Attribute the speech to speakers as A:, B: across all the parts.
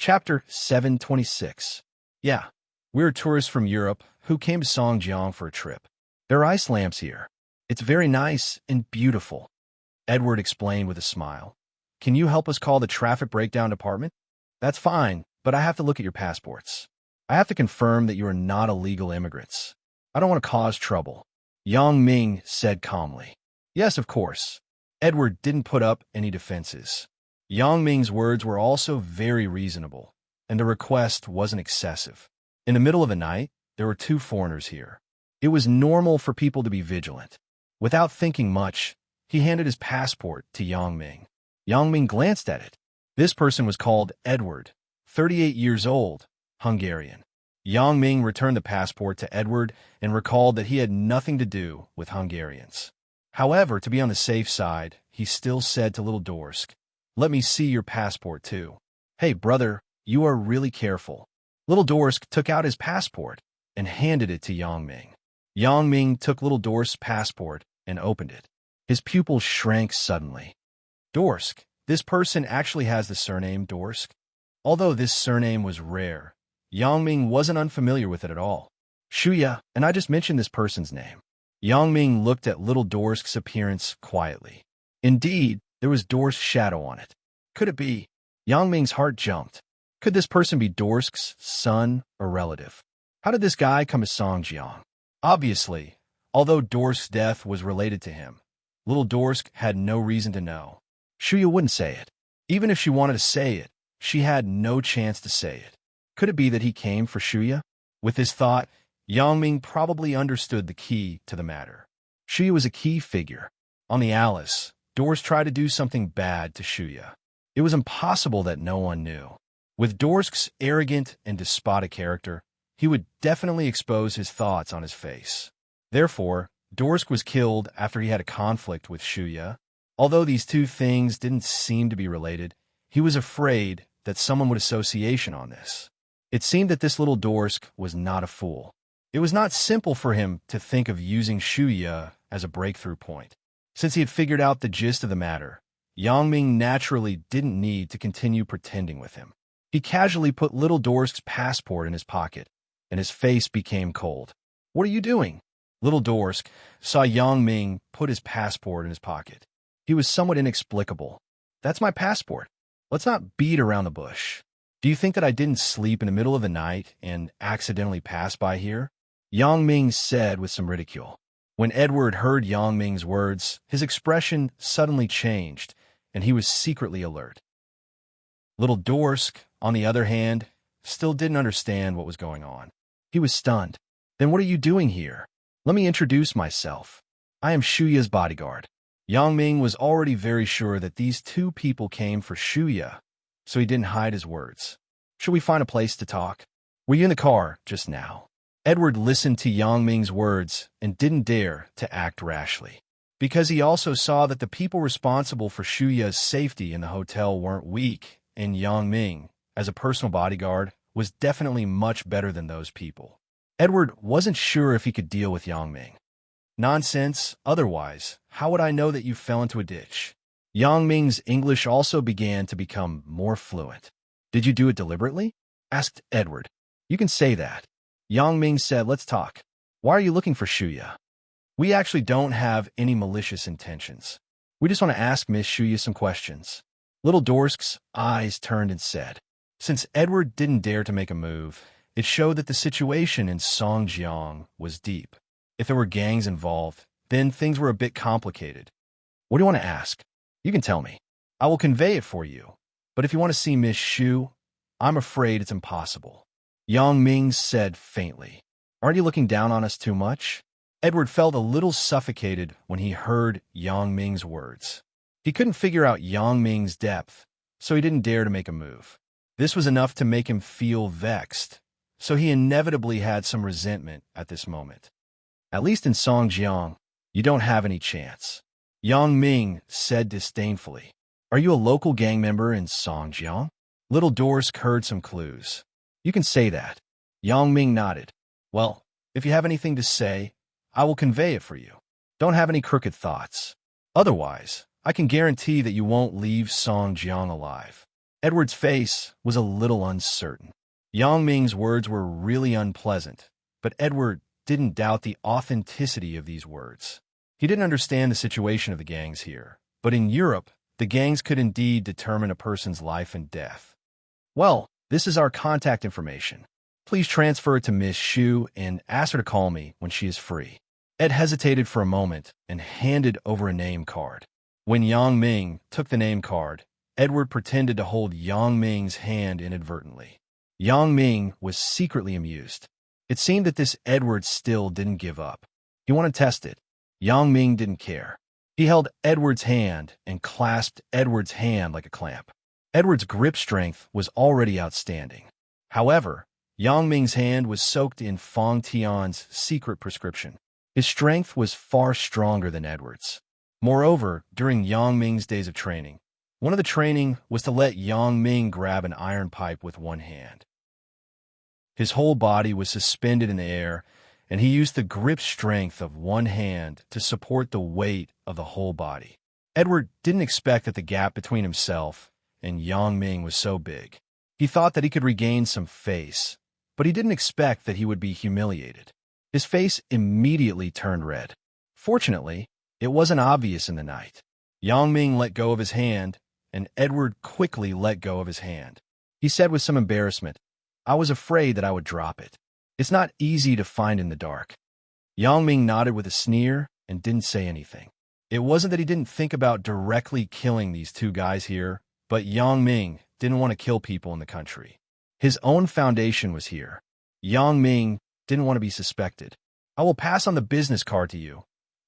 A: Chapter 726. Yeah, we're tourists from Europe who came to Songjiang for a trip. There are ice lamps here. It's very nice and beautiful, Edward explained with a smile. Can you help us call the traffic breakdown department? That's fine, but I have to look at your passports. I have to confirm that you are not illegal immigrants. I don't want to cause trouble, Yang Ming said calmly. Yes, of course. Edward didn't put up any defenses. Yang Ming's words were also very reasonable, and the request wasn't excessive. In the middle of the night, there were two foreigners here. It was normal for people to be vigilant. Without thinking much, he handed his passport to Yang Ming. Yang Ming glanced at it. This person was called Edward, 38 years old, Hungarian. Yang Ming returned the passport to Edward and recalled that he had nothing to do with Hungarians. However, to be on the safe side, he still said to Little Dorsk, "Let me see your passport too." "Hey, brother, you are really careful." Little Dorsk took out his passport and handed it to Yang Ming. Yang Ming took Little Dorsk's passport and opened it. His pupils shrank suddenly. Dorsk, this person actually has the surname Dorsk. Although this surname was rare, Yang Ming wasn't unfamiliar with it at all. Shuya, and I just mentioned this person's name. Yang Ming looked at Little Dorsk's appearance quietly. Indeed, there was Dorsk's shadow on it. Could it be? Yang Ming's heart jumped. Could this person be Dorsk's son or relative? How did this guy come to Songjiang? Obviously, although Dorsk's death was related to him, Little Dorsk had no reason to know. Shuya wouldn't say it. Even if she wanted to say it, she had no chance to say it. Could it be that he came for Shuya? With this thought, Yang Ming probably understood the key to the matter. Shuya was a key figure. On the Alice, Dorsk tried to do something bad to Shuya. It was impossible that no one knew. With Dorsk's arrogant and despotic character, he would definitely expose his thoughts on his face. Therefore, Dorsk was killed after he had a conflict with Shuya. Although these two things didn't seem to be related, he was afraid that someone would association on this. It seemed that this Little Dorsk was not a fool. It was not simple for him to think of using Shuya as a breakthrough point. Since he had figured out the gist of the matter, Yang Ming naturally didn't need to continue pretending with him. He casually put Little Dorsk's passport in his pocket, and his face became cold. "What are you doing?" Little Dorsk saw Yang Ming put his passport in his pocket. He was somewhat inexplicable. "That's my passport. Let's not beat around the bush. Do you think that I didn't sleep in the middle of the night and accidentally pass by here?" Yang Ming said with some ridicule. When Edward heard Yang Ming's words, his expression suddenly changed, and he was secretly alert. Little Dorsk, on the other hand, still didn't understand what was going on. He was stunned. "Then what are you doing here? Let me introduce myself. I am Shuya's bodyguard." Yang Ming was already very sure that these two people came for Shuya, so he didn't hide his words. "Should we find a place to talk? Were you in the car just now?" Edward listened to Yang Ming's words and didn't dare to act rashly, because he also saw that the people responsible for Shuya's safety in the hotel weren't weak, and Yang Ming, as a personal bodyguard, was definitely much better than those people. Edward wasn't sure if he could deal with Yang Ming. "Nonsense, otherwise, how would I know that you fell into a ditch?" Yang Ming's English also began to become more fluent. "Did you do it deliberately?" asked Edward. "You can say that." Yang Ming said, "Let's talk. Why are you looking for Shuya?" "We actually don't have any malicious intentions. We just want to ask Miss Shuya some questions." Little Dorsk's eyes turned and said. Since Edward didn't dare to make a move, it showed that the situation in Songjiang was deep. If there were gangs involved, then things were a bit complicated. "What do you want to ask?" "You can tell me. I will convey it for you. But if you want to see Miss Shu, I'm afraid it's impossible," Yang Ming said faintly. "Aren't you looking down on us too much?" Edward felt a little suffocated when he heard Yang Ming's words. He couldn't figure out Yang Ming's depth, so he didn't dare to make a move. This was enough to make him feel vexed, so he inevitably had some resentment at this moment. "At least in Songjiang, you don't have any chance," Yang Ming said disdainfully. "Are you a local gang member in Songjiang?" Little Dorsk heard some clues. "You can say that." Yang Ming nodded. "Well, if you have anything to say, I will convey it for you. Don't have any crooked thoughts. Otherwise, I can guarantee that you won't leave Songjiang alive." Edward's face was a little uncertain. Yang Ming's words were really unpleasant, but Edward didn't doubt the authenticity of these words. He didn't understand the situation of the gangs here, but in Europe, the gangs could indeed determine a person's life and death. Well, this is our contact information. Please transfer it to Miss Xu and ask her to call me when she is free. Ed hesitated for a moment and handed over a name card. When Yang Ming took the name card, Edward pretended to hold Yang Ming's hand inadvertently. Yang Ming was secretly amused. It seemed that this Edward still didn't give up. He wanted to test it. Yang Ming didn't care. He held Edward's hand and clasped Edward's hand like a clamp. Edward's grip strength was already outstanding. However, Yang Ming's hand was soaked in Fong Tian's secret prescription. His strength was far stronger than Edward's. Moreover, during Yang Ming's days of training, one of the training was to let Yang Ming grab an iron pipe with one hand. His whole body was suspended in the air, and he used the grip strength of one hand to support the weight of the whole body. Edward didn't expect that the gap between himself and Yang Ming was so big. He thought that he could regain some face, but he didn't expect that he would be humiliated. His face immediately turned red. Fortunately, it wasn't obvious in the night. Yang Ming let go of his hand, and Edward quickly let go of his hand. He said with some embarrassment, "I was afraid that I would drop it. It's not easy to find in the dark." Yang Ming nodded with a sneer and didn't say anything. It wasn't that he didn't think about directly killing these two guys here, but Yang Ming didn't want to kill people in the country. His own foundation was here. Yang Ming didn't want to be suspected. "I will pass on the business card to you,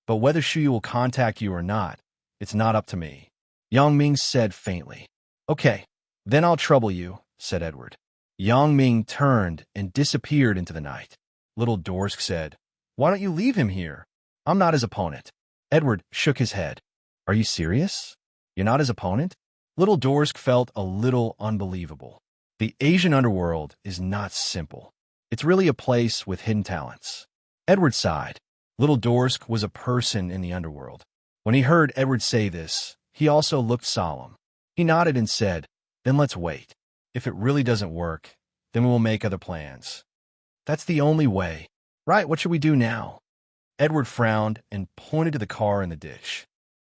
A: but whether Shuyu will contact you or not, it's not up to me," Yang Ming said faintly. "Okay, then I'll trouble you," said Edward. Yang Ming turned and disappeared into the night. Little Dorsk said, "Why don't you leave him here? I'm not his opponent." Edward shook his head. "Are you serious? You're not his opponent?" Little Dorsk felt a little unbelievable. The Asian underworld is not simple. It's really a place with hidden talents. Edward sighed. Little Dorsk was a person in the underworld. When he heard Edward say this, he also looked solemn. He nodded and said, "Then let's wait. If it really doesn't work, then we will make other plans. That's the only way. Right, what should we do now?" Edward frowned and pointed to the car in the ditch.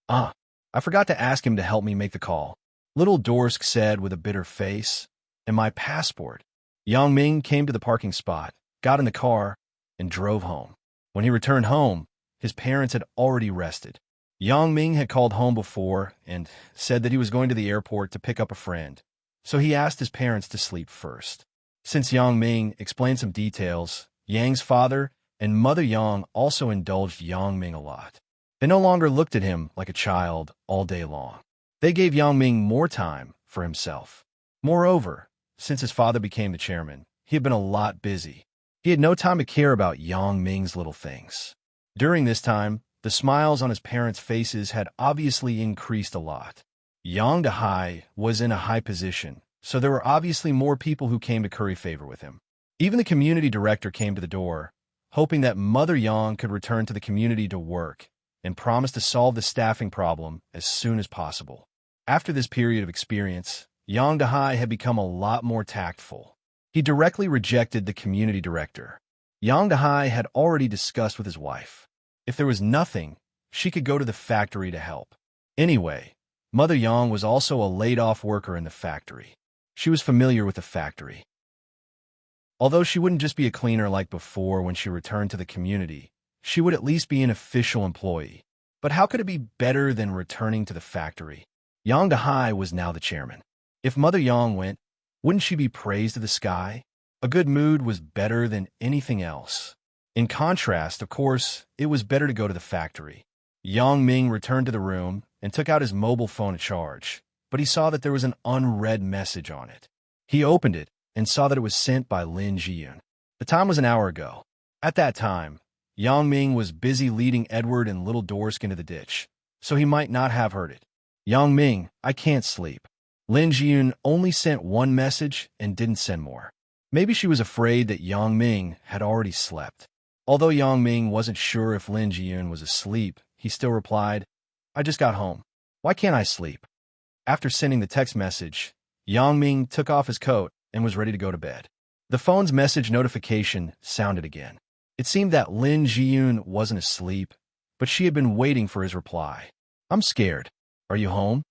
A: I forgot to ask him to help me make the call," Little Dorsk said with a bitter face. "And my passport." Yang Ming came to the parking spot, got in the car, and drove home. When he returned home, his parents had already rested. Yang Ming had called home before and said that he was going to the airport to pick up a friend, so he asked his parents to sleep first. Since Yang Ming explained some details, Yang's father and Mother Yang also indulged Yang Ming a lot. They no longer looked at him like a child all day long. They gave Yang Ming more time for himself. Moreover, since his father became the chairman, he had been a lot busy. He had no time to care about Yang Ming's little things. During this time, the smiles on his parents' faces had obviously increased a lot. Yang Dehai was in a high position, so there were obviously more people who came to curry favor with him. Even the community director came to the door, hoping that Mother Yang could return to the community to work, and promised to solve the staffing problem as soon as possible. After this period of experience, Yang Dehai had become a lot more tactful. He directly rejected the community director. Yang Dehai had already discussed with his wife. If there was nothing, she could go to the factory to help. Anyway, Mother Yang was also a laid-off worker in the factory. She was familiar with the factory. Although she wouldn't just be a cleaner like before when she returned to the community, she would at least be an official employee. But how could it be better than returning to the factory? Yang Dehai was now the chairman. If Mother Yang went, wouldn't she be praised to the sky? A good mood was better than anything else. In contrast, of course, it was better to go to the factory. Yang Ming returned to the room and took out his mobile phone to charge, but he saw that there was an unread message on it. He opened it and saw that it was sent by Lin Jiyun. The time was an hour ago. At that time, Yang Ming was busy leading Edward and Little Dorsk into the ditch, so he might not have heard it. "Yang Ming, I can't sleep." Lin Jiyun only sent one message and didn't send more. Maybe she was afraid that Yang Ming had already slept. Although Yang Ming wasn't sure if Lin Jiyun was asleep, he still replied, "I just got home. Why can't I sleep?" After sending the text message, Yang Ming took off his coat and was ready to go to bed. The phone's message notification sounded again. It seemed that Lin Jiyun wasn't asleep, but she had been waiting for his reply. I'm scared. Are you home?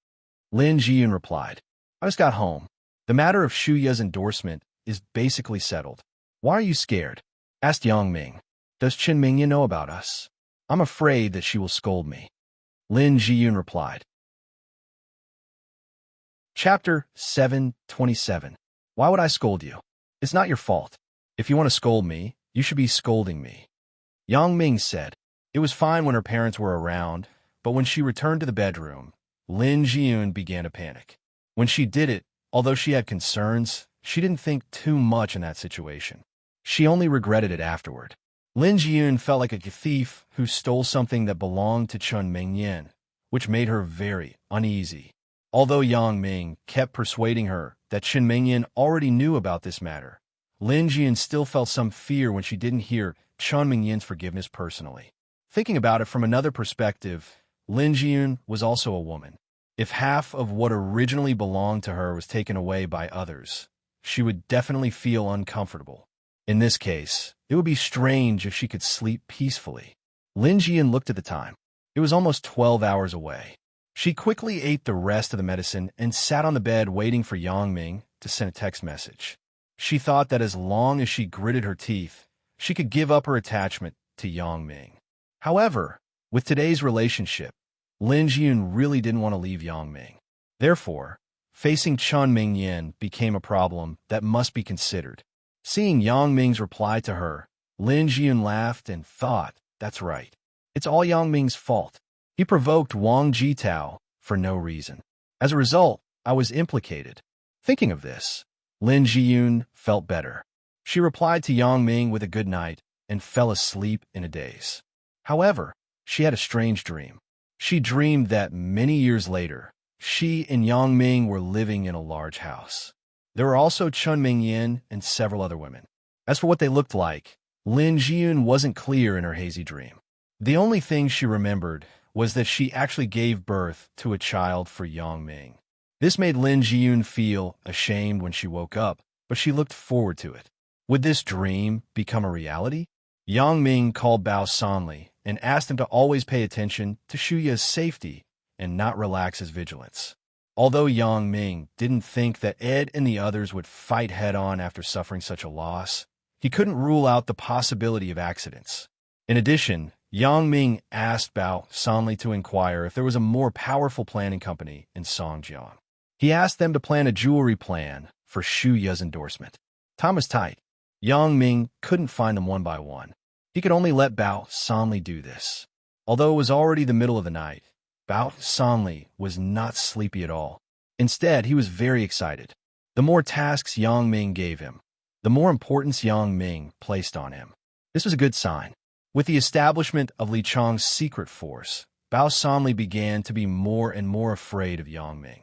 A: Lin Jiyun replied. I just got home. The matter of Shu Ye's endorsement is basically settled. Why are you scared? Asked Yang Ming. Does Qin Mingyan know about us? I'm afraid that she will scold me. Lin Jiyun replied. Chapter 7:27. Why would I scold you? It's not your fault. If you want to scold me, you should be scolding me. Yang Ming said. It was fine when her parents were around, but when she returned to the bedroom, Lin Jiyun began to panic. When she did it, although she had concerns, she didn't think too much in that situation. She only regretted it afterward. Lin Jiyun felt like a thief who stole something that belonged to Chun Mingyan, which made her very uneasy. Although Yang Ming kept persuading her that Qin Mingyan already knew about this matter, Lin Jiyun still felt some fear when she didn't hear Chun Mingyan's forgiveness personally. Thinking about it from another perspective, Lin Jiyun was also a woman. If half of what originally belonged to her was taken away by others, she would definitely feel uncomfortable. In this case, it would be strange if she could sleep peacefully. Lin Jiyun looked at the time. It was almost 12 hours away. She quickly ate the rest of the medicine and sat on the bed waiting for Yang Ming to send a text message. She thought that as long as she gritted her teeth, she could give up her attachment to Yang Ming. However, with today's relationship, Lin Jiyun really didn't want to leave Yang Ming. Therefore, facing Chun Mingyan became a problem that must be considered. Seeing Yang Ming's reply to her, Lin Jiyun laughed and thought, that's right. It's all Yang Ming's fault. He provoked Wang Jitao for no reason. As a result, I was implicated. Thinking of this, Lin Jiyun felt better. She replied to Yang Ming with a good night and fell asleep in a daze. However, she had a strange dream. She dreamed that many years later, she and Yang Ming were living in a large house. There were also Chun Mingyan and several other women. As for what they looked like, Lin Jiyun wasn't clear in her hazy dream. The only thing she remembered was that she actually gave birth to a child for Yang Ming. This made Lin Jiyun feel ashamed when she woke up, but she looked forward to it. Would this dream become a reality? Yang Ming called Bao Sanli and asked him to always pay attention to Shu Ye's safety and not relax his vigilance. Although Yang Ming didn't think that Ed and the others would fight head-on after suffering such a loss, he couldn't rule out the possibility of accidents. In addition, Yang Ming asked Bao Sanli to inquire if there was a more powerful planning company in Songjiang. He asked them to plan a jewelry plan for Shu Ye's endorsement. Time was tight. Yang Ming couldn't find them one by one. He could only let Bao Sanli do this. Although it was already the middle of the night, Bao Sanli was not sleepy at all. Instead, he was very excited. The more tasks Yang Ming gave him, the more importance Yang Ming placed on him. This was a good sign. With the establishment of Li Chang's secret force, Bao Sanli began to be more and more afraid of Yang Ming.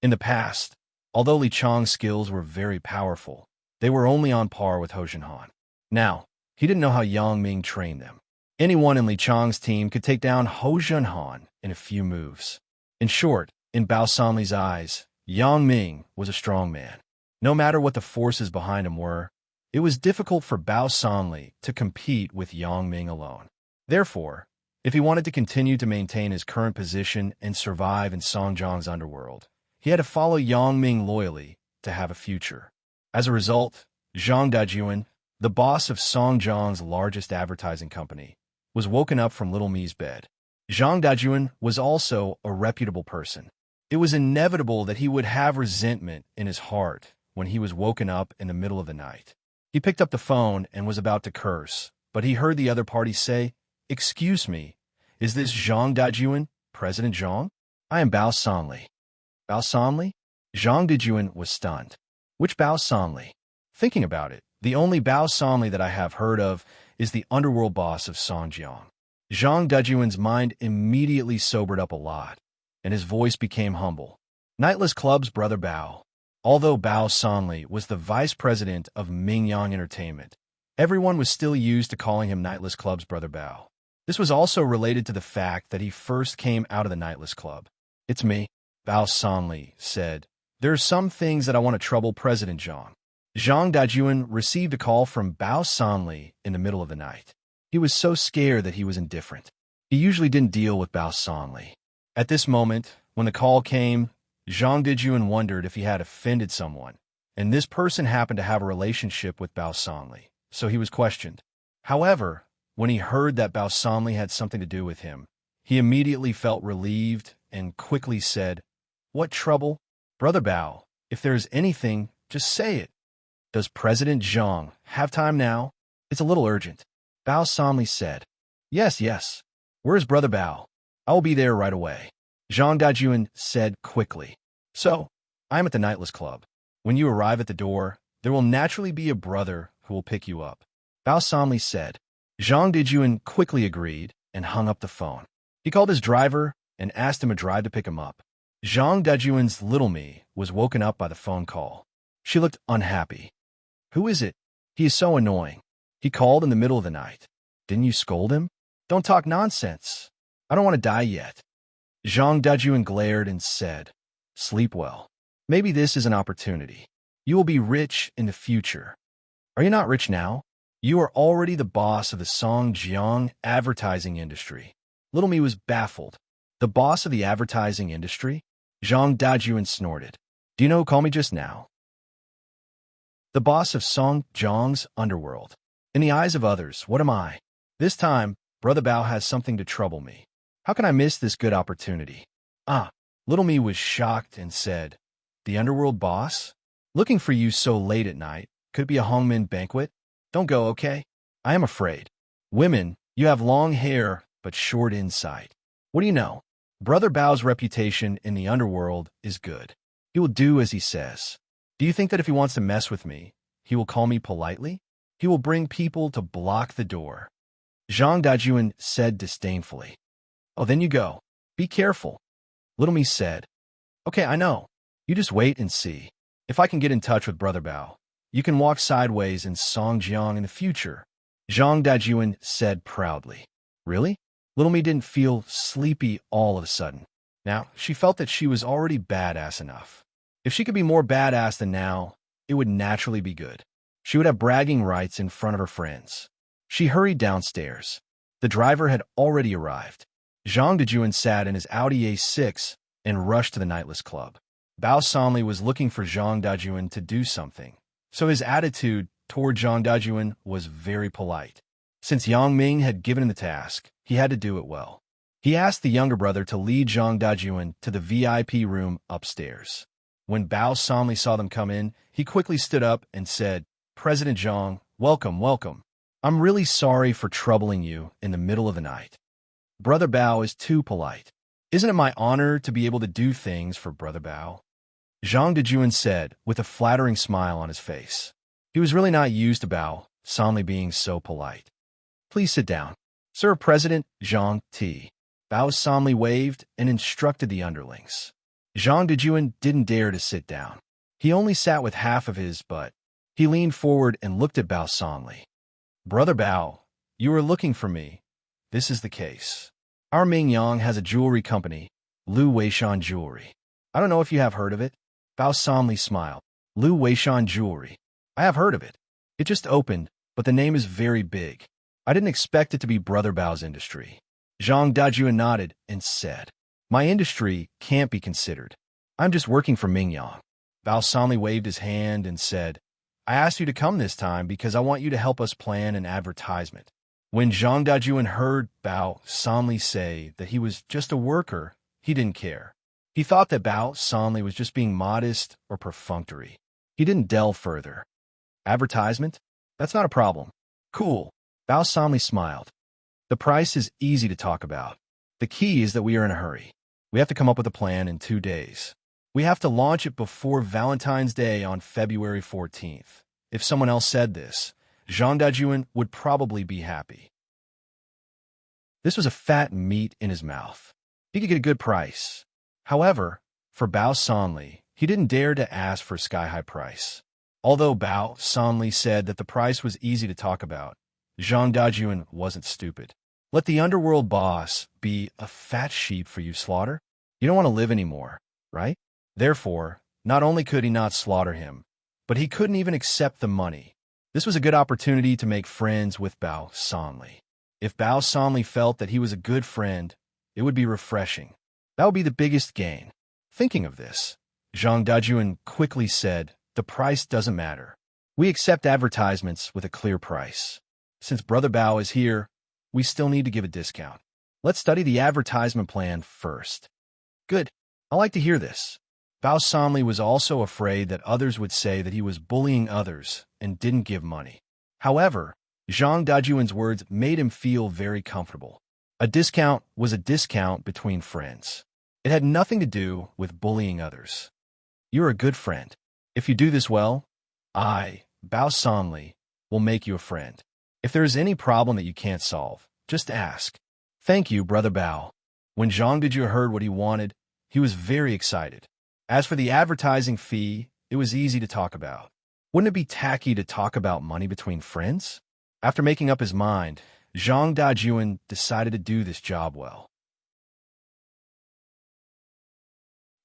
A: In the past, although Li Chang's skills were very powerful, they were only on par with Ho Zhenhan. Now, he didn't know how Yang Ming trained them. Anyone in Li Chang's team could take down Ho Zhenhan in a few moves. In short, in Bao Sanli's eyes, Yang Ming was a strong man. No matter what the forces behind him were, it was difficult for Bao Sanli to compete with Yang Ming alone. Therefore, if he wanted to continue to maintain his current position and survive in Songjiang's underworld, he had to follow Yang Ming loyally to have a future. As a result, Zhang Dajuan, the boss of Songjiang's largest advertising company, was woken up from Little Mi's bed. Zhang Dajuan was also a reputable person. It was inevitable that he would have resentment in his heart when he was woken up in the middle of the night. He picked up the phone and was about to curse, but he heard the other party say, "Excuse me, is this Zhang Dajuan, President Zhang? I am Bao Sanli." Bao Sanli? Zhang Dajuan was stunned. Which Bao Sanli? Thinking about it, the only Bao Sanli that I have heard of is the underworld boss of Songjiang. Zhang Dajuan's mind immediately sobered up a lot, and his voice became humble. Nightless Club's brother Bao. Although Bao Sanli was the vice president of Mingyang Entertainment, everyone was still used to calling him Nightless Club's brother Bao. This was also related to the fact that he first came out of the Nightless Club. "It's me." Bao Sanli said, "There are some things that I want to trouble President Zhang." Zhang Dajuan received a call from Bao Sanli in the middle of the night. He was so scared that he was indifferent. He usually didn't deal with Bao Sanli. At this moment, when the call came, Zhang Dajuan wondered if he had offended someone, and this person happened to have a relationship with Bao Sanli, so he was questioned. However, when he heard that Bao Sanli had something to do with him, he immediately felt relieved and quickly said, "What trouble? Brother Bao, if there is anything, just say it." "Does President Zhang have time now? It's a little urgent." Bao Sanli said, Yes, yes. Where's Brother Bao? I will be there right away." Zhang Dajuan said quickly. "So, I am at the Nightless Club. When you arrive at the door, there will naturally be a brother who will pick you up." Bao Sanli said. Zhang Dajuan quickly agreed and hung up the phone. He called his driver and asked him to drive to pick him up. Zhang Dajuan's little me was woken up by the phone call. She looked unhappy. "Who is it? He is so annoying. He called in the middle of the night. Didn't you scold him? Don't talk nonsense. I don't want to die yet." Zhang Dajuan glared and said, "Sleep well. Maybe this is an opportunity. You will be rich in the future. Are you not rich now? You are already the boss of the Songjiang advertising industry." Little me was baffled. "The boss of the advertising industry?" Zhang Dajuan snorted. "Do you know who called me just now? The boss of Songjiang's underworld. In the eyes of others, what am I? This time, Brother Bao has something to trouble me. How can I miss this good opportunity?" "Ah." Little me was shocked and said, "The underworld boss? Looking for you so late at night. Could it be a Hongmen banquet? Don't go, okay? I am afraid. Women, you have long hair but short insight. What do you know? Brother Bao's reputation in the underworld is good. He will do as he says. Do you think that if he wants to mess with me, he will call me politely? He will bring people to block the door." Zhang Dajuan said disdainfully. "Oh, then you go. Be careful." Little me said, "Okay, I know. You just wait and see. If I can get in touch with Brother Bao, you can walk sideways in Songjiang in the future." Zhang Dajuan said proudly. "Really?" Little me didn't feel sleepy all of a sudden. Now, she felt that she was already badass enough. If she could be more badass than now, it would naturally be good. She would have bragging rights in front of her friends. She hurried downstairs. The driver had already arrived. Zhang Dajuan sat in his Audi A6 and rushed to the Nightless Club. Bao Sanli was looking for Zhang Dajuan to do something, so his attitude toward Zhang Dajuan was very polite. Since Yang Ming had given him the task, he had to do it well. He asked the younger brother to lead Zhang Dajuan to the VIP room upstairs. When Bao Sanli saw them come in, he quickly stood up and said, "President Zhang, welcome, welcome. I'm really sorry for troubling you in the middle of the night. Brother Bao is too polite. Isn't it my honor to be able to do things for Brother Bao?" Zhang Dajuan said, with a flattering smile on his face. He was really not used to Bao Sanli being so polite. "Please sit down. Sir President Zhang T." Bao Sanli waved and instructed the underlings. Zhang Dajuan didn't dare to sit down. He only sat with half of his butt. He leaned forward and looked at Bao Sanli. "Brother Bao, you are looking for me. This is the case. Our Ming Yang has a jewelry company, Lu Weishan Jewelry. I don't know if you have heard of it." Bao Sanli smiled. "Lu Weishan Jewelry. I have heard of it. It just opened, but the name is very big. I didn't expect it to be Brother Bao's industry." Zhang Dajuan nodded and said, "My industry can't be considered. I'm just working for Ming Yang." Bao Sanli waved his hand and said, "I asked you to come this time because I want you to help us plan an advertisement." When Zhang Dajuan heard Bao Sanli say that he was just a worker, he didn't care. He thought that Bao Sanli was just being modest or perfunctory. He didn't delve further. "Advertisement? That's not a problem." "Cool." Bao Sanli smiled. "The price is easy to talk about. The key is that we are in a hurry. We have to come up with a plan in 2 days. We have to launch it before Valentine's Day on February 14th. If someone else said this, Zhang Dajuan would probably be happy. This was a fat meat in his mouth. He could get a good price. However, for Bao Sanli, he didn't dare to ask for a sky-high price. Although Bao Sanli said that the price was easy to talk about, Zhang Dajuan wasn't stupid. Let the underworld boss be a fat sheep for you slaughter? You don't want to live anymore, right? Therefore, not only could he not slaughter him, but he couldn't even accept the money. This was a good opportunity to make friends with Bao Sanli. If Bao Sanli felt that he was a good friend, it would be refreshing. That would be the biggest gain. Thinking of this, Zhang Dajuan quickly said, "The price doesn't matter. We accept advertisements with a clear price. Since Brother Bao is here, we still need to give a discount. Let's study the advertisement plan first." Good. I like to hear this. Bao Sanli was also afraid that others would say that he was bullying others and didn't give money. However, Zhang Dajuan's words made him feel very comfortable. A discount was a discount between friends. It had nothing to do with bullying others. You're a good friend. If you do this well, I, Bao Sanli, will make you a friend. If there is any problem that you can't solve, just ask. Thank you, Brother Bao. When Zhang Daju heard what he wanted, he was very excited. As for the advertising fee, it was easy to talk about. Wouldn't it be tacky to talk about money between friends? After making up his mind, Zhang Dajuan decided to do this job well.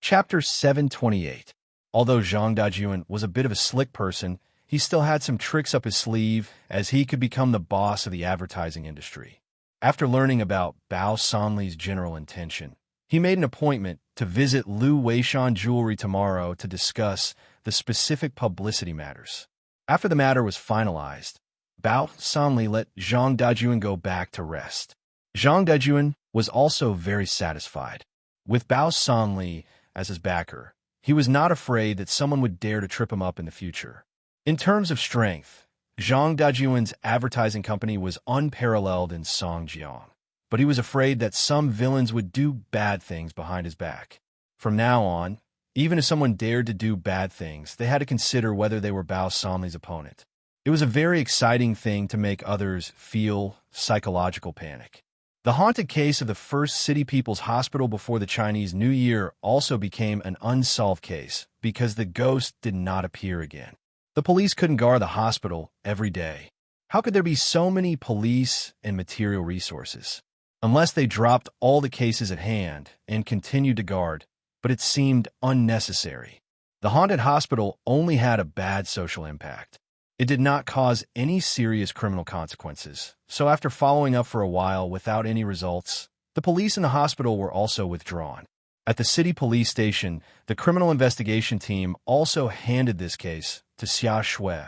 A: Chapter 728. Although Zhang Dajuan was a bit of a slick person, he still had some tricks up his sleeve as he could become the boss of the advertising industry. After learning about Bao Sanli's general intention, he made an appointment to visit Lu Weishan Jewelry tomorrow to discuss the specific publicity matters. After the matter was finalized, Bao Sanli let Zhang Dajuan go back to rest. Zhang Dajuan was also very satisfied. With Bao Sanli as his backer, he was not afraid that someone would dare to trip him up in the future. In terms of strength, Zhang Dajuan's advertising company was unparalleled in Songjiang, but he was afraid that some villains would do bad things behind his back. From now on, even if someone dared to do bad things, they had to consider whether they were Bao Sanli's opponent. It was a very exciting thing to make others feel psychological panic. The haunted case of the First City People's Hospital before the Chinese New Year also became an unsolved case because the ghost did not appear again. The police couldn't guard the hospital every day. How could there be so many police and material resources? Unless they dropped all the cases at hand and continued to guard, but it seemed unnecessary. The haunted hospital only had a bad social impact. It did not cause any serious criminal consequences, so after following up for a while without any results, the police in the hospital were also withdrawn. At the city police station, the criminal investigation team also handed this case to Xia Shui,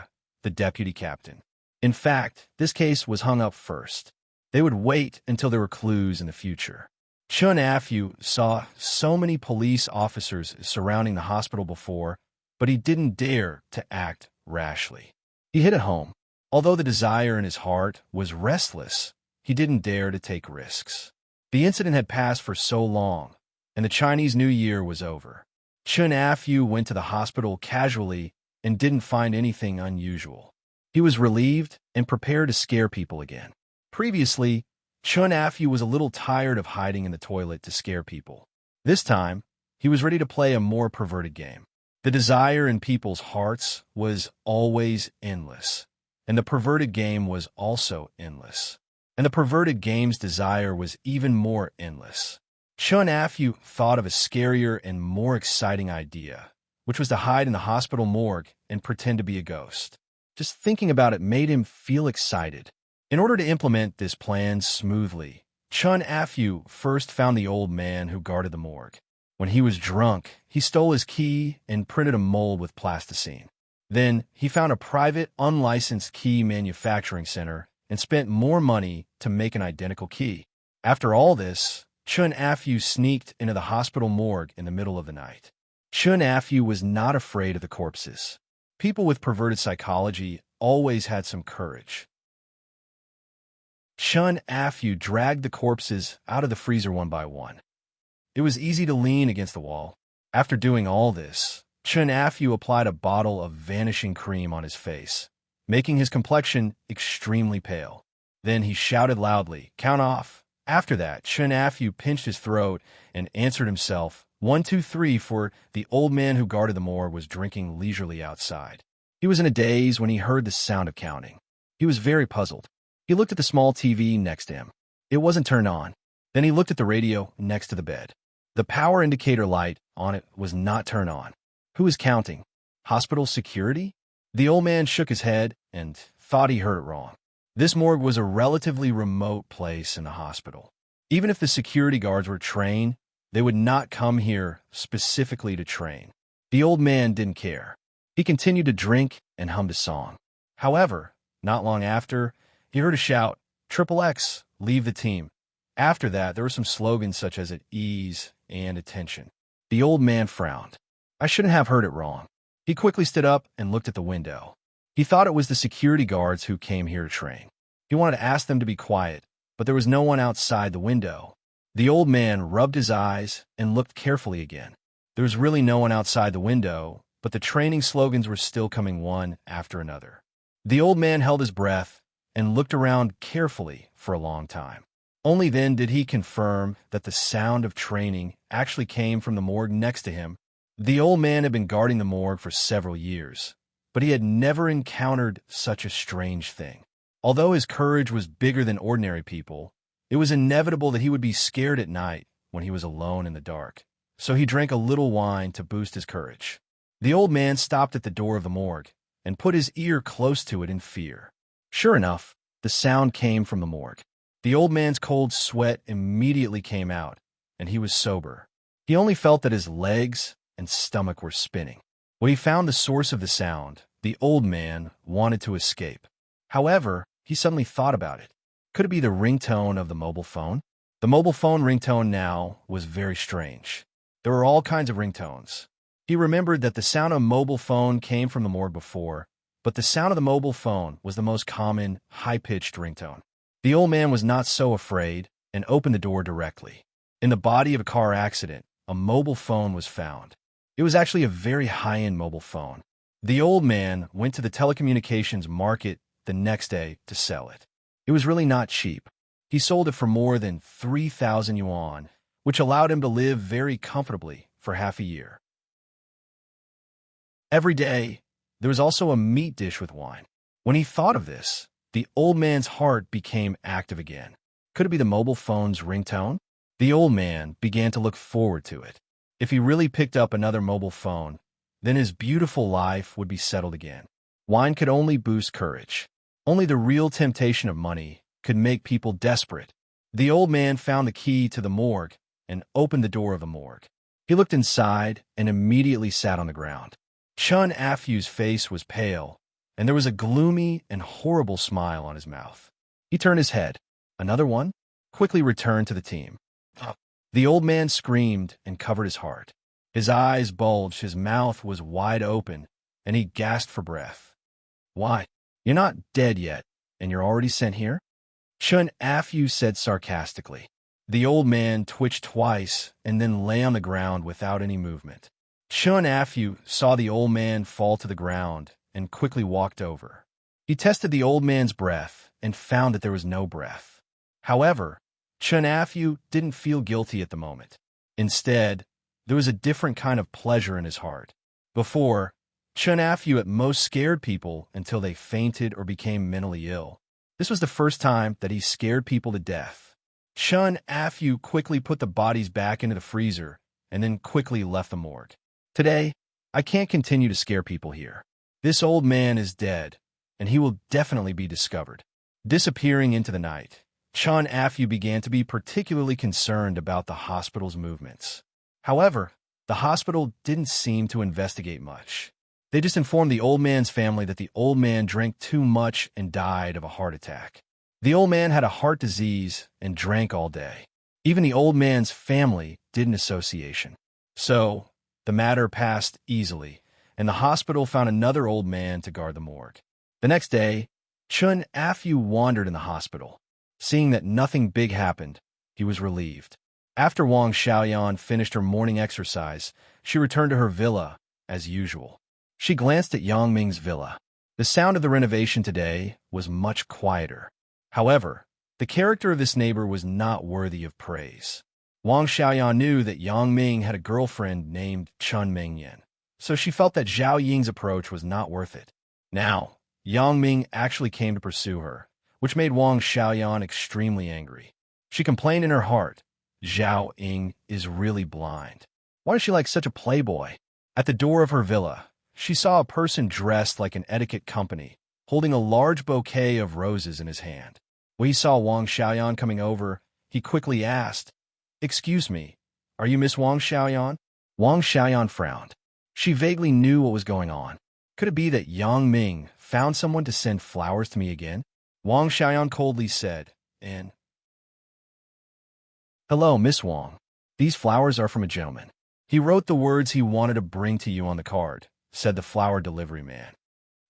A: the deputy captain. In fact, this case was hung up first. They would wait until there were clues in the future. Chun Afu saw so many police officers surrounding the hospital before, but he didn't dare to act rashly. He hit it home. Although the desire in his heart was restless, he didn't dare to take risks. The incident had passed for so long, and the Chinese New Year was over. Chun Afu went to the hospital casually and didn't find anything unusual. He was relieved and prepared to scare people again. Previously, Chun Afu was a little tired of hiding in the toilet to scare people. This time, he was ready to play a more perverted game. The desire in people's hearts was always endless, and the perverted game was also endless. And the perverted game's desire was even more endless. Chun Afu thought of a scarier and more exciting idea, which was to hide in the hospital morgue and pretend to be a ghost. Just thinking about it made him feel excited. In order to implement this plan smoothly, Chun Afu first found the old man who guarded the morgue. When he was drunk, he stole his key and printed a mold with plasticine. Then, he found a private, unlicensed key manufacturing center and spent more money to make an identical key. After all this, Chun Afu sneaked into the hospital morgue in the middle of the night. Chun Afu was not afraid of the corpses. People with perverted psychology always had some courage. Chun Afu dragged the corpses out of the freezer one by one. It was easy to lean against the wall. After doing all this, Chun Afu applied a bottle of vanishing cream on his face, making his complexion extremely pale. Then he shouted loudly, "Count off." After that, Chun Afu pinched his throat and answered himself, 1, 2, 3, for the old man who guarded the morgue was drinking leisurely outside. He was in a daze when he heard the sound of counting. He was very puzzled. He looked at the small TV next to him. It wasn't turned on. Then he looked at the radio next to the bed. The power indicator light on it was not turned on. Who was counting? Hospital security? The old man shook his head and thought he heard it wrong. This morgue was a relatively remote place in the hospital. Even if the security guards were trained, they would not come here specifically to train. The old man didn't care. He continued to drink and hummed a song. However, not long after, he heard a shout, "Triple X, leave the team." After that, there were some slogans such as "at ease" and "attention." The old man frowned. I shouldn't have heard it wrong. He quickly stood up and looked at the window. He thought it was the security guards who came here to train. He wanted to ask them to be quiet, but there was no one outside the window. The old man rubbed his eyes and looked carefully again. There was really no one outside the window, but the training slogans were still coming one after another. The old man held his breath and looked around carefully for a long time. Only then did he confirm that the sound of training actually came from the morgue next to him. The old man had been guarding the morgue for several years, but he had never encountered such a strange thing. Although his courage was bigger than ordinary people, it was inevitable that he would be scared at night when he was alone in the dark. So he drank a little wine to boost his courage. The old man stopped at the door of the morgue and put his ear close to it in fear. Sure enough, the sound came from the morgue. The old man's cold sweat immediately came out, and he was sober. He only felt that his legs and stomach were spinning. When he found the source of the sound, the old man wanted to escape. However, he suddenly thought about it. Could it be the ringtone of the mobile phone? The mobile phone ringtone now was very strange. There were all kinds of ringtones. He remembered that the sound of a mobile phone came from the morgue before, but the sound of the mobile phone was the most common, high-pitched ringtone. The old man was not so afraid and opened the door directly. In the body of a car accident, a mobile phone was found. It was actually a very high-end mobile phone. The old man went to the telecommunications market the next day to sell it. It was really not cheap. He sold it for more than 3,000 yuan, which allowed him to live very comfortably for half a year. Every day, there was also a meat dish with wine. When he thought of this, the old man's heart became active again. Could it be the mobile phone's ringtone? The old man began to look forward to it. If he really picked up another mobile phone, then his beautiful life would be settled again. Wine could only boost courage. Only the real temptation of money could make people desperate. The old man found the key to the morgue and opened the door of the morgue. He looked inside and immediately sat on the ground. Chun Afyu's face was pale, and there was a gloomy and horrible smile on his mouth. He turned his head. Another one? Quickly returned to the team. The old man screamed and covered his heart. His eyes bulged, his mouth was wide open, and he gasped for breath. "Why? You're not dead yet, and you're already sent here?" Chun Afyu said sarcastically. The old man twitched twice and then lay on the ground without any movement. Chun Afyu saw the old man fall to the ground and quickly walked over. He tested the old man's breath and found that there was no breath. However, Chun Afyu didn't feel guilty at the moment. Instead, there was a different kind of pleasure in his heart. Before, Chun Afyu at most scared people until they fainted or became mentally ill. This was the first time that he scared people to death. Chun Afyu quickly put the bodies back into the freezer and then quickly left the morgue. "Today, I can't continue to scare people here. This old man is dead, and he will definitely be discovered." Disappearing into the night, Chun Afyu began to be particularly concerned about the hospital's movements. However, the hospital didn't seem to investigate much. They just informed the old man's family that the old man drank too much and died of a heart attack. The old man had a heart disease and drank all day. Even the old man's family did an association. So, the matter passed easily, and the hospital found another old man to guard the morgue. The next day, Chun Afyu wandered in the hospital. Seeing that nothing big happened, he was relieved. After Wang Xiaoyan finished her morning exercise, she returned to her villa, as usual. She glanced at Yang Ming's villa. The sound of the renovation today was much quieter. However, the character of this neighbor was not worthy of praise. Wang Xiaoyan knew that Yang Ming had a girlfriend named Chun Mingyan, so she felt that Zhao Ying's approach was not worth it. Now, Yang Ming actually came to pursue her, which made Wang Xiaoyan extremely angry. She complained in her heart, "Zhao Ying is really blind." Why is she like such a playboy? At the door of her villa, she saw a person dressed like an etiquette company, holding a large bouquet of roses in his hand. When he saw Wang Xiaoyan coming over, he quickly asked, "Excuse me, are you Miss Wang Xiaoyan?" Wang Xiaoyan frowned. She vaguely knew what was going on. Could it be that Yang Ming found someone to send flowers to me again? Wang Xiaoyan coldly said, and, "Hello, Miss Wang. These flowers are from a gentleman. He wrote the words he wanted to bring to you on the card," said the flower delivery man.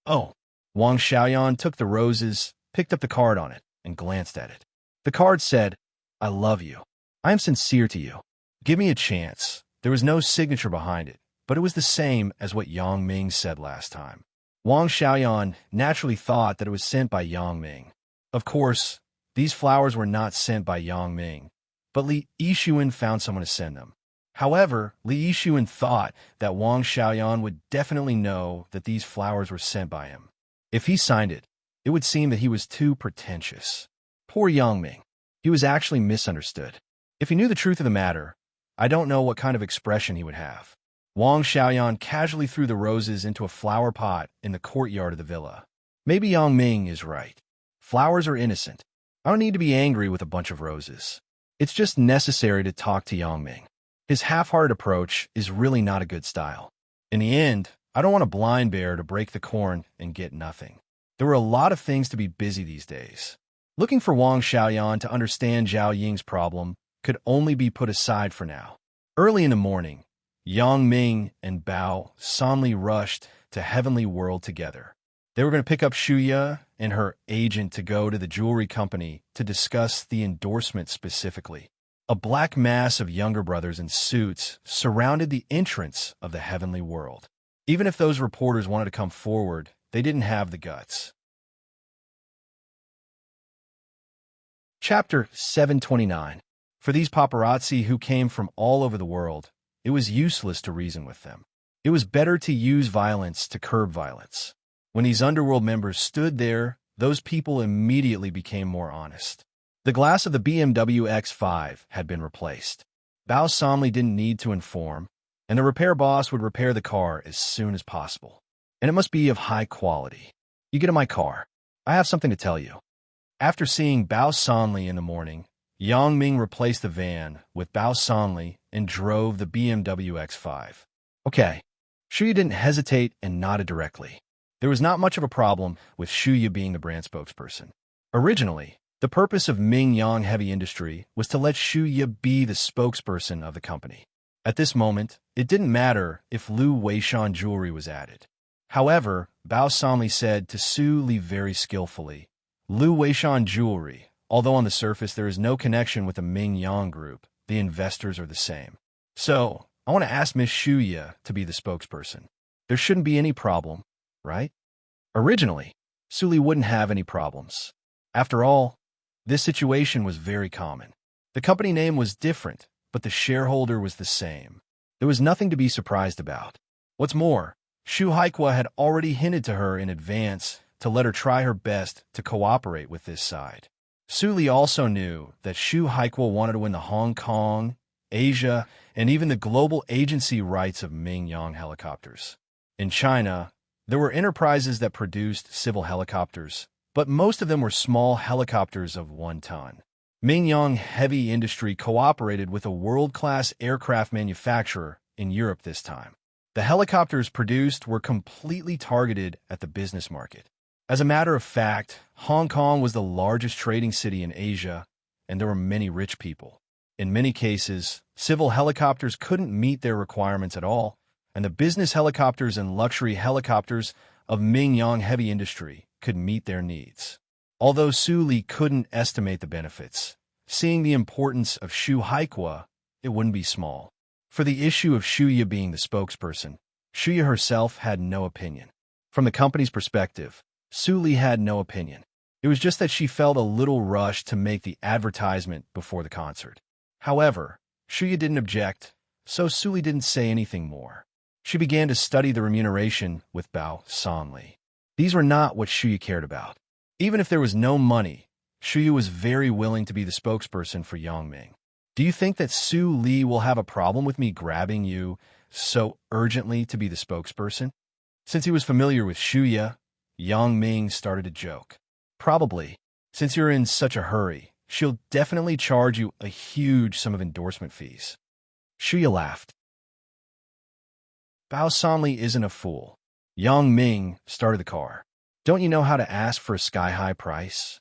A: "Oh." Wang Xiaoyan took the roses, picked up the card on it, and glanced at it. The card said, "I love you. I am sincere to you. Give me a chance." There was no signature behind it, but it was the same as what Yang Ming said last time. Wang Xiaoyan naturally thought that it was sent by Yang Ming. Of course, these flowers were not sent by Yang Ming, but Li Yixuan found someone to send them. However, Li Yixuan thought that Wang Xiaoyan would definitely know that these flowers were sent by him. If he signed it, it would seem that he was too pretentious. Poor Yang Ming. He was actually misunderstood. If he knew the truth of the matter, I don't know what kind of expression he would have. Wang Xiaoyan casually threw the roses into a flower pot in the courtyard of the villa. Maybe Yang Ming is right. Flowers are innocent. I don't need to be angry with a bunch of roses. It's just necessary to talk to Yang Ming. His half-hearted approach is really not a good style. In the end, I don't want a blind bear to break the corn and get nothing. There were a lot of things to be busy these days. Looking for Wang Xiaoyan to understand Zhao Ying's problem could only be put aside for now. Early in the morning, Yang Ming and Bao Sanli rushed to Heavenly World together. They were going to pick up Shuya and her agent to go to the jewelry company to discuss the endorsement specifically. A black mass of younger brothers in suits surrounded the entrance of the Heavenly World. Even if those reporters wanted to come forward, they didn't have the guts. Chapter 729. For these paparazzi who came from all over the world, it was useless to reason with them. It was better to use violence to curb violence. When these underworld members stood there, those people immediately became more honest. The glass of the BMW X5 had been replaced. Bao Somli didn't need to inform, and the repair boss would repair the car as soon as possible. And it must be of high quality. "You get in my car. I have something to tell you." After seeing Bao Sanli in the morning, Yang Ming replaced the van with Bao Sanli and drove the BMW X5. Okay. Shuya didn't hesitate and nodded directly. There was not much of a problem with Shuya being the brand spokesperson. Originally, the purpose of Ming Yang Heavy Industry was to let Shuya be the spokesperson of the company. At this moment, it didn't matter if Lu Weishan jewelry was added. However, Bao Sanli said to Su Li very skillfully, "Lu Weishan jewelry, although on the surface there is no connection with the Ming Yang group, the investors are the same. So, I want to ask Miss Shuya to be the spokesperson. There shouldn't be any problem, right?" Originally, Su Li wouldn't have any problems. After all, this situation was very common. The company name was different, but the shareholder was the same. There was nothing to be surprised about. What's more, Shu Haikwa had already hinted to her in advance to let her try her best to cooperate with this side. Su Li also knew that Shu Haikwa wanted to win the Hong Kong, Asia, and even the global agency rights of Ming Yang helicopters. In China, there were enterprises that produced civil helicopters, but most of them were small helicopters of 1 ton. Ming Yang Heavy Industry cooperated with a world-class aircraft manufacturer in Europe this time. The helicopters produced were completely targeted at the business market. As a matter of fact, Hong Kong was the largest trading city in Asia, and there were many rich people. In many cases, civil helicopters couldn't meet their requirements at all, and the business helicopters and luxury helicopters of Ming Yang Heavy Industry could meet their needs. Although Su Li couldn't estimate the benefits, seeing the importance of Shu Haikwa, it wouldn't be small. For the issue of Shuya being the spokesperson, Shuya herself had no opinion. From the company's perspective, Su Li had no opinion. It was just that she felt a little rushed to make the advertisement before the concert. However, Shuya didn't object, so Su Li didn't say anything more. She began to study the remuneration with Bao Sanli. These were not what Shuya cared about. Even if there was no money, Shuya was very willing to be the spokesperson for Yang Ming. Do you think that Su Li will have a problem with me grabbing you so urgently to be the spokesperson? Since he was familiar with Shuya, Yang Ming started a joke. Probably. Since you're in such a hurry, she'll definitely charge you a huge sum of endorsement fees. Shuya laughed. Bao Sanli isn't a fool. Yang Ming started the car. Don't you know how to ask for a sky-high price?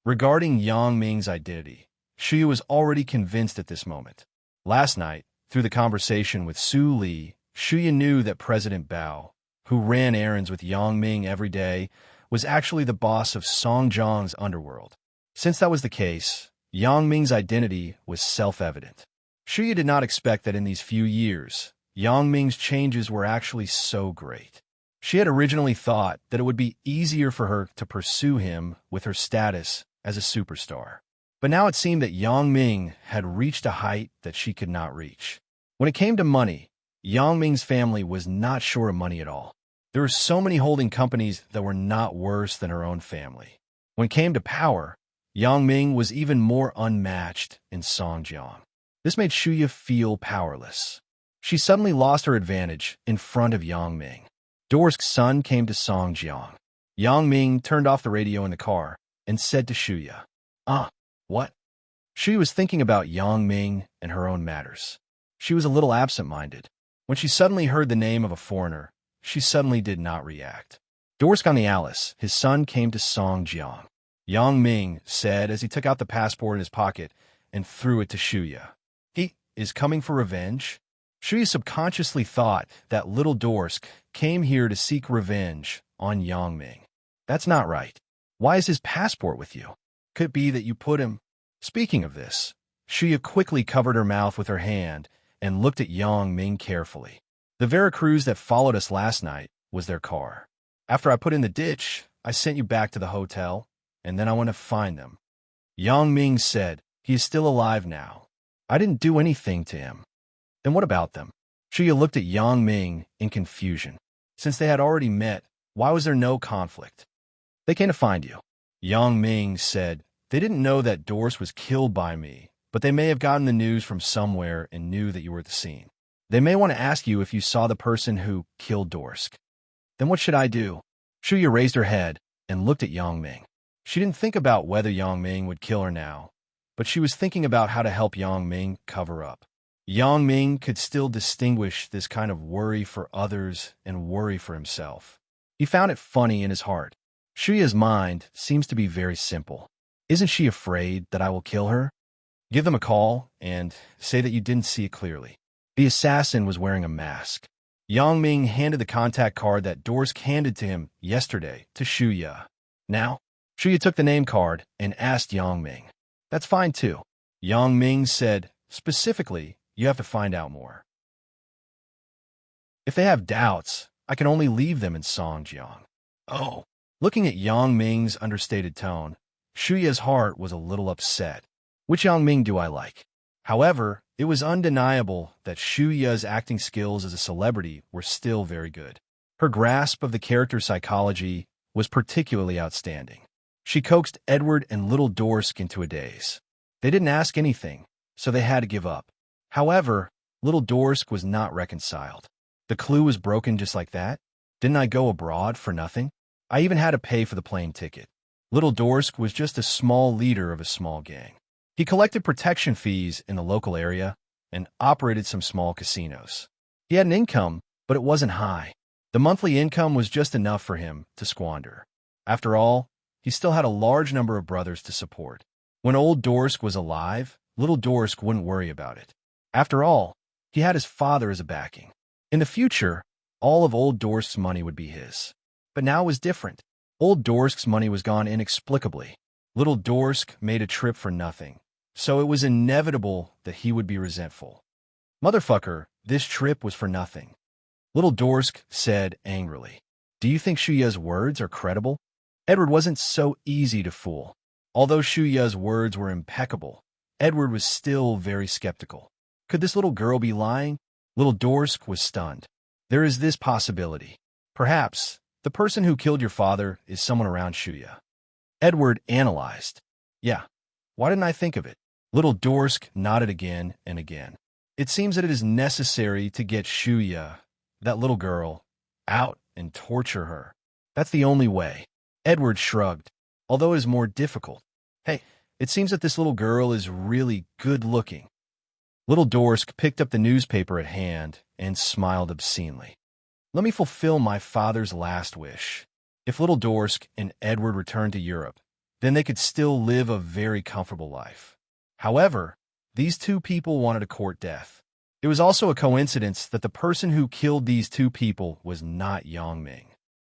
A: Regarding Yang Ming's identity, Shuya was already convinced at this moment. Last night, through the conversation with Su Li, Shuya knew that President Bao, who ran errands with Yang Ming every day, was actually the boss of Songjiang's underworld. Since that was the case, Yang Ming's identity was self-evident. Shuya did not expect that in these few years, Yang Ming's changes were actually so great. She had originally thought that it would be easier for her to pursue him with her status as a superstar. But now it seemed that Yang Ming had reached a height that she could not reach. When it came to money, Yang Ming's family was not short of money at all. There were so many holding companies that were not worse than her own family. When it came to power, Yang Ming was even more unmatched in Songjiang. This made Shuya feel powerless. She suddenly lost her advantage in front of Yang Ming. Dorsk's son came to Songjiang. Yang Ming turned off the radio in the car and said to Shuya, what? Shuya was thinking about Yang Ming and her own matters. She was a little absent-minded. When she suddenly heard the name of a foreigner, she suddenly did not react. Dorsk on the Alice, his son came to Songjiang. Yang Ming said as he took out the passport in his pocket and threw it to Shuya. He is coming for revenge? Shuya subconsciously thought that little Dorsk came here to seek revenge on Yang Ming. That's not right. Why is his passport with you? Could it be that you put him... Speaking of this, Shuya quickly covered her mouth with her hand and looked at Yang Ming carefully. The Veracruz that followed us last night was their car. After I put in the ditch, I sent you back to the hotel, and then I went to find them. Yang Ming said, he is still alive now. I didn't do anything to him. Then what about them? Shuya looked at Yang Ming in confusion. Since they had already met, why was there no conflict? They came to find you. Yang Ming said, they didn't know that Dorsk was killed by me, but they may have gotten the news from somewhere and knew that you were at the scene. They may want to ask you if you saw the person who killed Dorsk. Then what should I do? Shuya raised her head and looked at Yang Ming. She didn't think about whether Yang Ming would kill her now, but she was thinking about how to help Yang Ming cover up. Yang Ming could still distinguish this kind of worry for others and worry for himself. He found it funny in his heart. Shuya's mind seems to be very simple. Isn't she afraid that I will kill her? Give them a call and say that you didn't see it clearly. The assassin was wearing a mask. Yang Ming handed the contact card that Dorsk handed to him yesterday to Shuya. Now, Shuya took the name card and asked Yang Ming. That's fine too. Yang Ming said, specifically, you have to find out more. If they have doubts, I can only leave them in Songjiang. Oh. Looking at Yang Ming's understated tone, Shuya's heart was a little upset. Which Yang Ming do I like? However, it was undeniable that Shuya's acting skills as a celebrity were still very good. Her grasp of the character's psychology was particularly outstanding. She coaxed Edward and little Dorsk into a daze. They didn't ask anything, so they had to give up. However, little Dorsk was not reconciled. The clue was broken just like that? Didn't I go abroad for nothing? I even had to pay for the plane ticket. Little Dorsk was just a small leader of a small gang. He collected protection fees in the local area and operated some small casinos. He had an income, but it wasn't high. The monthly income was just enough for him to squander. After all, he still had a large number of brothers to support. When old Dorsk was alive, little Dorsk wouldn't worry about it. After all, he had his father as a backing. In the future, all of old Dorsk's money would be his. But now it was different. Old Dorsk's money was gone inexplicably. Little Dorsk made a trip for nothing, so it was inevitable that he would be resentful. Motherfucker, this trip was for nothing. Little Dorsk said angrily. Do you think Shuya's words are credible? Edward wasn't so easy to fool. Although Shuya's words were impeccable, Edward was still very skeptical. Could this little girl be lying? Little Dorsk was stunned. There is this possibility. Perhaps the person who killed your father is someone around Shuya. Edward analyzed. Yeah, why didn't I think of it? Little Dorsk nodded again and again. It seems that it is necessary to get Shuya, that little girl, out and torture her. That's the only way. Edward shrugged, although it is more difficult. Hey, it seems that this little girl is really good-looking. Little Dorsk picked up the newspaper at hand and smiled obscenely. Let me fulfill my father's last wish. If Little Dorsk and Edward returned to Europe, then they could still live a very comfortable life. However, these two people wanted to court death. It was also a coincidence that the person who killed these two people was not Yangming.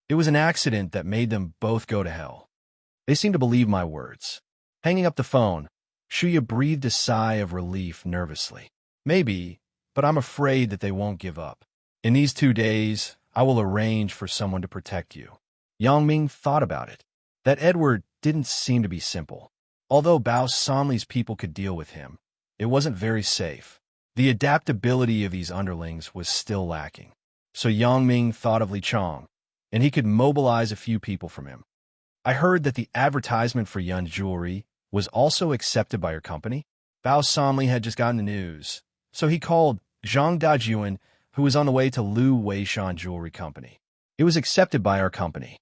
A: It was an accident that made them both go to hell. They seemed to believe my words. Hanging up the phone, Shuya breathed a sigh of relief nervously. Maybe, but I'm afraid that they won't give up. In these 2 days, I will arrange for someone to protect you. Yangming thought about it. That Edward didn't seem to be simple. Although Bao Sanli's people could deal with him, it wasn't very safe. The adaptability of these underlings was still lacking. So Yangming thought of Li Chong, and he could mobilize a few people from him. I heard that the advertisement for Yun's jewelry was also accepted by your company. Bao Sanli had just gotten the news, so he called Zhang Dajuan, who was on the way to Lu Weishan Jewelry Company. It was accepted by our company.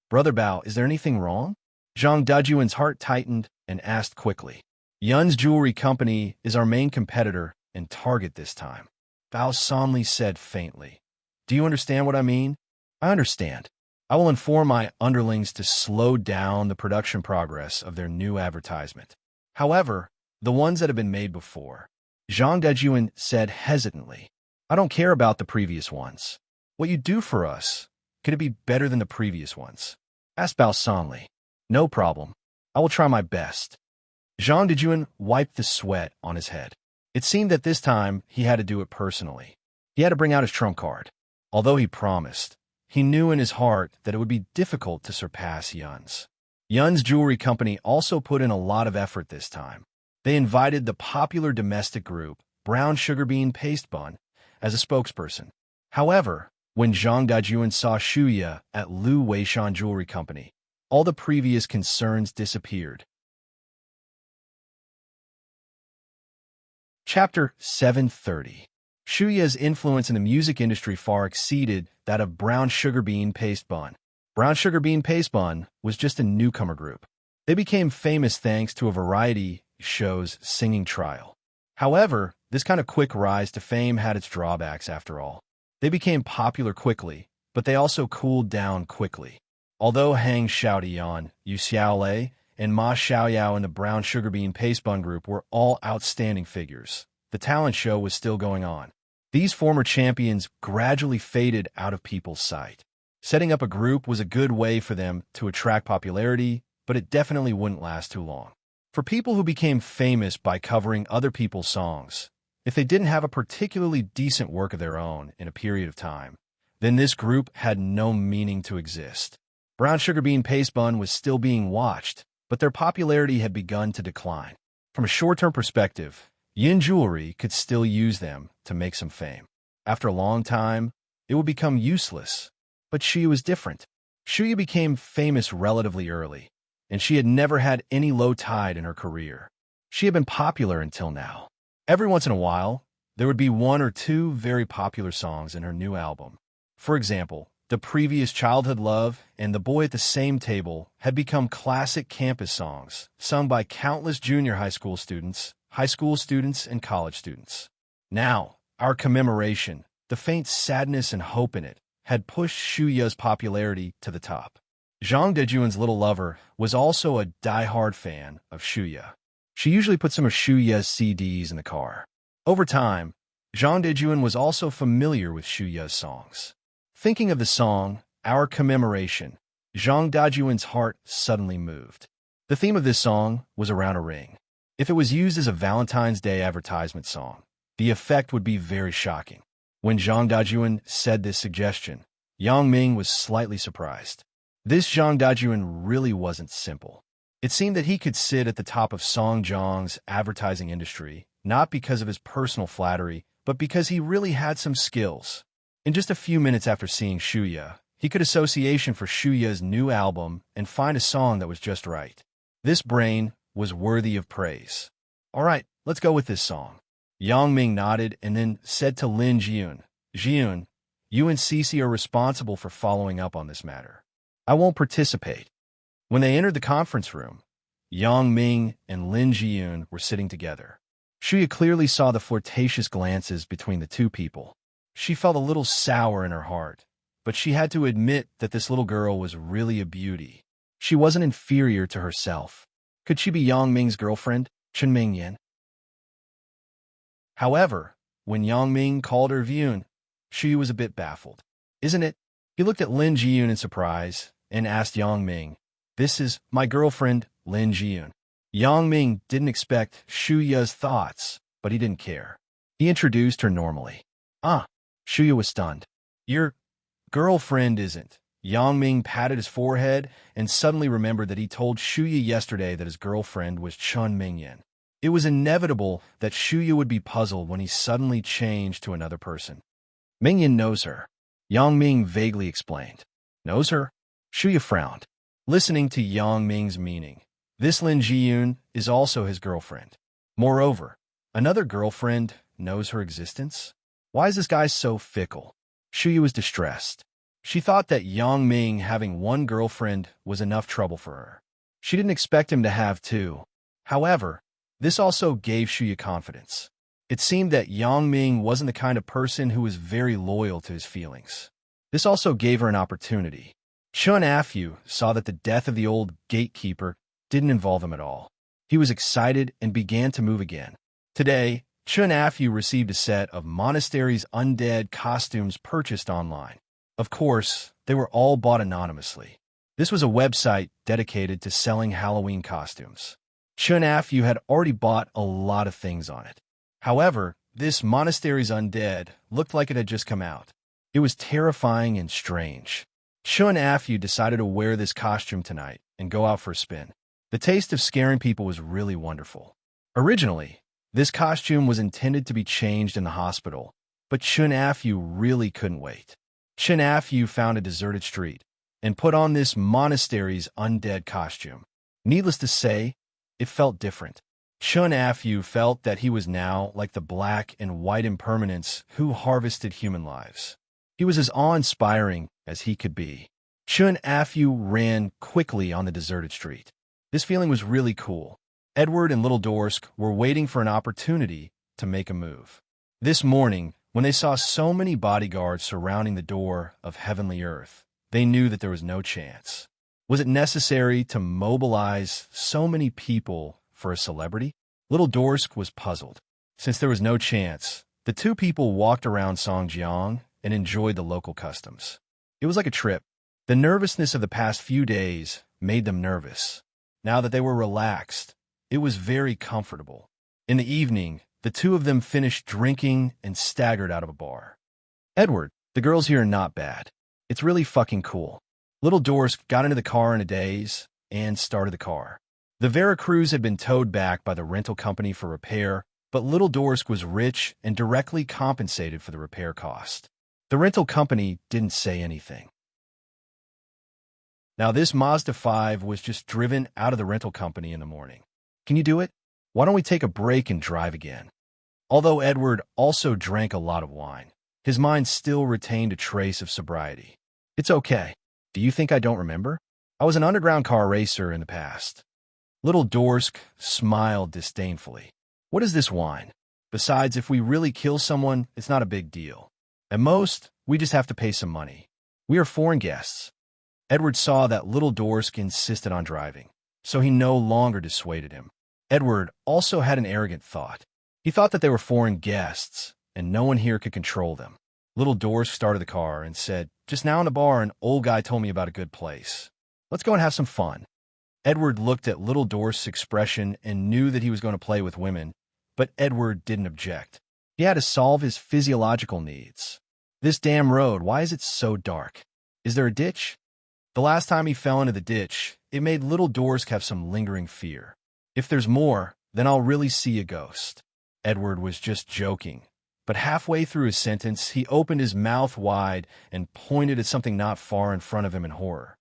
A: Brother Bao, is there anything wrong? Zhang Dajuan's heart tightened and asked quickly. Yun's Jewelry Company is our main competitor and target this time. Bao Sanli said faintly. Do you understand what I mean? I understand. I will inform my underlings to slow down the production progress of their new advertisement. However, the ones that have been made before. Zhang Dajuan said hesitantly. I don't care about the previous ones. What you do for us, could it be better than the previous ones? Asked Bao Sanli. No problem. I will try my best. Zhang Dajuan wiped the sweat on his head. It seemed that this time he had to do it personally. He had to bring out his trump card. Although he promised, he knew in his heart that it would be difficult to surpass Yun's. Yun's Jewelry Company also put in a lot of effort this time. They invited the popular domestic group, Brown Sugar Bean Paste Bun, as a spokesperson. However, when Zhang Dajuan saw Shuya at Lu Weishan Jewelry Company, all the previous concerns disappeared. Chapter 730. Shuya's influence in the music industry far exceeded that of Brown Sugar Bean Paste Bun. Brown Sugar Bean Paste Bun was just a newcomer group. They became famous thanks to a variety show's singing trial. However, this kind of quick rise to fame had its drawbacks after all. They became popular quickly, but they also cooled down quickly. Although Hang Xiaodian, Yu Xiaolei, and Ma Xiaoyao in the Brown Sugar Bean Paste Bun group were all outstanding figures, the talent show was still going on. These former champions gradually faded out of people's sight. Setting up a group was a good way for them to attract popularity, but it definitely wouldn't last too long. For people who became famous by covering other people's songs, if they didn't have a particularly decent work of their own in a period of time, then this group had no meaning to exist. Brown Sugar Bean Paste Bun was still being watched, but their popularity had begun to decline. From a short-term perspective, Yin Jewelry could still use them to make some fame. After a long time, it would become useless. But Shuya was different. Shuya became famous relatively early, and she had never had any low tide in her career. She had been popular until now. Every once in a while, there would be 1 or 2 very popular songs in her new album. For example, The Previous Childhood Love and The Boy at the Same Table had become classic campus songs, sung by countless junior high school students, and college students. Now, our commemoration, the faint sadness and hope in it, had pushed Shuya's popularity to the top. Zhang Dajuan's little lover was also a die-hard fan of Shuya. She usually put some of Shuya's CDs in the car. Over time, Zhang Dajuan was also familiar with Shuya's songs. Thinking of the song, Our Commemoration, Zhang Dajuan's heart suddenly moved. The theme of this song was around a ring. If it was used as a Valentine's Day advertisement song, the effect would be very shocking. When Zhang Dajuan said this suggestion, Yang Ming was slightly surprised. This Zhang Dajuan really wasn't simple. It seemed that he could sit at the top of Song Zhang's advertising industry, not because of his personal flattery, but because he really had some skills. In just a few minutes after seeing Shuya, he could association for Shuya's new album and find a song that was just right. This brain was worthy of praise. All right, let's go with this song. Yang Ming nodded and then said to Lin Jiun, Jiun, you and Cece are responsible for following up on this matter. I won't participate. When they entered the conference room, Yang Ming and Lin Jiun were sitting together. Shuya clearly saw the flirtatious glances between the two people. She felt a little sour in her heart, but she had to admit that this little girl was really a beauty. She wasn't inferior to herself. Could she be Yang Ming's girlfriend, Chen Mingyan? However, when Yang Ming called her Vyun, Shuya was a bit baffled. Isn't it? He looked at Lin Jiun in surprise and asked Yang Ming, this is my girlfriend, Lin Jiun. Yang Ming didn't expect Shuya's thoughts, but he didn't care. He introduced her normally. Shuya was stunned. Your girlfriend isn't. Yang Ming patted his forehead and suddenly remembered that he told Shuya yesterday that his girlfriend was Chun Mingyan. It was inevitable that Shuya would be puzzled when he suddenly changed to another person. Mingyan knows her, Yang Ming vaguely explained. Knows her? Shuya frowned, listening to Yang Ming's meaning. This Lin Jiun is also his girlfriend. Moreover, another girlfriend knows her existence? Why is this guy so fickle? Shuya was distressed. She thought that Yang Ming having one girlfriend was enough trouble for her. She didn't expect him to have two. However, this also gave Shuya confidence. It seemed that Yang Ming wasn't the kind of person who was very loyal to his feelings. This also gave her an opportunity. Chun Afu saw that the death of the old gatekeeper didn't involve him at all. He was excited and began to move again. Today, Chun Afu received a set of monastery's undead costumes purchased online. Of course, they were all bought anonymously. This was a website dedicated to selling Halloween costumes. Chun Afu had already bought a lot of things on it. However, this monastery's undead looked like it had just come out. It was terrifying and strange. Chun Afu decided to wear this costume tonight and go out for a spin. The taste of scaring people was really wonderful. Originally, this costume was intended to be changed in the hospital, but Chun Afu really couldn't wait. Chun Afu found a deserted street and put on this monastery's undead costume. Needless to say, it felt different. Chun Afu felt that he was now like the black and white impermanents who harvested human lives. He was as awe-inspiring as he could be. Chun Afu ran quickly on the deserted street. This feeling was really cool. Edward and Little Dorsk were waiting for an opportunity to make a move. This morning, when they saw so many bodyguards surrounding the door of Heavenly Earth, they knew that there was no chance. Was it necessary to mobilize so many people for a celebrity? Little Dorsk was puzzled. Since there was no chance, the two people walked around Songjiang and enjoyed the local customs. It was like a trip. The nervousness of the past few days made them nervous. Now that they were relaxed, it was very comfortable. In the evening, the two of them finished drinking and staggered out of a bar. Edward, the girls here are not bad. It's really fucking cool. Little Dorsk got into the car in a daze and started the car. The Veracruz had been towed back by the rental company for repair, but Little Dorsk was rich and directly compensated for the repair cost. The rental company didn't say anything. Now this Mazda 5 was just driven out of the rental company in the morning. Can you do it? Why don't we take a break and drive again? Although Edward also drank a lot of wine, his mind still retained a trace of sobriety. It's okay. Do you think I don't remember? I was an underground car racer in the past. Little Dorsk smiled disdainfully. What is this wine? Besides, if we really kill someone, it's not a big deal. At most, we just have to pay some money. We are foreign guests. Edward saw that Little Dorsk insisted on driving, so he no longer dissuaded him. Edward also had an arrogant thought. He thought that they were foreign guests, and no one here could control them. Little Dorsk started the car and said, just now in the bar, an old guy told me about a good place. Let's go and have some fun. Edward looked at Little Dorsk's expression and knew that he was going to play with women, but Edward didn't object. He had to solve his physiological needs. This damn road, why is it so dark? Is there a ditch? The last time he fell into the ditch, it made Little Dorsk have some lingering fear. If there's more, then I'll really see a ghost. Edward was just joking, but halfway through his sentence, he opened his mouth wide and pointed at something not far in front of him in horror.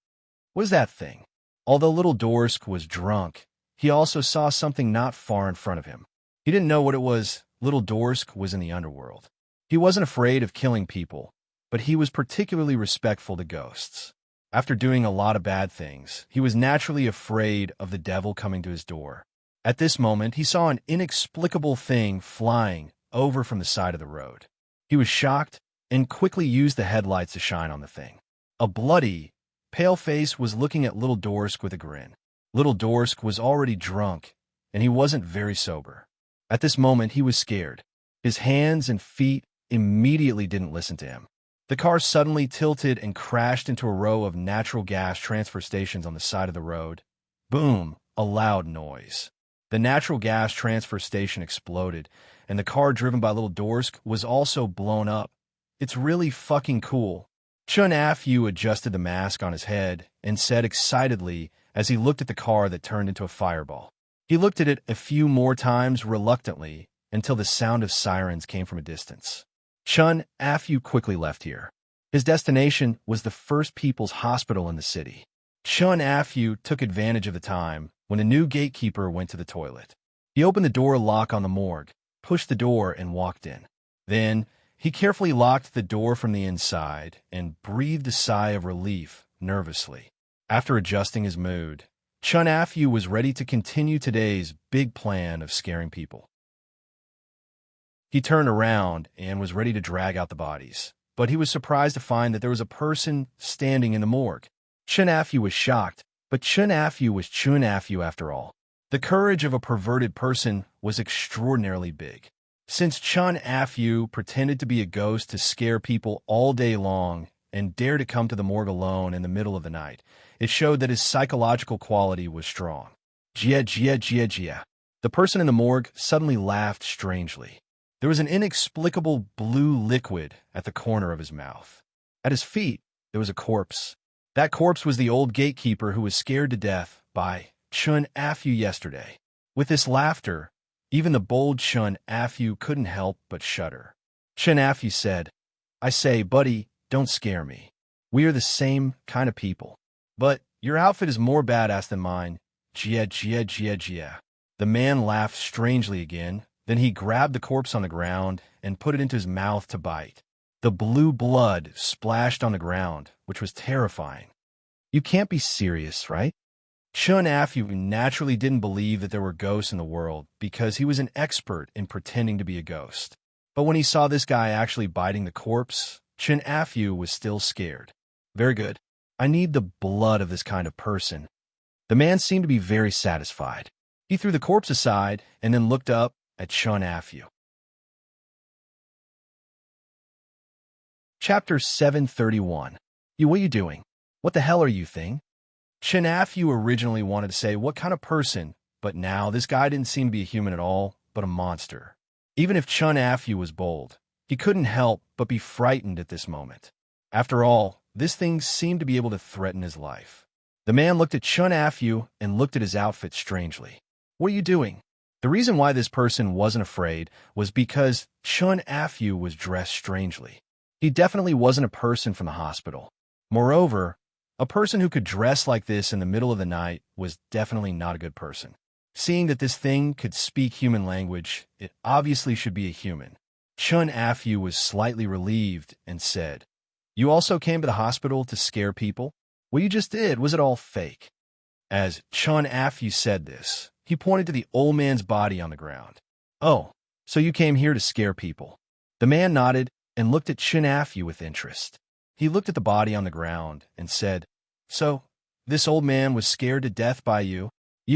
A: What is that thing? Although Little Dorsk was drunk, he also saw something not far in front of him. He didn't know what it was. Little Dorsk was in the underworld. He wasn't afraid of killing people, but he was particularly respectful to ghosts. After doing a lot of bad things, he was naturally afraid of the devil coming to his door. At this moment, he saw an inexplicable thing flying over from the side of the road. He was shocked and quickly used the headlights to shine on the thing. A bloody, pale face was looking at Little Dorsk with a grin. Little Dorsk was already drunk, and he wasn't very sober. At this moment, he was scared. His hands and feet immediately didn't listen to him. The car suddenly tilted and crashed into a row of natural gas transfer stations on the side of the road. Boom, a loud noise. The natural gas transfer station exploded, and the car driven by Little Dorsk was also blown up. It's really fucking cool. Chun Afyu adjusted the mask on his head and said excitedly as he looked at the car that turned into a fireball. He looked at it a few more times reluctantly until the sound of sirens came from a distance. Chun Afyu quickly left here. His destination was the First People's Hospital in the city. Chun Afyu took advantage of the time when a new gatekeeper went to the toilet. He opened the door lock on the morgue, pushed the door, and walked in. Then, he carefully locked the door from the inside and breathed a sigh of relief nervously. After adjusting his mood, Chun Afyu was ready to continue today's big plan of scaring people. He turned around and was ready to drag out the bodies, but he was surprised to find that there was a person standing in the morgue. Chun Afyu was shocked, but Chun Afyu was Chun Afyu after all. The courage of a perverted person was extraordinarily big. Since Chun Afyu pretended to be a ghost to scare people all day long and dared to come to the morgue alone in the middle of the night, it showed that his psychological quality was strong. Jia, jia, jia, jia. The person in the morgue suddenly laughed strangely. There was an inexplicable blue liquid at the corner of his mouth. At his feet, there was a corpse. That corpse was the old gatekeeper who was scared to death by Chun Afyu yesterday. With this laughter, even the bold Chun Afyu couldn't help but shudder. Chun Afyu said, "I say, buddy, don't scare me. We are the same kind of people. But your outfit is more badass than mine. Jia, jia, jia, jia." The man laughed strangely again. Then he grabbed the corpse on the ground and put it into his mouth to bite. The blue blood splashed on the ground, which was terrifying. You can't be serious, right? Chun Afyu naturally didn't believe that there were ghosts in the world because he was an expert in pretending to be a ghost. But when he saw this guy actually biting the corpse, Chun Afyu was still scared. Very good. I need the blood of this kind of person. The man seemed to be very satisfied. He threw the corpse aside and then looked up at Chun Afyu. Chapter 731. What are you doing? What the hell are you, thing? Chun Afyu originally wanted to say, what kind of person, but now this guy didn't seem to be a human at all, but a monster. Even if Chun Afyu was bold, he couldn't help but be frightened at this moment. After all, this thing seemed to be able to threaten his life. The man looked at Chun Afyu and looked at his outfit strangely. What are you doing? The reason why this person wasn't afraid was because Chun Afyu was dressed strangely. He definitely wasn't a person from the hospital. Moreover, a person who could dress like this in the middle of the night was definitely not a good person. Seeing that this thing could speak human language, it obviously should be a human. Chun Afyu was slightly relieved and said, "You also came to the hospital to scare people? What you just did, was it all fake?" As Chun Afyu said this, he pointed to the old man's body on the ground. "Oh, so you came here to scare people?" The man nodded and looked at Chun Afyu with interest. He looked at the body on the ground and said, "So, this old man was scared to death by you?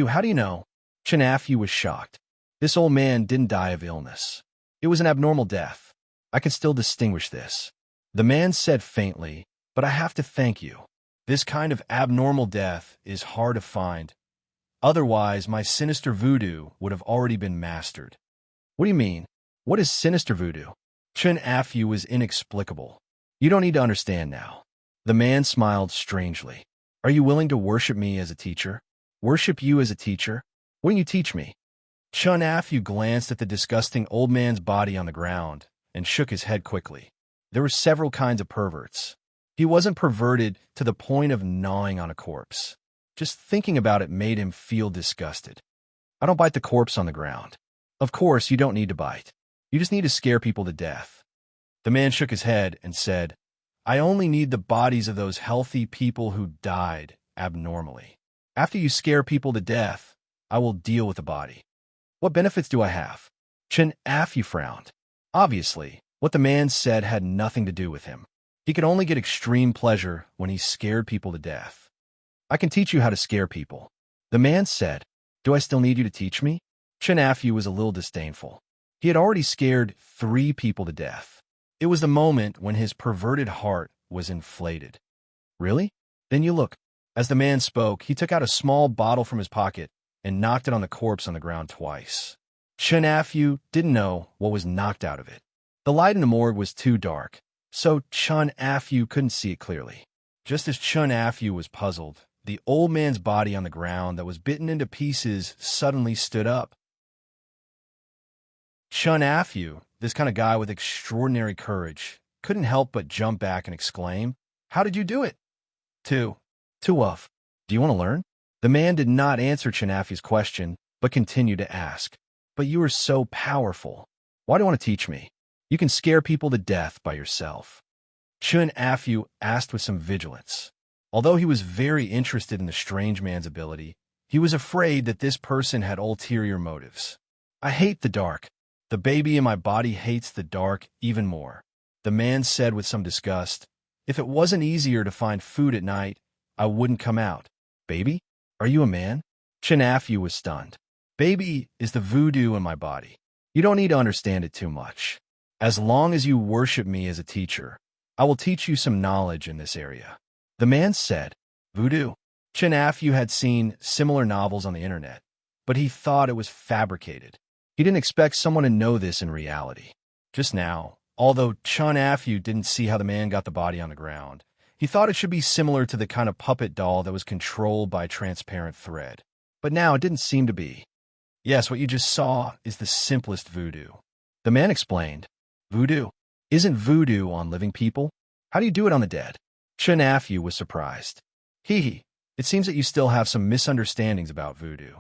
A: How do you know?" Chun Afyu was shocked. This old man didn't die of illness. It was an abnormal death. I can still distinguish this. The man said faintly, "But I have to thank you. This kind of abnormal death is hard to find. Otherwise, my sinister voodoo would have already been mastered." "What do you mean? What is sinister voodoo?" Chun Afyu was inexplicable. "You don't need to understand now." The man smiled strangely. "Are you willing to worship me as a teacher?" "Worship you as a teacher? What can you teach me?" Chun Afyu glanced at the disgusting old man's body on the ground and shook his head quickly. There were several kinds of perverts. He wasn't perverted to the point of gnawing on a corpse. Just thinking about it made him feel disgusted. I don't bite the corpse on the ground. Of course, you don't need to bite. You just need to scare people to death. The man shook his head and said, I only need the bodies of those healthy people who died abnormally. After you scare people to death, I will deal with the body. What benefits do I have? Chen Afu frowned. Obviously, what the man said had nothing to do with him. He could only get extreme pleasure when he scared people to death. I can teach you how to scare people. The man said, Do I still need you to teach me? Chen Afu was a little disdainful. He had already scared 3 people to death. It was the moment when his perverted heart was inflated. Really? Then you look. As the man spoke, he took out a small bottle from his pocket and knocked it on the corpse on the ground twice. Chen Afu didn't know what was knocked out of it. The light in the morgue was too dark, so Chen Afu couldn't see it clearly. Just as Chen Afu was puzzled, the old man's body on the ground that was bitten into pieces suddenly stood up. Chen Afu, this kind of guy with extraordinary courage, couldn't help but jump back and exclaim, How did you do it? Two of. Do you want to learn? The man did not answer Chen Afu's question, but continued to ask. But you are so powerful. Why do you want to teach me? You can scare people to death by yourself. Chen Afu asked with some vigilance. Although he was very interested in the strange man's ability, he was afraid that this person had ulterior motives. I hate the dark. The baby in my body hates the dark even more. The man said with some disgust, If it wasn't easier to find food at night, I wouldn't come out. Baby? Are you a man? Chen Afu was stunned. Baby is the voodoo in my body. You don't need to understand it too much. As long as you worship me as a teacher, I will teach you some knowledge in this area. The man said, Voodoo. Chen Afu had seen similar novels on the internet, but he thought it was fabricated. He didn't expect someone to know this in reality. Just now, although Chen Afu didn't see how the man got the body on the ground, he thought it should be similar to the kind of puppet doll that was controlled by a transparent thread. But now it didn't seem to be. Yes, what you just saw is the simplest voodoo. The man explained, Voodoo? Isn't voodoo on living people? How do you do it on the dead? Chen Afu was surprised. Hee, it seems that you still have some misunderstandings about voodoo.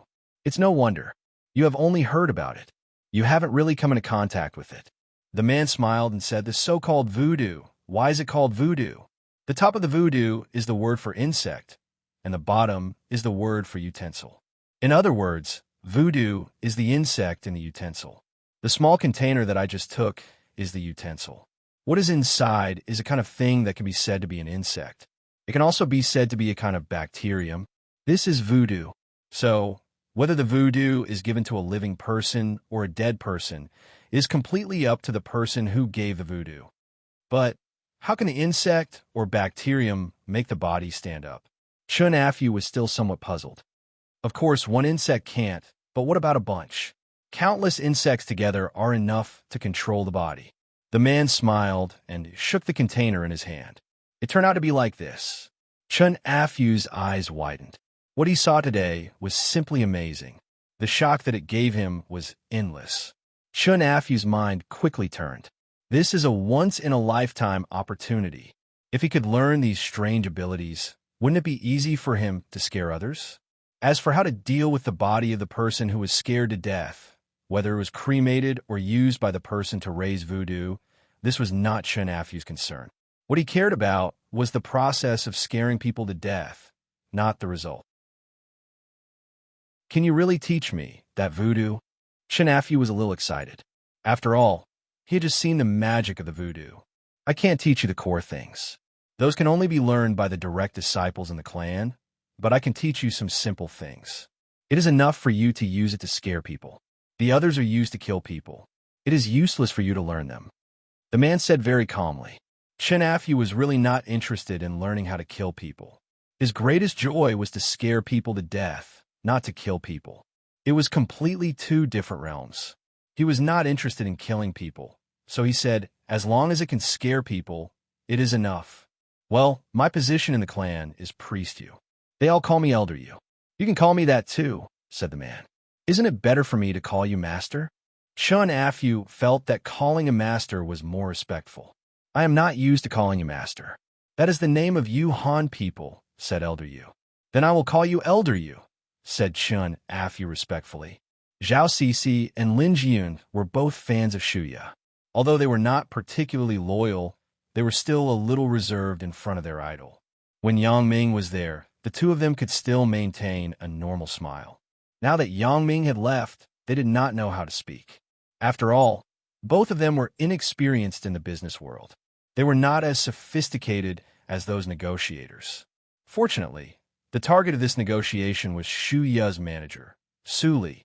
A: It's no wonder. You have only heard about it. You haven't really come into contact with it. The man smiled and said, The so-called voodoo. Why is it called voodoo? The top of the voodoo is the word for insect, and the bottom is the word for utensil. In other words, voodoo is the insect in the utensil. The small container that I just took is the utensil. What is inside is a kind of thing that can be said to be an insect. It can also be said to be a kind of bacterium. This is voodoo. So, whether the voodoo is given to a living person or a dead person is completely up to the person who gave the voodoo. But how can the insect or bacterium make the body stand up? Chen Afu was still somewhat puzzled. Of course, one insect can't, but what about a bunch? Countless insects together are enough to control the body. The man smiled and shook the container in his hand. It turned out to be like this. Chen Afu's eyes widened. What he saw today was simply amazing. The shock that it gave him was endless. Chen Afu's mind quickly turned. This is a once-in-a-lifetime opportunity. If he could learn these strange abilities, wouldn't it be easy for him to scare others? As for how to deal with the body of the person who was scared to death, whether it was cremated or used by the person to raise voodoo, this was not Chen Afu's concern. What he cared about was the process of scaring people to death, not the result. Can you really teach me that voodoo? Chen Afu was a little excited. After all, he had just seen the magic of the voodoo. I can't teach you the core things. Those can only be learned by the direct disciples in the clan, but I can teach you some simple things. It is enough for you to use it to scare people. The others are used to kill people. It is useless for you to learn them. The man said very calmly. Chen Afu was really not interested in learning how to kill people. His greatest joy was to scare people to death, not to kill people. It was completely two different realms. He was not interested in killing people, so he said, as long as it can scare people, it is enough. Well, my position in the clan is Priest You. They all call me Elder You. You can call me that too, said the man. Isn't it better for me to call you Master? Chen Afu felt that calling a master was more respectful. I am not used to calling you Master. That is the name of you Han people, said Elder You. Then I will call you Elder You, said Chen Afu respectfully. Zhao Cixi and Lin Jiyun were both fans of Shuya. Although they were not particularly loyal, they were still a little reserved in front of their idol. When Yang Ming was there, the two of them could still maintain a normal smile. Now that Yang Ming had left, they did not know how to speak. After all, both of them were inexperienced in the business world. They were not as sophisticated as those negotiators. Fortunately, the target of this negotiation was Shu Ya's manager, Su Li.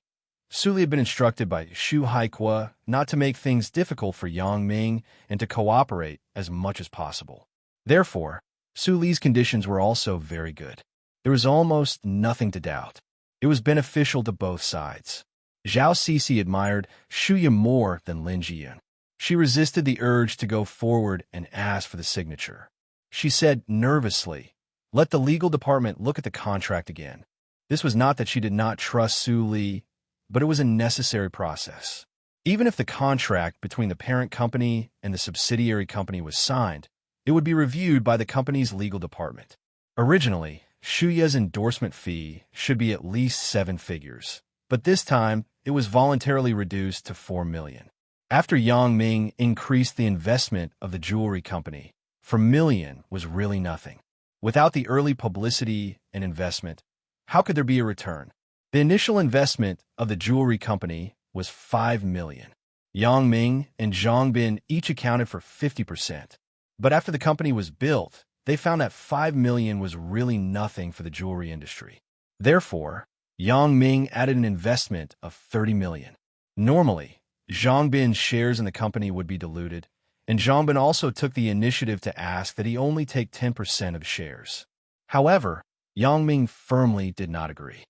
A: Su Li had been instructed by Xu Haikua not to make things difficult for Yang Ming and to cooperate as much as possible. Therefore, Su Li's conditions were also very good. There was almost nothing to doubt. It was beneficial to both sides. Zhao Cixi admired Shuya more than Lin Jiyun. She resisted the urge to go forward and ask for the signature. She said nervously, "Let the legal department look at the contract again." This was not that she did not trust Su Li, but it was a necessary process. Even if the contract between the parent company and the subsidiary company was signed, it would be reviewed by the company's legal department. Originally, Shuya's endorsement fee should be at least 7 figures, but this time it was voluntarily reduced to 4 million. After Yang Ming increased the investment of the jewelry company, 4 million was really nothing. Without the early publicity and investment, how could there be a return? The initial investment of the jewelry company was 5 million. Yang Ming and Zhang Bin each accounted for 50%. But after the company was built, they found that 5 million was really nothing for the jewelry industry. Therefore, Yang Ming added an investment of 30 million. Normally, Zhang Bin's shares in the company would be diluted, and Zhang Bin also took the initiative to ask that he only take 10% of shares. However, Yang Ming firmly did not agree.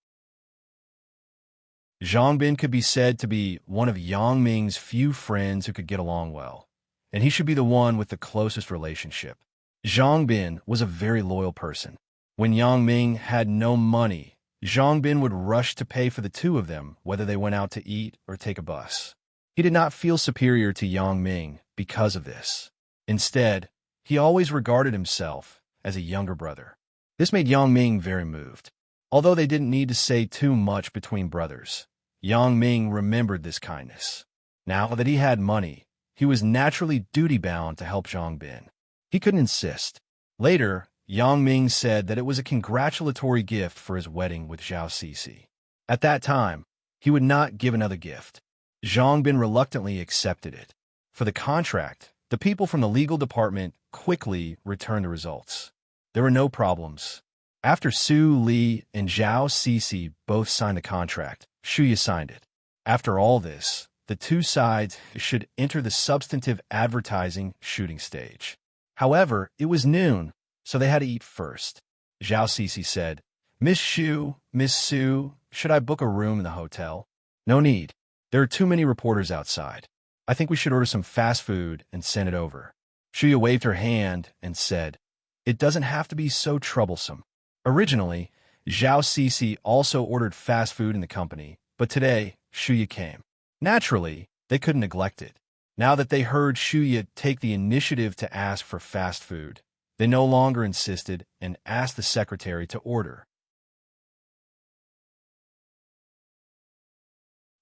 A: Zhang Bin could be said to be one of Yang Ming's few friends who could get along well, and he should be the one with the closest relationship. Zhang Bin was a very loyal person. When Yang Ming had no money, Zhang Bin would rush to pay for the two of them, whether they went out to eat or take a bus. He did not feel superior to Yang Ming because of this. Instead, he always regarded himself as a younger brother. This made Yang Ming very moved. Although they didn't need to say too much between brothers, Yang Ming remembered this kindness. Now that he had money, he was naturally duty-bound to help Zhang Bin. He couldn't insist. Later, Yang Ming said that it was a congratulatory gift for his wedding with Zhao Cixi. At that time, he would not give another gift. Zhang Bin reluctantly accepted it. For the contract, the people from the legal department quickly returned the results. There were no problems. After Su Li and Zhao Cixi both signed the contract, Shuya signed it. After all this, the two sides should enter the substantive advertising shooting stage. However, it was noon, so they had to eat first. Zhao Cixi said, "Miss Shu, Miss Su, should I book a room in the hotel?" "No need. There are too many reporters outside. I think we should order some fast food and send it over." Shuya waved her hand and said, "It doesn't have to be so troublesome." Originally, Zhao Cixi also ordered fast food in the company, but today, Shuya came. Naturally, they couldn't neglect it. Now that they heard Shuya take the initiative to ask for fast food, they no longer insisted and asked the secretary to order.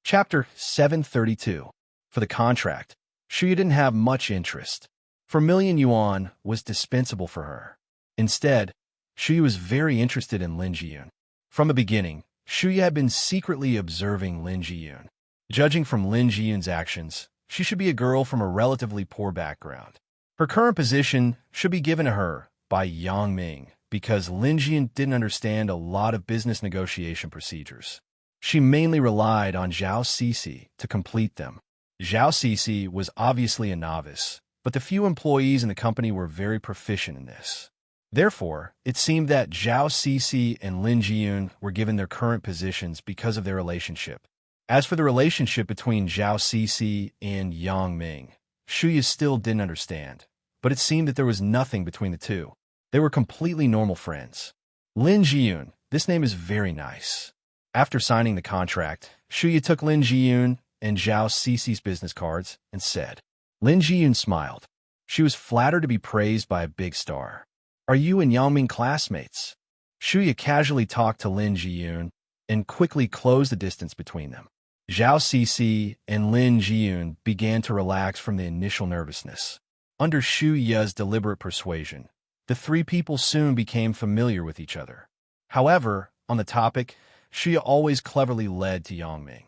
A: Chapter 732. For the contract, Shuya didn't have much interest. 4 million yuan was dispensable for her. Instead, Shuya was very interested in Lin Jiyun. From the beginning, Shuya had been secretly observing Lin Jiyun. Judging from Lin Jiyun's actions, she should be a girl from a relatively poor background. Her current position should be given to her by Yang Ming because Lin Jiyun didn't understand a lot of business negotiation procedures. She mainly relied on Zhao Cixi to complete them. Zhao Cixi was obviously a novice, but the few employees in the company were very proficient in this. Therefore, it seemed that Zhao Cixi and Lin Jiyun were given their current positions because of their relationship. As for the relationship between Zhao Cixi and Yang Ming, Shuya still didn't understand, but it seemed that there was nothing between the two. They were completely normal friends. Lin Jiyun, this name is very nice. After signing the contract, Shuya took Lin Jiyun and Zhao Cixi's business cards and said. Lin Jiyun smiled. She was flattered to be praised by a big star. "Are you and Yang Ming classmates?" Shuya casually talked to Lin Jiyun and quickly closed the distance between them. Zhao Cixi and Lin Jiyun began to relax from the initial nervousness. Under Xu Ye's deliberate persuasion, the three people soon became familiar with each other. However, on the topic, Xu Ye always cleverly led to Yang Ming.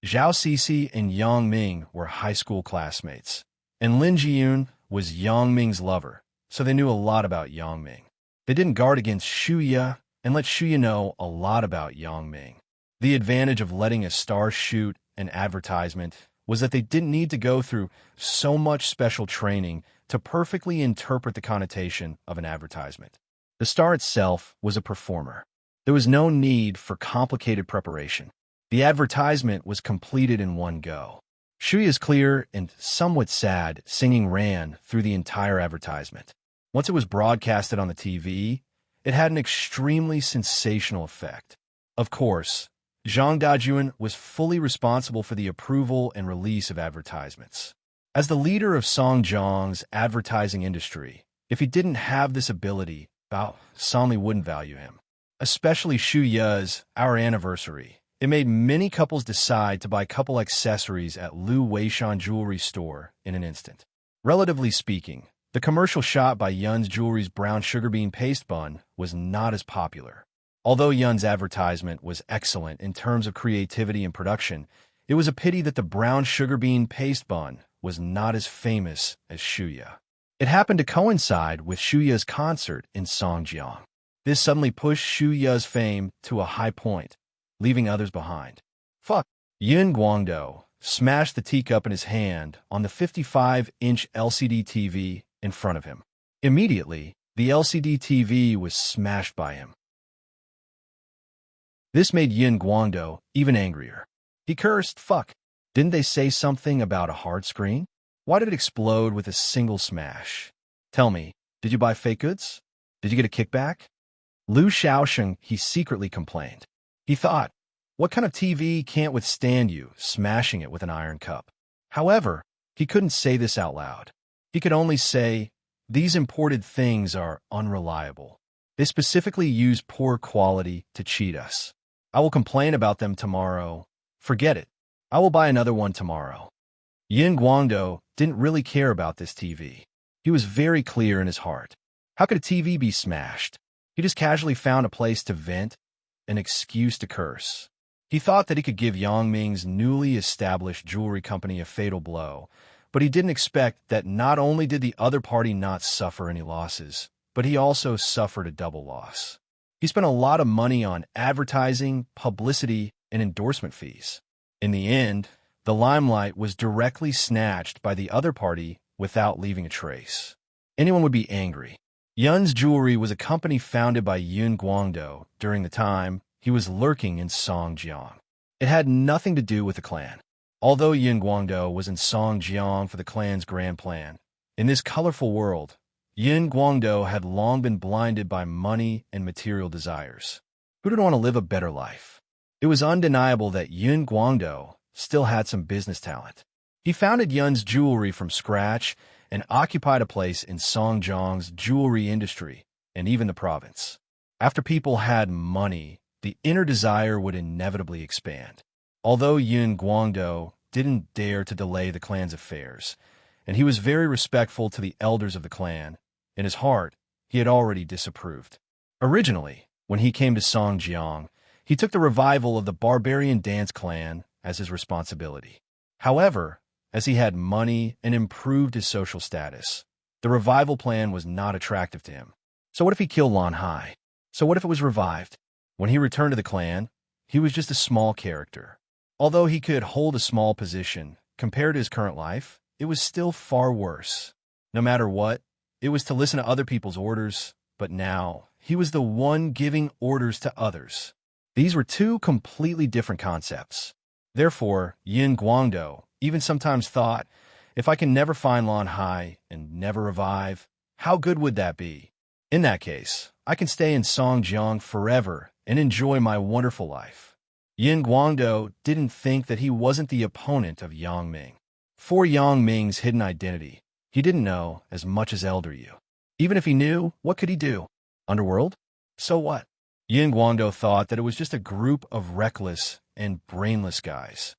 A: Zhao Cixi and Yang Ming were high school classmates, and Lin Jiyun was Yang Ming's lover, so they knew a lot about Yang Ming. They didn't guard against Xu Ye and let Xu Ye know a lot about Yang Ming. The advantage of letting a star shoot an advertisement was that they didn't need to go through so much special training to perfectly interpret the connotation of an advertisement. The star itself was a performer. There was no need for complicated preparation. The advertisement was completed in one go. Xu Ye's clear and somewhat sad singing ran through the entire advertisement. Once it was broadcasted on the TV, it had an extremely sensational effect. Of course, Zhang Dajun was fully responsible for the approval and release of advertisements. As the leader of Songjiang's advertising industry, if he didn't have this ability, Bao Sanli wouldn't value him. Especially Xu Ye's Our Anniversary. It made many couples decide to buy couple accessories at Lu Weishan jewelry store in an instant. Relatively speaking, the commercial shot by Yun's Jewelry's brown sugar bean paste bun was not as popular. Although Yun's advertisement was excellent in terms of creativity and production, it was a pity that the brown sugar bean paste bun was not as famous as Xu Ye. It happened to coincide with Xu Ye's concert in Songjiang. This suddenly pushed Xu Ye's fame to a high point, leaving others behind. Fuck! Yun Guangdou smashed the teacup in his hand on the 55-inch LCD TV in front of him. Immediately, the LCD TV was smashed by him. This made Yun Guangdou even angrier. He cursed, fuck, didn't they say something about a hard screen? Why did it explode with a single smash? Tell me, did you buy fake goods? Did you get a kickback? Lu Shaosheng, he secretly complained. He thought, what kind of TV can't withstand you smashing it with an iron cup? However, he couldn't say this out loud. He could only say, these imported things are unreliable. They specifically use poor quality to cheat us. I will complain about them tomorrow. Forget it. I will buy another one tomorrow. Yin Guangdou didn't really care about this TV. He was very clear in his heart. How could a TV be smashed? He just casually found a place to vent, an excuse to curse. He thought that he could give Yang Ming's newly established jewelry company a fatal blow, but he didn't expect that not only did the other party not suffer any losses, but he also suffered a double loss. He spent a lot of money on advertising, publicity, and endorsement fees. In the end, the limelight was directly snatched by the other party without leaving a trace. Anyone would be angry. Yun's Jewelry was a company founded by Yun Guangdou during the time he was lurking in Songjiang. It had nothing to do with the clan. Although Yun Guangdou was in Songjiang for the clan's grand plan, in this colorful world, Yun Guangdou had long been blinded by money and material desires. Who didn't want to live a better life? It was undeniable that Yun Guangdou still had some business talent. He founded Yun's Jewelry from scratch and occupied a place in Songjiang's jewelry industry and even the province. After people had money, the inner desire would inevitably expand. Although Yun Guangdou didn't dare to delay the clan's affairs, and he was very respectful to the elders of the clan, in his heart, he had already disapproved. Originally, when he came to Songjiang, he took the revival of the barbarian dance clan as his responsibility. However, as he had money and improved his social status, the revival plan was not attractive to him. So what if he killed Lan Hai? So what if it was revived? When he returned to the clan, he was just a small character. Although he could hold a small position, compared to his current life, it was still far worse. No matter what, it was to listen to other people's orders, but now he was the one giving orders to others. These were two completely different concepts. Therefore, Yin Guangdou even sometimes thought, if I can never find Lan Hai and never revive, how good would that be? In that case, I can stay in Songjiang forever and enjoy my wonderful life. Yin Guangdou didn't think that he wasn't the opponent of Yang Ming. For Yang Ming's hidden identity, he didn't know as much as Elder Yu. Even if he knew, what could he do? Underworld? So what? Yin Guangdou thought that it was just a group of reckless and brainless guys.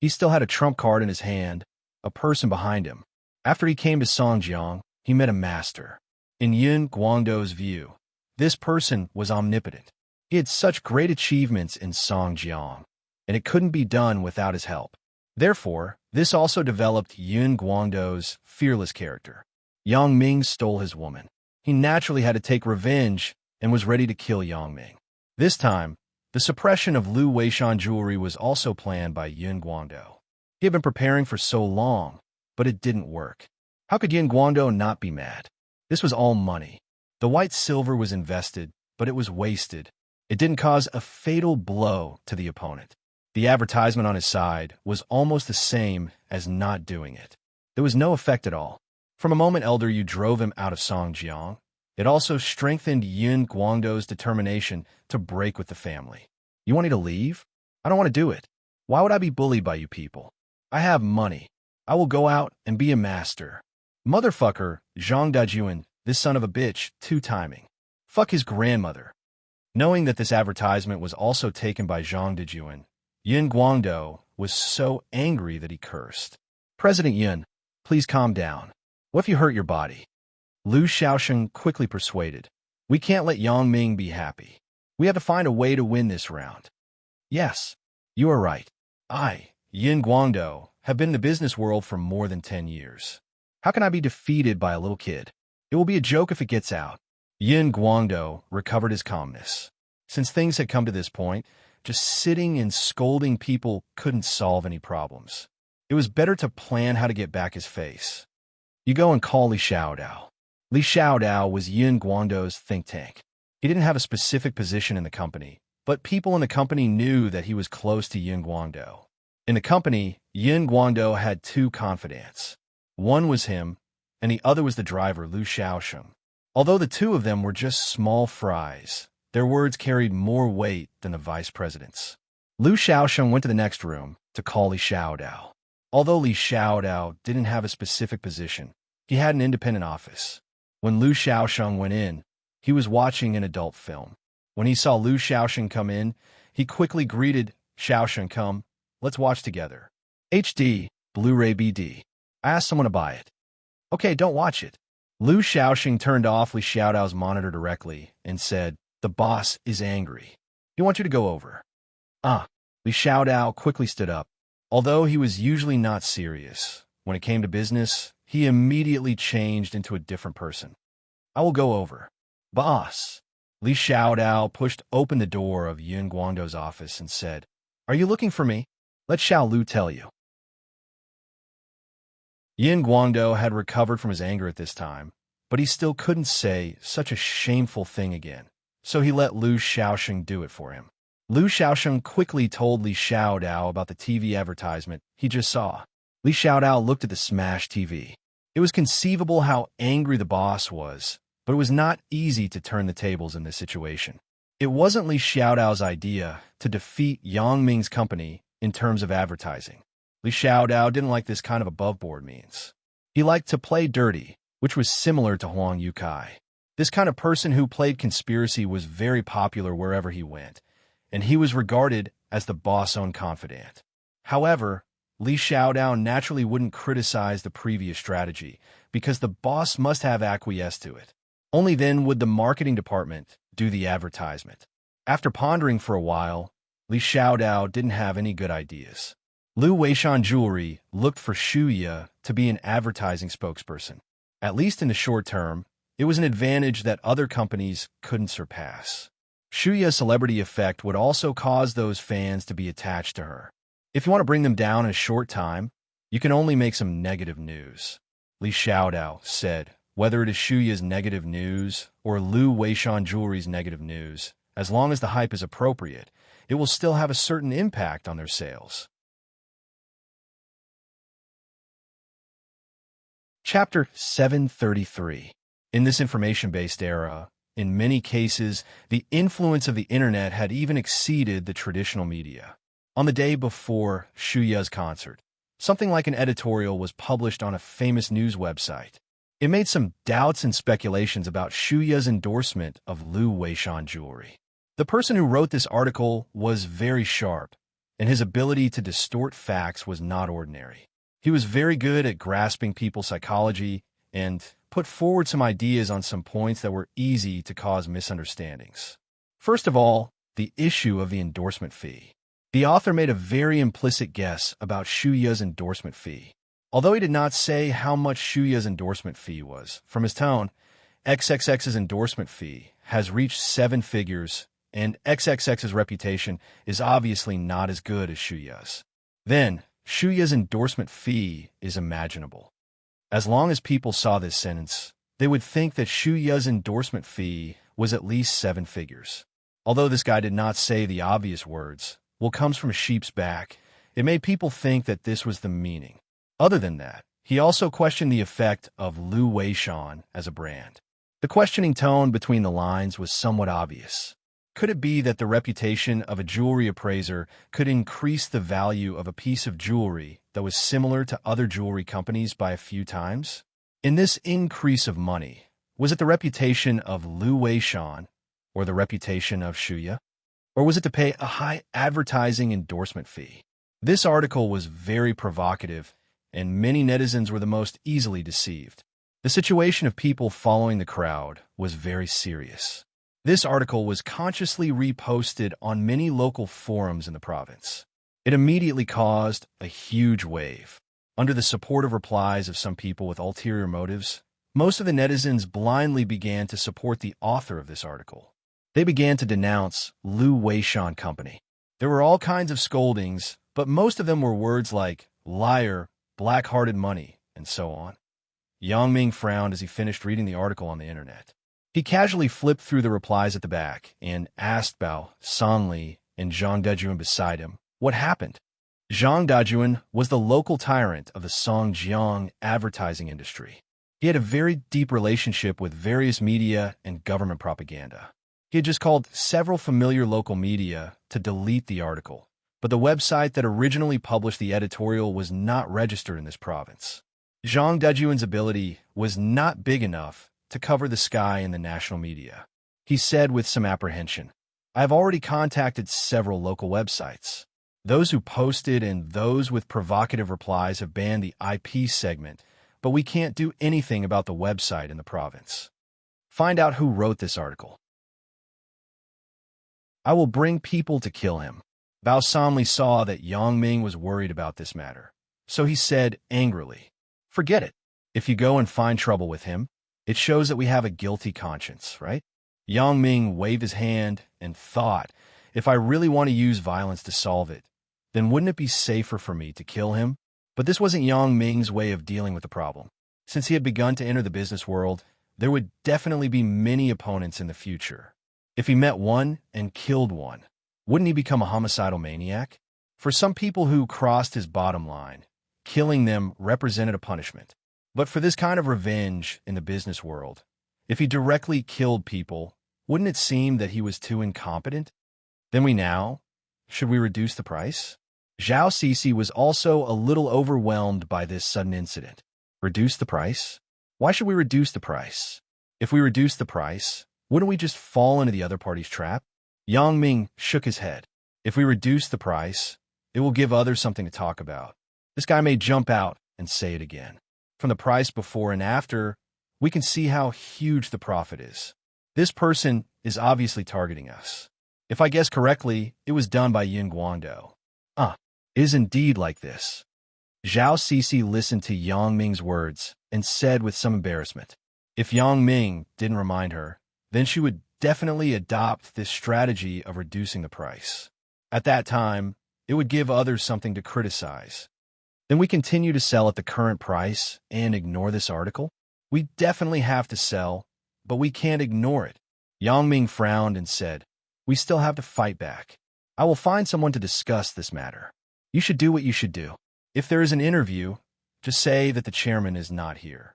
A: He still had a trump card in his hand, a person behind him. After he came to Songjiang, he met a master. In Yun Guangdou's view, this person was omnipotent. He had such great achievements in Songjiang, and it couldn't be done without his help. Therefore, this also developed Yun Guangdou's fearless character. Yang Ming stole his woman. He naturally had to take revenge and was ready to kill Yang Ming. This time, the suppression of Lu Weishan jewelry was also planned by Yun Guangdou. He had been preparing for so long, but it didn't work. How could Yun Guangdou not be mad? This was all money. The white silver was invested, but it was wasted. It didn't cause a fatal blow to the opponent. The advertisement on his side was almost the same as not doing it. There was no effect at all. From a moment elder, you drove him out of Songjiang. It also strengthened Yun Guangdou's determination to break with the family. You want me to leave? I don't want to do it. Why would I be bullied by you people? I have money. I will go out and be a master. Motherfucker, Zhang Dajuan, this son of a bitch, two-timing. Fuck his grandmother. Knowing that this advertisement was also taken by Zhang Dajuan, Yun Guangdou was so angry that he cursed. President Yun, please calm down. What if you hurt your body? Lu Shaosheng quickly persuaded. We can't let Yang Ming be happy. We have to find a way to win this round. Yes, you are right. I, Yun Guangdou, have been in the business world for more than 10 years. How can I be defeated by a little kid? It will be a joke if it gets out. Yun Guangdou recovered his calmness. Since things had come to this point, just sitting and scolding people couldn't solve any problems. It was better to plan how to get back his face. You go and call Li Xiaodao. Li Xiaodao was Yun Guangdou's think tank. He didn't have a specific position in the company, but people in the company knew that he was close to Yun Guangdou. In the company, Yun Guangdou had two confidants. One was him, and the other was the driver, Lu Shaosheng. Although the two of them were just small fries, their words carried more weight than the vice president's. Lu Shaosheng went to the next room to call Li Xiaodao. Although Li Xiaodao didn't have a specific position, he had an independent office. When Lu Shaosheng went in, he was watching an adult film. When he saw Lu Shaosheng come in, he quickly greeted, Shaosheng, come, let's watch together. HD, Blu-ray BD. I asked someone to buy it. Okay, don't watch it. Lu Shaosheng turned off Li Xiaodao's monitor directly and said, the boss is angry. He wants you to go over. Li Xiaodao quickly stood up. Although he was usually not serious, when it came to business, he immediately changed into a different person. I will go over. Boss. Li Xiaodao pushed open the door of Yun Guangdou's office and said, are you looking for me? Let Xiao Lu tell you. Yun Guangdou had recovered from his anger at this time, but he still couldn't say such a shameful thing again, so he let Lu Shaosheng do it for him. Lu Shaosheng quickly told Li Xiaodao about the TV advertisement he just saw. Li Xiaodao looked at the smashed TV. It was conceivable how angry the boss was, but it was not easy to turn the tables in this situation. It wasn't Li Xiaodao's idea to defeat Yang Ming's company in terms of advertising. Li Xiaodao didn't like this kind of above-board means. He liked to play dirty, which was similar to Huang Yukai. This kind of person who played conspiracy was very popular wherever he went, and he was regarded as the boss-owned confidant. However, Li Xiaodao naturally wouldn't criticize the previous strategy because the boss must have acquiesced to it. Only then would the marketing department do the advertisement. After pondering for a while, Li Xiaodao didn't have any good ideas. Lu Weishan Jewelry looked for Shuya to be an advertising spokesperson. At least in the short term, it was an advantage that other companies couldn't surpass. Shuya's celebrity effect would also cause those fans to be attached to her. If you want to bring them down in a short time, you can only make some negative news. Li Xiaodao said, whether it is Shuya's negative news or Lu Weishan Jewelry's negative news, as long as the hype is appropriate, it will still have a certain impact on their sales. Chapter 733. In this information-based era, in many cases, the influence of the internet had even exceeded the traditional media. On the day before Shuya's concert, something like an editorial was published on a famous news website. It made some doubts and speculations about Shuya's endorsement of Lu Weishan Jewelry. The person who wrote this article was very sharp, and his ability to distort facts was not ordinary. He was very good at grasping people's psychology and put forward some ideas on some points that were easy to cause misunderstandings. First of all, the issue of the endorsement fee. The author made a very implicit guess about Shuya's endorsement fee. Although he did not say how much Shuya's endorsement fee was, from his tone, XXX's endorsement fee has reached 7 figures, and XXX's reputation is obviously not as good as Shuya's. Then, Shuya's endorsement fee is imaginable. As long as people saw this sentence, they would think that Shuya's endorsement fee was at least 7 figures. Although this guy did not say the obvious words, "Wool comes from a sheep's back," it made people think that this was the meaning. Other than that, he also questioned the effect of Lu Weishan as a brand. The questioning tone between the lines was somewhat obvious. Could it be that the reputation of a jewelry appraiser could increase the value of a piece of jewelry that was similar to other jewelry companies by a few times? In this increase of money, was it the reputation of Lu Weishan or the reputation of Shuya? Or was it to pay a high advertising endorsement fee? This article was very provocative, and many netizens were the most easily deceived. The situation of people following the crowd was very serious. This article was consciously reposted on many local forums in the province. It immediately caused a huge wave. Under the supportive replies of some people with ulterior motives, most of the netizens blindly began to support the author of this article. They began to denounce Lu Weishan Company. There were all kinds of scoldings, but most of them were words like liar, black-hearted money, and so on. Yang Ming frowned as he finished reading the article on the internet. He casually flipped through the replies at the back and asked Bao, Sanli, and Zhang Dejuan beside him, what happened? Zhang Dejuan was the local tyrant of the Songjiang advertising industry. He had a very deep relationship with various media and government propaganda. He had just called several familiar local media to delete the article, but the website that originally published the editorial was not registered in this province. Zhang Dejuan's ability was not big enough to cover the sky in the national media. He said with some apprehension, I have already contacted several local websites. Those who posted and those with provocative replies have banned the IP segment, but we can't do anything about the website in the province. Find out who wrote this article. I will bring people to kill him. Bao Samli saw that Yang Ming was worried about this matter, so he said angrily, forget it. If you go and find trouble with him, it shows that we have a guilty conscience, right? Yang Ming waved his hand and thought, if I really want to use violence to solve it, then wouldn't it be safer for me to kill him? But this wasn't Yang Ming's way of dealing with the problem. Since he had begun to enter the business world, there would definitely be many opponents in the future. If he met one and killed one, wouldn't he become a homicidal maniac? For some people who crossed his bottom line, killing them represented a punishment. But for this kind of revenge in the business world, if he directly killed people, wouldn't it seem that he was too incompetent? Then should we reduce the price? Zhao Cixi was also a little overwhelmed by this sudden incident. Reduce the price? Why should we reduce the price? If we reduce the price, wouldn't we just fall into the other party's trap? Yang Ming shook his head. If we reduce the price, it will give others something to talk about. This guy may jump out and say it again. From the price before and after, we can see how huge the profit is. This person is obviously targeting us. If I guess correctly, it was done by Yin Guangdou. It is indeed like this. Zhao Cixi listened to Yang Ming's words and said with some embarrassment, if Yang Ming didn't remind her, then she would definitely adopt this strategy of reducing the price. At that time, it would give others something to criticize. Then we continue to sell at the current price and ignore this article? We definitely have to sell, but we can't ignore it. Yang Ming frowned and said, we still have to fight back. I will find someone to discuss this matter. You should do what you should do. If there is an interview, just say that the chairman is not here.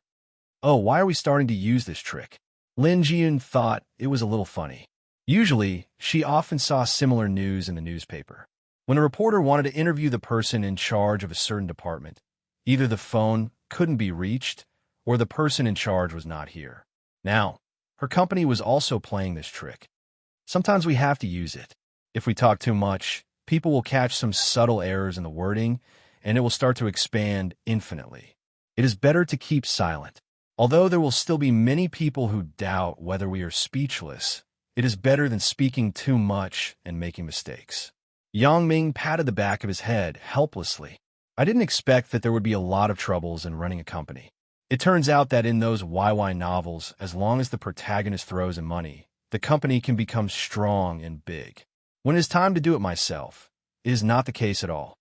A: Oh, why are we starting to use this trick? Lin Jian thought it was a little funny. Usually, she often saw similar news in the newspaper. When a reporter wanted to interview the person in charge of a certain department, either the phone couldn't be reached or the person in charge was not here. Now, her company was also playing this trick. Sometimes we have to use it. If we talk too much, People will catch some subtle errors in the wording, and it will start to expand infinitely. It is better to keep silent. Although there will still be many people who doubt whether we are speechless, it is better than speaking too much and making mistakes. Yang Ming patted the back of his head helplessly. I didn't expect that there would be a lot of troubles in running a company. It turns out that in those YY novels, as long as the protagonist throws in money, the company can become strong and big. When it is time to do it myself, it is not the case at all.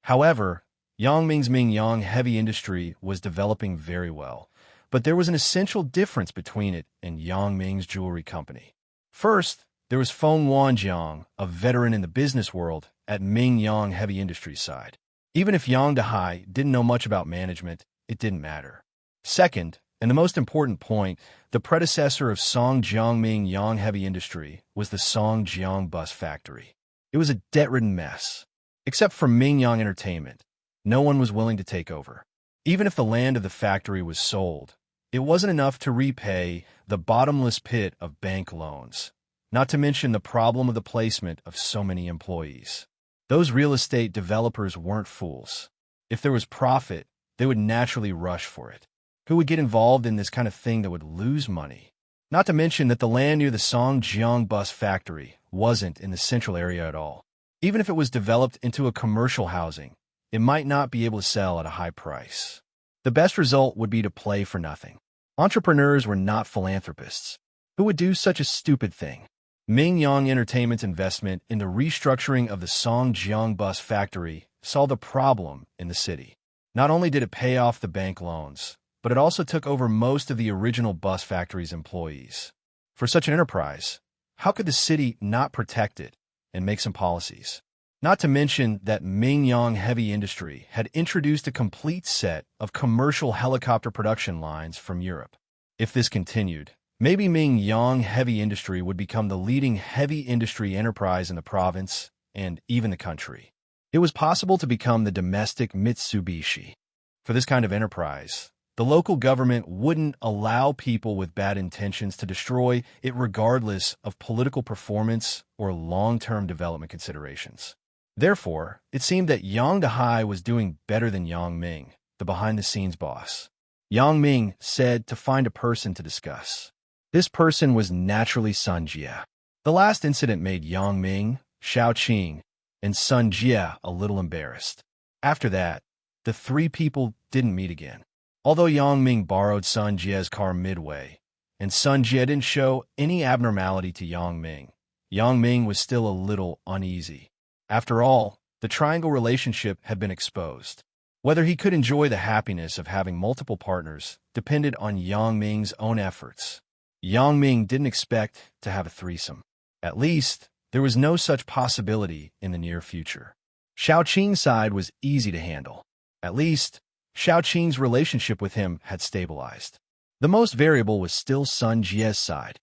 A: However, Yang Ming's Ming-Yang heavy industry was developing very well, but there was an essential difference between it and Yang Ming's jewelry company. First, there was Feng Wanjiang, a veteran in the business world, at Ming-Yang heavy industry side. Even if Yang Dehai didn't know much about management, it didn't matter. Second, and the most important point, the predecessor of Songjiang Ming-Yang heavy industry was the Songjiang bus factory. It was a debt-ridden mess. Except for Ming-Yang Entertainment, no one was willing to take over. Even if the land of the factory was sold, it wasn't enough to repay the bottomless pit of bank loans, not to mention the problem of the placement of so many employees. Those real estate developers weren't fools. If there was profit, they would naturally rush for it. Who would get involved in this kind of thing that would lose money? Not to mention that the land near the Songjiang bus factory wasn't in the central area at all. Even if it was developed into a commercial housing, it might not be able to sell at a high price. The best result would be to play for nothing. Entrepreneurs were not philanthropists. Who would do such a stupid thing? Ming-Yang Entertainment's investment in the restructuring of the Songjiang bus factory solved a problem in the city. Not only did it pay off the bank loans, but it also took over most of the original bus factory's employees. For such an enterprise, how could the city not protect it and make some policies? Not to mention that Ming-Yang Heavy Industry had introduced a complete set of commercial helicopter production lines from Europe. If this continued, maybe Ming-Yang Heavy Industry would become the leading heavy industry enterprise in the province and even the country. It was possible to become the domestic Mitsubishi. For this kind of enterprise, the local government wouldn't allow people with bad intentions to destroy it regardless of political performance or long-term development considerations. Therefore, it seemed that Yang Dehai was doing better than Yang Ming, the behind-the-scenes boss. Yang Ming said to find a person to discuss. This person was naturally Sun Jie. The last incident made Yang Ming, Xiao Qing, and Sun Jie a little embarrassed. After that, the three people didn't meet again. Although Yang Ming borrowed Sun Jie's car midway, and Sun Jie didn't show any abnormality to Yang Ming was still a little uneasy. After all, the triangle relationship had been exposed. Whether he could enjoy the happiness of having multiple partners depended on Yang Ming's own efforts. Yang Ming didn't expect to have a threesome. At least, there was no such possibility in the near future. Xiao Qing's side was easy to handle. At least, Xiao Qing's relationship with him had stabilized. The most variable was still Sun Jie's side.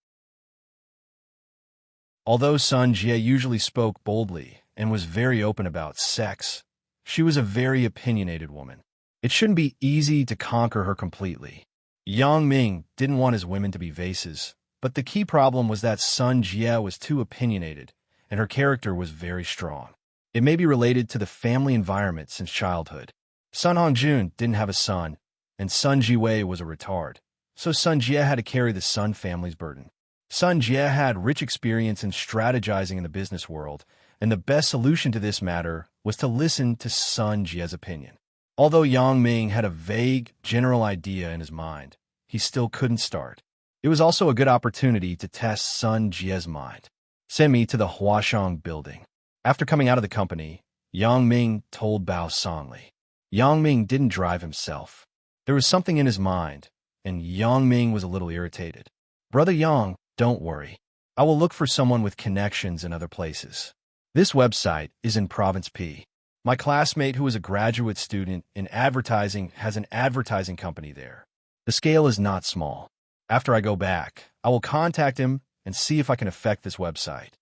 A: Although Sun Jie usually spoke boldly and was very open about sex, she was a very opinionated woman. It shouldn't be easy to conquer her completely. Yang Ming didn't want his women to be vases, but the key problem was that Sun Jie was too opinionated, and her character was very strong. It may be related to the family environment since childhood. Sun Hongjun didn't have a son, and Sun Jiwei was a retard, so Sun Jie had to carry the Sun family's burden. Sun Jie had rich experience in strategizing in the business world, and the best solution to this matter was to listen to Sun Jie's opinion. Although Yang Ming had a vague, general idea in his mind, he still couldn't start. It was also a good opportunity to test Sun Jie's mind. Send me to the Huashang building. After coming out of the company, Yang Ming told Bao Songli. Yang Ming didn't drive himself. There was something in his mind, and Yang Ming was a little irritated. Brother Yang, don't worry. I will look for someone with connections in other places. This website is in Province P. My classmate who is a graduate student in advertising has an advertising company there. The scale is not small. After I go back, I will contact him and see if I can affect this website.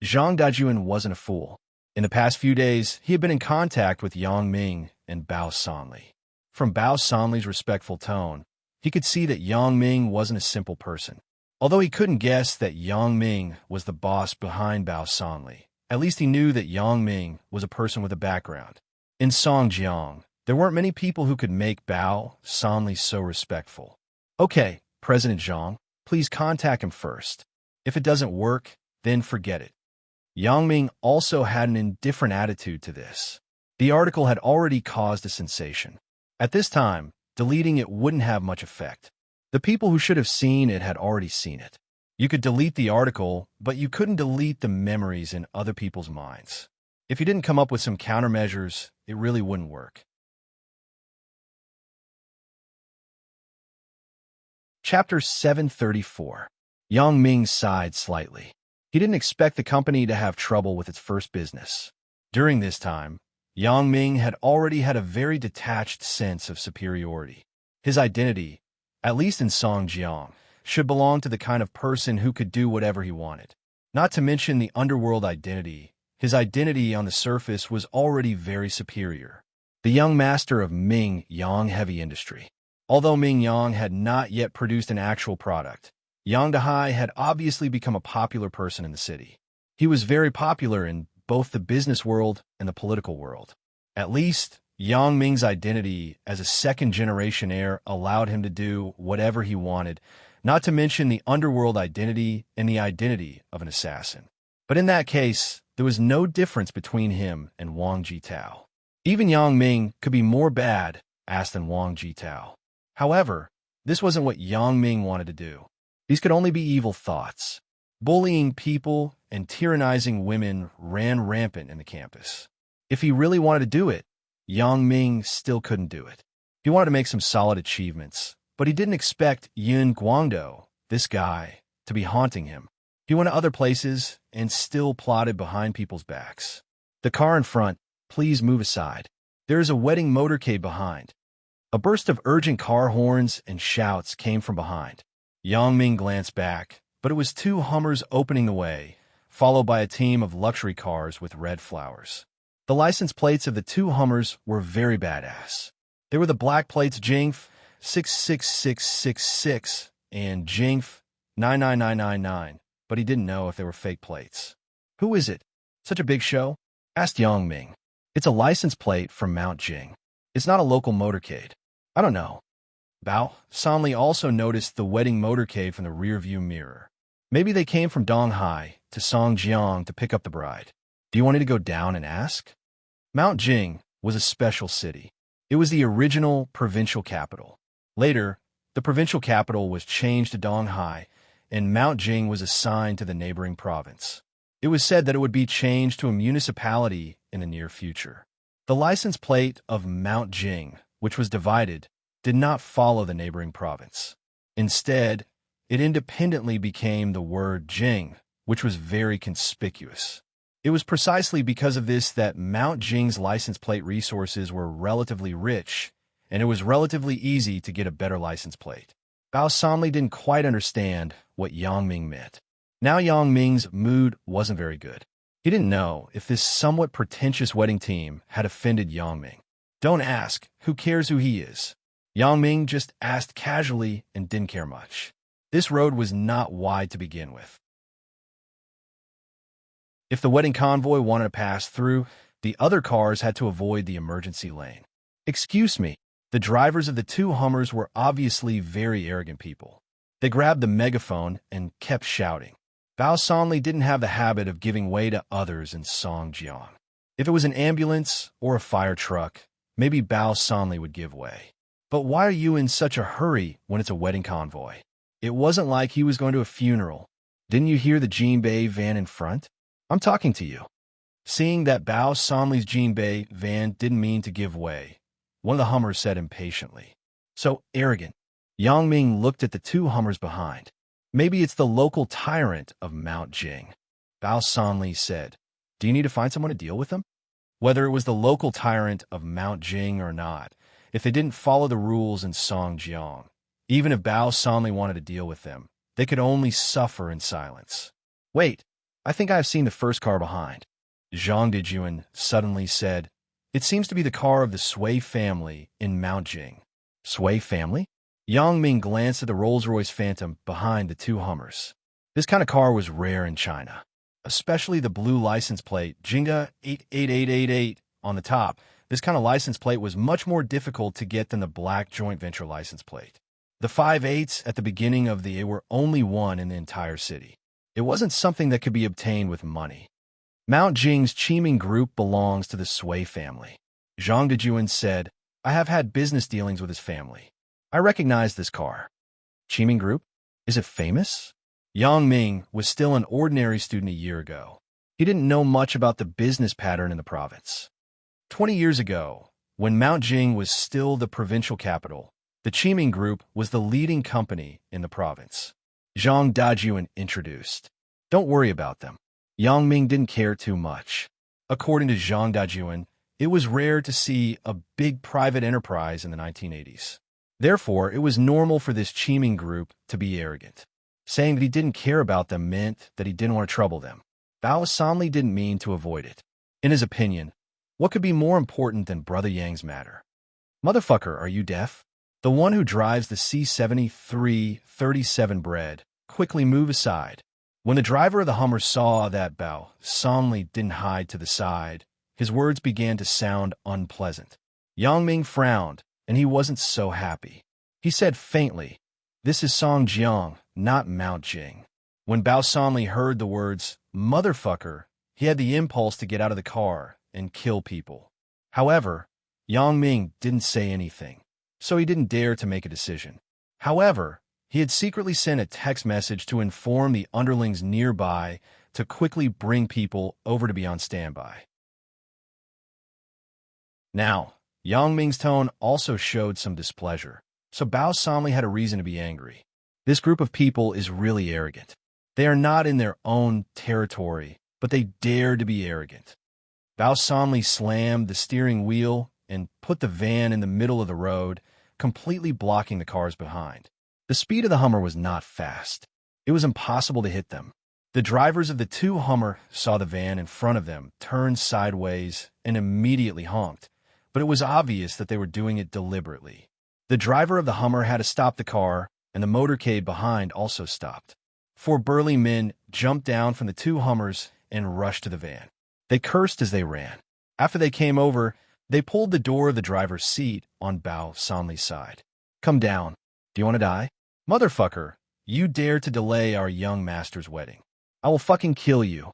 A: Zhang Dajuan wasn't a fool. In the past few days, he had been in contact with Yang Ming and Bao Songli. From Bao Songli's respectful tone, he could see that Yang Ming wasn't a simple person. Although he couldn't guess that Yang Ming was the boss behind Bao Sanli, at least he knew that Yang Ming was a person with a background. In Songjiang, there weren't many people who could make Bao Sanli so respectful. Okay, President Zhang, please contact him first. If it doesn't work, then forget it. Yang Ming also had an indifferent attitude to this. The article had already caused a sensation. At this time, deleting it wouldn't have much effect. The people who should have seen it had already seen it. You could delete the article, but you couldn't delete the memories in other people's minds. If you didn't come up with some countermeasures, it really wouldn't work. Chapter 734. Yang Ming sighed slightly. He didn't expect the company to have trouble with its first business. During this time, Yang Ming had already had a very detached sense of superiority. His identity, at least in Songjiang, should belong to the kind of person who could do whatever he wanted. Not to mention the underworld identity, his identity on the surface was already very superior. The young master of Ming Yang heavy industry. Although Ming Yang had not yet produced an actual product, Yang Dehai had obviously become a popular person in the city. He was very popular in both the business world and the political world. At least, Yang Ming's identity as a second-generation heir allowed him to do whatever he wanted, not to mention the underworld identity and the identity of an assassin. But in that case, there was no difference between him and Wang Jitao. Even Yang Ming could be more bad-ass than Wang Jitao. However, this wasn't what Yang Ming wanted to do. These could only be evil thoughts. Bullying people and tyrannizing women ran rampant in the campus. If he really wanted to do it, Yang Ming still couldn't do it. He wanted to make some solid achievements, but he didn't expect Yin Guangdou, this guy, to be haunting him. He went to other places and still plotted behind people's backs. The car in front, please move aside. There is a wedding motorcade behind. A burst of urgent car horns and shouts came from behind. Yang Ming glanced back, but it was two Hummers opening the way, followed by a team of luxury cars with red flowers. The license plates of the two Hummers were very badass. They were the black plates Jingf 66666 and Jingf 99999, but he didn't know if they were fake plates. Who is it? Such a big show? Asked Yang Ming. It's a license plate from Mount Jing. It's not a local motorcade. I don't know. Bao Sanli also noticed the wedding motorcade from the rearview mirror. Maybe they came from Donghai to Songjiang to pick up the bride. Do you want me to go down and ask? Mount Jing was a special city. It was the original provincial capital. Later, the provincial capital was changed to Donghai, and Mount Jing was assigned to the neighboring province. It was said that it would be changed to a municipality in the near future. The license plate of Mount Jing, which was divided, did not follow the neighboring province. Instead, it independently became the word Jing, which was very conspicuous. It was precisely because of this that Mount Jing's license plate resources were relatively rich, and it was relatively easy to get a better license plate. Bao Sanli didn't quite understand what Yang Ming meant. Now Yang Ming's mood wasn't very good. He didn't know if this somewhat pretentious wedding team had offended Yang Ming. Don't ask, who cares who he is? Yang Ming just asked casually and didn't care much. This road was not wide to begin with. If the wedding convoy wanted to pass through, the other cars had to avoid the emergency lane. Excuse me, the drivers of the two Hummers were obviously very arrogant people. They grabbed the megaphone and kept shouting. Bao Sanli didn't have the habit of giving way to others in Songjiang. If it was an ambulance or a fire truck, maybe Bao Sanli would give way. But why are you in such a hurry when it's a wedding convoy? It wasn't like he was going to a funeral. Didn't you hear the Jinbei van in front? I'm talking to you. Seeing that Bao Sanli's Jinbei van didn't mean to give way, one of the Hummers said impatiently. So arrogant. Yang Ming looked at the two Hummers behind. Maybe it's the local tyrant of Mount Jing. Bao Sanli said, do you need to find someone to deal with them? Whether it was the local tyrant of Mount Jing or not, if they didn't follow the rules in Songjiang, even if Bao Sanli wanted to deal with them, they could only suffer in silence. Wait, I think I have seen the first car behind. Zhang Dijuan suddenly said, it seems to be the car of the Sui family in Mount Jing. Sui family? Yang Ming glanced at the Rolls-Royce Phantom behind the two Hummers. This kind of car was rare in China, especially the blue license plate, Jinga 88888 on the top. This kind of license plate was much more difficult to get than the black joint venture license plate. The 5/8s at the beginning of the A were only one in the entire city. It wasn't something that could be obtained with money. Mount Jing's Qiming Group belongs to the Sui family. Zhang Dejuan said, I have had business dealings with his family. I recognize this car. Qiming Group? Is it famous? Yang Ming was still an ordinary student a year ago. He didn't know much about the business pattern in the province. 20 years ago, when Mount Jing was still the provincial capital, the Qiming Group was the leading company in the province. Zhang Dajuan introduced. Don't worry about them. Yang Ming didn't care too much. According to Zhang Dajuan, it was rare to see a big private enterprise in the 1980s. Therefore, it was normal for this Qiming Group to be arrogant. Saying that he didn't care about them meant that he didn't want to trouble them. Bao Sanli didn't mean to avoid it. In his opinion, what could be more important than Brother Yang's matter? Motherfucker, are you deaf? The one who drives the C-73-37 bread quickly moved aside. When the driver of the Hummer saw that Bao Sanli didn't hide to the side, his words began to sound unpleasant. Yang Ming frowned, and he wasn't so happy. He said faintly, This is Songjiang, not Mount Jing. When Bao Sanli heard the words, motherfucker, he had the impulse to get out of the car and kill people. However, Yang Ming didn't say anything, so he didn't dare to make a decision. However, he had secretly sent a text message to inform the underlings nearby to quickly bring people over to be on standby. Now, Yang Ming's tone also showed some displeasure, so Bao Sanli had a reason to be angry. This group of people is really arrogant. They are not in their own territory, but they dare to be arrogant. Bao Sanli slammed the steering wheel and put the van in the middle of the road, completely blocking the cars behind. The speed of the Hummer was not fast. It was impossible to hit them. The drivers of the two Hummer saw the van in front of them, turned sideways, and immediately honked, but it was obvious that they were doing it deliberately. The driver of the Hummer had to stop the car, and the motorcade behind also stopped. 4 burly men jumped down from the two Hummers and rushed to the van. They cursed as they ran. After they came over, they pulled the door of the driver's seat on Bao Sanli's side. Come down. Do you want to die? Motherfucker, you dare to delay our young master's wedding. I will fucking kill you.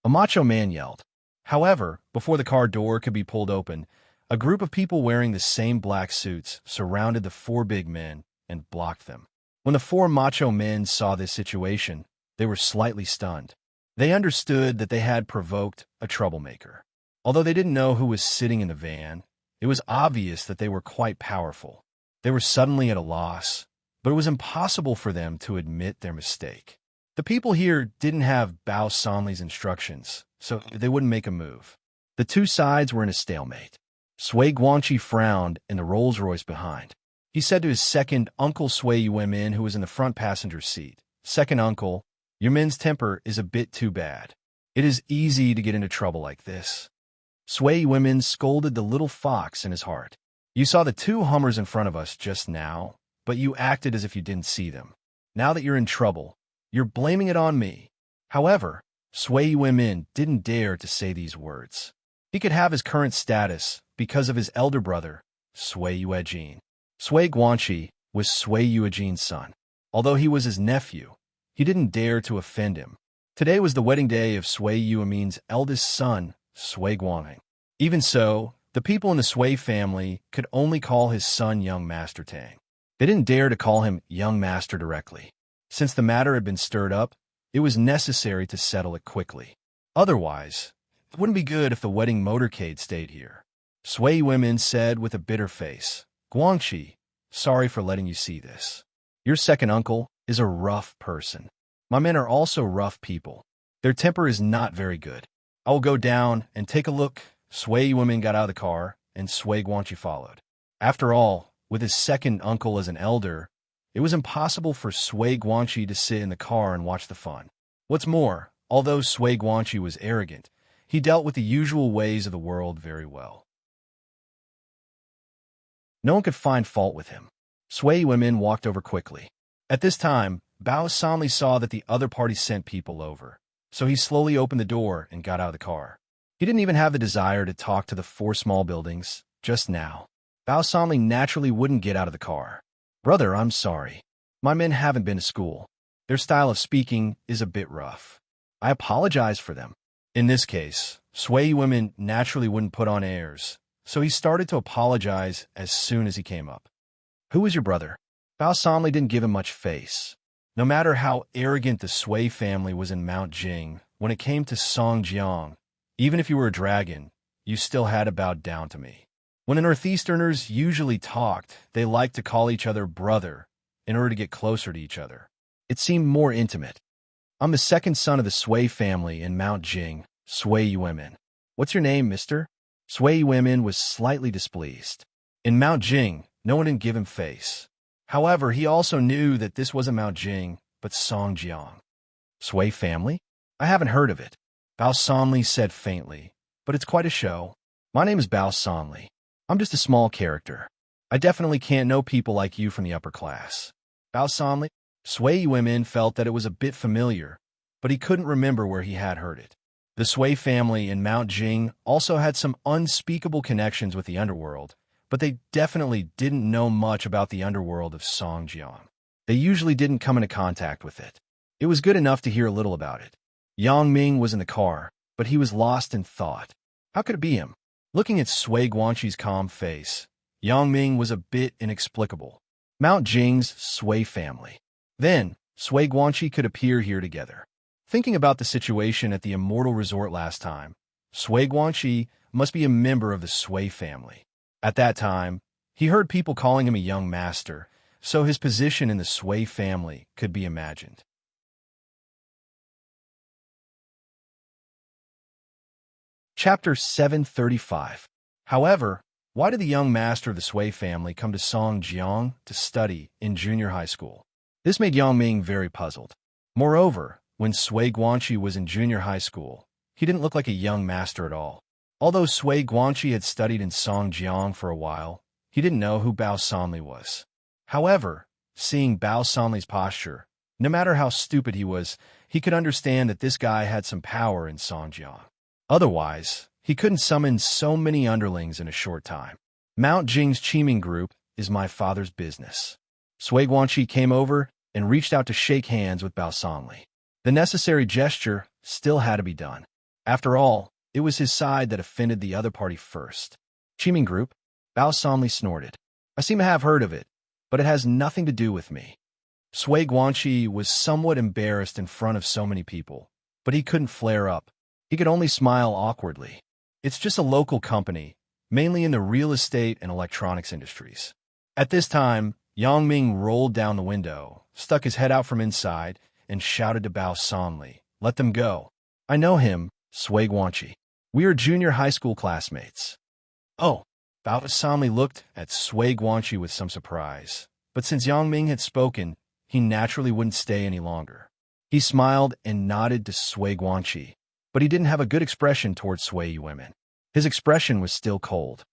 A: A macho man yelled. However, before the car door could be pulled open, a group of people wearing the same black suits surrounded the 4 big men and blocked them. When the 4 macho men saw this situation, they were slightly stunned. They understood that they had provoked a troublemaker. Although they didn't know who was sitting in the van, it was obvious that they were quite powerful. They were suddenly at a loss, but it was impossible for them to admit their mistake. The people here didn't have Bao Sanli's instructions, so they wouldn't make a move. The two sides were in a stalemate. Sui Guanqi frowned in the Rolls-Royce behind. He said to his second uncle Sui Yuemin, who was in the front passenger seat, Second uncle, your men's temper is a bit too bad. It is easy to get into trouble like this. Sui Yuemin scolded the little fox in his heart. You saw the 2 Hummers in front of us just now, but you acted as if you didn't see them. Now that you're in trouble, you're blaming it on me. However, Sui Yuemin didn't dare to say these words. He could have his current status because of his elder brother, Sui Yuejin. Sui Guanqi was Sui Yuejin's son. Although he was his nephew, he didn't dare to offend him. Today was the wedding day of Sui Yuemin's eldest son, Sui Guanheng. Even so, the people in the Sui family could only call his son Young Master Tang. They didn't dare to call him Young Master directly. Since the matter had been stirred up, it was necessary to settle it quickly. Otherwise, it wouldn't be good if the wedding motorcade stayed here. Sui Yuemin said with a bitter face, Guangxi, sorry for letting you see this. Your second uncle is a rough person. My men are also rough people. Their temper is not very good. I will go down and take a look. Sui Yuemin got out of the car, and Sui Guanqi followed. After all, with his second uncle as an elder, it was impossible for Sui Guanqi to sit in the car and watch the fun. What's more, although Sui Guanqi was arrogant, he dealt with the usual ways of the world very well. No one could find fault with him. Sui Yuemin walked over quickly. At this time, Bao Sanli saw that the other party sent people over, so he slowly opened the door and got out of the car. He didn't even have the desire to talk to the 4 small buildings just now. Bao Sanli naturally wouldn't get out of the car. "Brother, I'm sorry. My men haven't been to school. Their style of speaking is a bit rough. I apologize for them." In this case, Sui Yuemin naturally wouldn't put on airs, so he started to apologize as soon as he came up. "Who is your brother?" Bao Sanli didn't give him much face. No matter how arrogant the Sui family was in Mount Jing, when it came to Songjiang, even if you were a dragon, you still had to bow down to me. When the Northeasterners usually talked, they liked to call each other brother in order to get closer to each other. It seemed more intimate. "I'm the second son of the Sui family in Mount Jing, Sui Yuemin." "What's your name, mister?" Sui Yuemin was slightly displeased. In Mount Jing, no one didn't give him face. However, he also knew that this wasn't Mount Jing, but Songjiang. "Sui family? I haven't heard of it," Bao Sanli said faintly, "but it's quite a show. My name is Bao Sanli. I'm just a small character. I definitely can't know people like you from the upper class." Bao Sanli? Sui Yuemin felt that it was a bit familiar, but he couldn't remember where he had heard it. The Sui family in Mount Jing also had some unspeakable connections with the underworld, but they definitely didn't know much about the underworld of Songjiang. They usually didn't come into contact with it. It was good enough to hear a little about it. Yang Ming was in the car, but he was lost in thought. How could it be him? Looking at Sui Guanqi's calm face, Yang Ming was a bit inexplicable. Mount Jing's Sui family. Then, Sui Guanqi could appear here together. Thinking about the situation at the Immortal Resort last time, Sui Guanqi must be a member of the Sui family. At that time, he heard people calling him a young master, so his position in the Sui family could be imagined. Chapter 735. However, why did the young master of the Sui family come to Songjiang to study in junior high school? This made Yang Ming very puzzled. Moreover, when Sui Guanqi was in junior high school, he didn't look like a young master at all. Although Sui Guanqi had studied in Songjiang for a while, he didn't know who Bao Sanli was. However, seeing Bao Sanli's posture, no matter how stupid he was, he could understand that this guy had some power in Songjiang. Otherwise, he couldn't summon so many underlings in a short time. Mount Jing's Qiming group is my father's business. Sui Guanqi came over and reached out to shake hands with Bao Sanli. The necessary gesture still had to be done. After all, it was his side that offended the other party first. "Qiming group?" Bao Sanli snorted. "I seem to have heard of it, but it has nothing to do with me." Sui Guanqi was somewhat embarrassed in front of so many people, but he couldn't flare up. He could only smile awkwardly. "It's just a local company, mainly in the real estate and electronics industries." At this time, Yang Ming rolled down the window, stuck his head out from inside, and shouted to Bao Sanli, "Let them go." "I know him, Sui Guanqi. We are junior high school classmates." "Oh." Bao Sanli looked at Sui Guanqi with some surprise, but since Yang Ming had spoken, he naturally wouldn't stay any longer. He smiled and nodded to Sui Guanqi, but he didn't have a good expression towards Sui Yuemin. His expression was still cold.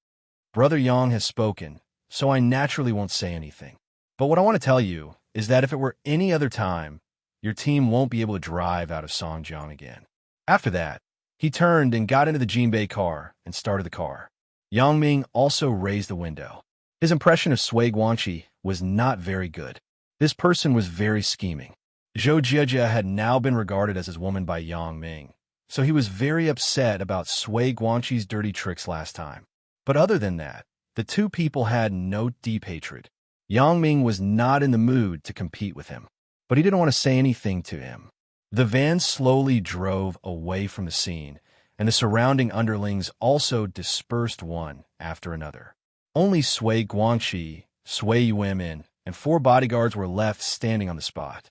A: "Brother Yang has spoken, so I naturally won't say anything. But what I want to tell you is that if it were any other time, your team won't be able to drive out of Songjiang again." After that, he turned and got into the Jinbei car and started the car. Yang Ming also raised the window. His impression of Sui Guanqi was not very good. This person was very scheming. Zhou Jiejia had now been regarded as his woman by Yang Ming, so he was very upset about Sui Guanqi's dirty tricks last time. But other than that, the two people had no deep hatred. Yang Ming was not in the mood to compete with him, but he didn't want to say anything to him. The van slowly drove away from the scene, and the surrounding underlings also dispersed one after another. Only Sui Guanqi, Sui Yuemin, and 4 bodyguards were left standing on the spot.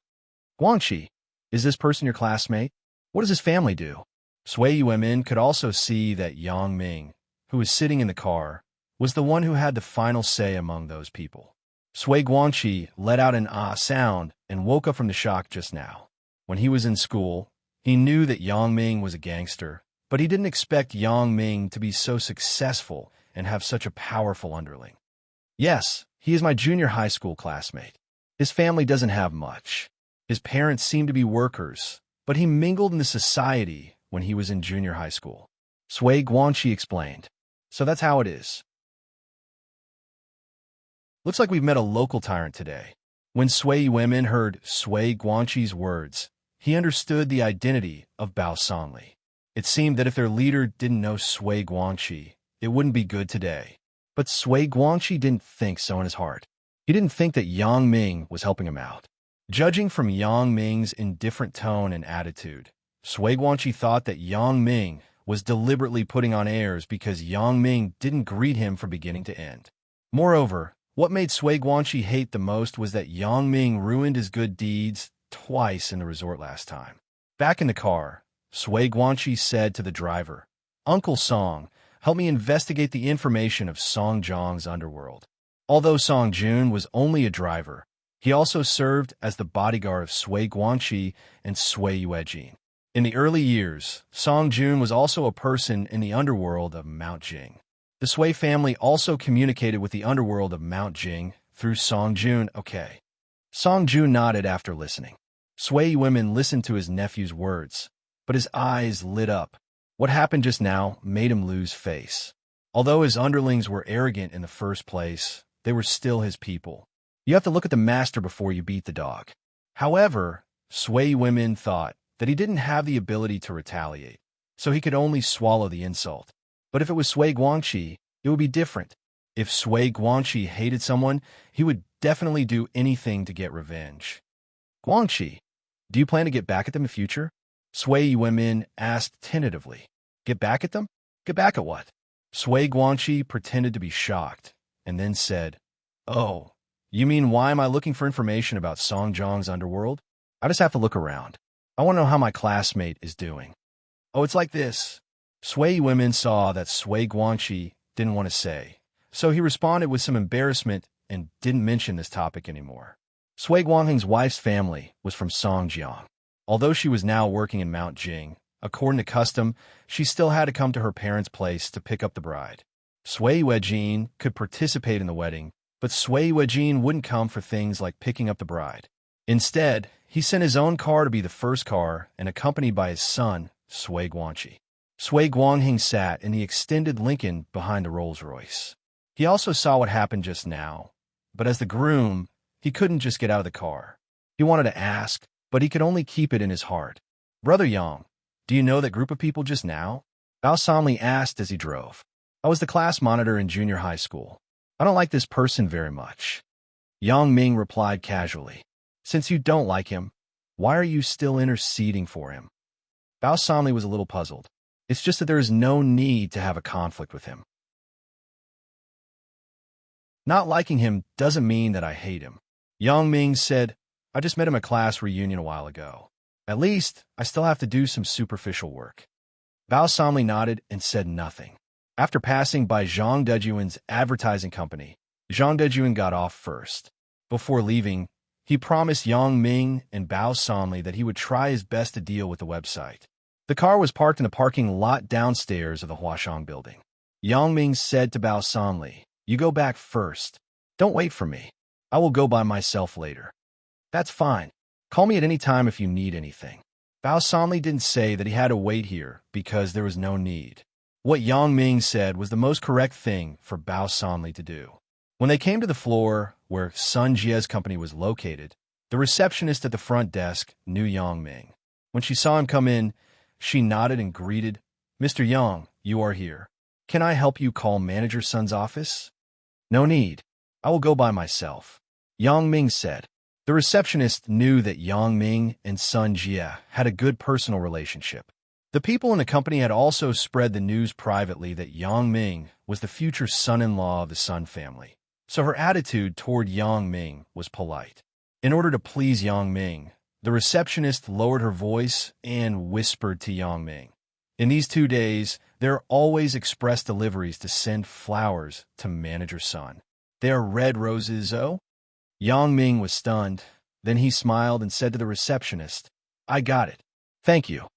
A: "Guanqi, is this person your classmate? What does his family do?" Sui Yuemin could also see that Yang Ming, who was sitting in the car, was the one who had the final say among those people. Sui Guanqi let out an ah sound and woke up from the shock just now. When he was in school, he knew that Yang Ming was a gangster, but he didn't expect Yang Ming to be so successful and have such a powerful underling. Yes, He is my junior high school classmate. His family doesn't have much. His parents seem to be workers, but he mingled in the society when he was in junior high school. Sui Guanxi explained. So that's how it is. Looks like we've met a local tyrant today. When Sui Yuemin heard Sui Guanxi's words, he understood the identity of Bao Sanli. It seemed that if their leader didn't know Sui Guanxi, it wouldn't be good today. But Sui Guanxi didn't think so in his heart. He didn't think that Yang Ming was helping him out. Judging from Yang Ming's indifferent tone and attitude, Sui Guanxi thought that Yang Ming was deliberately putting on airs because Yang Ming didn't greet him from beginning to end. Moreover, what made Sui Guanxi hate the most was that Yang Ming ruined his good deeds twice in the resort last time. Back in the car, Sui Guanxi said to the driver, "Uncle Song, help me investigate the information of Song Zhang's underworld." Although Song Jun was only a driver, he also served as the bodyguard of Sui Guanxi and Sui Yuejin. In the early years, Song Jun was also a person in the underworld of Mount Jing. The Sui family also communicated with the underworld of Mount Jing through Song Jun. Okay. Song Jun nodded after listening. Sui Yuemin listened to his nephew's words, but his eyes lit up. What happened just now made him lose face. Although his underlings were arrogant in the first place, they were still his people. You have to look at the master before you beat the dog. However, Sui Yuemin thought that he didn't have the ability to retaliate, so he could only swallow the insult. But if it was Sui Guanxi, it would be different. If Sui Guanxi hated someone, he would definitely do anything to get revenge. Guanxi, do you plan to get back at them in the future? Sui Yuemin asked tentatively. Get back at them? Get back at what? Sui Guanxi pretended to be shocked, and then said, "Oh, you mean why am I looking for information about Song Zhang's underworld? I just have to look around. I want to know how my classmate is doing." Oh, it's like this. Sui Yuemin saw that Sui Guanxi didn't want to say, so he responded with some embarrassment and didn't mention this topic anymore. Sui Guanheng's wife's family was from Songjiang. Although she was now working in Mount Jing, according to custom, she still had to come to her parents' place to pick up the bride. Sui Yuejin could participate in the wedding, but Sui Yuejin wouldn't come for things like picking up the bride. Instead, he sent his own car to be the first car and accompanied by his son, Sui Guanxi. Sui Guanheng sat in the extended Lincoln behind the Rolls-Royce. He also saw what happened just now, but as the groom, he couldn't just get out of the car. He wanted to ask, but he could only keep it in his heart. "Brother Yang, do you know that group of people just now?" Bao Sanli asked as he drove. "I was the class monitor in junior high school. I don't like this person very much." Yang Ming replied casually. "Since you don't like him, why are you still interceding for him?" Bao Sanli was a little puzzled. It's just that there is no need to have a conflict with him. Not liking him doesn't mean that I hate him. Yang Ming said, "I just met him at class reunion a while ago. At least, I still have to do some superficial work." Bao Sanli nodded and said nothing. After passing by Zhang Dejuan's advertising company, Zhang Dejuan got off first. Before leaving, he promised Yang Ming and Bao Sanli that he would try his best to deal with the website. The car was parked in the parking lot downstairs of the Huashang building. Yang Ming said to Bao Sanli, "You go back first. Don't wait for me. I will go by myself later." "That's fine. Call me at any time if you need anything." Bao Sanli didn't say that he had to wait here because there was no need. What Yang Ming said was the most correct thing for Bao Sanli to do. When they came to the floor where Sun Jie's company was located, the receptionist at the front desk knew Yang Ming. When she saw him come in, she nodded and greeted, "Mr. Yang, you are here. Can I help you call Manager Sun's office?" "No need. I will go by myself," Yang Ming said. The receptionist knew that Yang Ming and Sun Jie had a good personal relationship. The people in the company had also spread the news privately that Yang Ming was the future son-in-law of the Sun family, so her attitude toward Yang Ming was polite. In order to please Yang Ming, the receptionist lowered her voice and whispered to Yang Ming, "In these 2 days, there are always express deliveries to send flowers to Manager Sun. They are red roses, oh?" Yang Ming was stunned. Then he smiled and said to the receptionist, "I got it. Thank you."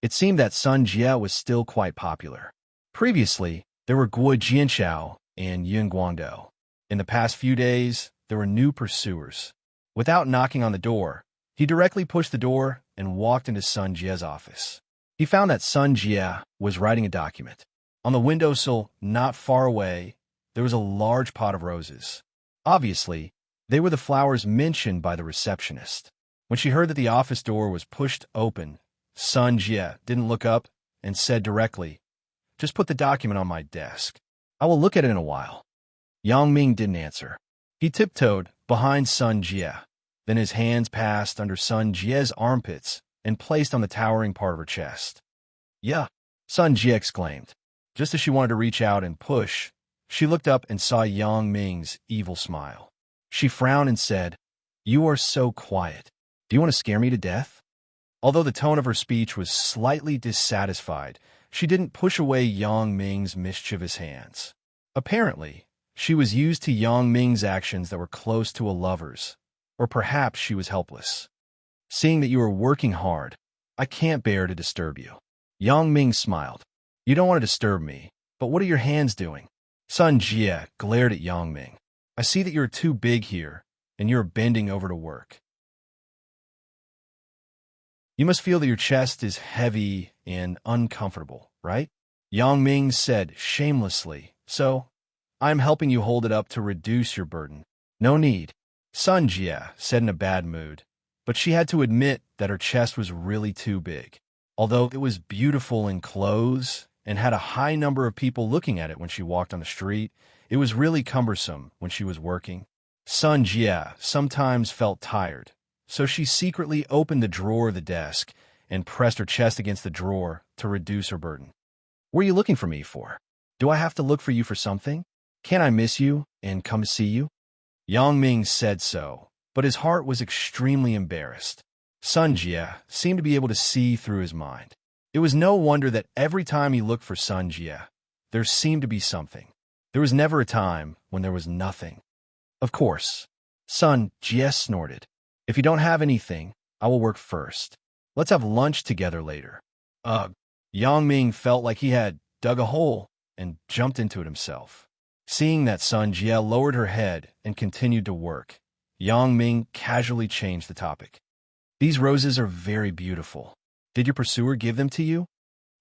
A: It seemed that Sun Jie was still quite popular. Previously, there were Guo Jianshao and Yun Guangdou. In the past few days, there were new pursuers. Without knocking on the door, he directly pushed the door and walked into Sun Jie's office. He found that Sun Jie was writing a document. On the windowsill, not far away, there was a large pot of roses. Obviously, they were the flowers mentioned by the receptionist. When she heard that the office door was pushed open, Sun Jie didn't look up and said directly, "Just put the document on my desk. I will look at it in a while." Yang Ming didn't answer. He tiptoed behind Sun Jie. Then his hands passed under Sun Jie's armpits and placed on the towering part of her chest. "Yeah," Sun Jie exclaimed. Just as she wanted to reach out and push, she looked up and saw Yang Ming's evil smile. She frowned and said, "You are so quiet. Do you want to scare me to death?" Although the tone of her speech was slightly dissatisfied, she didn't push away Yang Ming's mischievous hands. Apparently, she was used to Yang Ming's actions that were close to a lover's, or perhaps she was helpless. "Seeing that you are working hard, I can't bear to disturb you." Yang Ming smiled. "You don't want to disturb me, but what are your hands doing?" Sun Jie glared at Yang Ming. "I see that you're too big here, and you're bending over to work. You must feel that your chest is heavy and uncomfortable, right?" Yang Ming said shamelessly. "So, I'm helping you hold it up to reduce your burden." "No need," Sun Jie said in a bad mood, but she had to admit that her chest was really too big. Although it was beautiful in clothes and had a high number of people looking at it when she walked on the street, it was really cumbersome when she was working. Sun Jie sometimes felt tired, so she secretly opened the drawer of the desk and pressed her chest against the drawer to reduce her burden. "What are you looking for me for? Do I have to look for you for something? Can't I miss you and come see you?" Yang Ming said so, but his heart was extremely embarrassed. Sun Jie seemed to be able to see through his mind. It was no wonder that every time he looked for Sun Jie, there seemed to be something. There was never a time when there was nothing. "Of course," Sun Jie snorted. "If you don't have anything, I will work first. Let's have lunch together later." Ugh. Yang Ming felt like he had dug a hole and jumped into it himself. Seeing that Sun Jie lowered her head and continued to work, Yang Ming casually changed the topic. "These roses are very beautiful. Did your pursuer give them to you?"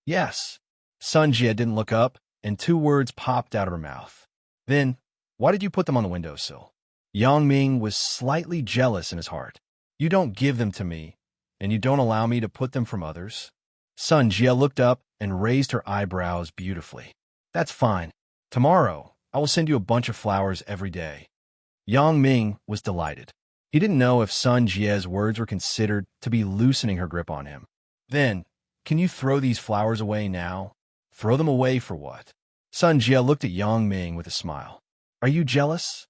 A: "Yes." Sun Jie didn't look up, and two words popped out of her mouth. "Then, why did you put them on the windowsill?" Yang Ming was slightly jealous in his heart. "You don't give them to me, and you don't allow me to put them from others?" Sun Jie looked up and raised her eyebrows beautifully. "That's fine. Tomorrow, I will send you a bunch of flowers every day." Yang Ming was delighted. He didn't know if Sun Jie's words were considered to be loosening her grip on him. "Then, can you throw these flowers away now?" "Throw them away for what?" Sun Jie looked at Yang Ming with a smile. "Are you jealous?"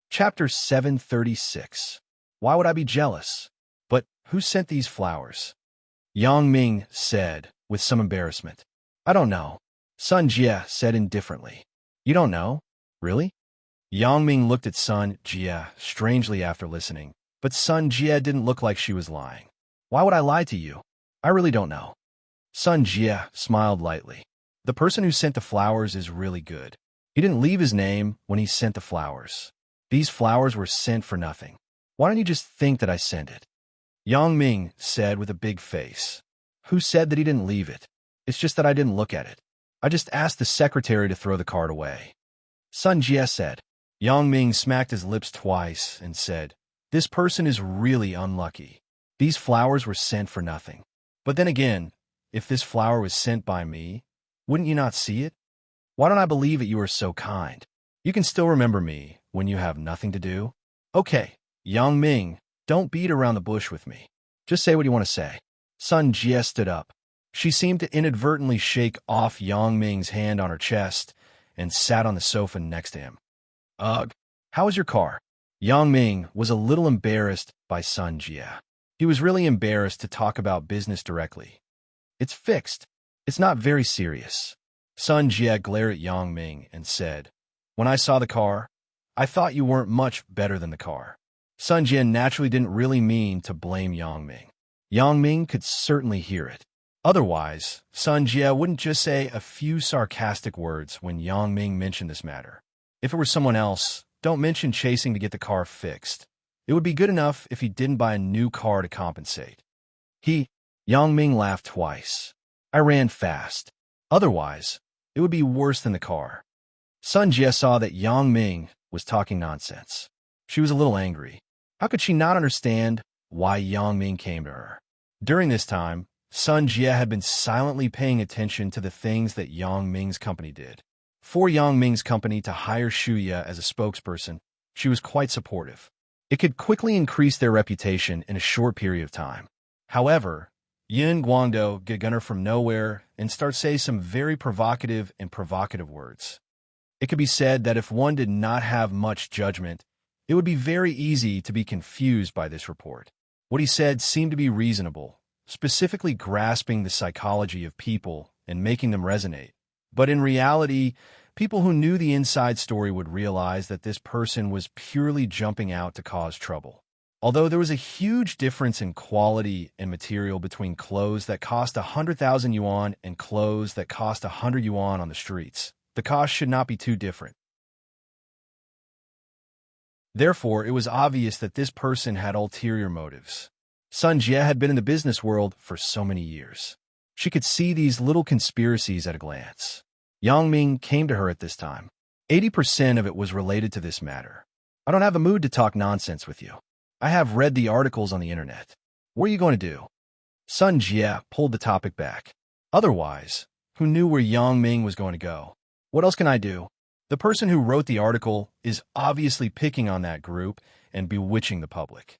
A: Chapter 736. Why would I be jealous? But who sent these flowers? Yang Ming said with some embarrassment. "I don't know," Sun Jie said indifferently. "You don't know? Really?" Yang Ming looked at Sun Jie strangely after listening, but Sun Jie didn't look like she was lying. "Why would I lie to you? I really don't know." Sun Jie smiled lightly. "The person who sent the flowers is really good. He didn't leave his name when he sent the flowers. These flowers were sent for nothing. Why don't you just think that I sent it?" Yang Ming said with a big face. "Who said that he didn't leave it? It's just that I didn't look at it. I just asked the secretary to throw the card away." Sun Jie said. Yang Ming smacked his lips twice and said, "This person is really unlucky. These flowers were sent for nothing. But then again, if this flower was sent by me, wouldn't you not see it? Why don't I believe that you are so kind? You can still remember me when you have nothing to do." "Okay, Yang Ming, don't beat around the bush with me. Just say what you want to say." Sun Jie stood up. She seemed to inadvertently shake off Yang Ming's hand on her chest and sat on the sofa next to him. "Ugh, how is your car?" Yang Ming was a little embarrassed by Sun Jie. He was really embarrassed to talk about business directly. "It's fixed. It's not very serious." Sun Jie glared at Yang Ming and said, "When I saw the car, I thought you weren't much better than the car." Sun Jie naturally didn't really mean to blame Yang Ming. Yang Ming could certainly hear it. Otherwise, Sun Jie wouldn't just say a few sarcastic words when Yang Ming mentioned this matter. If it were someone else, don't mention chasing to get the car fixed. It would be good enough if he didn't buy a new car to compensate. Yang Ming laughed twice. I ran fast. Otherwise, it would be worse than the car. Sun Jie saw that Yang Ming was talking nonsense. She was a little angry. How could she not understand why Yang Ming came to her? During this time, Sun Jie had been silently paying attention to the things that Yang Ming's company did. For Yang Ming's company to hire Shuya as a spokesperson, she was quite supportive. It could quickly increase their reputation in a short period of time. However, Yin Guangdo get gunner from nowhere and start saying some very provocative words. It could be said that if one did not have much judgment, it would be very easy to be confused by this report. What he said seemed to be reasonable, specifically grasping the psychology of people and making them resonate. But in reality, people who knew the inside story would realize that this person was purely jumping out to cause trouble. Although there was a huge difference in quality and material between clothes that cost 100,000 yuan and clothes that cost 100 yuan on the streets, the cost should not be too different. Therefore, it was obvious that this person had ulterior motives. Sun Jie had been in the business world for so many years. She could see these little conspiracies at a glance. Yang Ming came to her at this time. 80% of it was related to this matter. I don't have a mood to talk nonsense with you. I have read the articles on the internet. What are you going to do? Sun Jie pulled the topic back. Otherwise, who knew where Yang Ming was going to go? What else can I do? The person who wrote the article is obviously picking on that group and bewitching the public.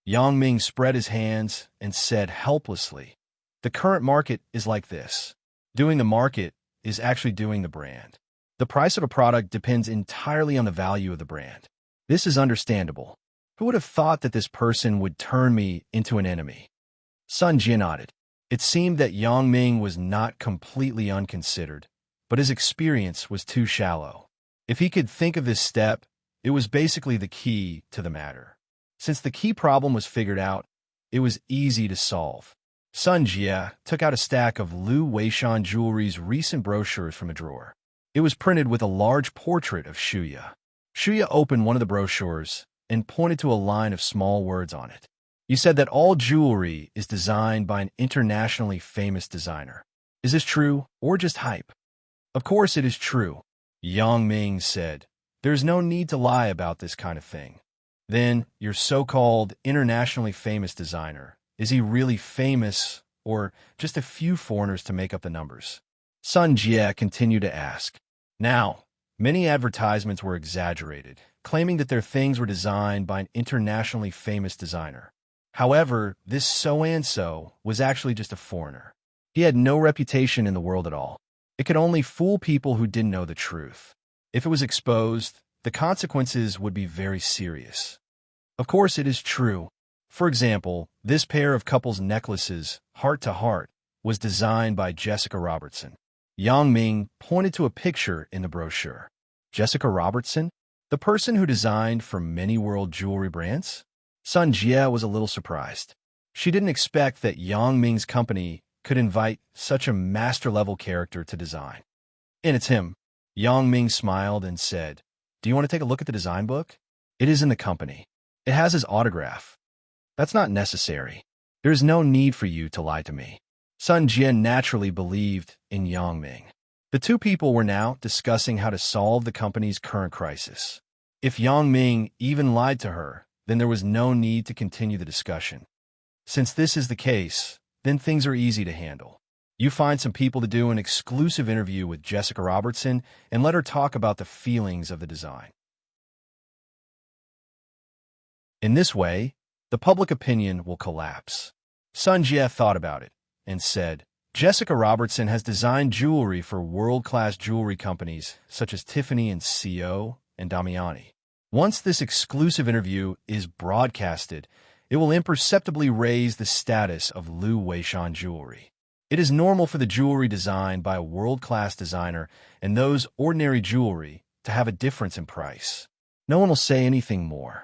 A: Yang Ming spread his hands and said helplessly, the current market is like this. Doing the market is actually doing the brand. The price of a product depends entirely on the value of the brand. This is understandable. Who would have thought that this person would turn me into an enemy? Sun Jie nodded. It seemed that Yang Ming was not completely unconsidered, but his experience was too shallow. If he could think of this step, it was basically the key to the matter. Since the key problem was figured out, it was easy to solve. Sun Jie took out a stack of Lu Weishan Jewelry's recent brochures from a drawer. It was printed with a large portrait of Shuya. Shuya opened one of the brochures and pointed to a line of small words on it. You said that all jewelry is designed by an internationally famous designer. Is this true or just hype? Of course it is true, Yang Ming said. There's no need to lie about this kind of thing. Then, your so-called internationally famous designer, is he really famous or just a few foreigners to make up the numbers? Sun Jie continued to ask. Now, many advertisements were exaggerated, claiming that their things were designed by an internationally famous designer. However, this so-and-so was actually just a foreigner. He had no reputation in the world at all. It could only fool people who didn't know the truth. If it was exposed, the consequences would be very serious. Of course, it is true. For example, this pair of couples' necklaces, heart to heart, was designed by Jessica Robertson. Yang Ming pointed to a picture in the brochure. Jessica Robertson? The person who designed for many world jewelry brands? Sun Jie was a little surprised. She didn't expect that Yang Ming's company could invite such a master-level character to design. And it's him. Yang Ming smiled and said, Do you want to take a look at the design book? It is in the company. It has his autograph. That's not necessary. There is no need for you to lie to me. Sun Jie naturally believed in Yang Ming. The two people were now discussing how to solve the company's current crisis. If Yang Ming even lied to her, then there was no need to continue the discussion. Since this is the case, then things are easy to handle. You find some people to do an exclusive interview with Jessica Robertson and let her talk about the feelings of the design. In this way, the public opinion will collapse. Sun Jie thought about it and said, Jessica Robertson has designed jewelry for world-class jewelry companies such as Tiffany and CO and Damiani. Once this exclusive interview is broadcasted, it will imperceptibly raise the status of Lu Weishan jewelry. It is normal for the jewelry designed by a world-class designer and those ordinary jewelry to have a difference in price. No one will say anything more.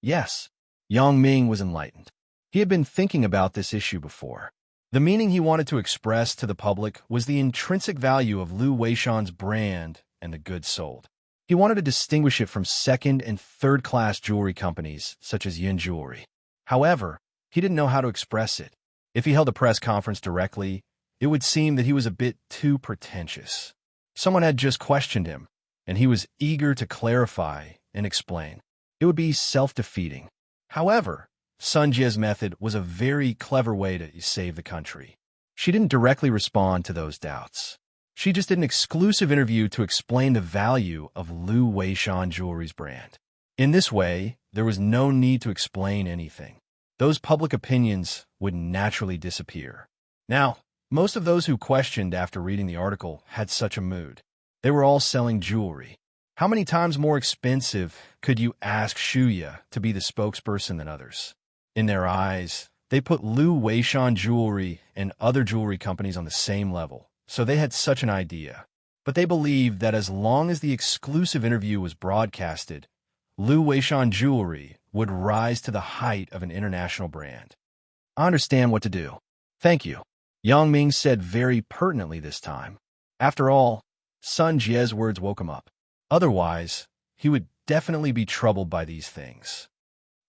A: Yes, Yang Ming was enlightened. He had been thinking about this issue before. The meaning he wanted to express to the public was the intrinsic value of Liu Weishan's brand and the goods sold. He wanted to distinguish it from second- and third-class jewelry companies such as Yin Jewelry. However, he didn't know how to express it. If he held a press conference directly, it would seem that he was a bit too pretentious. Someone had just questioned him, and he was eager to clarify and explain. It would be self-defeating. However, Sun Jie's method was a very clever way to save the country. She didn't directly respond to those doubts. She just did an exclusive interview to explain the value of Liu Weishan Jewelry's brand. In this way, there was no need to explain anything. Those public opinions would naturally disappear. Now, most of those who questioned after reading the article had such a mood. They were all selling jewelry. How many times more expensive could you ask Shuya to be the spokesperson than others? In their eyes, they put Liu Weishan Jewelry and other jewelry companies on the same level, so they had such an idea. But they believed that as long as the exclusive interview was broadcasted, Liu Weishan Jewelry would rise to the height of an international brand. I understand what to do. Thank you, Yang Ming said very pertinently this time. After all, Sun Jie's words woke him up. Otherwise, he would definitely be troubled by these things.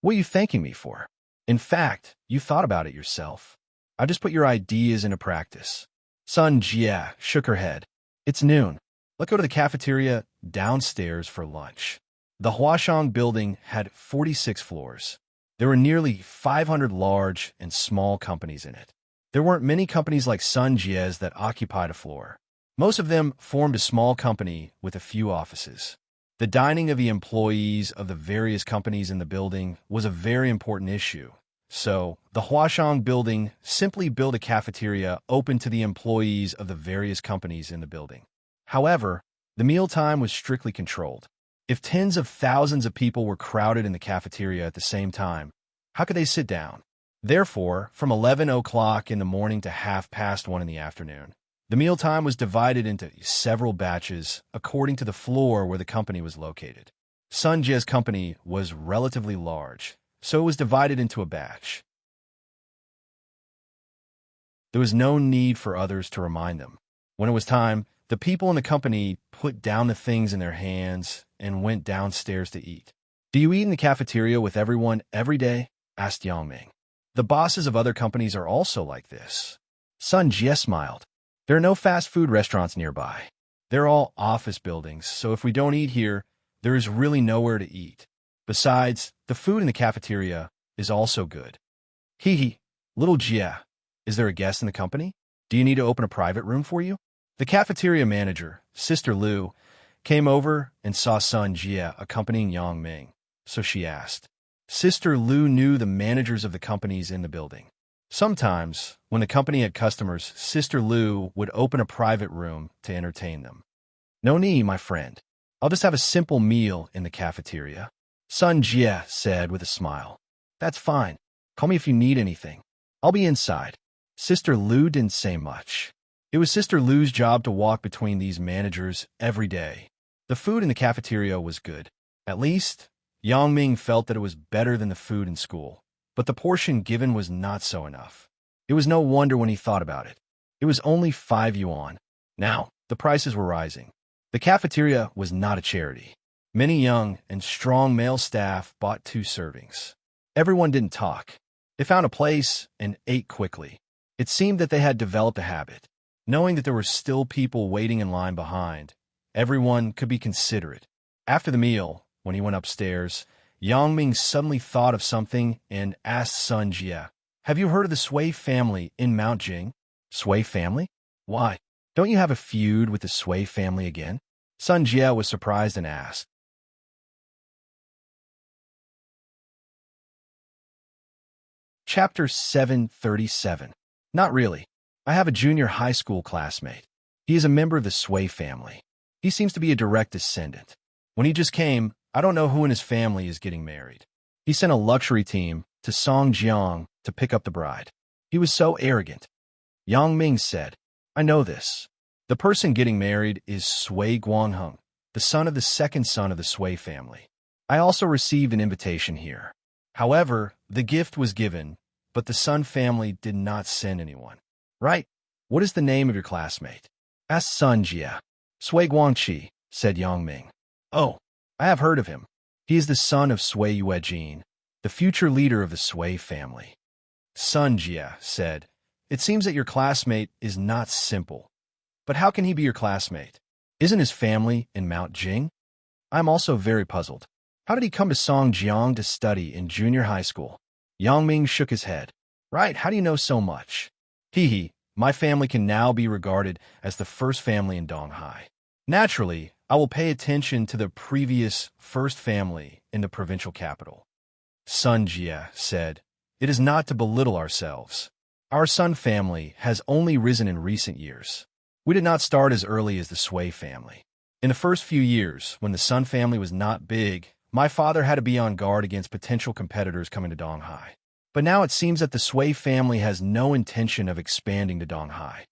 A: What are you thanking me for? In fact, you thought about it yourself. I just put your ideas into practice. Sun Jie shook her head. It's noon. Let's go to the cafeteria downstairs for lunch. The Huashang building had 46 floors. There were nearly 500 large and small companies in it. There weren't many companies like Sun Jie's that occupied a floor. Most of them formed a small company with a few offices. The dining of the employees of the various companies in the building was a very important issue. So, the Huashang building simply built a cafeteria open to the employees of the various companies in the building. However, the mealtime was strictly controlled. If tens of thousands of people were crowded in the cafeteria at the same time, how could they sit down? Therefore, from 11 o'clock in the morning to 1:30 in the afternoon, the mealtime was divided into several batches according to the floor where the company was located. Sun Jie's company was relatively large, so it was divided into a batch. There was no need for others to remind them. When it was time, the people in the company put down the things in their hands and went downstairs to eat. Do you eat in the cafeteria with everyone every day? Asked Yang Ming. The bosses of other companies are also like this. Sun Jie smiled. There are no fast food restaurants nearby. They're all office buildings, so if we don't eat here, there is really nowhere to eat. Besides, the food in the cafeteria is also good. Hee, little Jie, is there a guest in the company? Do you need to open a private room for you? The cafeteria manager, Sister Liu, came over and saw Sun Jie accompanying Yang Ming, so she asked. Sister Liu knew the managers of the companies in the building. Sometimes, when the company had customers, Sister Liu would open a private room to entertain them. No need, my friend. I'll just have a simple meal in the cafeteria. Sun Jie said with a smile. That's fine. Call me if you need anything. I'll be inside. Sister Liu didn't say much. It was Sister Liu's job to walk between these managers every day. The food in the cafeteria was good. At least, Yang Ming felt that it was better than the food in school. But the portion given was not so enough. It was no wonder when he thought about it. It was only 5 yuan. Now, the prices were rising. The cafeteria was not a charity. Many young and strong male staff bought 2 servings. Everyone didn't talk. They found a place and ate quickly. It seemed that they had developed a habit. Knowing that there were still people waiting in line behind, everyone could be considerate. After the meal, when he went upstairs, Yang Ming suddenly thought of something and asked Sun Jie, have you heard of the Sui family in Mount Jing? Sui family? Why? Don't you have a feud with the Sui family again? Sun Jie was surprised and asked. Chapter 737. Not really. I have a junior high school classmate. He is a member of the Sui family. He seems to be a direct descendant. When he just came, I don't know who in his family is getting married. He sent a luxury team to Songjiang to pick up the bride. He was so arrogant. Yang Ming said, I know this. The person getting married is Sui Guangheng, the son of the second son of the Sui family. I also received an invitation here. However, the gift was given, but the Sun family did not send anyone. Right. What is the name of your classmate? Asked Sun Jia. Sui Guangqi, said Yang Ming. Oh, I have heard of him. He is the son of Sui Yuejin, the future leader of the Sui family. Sun Jia said, It seems that your classmate is not simple. But how can he be your classmate? Isn't his family in Mount Jing? I'm also very puzzled. How did he come to Songjiang to study in junior high school? Yang Ming shook his head. Right, how do you know so much? Hee, my family can now be regarded as the first family in Donghai. Naturally, I will pay attention to the previous first family in the provincial capital. Sun Jia said, It is not to belittle ourselves. Our Sun family has only risen in recent years. We did not start as early as the Sui family. In the first few years, when the Sun family was not big, my father had to be on guard against potential competitors coming to Donghai. But now it seems that the Sui family has no intention of expanding to Donghai.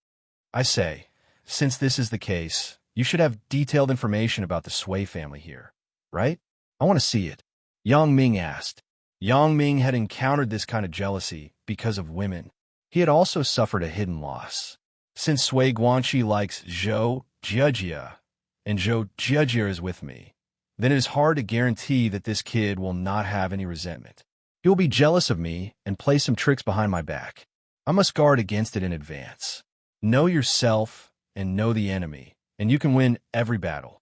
A: I say, since this is the case, you should have detailed information about the Sui family here, right? I want to see it. Yang Ming asked. Yang Ming had encountered this kind of jealousy because of women. He had also suffered a hidden loss. Since Sui Guangqi likes Zhou Jiajia, and Zhou Jiajia is with me, then it is hard to guarantee that this kid will not have any resentment. He will be jealous of me and play some tricks behind my back. I must guard against it in advance. Know yourself and know the enemy, and you can win every battle.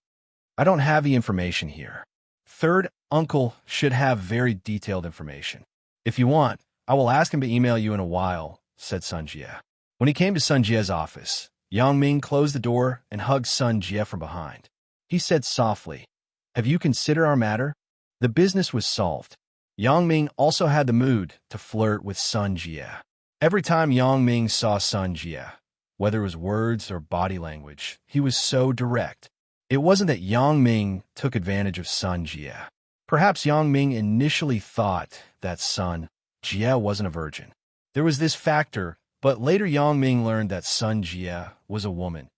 A: I don't have the information here. Third uncle should have very detailed information. If you want, I will ask him to email you in a while, said Sun Jia. When he came to Sun Jia's office, Yang Ming closed the door and hugged Sun Jia from behind. He said softly, Have you considered our matter? The business was solved. Yang Ming also had the mood to flirt with Sun Jia. Every time Yang Ming saw Sun Jia, whether it was words or body language, he was so direct. It wasn't that Yang Ming took advantage of Sun Jia. Perhaps Yang Ming initially thought that Sun Jia wasn't a virgin. There was this factor, but later Yang Ming learned that Sun Jia was a woman,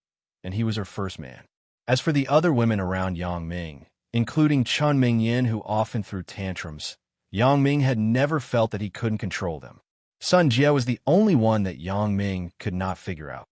A: and he was her first man. As for the other women around Yang Ming, including Chun Mingyin, who often threw tantrums, Yang Ming had never felt that he couldn't control them. Sun Jia was the only one that Yang Ming could not figure out.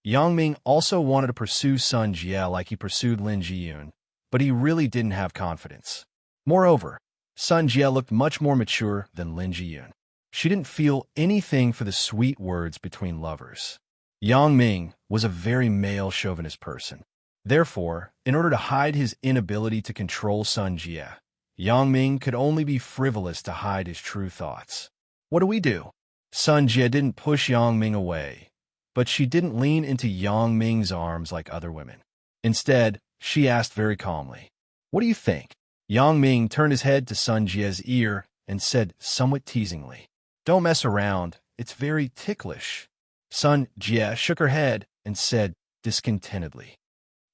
A: Yang Ming also wanted to pursue Sun Jia like he pursued Lin Jiyun, but he really didn't have confidence. Moreover, Sun Jia looked much more mature than Lin Jiyun. She didn't feel anything for the sweet words between lovers. Yang Ming was a very male chauvinist person. Therefore, in order to hide his inability to control Sun Jia, Yang Ming could only be frivolous to hide his true thoughts. What do? Sun Jia didn't push Yang Ming away, but she didn't lean into Yang Ming's arms like other women. Instead, she asked very calmly, What do you think? Yang Ming turned his head to Sun Jia's ear and said somewhat teasingly, Don't mess around, it's very ticklish. Sun Jia shook her head and said discontentedly,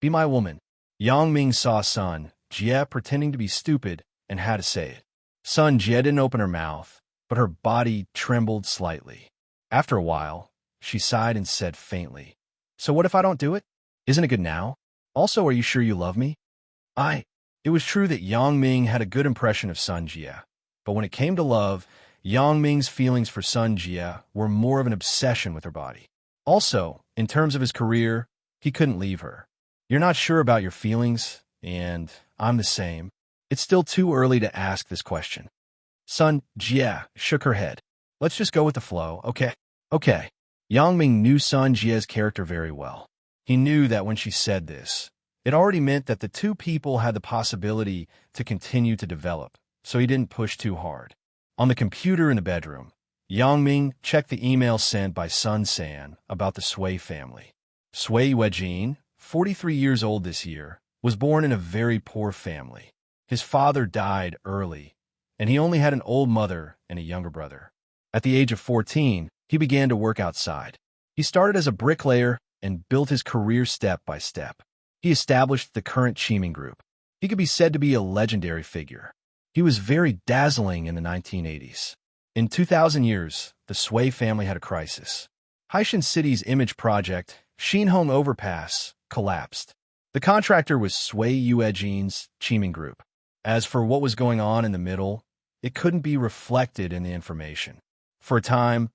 A: Be my woman. Yang Ming saw Sun Jia pretending to be stupid and had to say it. Sun Jia didn't open her mouth, but her body trembled slightly. After a while, she sighed and said faintly, So what if I don't do it? Isn't it good now? Also, are you sure you love me? It was true that Yang Ming had a good impression of Sun Jia, but when it came to love, Yang Ming's feelings for Sun Jia were more of an obsession with her body. Also, in terms of his career, he couldn't leave her. You're not sure about your feelings, and I'm the same. It's still too early to ask this question. Sun Jia shook her head. Let's just go with the flow, okay? Okay. Yang Ming knew Sun Jia's character very well. He knew that when she said this, it already meant that the two people had the possibility to continue to develop, so he didn't push too hard. On the computer in the bedroom, Yang Ming checked the email sent by Sun San about the Sui family. Sui Yuejin, 43 years old this year, was born in a very poor family. His father died early, and he only had an old mother and a younger brother. At the age of 14, he began to work outside. He started as a bricklayer and built his career step by step. He established the current Qiming Group. He could be said to be a legendary figure. He was very dazzling in the 1980s. In 2,000 years, the Sui family had a crisis. Haishan City's image project, Xinhong Overpass, collapsed. The contractor was Sui Yuejin's Qiming Group. As for what was going on in the middle, it couldn't be reflected in the information. For a time,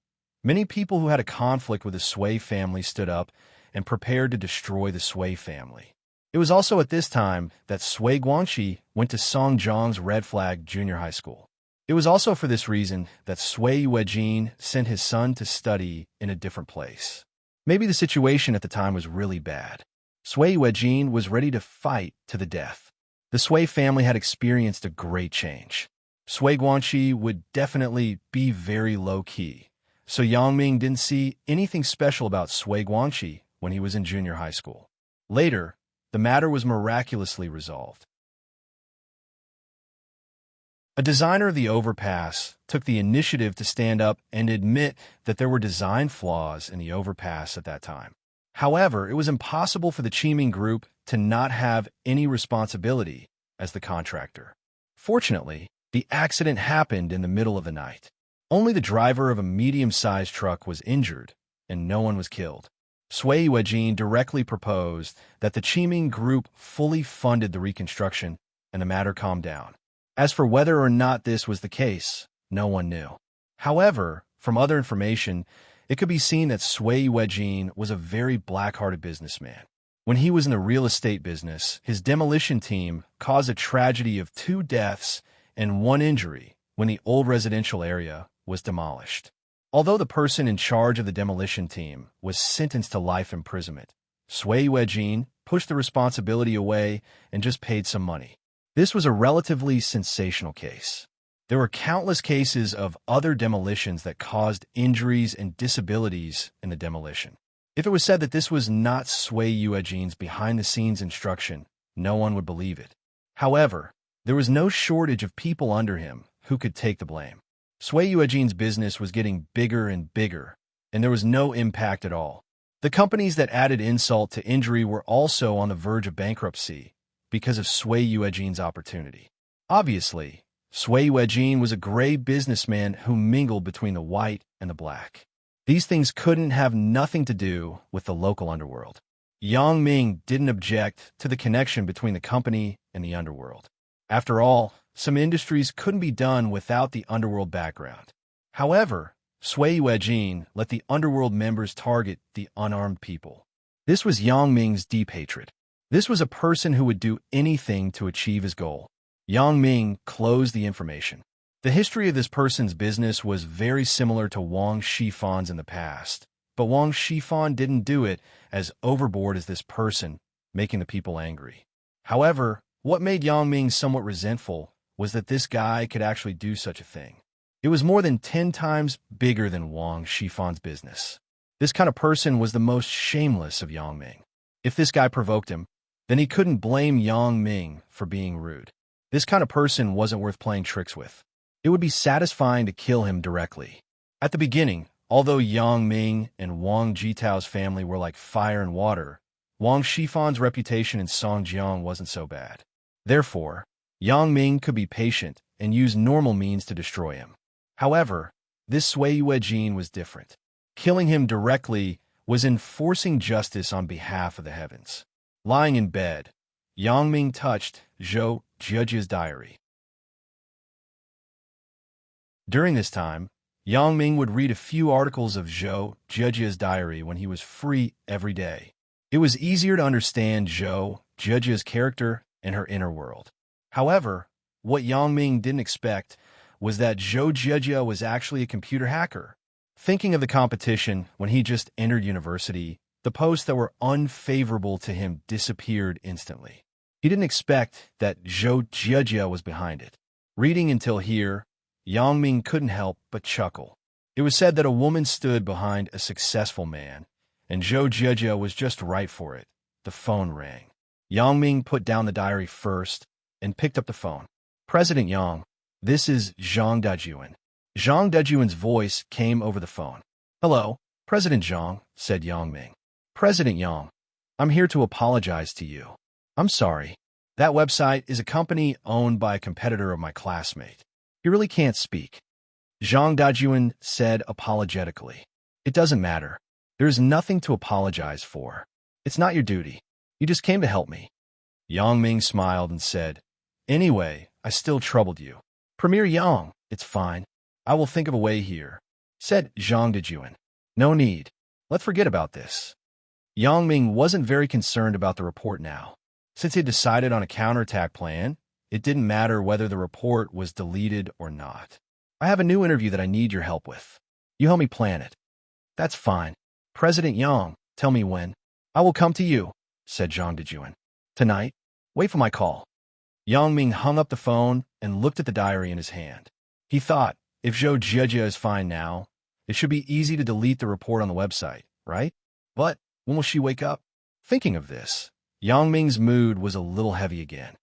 A: Many people who had a conflict with the Sui family stood up and prepared to destroy the Sui family. It was also at this time that Sui Guangxi went to Songjiang's Red Flag Junior High School. It was also for this reason that Sui Yuejin sent his son to study in a different place. Maybe the situation at the time was really bad. Sui Yuejin was ready to fight to the death. The Sui family had experienced a great change. Sui Guangxi would definitely be very low-key, so Yang Ming didn't see anything special about Sui Guangxi when he was in junior high school. Later, the matter was miraculously resolved. A designer of the overpass took the initiative to stand up and admit that there were design flaws in the overpass at that time. However, it was impossible for the Qiming Group to not have any responsibility as the contractor. Fortunately, the accident happened in the middle of the night. Only the driver of a medium-sized truck was injured, and no one was killed. Sui Yuejin directly proposed that the Qiming Group fully funded the reconstruction, and the matter calmed down. As for whether or not this was the case, no one knew. However, from other information, it could be seen that Sui Yuejin was a very black-hearted businessman. When he was in the real estate business, his demolition team caused a tragedy of 2 deaths and 1 injury when the old residential area was demolished. Although the person in charge of the demolition team was sentenced to life imprisonment, Sui Yuejin pushed the responsibility away and just paid some money. This was a relatively sensational case. There were countless cases of other demolitions that caused injuries and disabilities in the demolition. If it was said that this was not Sui Yuejin's behind-the-scenes instruction, no one would believe it. However, there was no shortage of people under him who could take the blame. Sui Yuejin's business was getting bigger and bigger, and there was no impact at all. The companies that added insult to injury were also on the verge of bankruptcy because of Sui Yuejin's opportunity. Obviously, Sui Yuejin was a gray businessman who mingled between the white and the black. These things couldn't have nothing to do with the local underworld. Yang Ming didn't object to the connection between the company and the underworld. After all, some industries couldn't be done without the underworld background. However, Sui Yuejin let the underworld members target the unarmed people. This was Yang Ming's deep hatred. This was a person who would do anything to achieve his goal. Yang Ming closed the information. The history of this person's business was very similar to Wang Shifan's in the past, but Wang Shifan didn't do it as overboard as this person, making the people angry. However, what made Yang Ming somewhat resentful was that this guy could actually do such a thing. It was more than 10 times bigger than Wang Shifan's business. This kind of person was the most shameless of Yang Ming. If this guy provoked him, then he couldn't blame Yang Ming for being rude. This kind of person wasn't worth playing tricks with. It would be satisfying to kill him directly. At the beginning, although Yang Ming and Wang Jitao's family were like fire and water, Wang Shifan's reputation in Songjiang wasn't so bad. Therefore, Yang Ming could be patient and use normal means to destroy him. However, this Sui Yuejin was different. Killing him directly was enforcing justice on behalf of the heavens. Lying in bed, Yang Ming touched Zhou Zhejia's diary. During this time, Yang Ming would read a few articles of Zhou Zhejia's diary when he was free every day. It was easier to understand Zhou Zhejia's character and her inner world. However, what Yang Ming didn't expect was that Zhou Zhejia was actually a computer hacker. Thinking of the competition when he just entered university, the posts that were unfavorable to him disappeared instantly. He didn't expect that Zhou Zhejia was behind it. Reading until here, Yang Ming couldn't help but chuckle. It was said that a woman stood behind a successful man, and Zhou Zhejia was just right for it. The phone rang. Yang Ming put down the diary first and picked up the phone. President Yang, this is Zhang Dajuan. Zhang Dajuan's voice came over the phone. Hello, President Zhang, said Yang Ming. President Yang, I'm here to apologize to you. I'm sorry. That website is a company owned by a competitor of my classmate. He really can't speak. Zhang Dajuan said apologetically. It doesn't matter. There's nothing to apologize for. It's not your duty. You just came to help me. Yang Ming smiled and said, Anyway, I still troubled you. Premier Yang, it's fine. I will think of a way here. said Zhang Dejuan. No need. Let's forget about this. Yang Ming wasn't very concerned about the report now. Since he had decided on a counterattack plan, it didn't matter whether the report was deleted or not. I have a new interview that I need your help with. You help me plan it. That's fine. President Yang, tell me when. I will come to you, said Zhang Dejuan. Tonight? Wait for my call. Yang Ming hung up the phone and looked at the diary in his hand. He thought, if Zhou Jieji is fine now, it should be easy to delete the report on the website, right? But when will she wake up? Thinking of this, Yang Ming's mood was a little heavy again.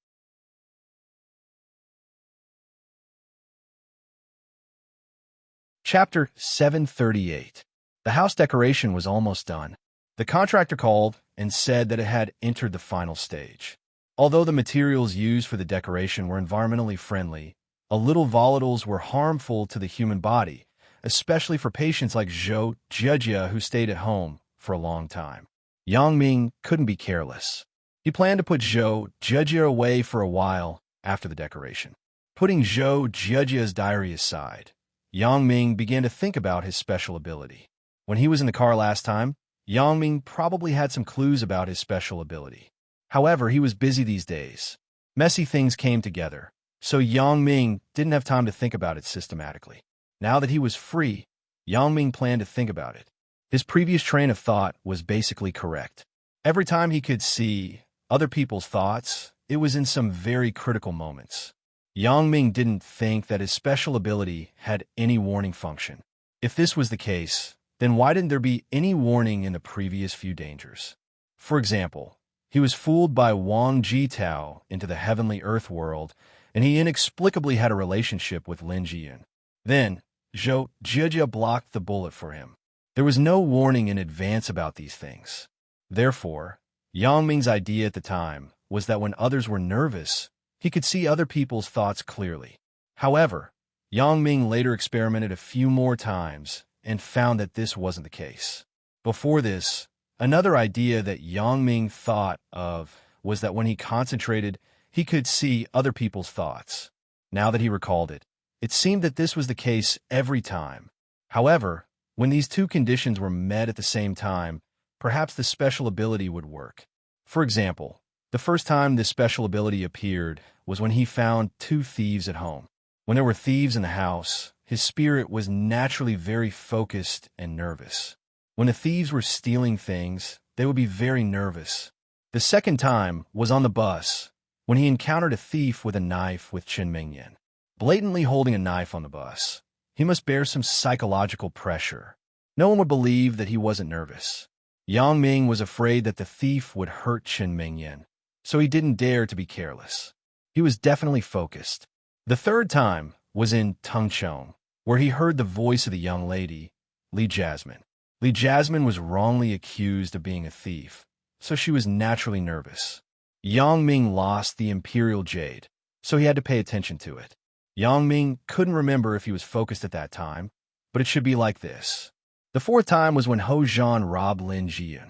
A: Chapter 738. The house decoration was almost done. The contractor called and said that it had entered the final stage. Although the materials used for the decoration were environmentally friendly, a little volatiles were harmful to the human body, especially for patients like Zhou Jieji who stayed at home for a long time. Yang Ming couldn't be careless. He planned to put Zhou Jieji away for a while after the decoration. Putting Zhou Jieji's diary aside, Yang Ming began to think about his special ability. When he was in the car last time, Yang Ming probably had some clues about his special ability. However, he was busy these days. Messy things came together, so Yang Ming didn't have time to think about it systematically. Now that he was free, Yang Ming planned to think about it. His previous train of thought was basically correct. Every time he could see other people's thoughts, it was in some very critical moments. Yang Ming didn't think that his special ability had any warning function. If this was the case, then why didn't there be any warning in the previous few dangers? For example, he was fooled by Wang Jitao into the heavenly earth world, and he inexplicably had a relationship with Lin Jiyun. Then, Zhou Jieji blocked the bullet for him. There was no warning in advance about these things. Therefore, Yang Ming's idea at the time was that when others were nervous, he could see other people's thoughts clearly. However, Yang Ming later experimented a few more times and found that this wasn't the case. Before this, another idea that Yang Ming thought of was that when he concentrated, he could see other people's thoughts. Now that he recalled it, it seemed that this was the case every time. However, when these two conditions were met at the same time, perhaps the special ability would work. For example, the first time this special ability appeared was when he found two thieves at home. When there were thieves in the house, his spirit was naturally very focused and nervous. When the thieves were stealing things, they would be very nervous. The second time was on the bus, when he encountered a thief with a knife with Chen Mingyan. Blatantly holding a knife on the bus, he must bear some psychological pressure. No one would believe that he wasn't nervous. Yang Ming was afraid that the thief would hurt Chen Mingyan, so he didn't dare to be careless. He was definitely focused. The third time was in Tengchong, where he heard the voice of the young lady, Li Jasmine. Li Jasmine was wrongly accused of being a thief, so she was naturally nervous. Yang Ming lost the Imperial Jade, so he had to pay attention to it. Yang Ming couldn't remember if he was focused at that time, but it should be like this. The fourth time was when Ho Zhan robbed Lin Jiyun.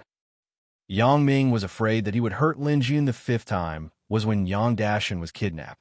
A: Yang Ming was afraid that he would hurt Lin Jiyun. The fifth time was when Yang Dashan was kidnapped.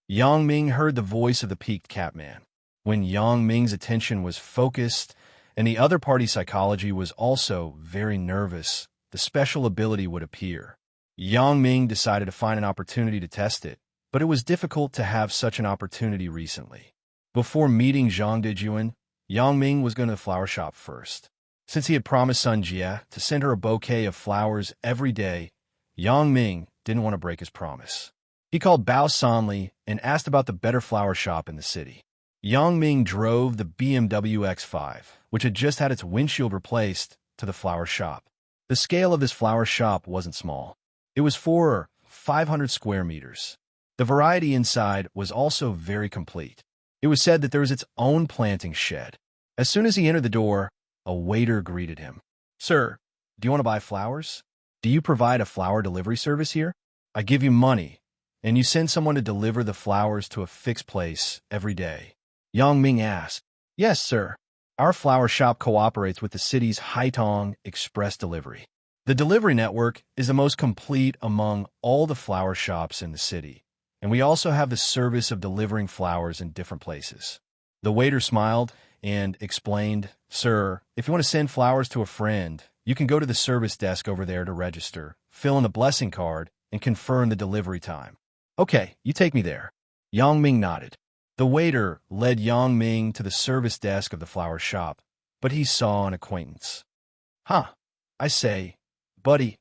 A: Yang Ming heard the voice of the peaked Catman. When Yang Ming's attention was focused and the other party's psychology was also very nervous, the special ability would appear. Yang Ming decided to find an opportunity to test it, but it was difficult to have such an opportunity recently. Before meeting Zhang Dejuan, Yang Ming was going to the flower shop first. Since he had promised Sun Jie to send her a bouquet of flowers every day, Yang Ming didn't want to break his promise. He called Bao Sanli and asked about the better flower shop in the city. Yang Ming drove the BMW X5, which had just had its windshield replaced, to the flower shop. The scale of this flower shop wasn't small. It was 400 or 500 square meters. The variety inside was also very complete. It was said that there was its own planting shed. As soon as he entered the door, a waiter greeted him. "Sir, do you want to buy flowers? Do you provide a flower delivery service here? I give you money, and you send someone to deliver the flowers to a fixed place every day." Yang Ming asked. "Yes, sir. Our flower shop cooperates with the city's Haitong Express Delivery. The delivery network is the most complete among all the flower shops in the city, and we also have the service of delivering flowers in different places. The waiter smiled and explained, "Sir, if you want to send flowers to a friend, you can go to the service desk over there to register, fill in the blessing card, and confirm the delivery time." "Okay, you take me there." Yang Ming nodded. The waiter led Yang Ming to the service desk of the flower shop, but he saw an acquaintance. "Huh, I say, buddy,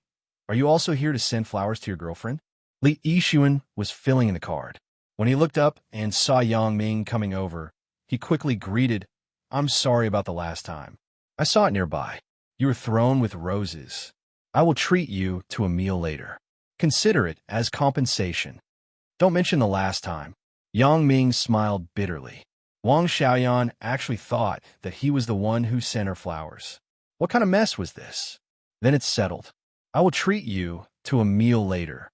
A: are you also here to send flowers to your girlfriend?" Li Yixuan was filling in the card. When he looked up and saw Yang Ming coming over, he quickly greeted, "I'm sorry about the last time. I saw it nearby. You were thrown with roses. I will treat you to a meal later. Consider it as compensation. Don't mention the last time." Yang Ming smiled bitterly. Wang Xiaoyan actually thought that he was the one who sent her flowers. What kind of mess was this? "Then it's settled. I will treat you to a meal later."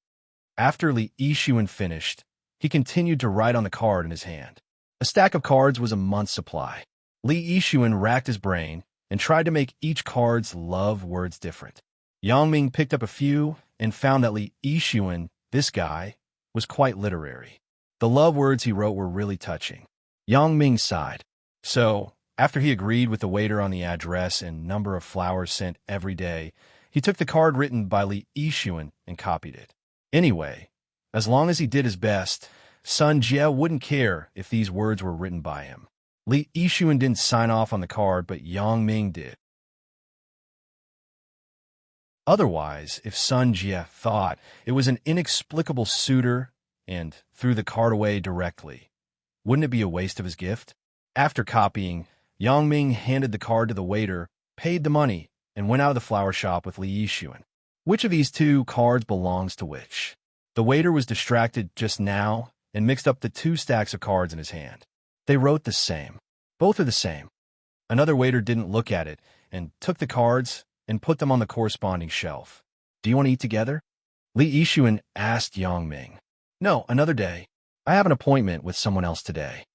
A: After Li Yixuan finished, he continued to write on the card in his hand. A stack of cards was a month's supply. Li Yixuan racked his brain and tried to make each card's love words different. Yang Ming picked up a few and found that Li Yixuan, this guy, was quite literary. The love words he wrote were really touching. Yang Ming sighed. So, after he agreed with the waiter on the address and number of flowers sent every day, he took the card written by Li Yixuan and copied it. Anyway, as long as he did his best, Sun Jie wouldn't care if these words were written by him. Li Yixuan didn't sign off on the card, but Yang Ming did. Otherwise, if Sun Jie thought it was an inexplicable suitor and threw the card away directly, wouldn't it be a waste of his gift? After copying, Yang Ming handed the card to the waiter, paid the money, and went out of the flower shop with Li Yixuan. Which of these two cards belongs to which? The waiter was distracted just now and mixed up the two stacks of cards in his hand. They wrote the same. Both are the same. Another waiter didn't look at it and took the cards and put them on the corresponding shelf. "Do you want to eat together?" Li Yixuan asked Yang Ming. "No, another day. I have an appointment with someone else today."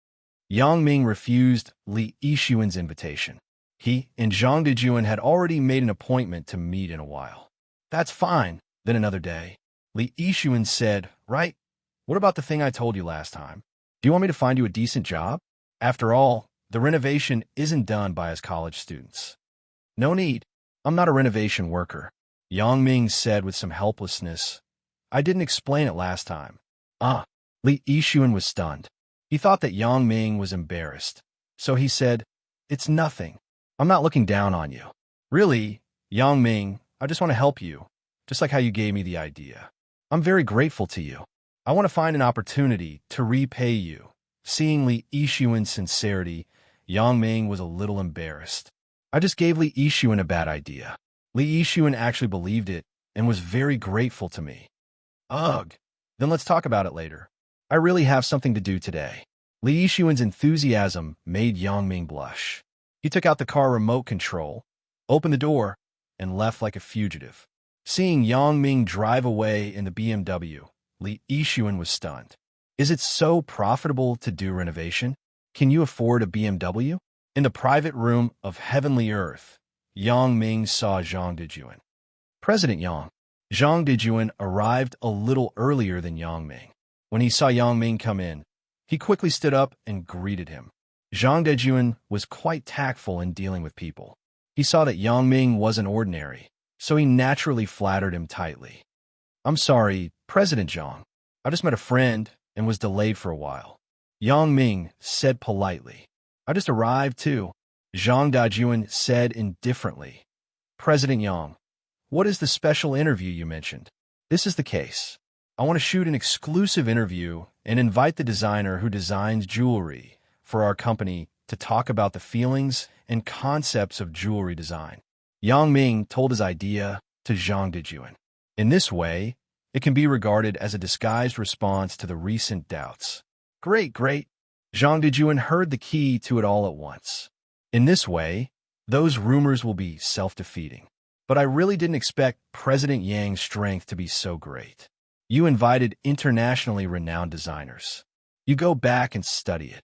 A: Yang Ming refused Li Yixuan's invitation. He and Zhang Dejuan had already made an appointment to meet in a while. "That's fine, then another day." Li Yixuan said, "Right, what about the thing I told you last time? Do you want me to find you a decent job? After all, the renovation isn't done by us college students." "No need. I'm not a renovation worker," Yang Ming said with some helplessness. "I didn't explain it last time." "Ah." Li Yixuan was stunned. He thought that Yang Ming was embarrassed. So he said, "It's nothing. I'm not looking down on you. Really, Yang Ming, I just want to help you, just like how you gave me the idea. I'm very grateful to you. I want to find an opportunity to repay you." Seeing Li Yixuan's sincerity, Yang Ming was a little embarrassed. "I just gave Li Yixuan a bad idea. Li Yixuan actually believed it and was very grateful to me." "Ugh. Then let's talk about it later. I really have something to do today." Li Yixuan's enthusiasm made Yang Ming blush. He took out the car remote control, opened the door, and left like a fugitive. Seeing Yang Ming drive away in the BMW, Li Yixuan was stunned. "Is it so profitable to do renovation? Can you afford a BMW?" In the private room of Heavenly Earth, Yang Ming saw Zhang Dejuan. "President Yang." Zhang Dejuan arrived a little earlier than Yang Ming. When he saw Yang Ming come in, he quickly stood up and greeted him. Zhang Dejuan was quite tactful in dealing with people. He saw that Yang Ming wasn't ordinary, so he naturally flattered him tightly. "I'm sorry, President Zhang. I just met a friend and was delayed for a while," Yang Ming said politely. "I just arrived too," Zhang Dejuan said indifferently. "President Yang, what is the special interview you mentioned?" "This is the case. I want to shoot an exclusive interview and invite the designer who designs jewelry for our company to talk about the feelings and concepts of jewelry design." Yang Ming told his idea to Zhang Dejuan. In this way, it can be regarded as a disguised response to the recent doubts. Great. Zhang Dejuan heard the key to it all at once. In this way, those rumors will be self-defeating. But I really didn't expect President Yang's strength to be so great. You invited internationally renowned designers. You go back and study it.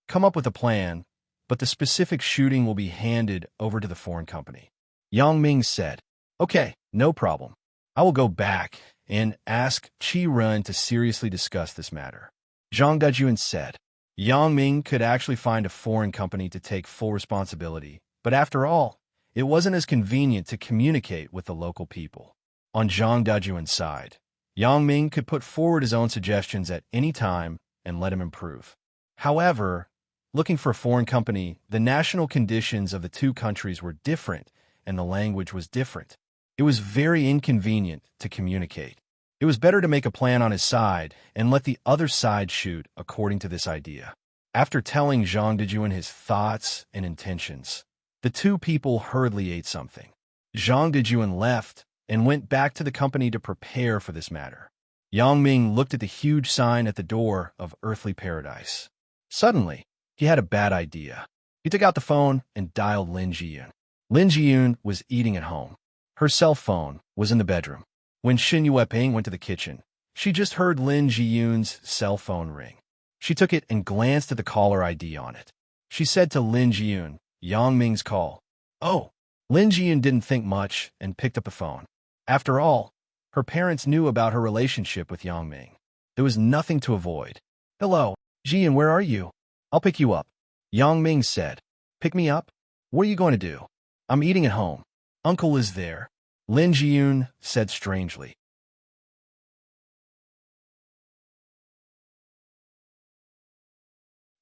A: Come up with a plan, but the specific shooting will be handed over to the foreign company. Yang Ming said, "Okay, no problem. I will go back and asked Qi Ren to seriously discuss this matter. Zhang Dejun said, Yang Ming could actually find a foreign company to take full responsibility, but after all, it wasn't as convenient to communicate with the local people. On Zhang Dejun's side, Yang Ming could put forward his own suggestions at any time and let him improve. However, looking for a foreign company, the national conditions of the two countries were different and the language was different. It was very inconvenient to communicate. It was better to make a plan on his side and let the other side shoot according to this idea. After telling Zhang Dejun his thoughts and intentions, the two people hurriedly ate something. Zhang Dejun left and went back to the company to prepare for this matter. Yang Ming looked at the huge sign at the door of Earthly Paradise. Suddenly, he had a bad idea. He took out the phone and dialed Lin Jiyun. Lin Jiyun was eating at home. Her cell phone was in the bedroom. When Xin Yueping went to the kitchen, she just heard Lin Jiyun's cell phone ring. She took it and glanced at the caller ID on it. She said to Lin Jiyun, Yang Ming's call. Oh! Lin Jiyun didn't think much and picked up the phone. After all, her parents knew about her relationship with Yang Ming. There was nothing to avoid. Hello, Jiyun, where are you? I'll pick you up. Yang Ming said. Pick me up? What are you going to do? I'm eating at home. Uncle is there. Lin Jiyun said strangely.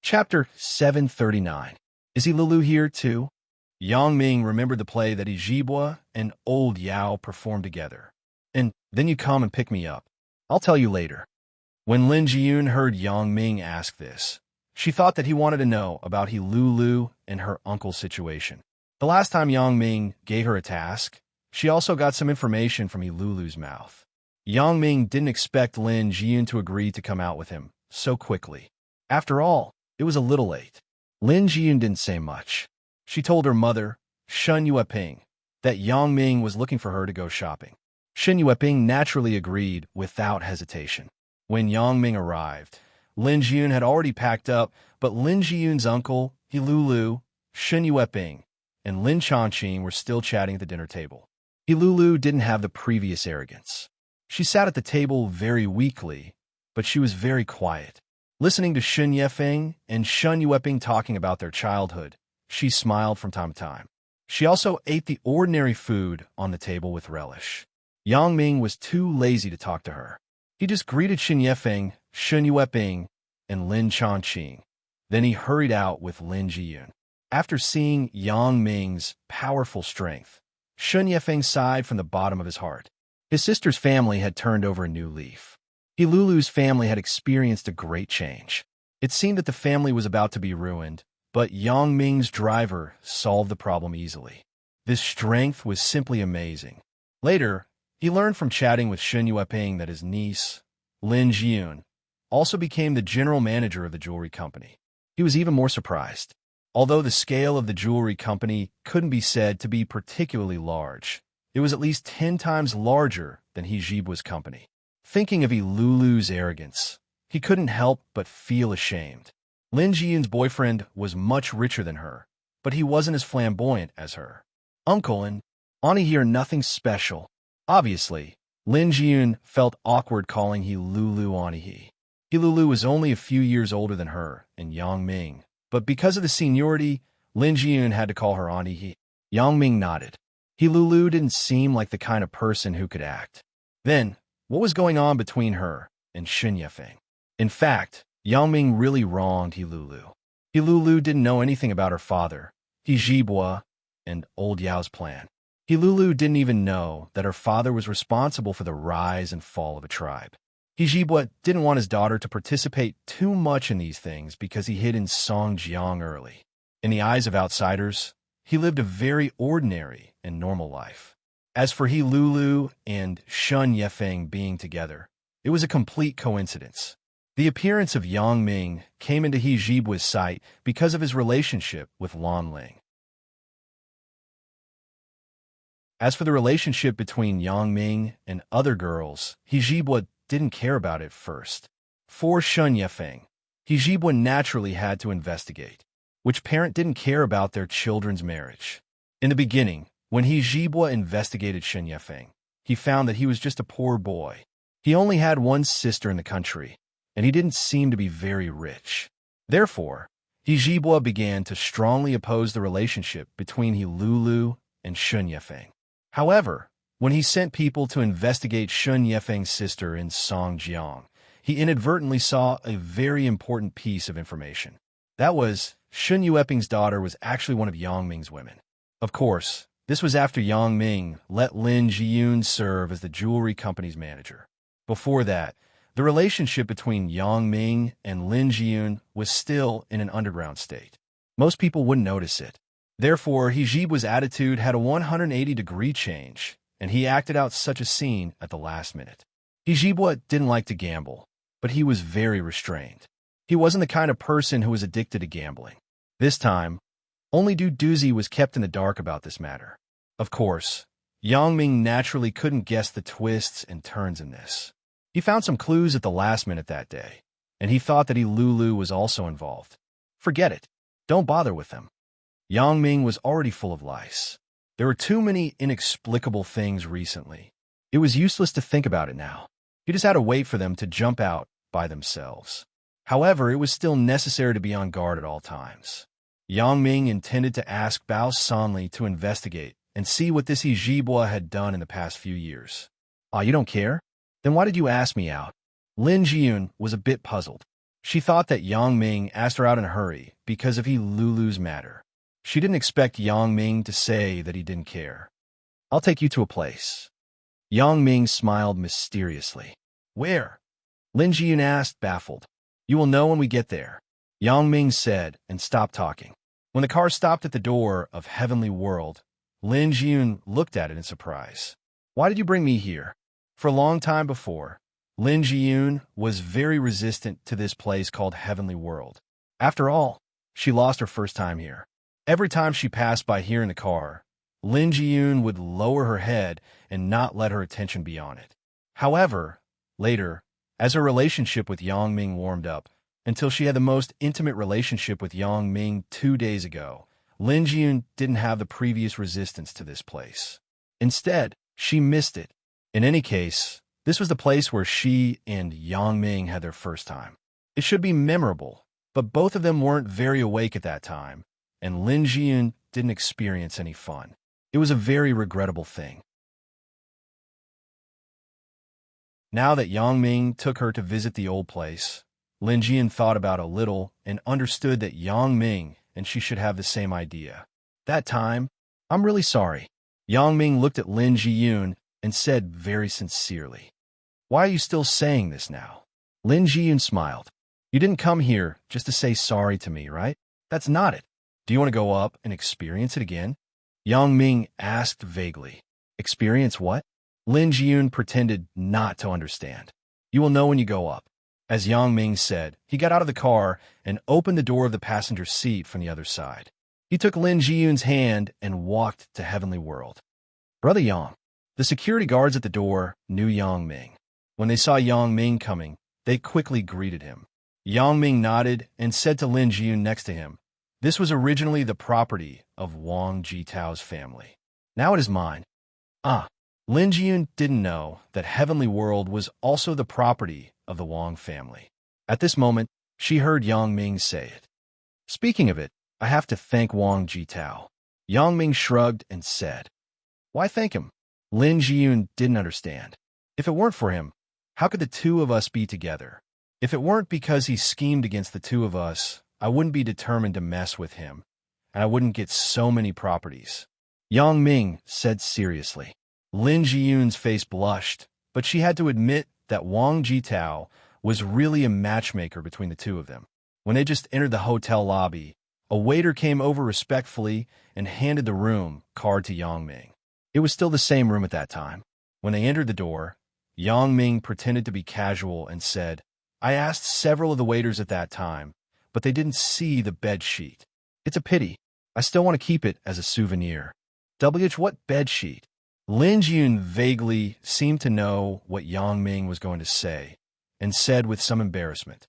A: Chapter 739. Is he Lulu here too? Yang Ming remembered the play that Ijibwa and Old Yao performed together. And then you come and pick me up. I'll tell you later. When Lin Jiyun heard Yang Ming ask this, she thought that he wanted to know about Lulu and her uncle's situation. The last time Yang Ming gave her a task, she also got some information from Lulu's mouth. Yang Ming didn't expect Lin Jiyun to agree to come out with him so quickly. After all, it was a little late. Lin Jiyun didn't say much. She told her mother, Shen Yueping, that Yang Ming was looking for her to go shopping. Shen Yueping naturally agreed without hesitation. When Yang Ming arrived, Lin Jiyun had already packed up, but Lin Jiyun's uncle, Lulu, Shen Yueping, and Lin Changqing were still chatting at the dinner table. Lulu didn't have the previous arrogance. She sat at the table very weakly, but she was very quiet. Listening to Shen Yefeng and Shen Yueping talking about their childhood, she smiled from time to time. She also ate the ordinary food on the table with relish. Yang Ming was too lazy to talk to her. He just greeted Shen Yefeng, Shen Yueping, and Lin Changqing. Then he hurried out with Lin Jiyun. After seeing Yang Ming's powerful strength, Shen Yefeng sighed from the bottom of his heart. His sister's family had turned over a new leaf. Lulu's family had experienced a great change. It seemed that the family was about to be ruined, but Yang Ming's driver solved the problem easily. This strength was simply amazing. Later, he learned from chatting with Shen Yueping that his niece, Lin Jiyun, also became the general manager of the jewelry company. He was even more surprised. Although the scale of the jewelry company couldn't be said to be particularly large, it was at least 10 times larger than Hijibwa's company. Thinking of Lulu's arrogance, he couldn't help but feel ashamed. Lin Jiyun's boyfriend was much richer than her, but he wasn't as flamboyant as her. Uncle and Auntie here nothing special. Obviously, Lin Jiyun felt awkward calling Lulu Auntie. Lulu was only a few years older than her and Yang Ming, but because of the seniority, Lin Jiyun had to call her Auntie. Yang Ming nodded. Lulu didn't seem like the kind of person who could act. Then, what was going on between her and Shen Yefeng? In fact, Yang Ming really wronged Lulu. Lulu didn't know anything about her father, Hijibwa, and Old Yao's plan. Lulu didn't even know that her father was responsible for the rise and fall of a tribe. Hijibwa didn't want his daughter to participate too much in these things because he hid in Songjiang early. In the eyes of outsiders, he lived a very ordinary and normal life. As for Lulu and Shen Yefeng being together, it was a complete coincidence. The appearance of Yang Ming came into Hijibwa's sight because of his relationship with Lan Ling. As for the relationship between Yang Ming and other girls, Hijibwa didn't care about it first. For Shen Yefeng, Hijibwa naturally had to investigate. Which parent didn't care about their children's marriage? In the beginning, when Hijibwa investigated Shen Yefeng, he found that he was just a poor boy. He only had one sister in the country, and he didn't seem to be very rich. Therefore, Hijibwa began to strongly oppose the relationship between Hilulu and Shun Yefeng. However, when he sent people to investigate Shun Yefeng's sister in Songjiang, he inadvertently saw a very important piece of information. That was, Shun Yefeng's daughter was actually one of Yang Ming's women. Of course, this was after Yang Ming let Lin Jiyun serve as the jewelry company's manager. Before that, the relationship between Yang Ming and Lin Jiyun was still in an underground state. Most people wouldn't notice it. Therefore, Hijibwa's attitude had a 180-degree change, and he acted out such a scene at the last minute. Hijibwa didn't like to gamble, but he was very restrained. He wasn't the kind of person who was addicted to gambling. This time, only Duduzi was kept in the dark about this matter. Of course, Yang Ming naturally couldn't guess the twists and turns in this. He found some clues at the last minute that day, and he thought that Lulu was also involved. Forget it. Don't bother with them. Yang Ming was already full of lice. There were too many inexplicable things recently. It was useless to think about it now. He just had to wait for them to jump out by themselves. However, it was still necessary to be on guard at all times. Yang Ming intended to ask Bao Sanli to investigate and see what this Hijibwa had done in the past few years. Ah, you don't care? Then why did you ask me out? Lin Jiyun was a bit puzzled. She thought that Yang Ming asked her out in a hurry because of Lulu's matter. She didn't expect Yang Ming to say that he didn't care. I'll take you to a place. Yang Ming smiled mysteriously. Where? Lin Jiyun asked, baffled. You will know when we get there, Yang Ming said and stopped talking. When the car stopped at the door of Heavenly World, Lin Jiyun looked at it in surprise. Why did you bring me here? For a long time before, Lin Jiyun was very resistant to this place called Heavenly World. After all, she lost her first time here. Every time she passed by here in the car, Lin Jiyun would lower her head and not let her attention be on it. However, later, as her relationship with Yang Ming warmed up, until she had the most intimate relationship with Yang Ming 2 days ago, Lin Jiyun didn't have the previous resistance to this place. Instead, she missed it. In any case, this was the place where she and Yang Ming had their first time. It should be memorable, but both of them weren't very awake at that time, and Lin Jiyun didn't experience any fun. It was a very regrettable thing. Now that Yang Ming took her to visit the old place, Lin Jiyun thought about it a little and understood that Yang Ming and she should have the same idea. That time, I'm really sorry. Yang Ming looked at Lin Jiyun and said very sincerely, Why are you still saying this now? Lin Jiyun smiled. You didn't come here just to say sorry to me, right? That's not it. Do you want to go up and experience it again? Yang Ming asked vaguely. Experience what? Lin Jiyun pretended not to understand. You will know when you go up. As Yang Ming said, he got out of the car and opened the door of the passenger seat from the other side. He took Lin Jiyun's hand and walked to Heavenly World. Brother Yang. The security guards at the door knew Yang Ming. When they saw Yang Ming coming, they quickly greeted him. Yang Ming nodded and said to Lin Jiyun next to him, This was originally the property of Wang Jitao's family. Now it is mine. Ah, Lin Jiyun didn't know that Heavenly World was also the property of the Wang family. At this moment, she heard Yang Ming say it. Speaking of it, I have to thank Wang Jitao. Yang Ming shrugged and said, Why thank him? Lin Jiyun didn't understand. If it weren't for him, how could the two of us be together? If it weren't because he schemed against the two of us, I wouldn't be determined to mess with him, and I wouldn't get so many properties. Yang Ming said seriously. Lin Jiyun's face blushed, but she had to admit that Wang Jitao was really a matchmaker between the two of them. When they just entered the hotel lobby, a waiter came over respectfully and handed the room card to Yang Ming. It was still the same room at that time. When they entered the door, Yang Ming pretended to be casual and said, I asked several of the waiters at that time, but they didn't see the bed sheet. It's a pity. I still want to keep it as a souvenir. What bed sheet? Lin Jiyun vaguely seemed to know what Yang Ming was going to say, and said with some embarrassment,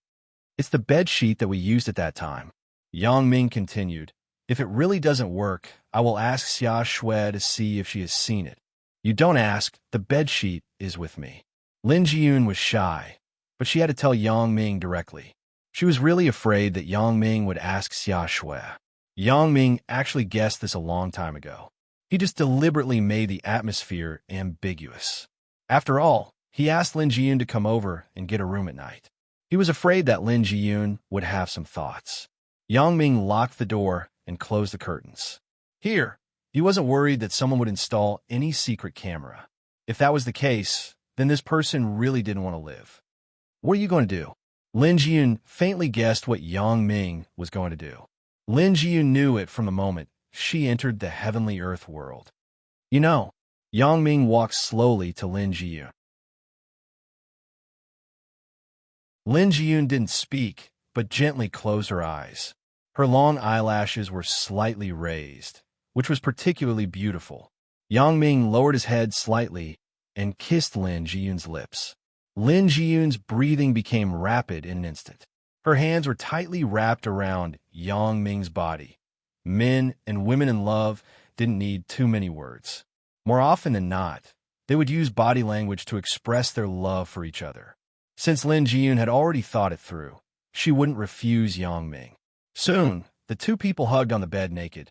A: It's the bed sheet that we used at that time. Yang Ming continued, If it really doesn't work, I will ask Xia Shui to see if she has seen it. You don't ask, the bed sheet is with me. Lin Jiyun was shy, but she had to tell Yang Ming directly. She was really afraid that Yang Ming would ask Xia Shui. Yang Ming actually guessed this a long time ago. He just deliberately made the atmosphere ambiguous. After all, he asked Lin Jiyun to come over and get a room at night. He was afraid that Lin Jiyun would have some thoughts. Yang Ming locked the door and closed the curtains. Here, he wasn't worried that someone would install any secret camera. If that was the case, then this person really didn't want to live. What are you going to do? Lin Jiyun faintly guessed what Yang Ming was going to do. Lin Jiyun knew it from the moment she entered the heavenly earth world. You know, Yang Ming walked slowly to Lin Jiyun. Lin Jiyun didn't speak, but gently closed her eyes. Her long eyelashes were slightly raised, which was particularly beautiful. Yang Ming lowered his head slightly and kissed Lin Jiyun's lips. Lin Jiyun's breathing became rapid in an instant. Her hands were tightly wrapped around Yang Ming's body. Men and women in love didn't need too many words. More often than not, they would use body language to express their love for each other. Since Lin Jiyun had already thought it through, she wouldn't refuse Yang Ming. Soon, the two people hugged on the bed naked.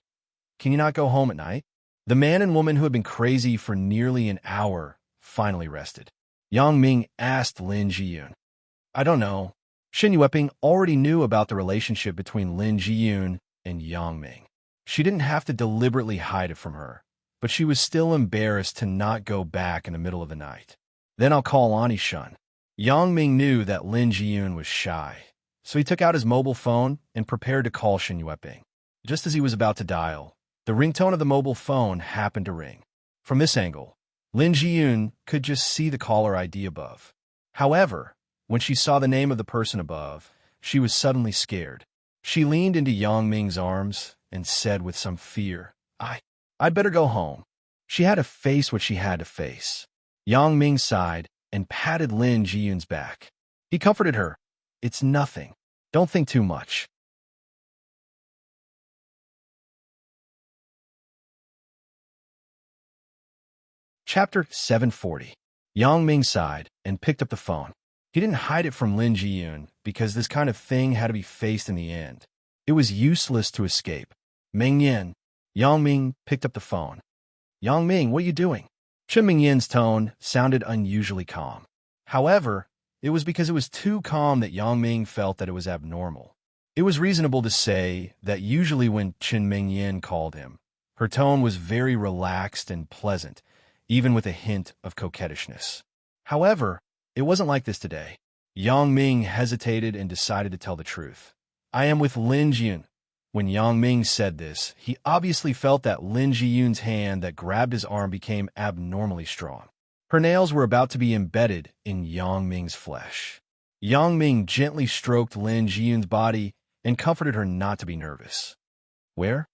A: Can you not go home at night? The man and woman who had been crazy for nearly an hour finally rested. Yang Ming asked Lin Jiyun. I don't know. Xin Yueping already knew about the relationship between Lin Jiyun and Yang Ming. She didn't have to deliberately hide it from her, but she was still embarrassed to not go back in the middle of the night. Then I'll call Ani Shun. Yang Ming knew that Lin Jiyun was shy, so he took out his mobile phone and prepared to call Xin Yueping. Just as he was about to dial, the ringtone of the mobile phone happened to ring. From this angle, Lin Jiyun could just see the caller ID above. However, when she saw the name of the person above, she was suddenly scared. She leaned into Yang Ming's arms and said with some fear, I'd better go home. She had to face what she had to face. Yang Ming sighed and patted Lin Jiyun's back. He comforted her. It's nothing. Don't think too much. Chapter 740. Yang Ming sighed and picked up the phone. He didn't hide it from Lin Jiyun because this kind of thing had to be faced in the end. It was useless to escape. Ming Yin. Yang Ming picked up the phone. Yang Ming, what are you doing? Chen Mingyin's tone sounded unusually calm. However, it was because it was too calm that Yang Ming felt that it was abnormal. It was reasonable to say that usually when Chen Mingyin called him, her tone was very relaxed and pleasant, even with a hint of coquettishness. However, it wasn't like this today. Yang Ming hesitated and decided to tell the truth. I am with Lin Jiyun. When Yang Ming said this, he obviously felt that Lin Jiyun's hand that grabbed his arm became abnormally strong. Her nails were about to be embedded in Yang Ming's flesh. Yang Ming gently stroked Lin Jiyun's body and comforted her not to be nervous. Where?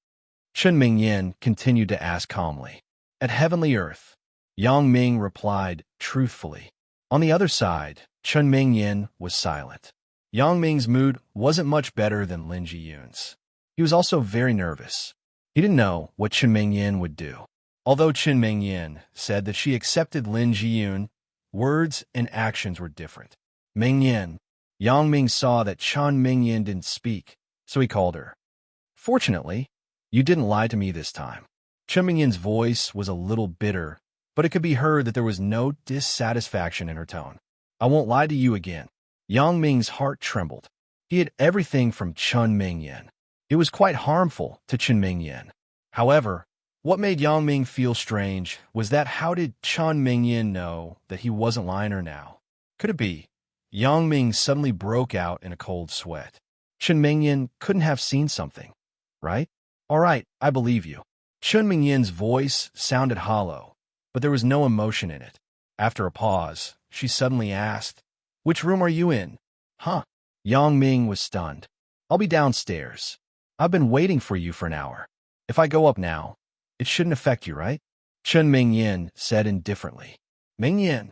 A: Chen Mingyin continued to ask calmly. At Heavenly Earth. Yang Ming replied truthfully. On the other side, Chen Mingyin was silent. Yang Ming's mood wasn't much better than Lin Jiyun's. He was also very nervous. He didn't know what Chen Mingyin would do. Although Chen Mingyin said that she accepted Lin Jiyun, words and actions were different. Mingyin. Yang Ming saw that Chen Mingyin didn't speak, so he called her. Fortunately, you didn't lie to me this time. Chen Mingyin's voice was a little bitter, but it could be heard that there was no dissatisfaction in her tone. I won't lie to you again. Yang Ming's heart trembled. He had everything from Chen Mingyin. It was quite harmful to Chen Mingyin. However, what made Yang Ming feel strange was that how did Chen Mingyin know that he wasn't lying to her now? Could it be? Yang Ming suddenly broke out in a cold sweat. Chen Mingyin couldn't have seen something, right? All right, I believe you. Chen Mingyin's voice sounded hollow, but there was no emotion in it. After a pause, she suddenly asked, Which room are you in? Huh? Yang Ming was stunned. I'll be downstairs. I've been waiting for you for an hour. If I go up now, it shouldn't affect you, right? Chen Mingyin said indifferently. Mingyin,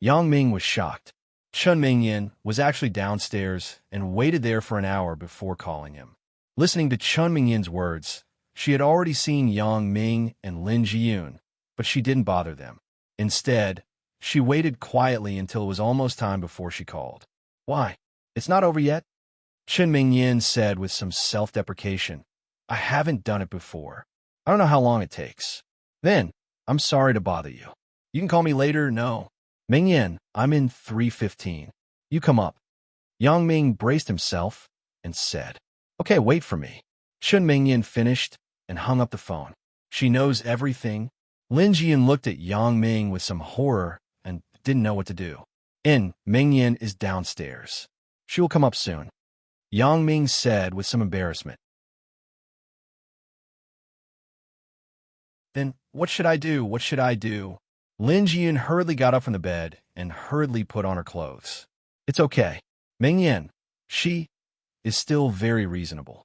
A: Yang Ming was shocked. Chen Mingyin was actually downstairs and waited there for an hour before calling him. Listening to Chen Mingyin's words, she had already seen Yang Ming and Lin Jiyun, but she didn't bother them. Instead, She waited quietly until it was almost time before she called. Why? It's not over yet? Chen Mingyin said with some self-deprecation. I haven't done it before. I don't know how long it takes. Then, I'm sorry to bother you. You can call me later, no. Mingyin, I'm in 315. You come up. Yang Ming braced himself and said, Okay, wait for me. Chen Mingyin finished and hung up the phone. She knows everything. Lin Jian looked at Yang Ming with some horror and didn't know what to do. Mingyin is downstairs. She will come up soon. Yang Ming said with some embarrassment. Then, what should I do? What should I do? Lin Jian hurriedly got up from the bed and hurriedly put on her clothes. It's okay. Mingyin, she is still very reasonable.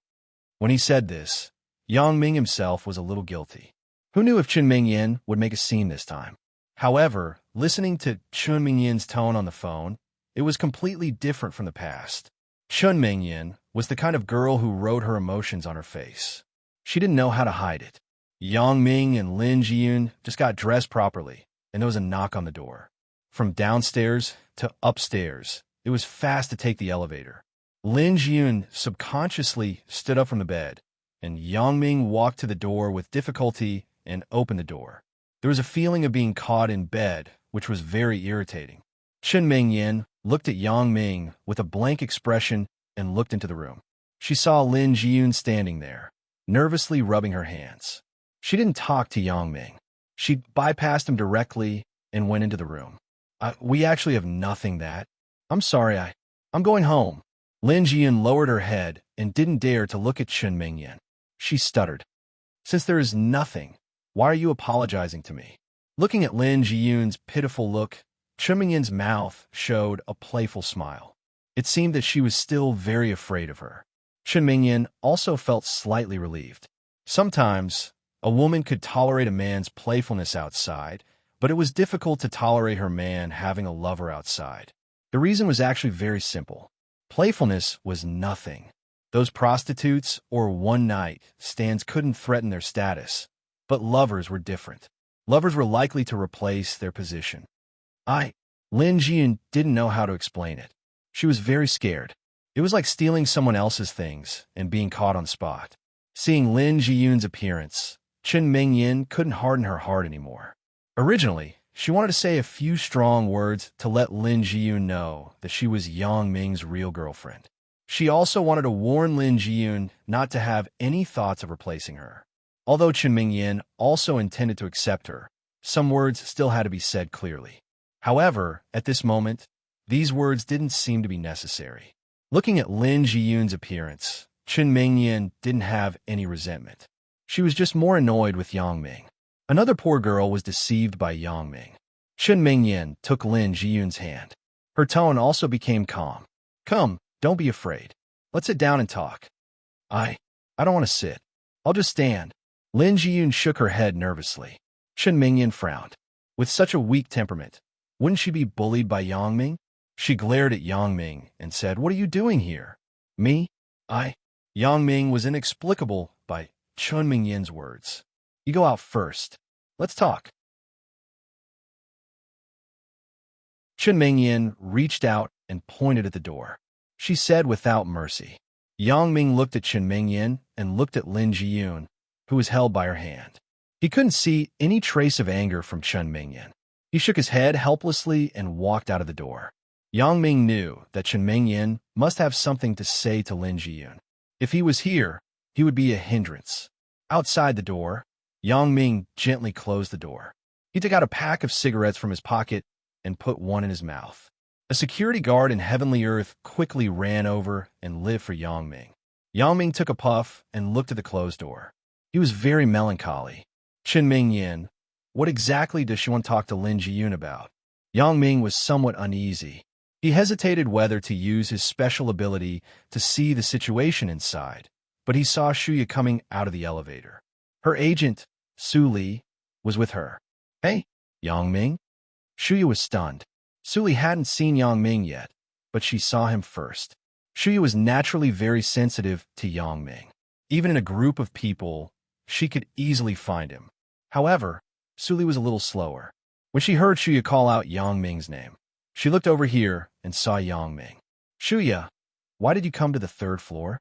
A: When he said this, Yang Ming himself was a little guilty. Who knew if Chen Mingyin would make a scene this time? However, listening to Chen Mingyin's tone on the phone, it was completely different from the past. Chen Mingyin was the kind of girl who wrote her emotions on her face. She didn't know how to hide it. Yang Ming and Lin Jian just got dressed properly, and there was a knock on the door. From downstairs to upstairs, it was fast to take the elevator. Lin Jian subconsciously stood up from the bed, and Yang Ming walked to the door with difficulty and opened the door. There was a feeling of being caught in bed, which was very irritating. Chen Mingyin looked at Yang Ming with a blank expression and looked into the room. She saw Lin Jian standing there, nervously rubbing her hands. She didn't talk to Yang Ming. She bypassed him directly and went into the room. We actually have nothing that. I'm sorry, I'm going home. Lin Jian lowered her head and didn't dare to look at Chen Mingyin. She stuttered. Since there is nothing, why are you apologizing to me? Looking at Lin Jian's pitiful look, Chen Mingyin's mouth showed a playful smile. It seemed that she was still very afraid of her. Chen Mingyin also felt slightly relieved. Sometimes, a woman could tolerate a man's playfulness outside, but it was difficult to tolerate her man having a lover outside. The reason was actually very simple. Playfulness was nothing. Those prostitutes or one-night stands couldn't threaten their status, but lovers were different. Lovers were likely to replace their position. Lin Jian didn't know how to explain it. She was very scared. It was like stealing someone else's things and being caught on the spot. Seeing Lin Jian's appearance, Chen Mingyin couldn't harden her heart anymore. Originally, she wanted to say a few strong words to let Lin Jian know that she was Yang Ming's real girlfriend. She also wanted to warn Lin Jian not to have any thoughts of replacing her. Although Chen Mingyin also intended to accept her, some words still had to be said clearly. However, at this moment, these words didn't seem to be necessary. Looking at Lin Jian's appearance, Chen Mingyin didn't have any resentment. She was just more annoyed with Yang Ming. Another poor girl was deceived by Yang Ming. Chen Mingyin took Lin Jian's hand. Her tone also became calm. Come, don't be afraid. Let's sit down and talk. I don't want to sit. I'll just stand. Lin Jian shook her head nervously. Chen Mingyin frowned. With such a weak temperament, wouldn't she be bullied by Yang Ming? She glared at Yang Ming and said, What are you doing here? Me? Yang Ming was inexplicable by Chen Mingyin's words. You go out first. Let's talk. Chen Mingyin reached out and pointed at the door. She said without mercy. Yang Ming looked at Chen Mingyin and looked at Lin Jian, who was held by her hand. He couldn't see any trace of anger from Chen Mingyin. He shook his head helplessly and walked out of the door. Yang Ming knew that Chen Mingyin must have something to say to Lin Jian. If he was here, he would be a hindrance. Outside the door, Yang Ming gently closed the door. He took out a pack of cigarettes from his pocket and put one in his mouth. A security guard in Heavenly Earth quickly ran over and lit for Yang Ming. Yang Ming took a puff and looked at the closed door. He was very melancholy. Chen Mingyin, what exactly does she want to talk to Lin Jian about? Yang Ming was somewhat uneasy. He hesitated whether to use his special ability to see the situation inside, but he saw Shuya coming out of the elevator. Her agent, Su Li, was with her. Hey, Yang Ming? Shuya was stunned. Su Li hadn't seen Yang Ming yet, but she saw him first. Shuya was naturally very sensitive to Yang Ming. Even in a group of people, she could easily find him. However, Su Li was a little slower. When she heard Shuya call out Yang Ming's name, she looked over here and saw Yang Ming. Shuya, why did you come to the third floor?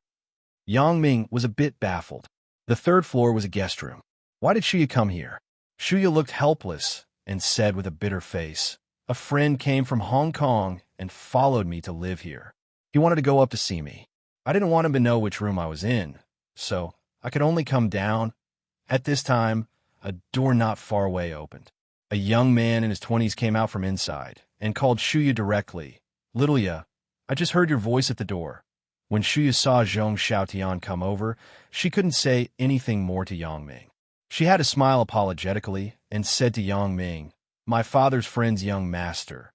A: Yang Ming was a bit baffled. The third floor was a guest room. Why did Shuya come here? Shuya looked helpless and said with a bitter face, a friend came from Hong Kong and followed me to live here. He wanted to go up to see me. I didn't want him to know which room I was in, so I could only come down. At this time, a door not far away opened. A young man in his 20s came out from inside and called Shuya directly. Little Ya, I just heard your voice at the door. When Shuya saw Zhong Xiaotian come over, she couldn't say anything more to Yang Ming. She had to smile apologetically and said to Yang Ming, my father's friend's young master,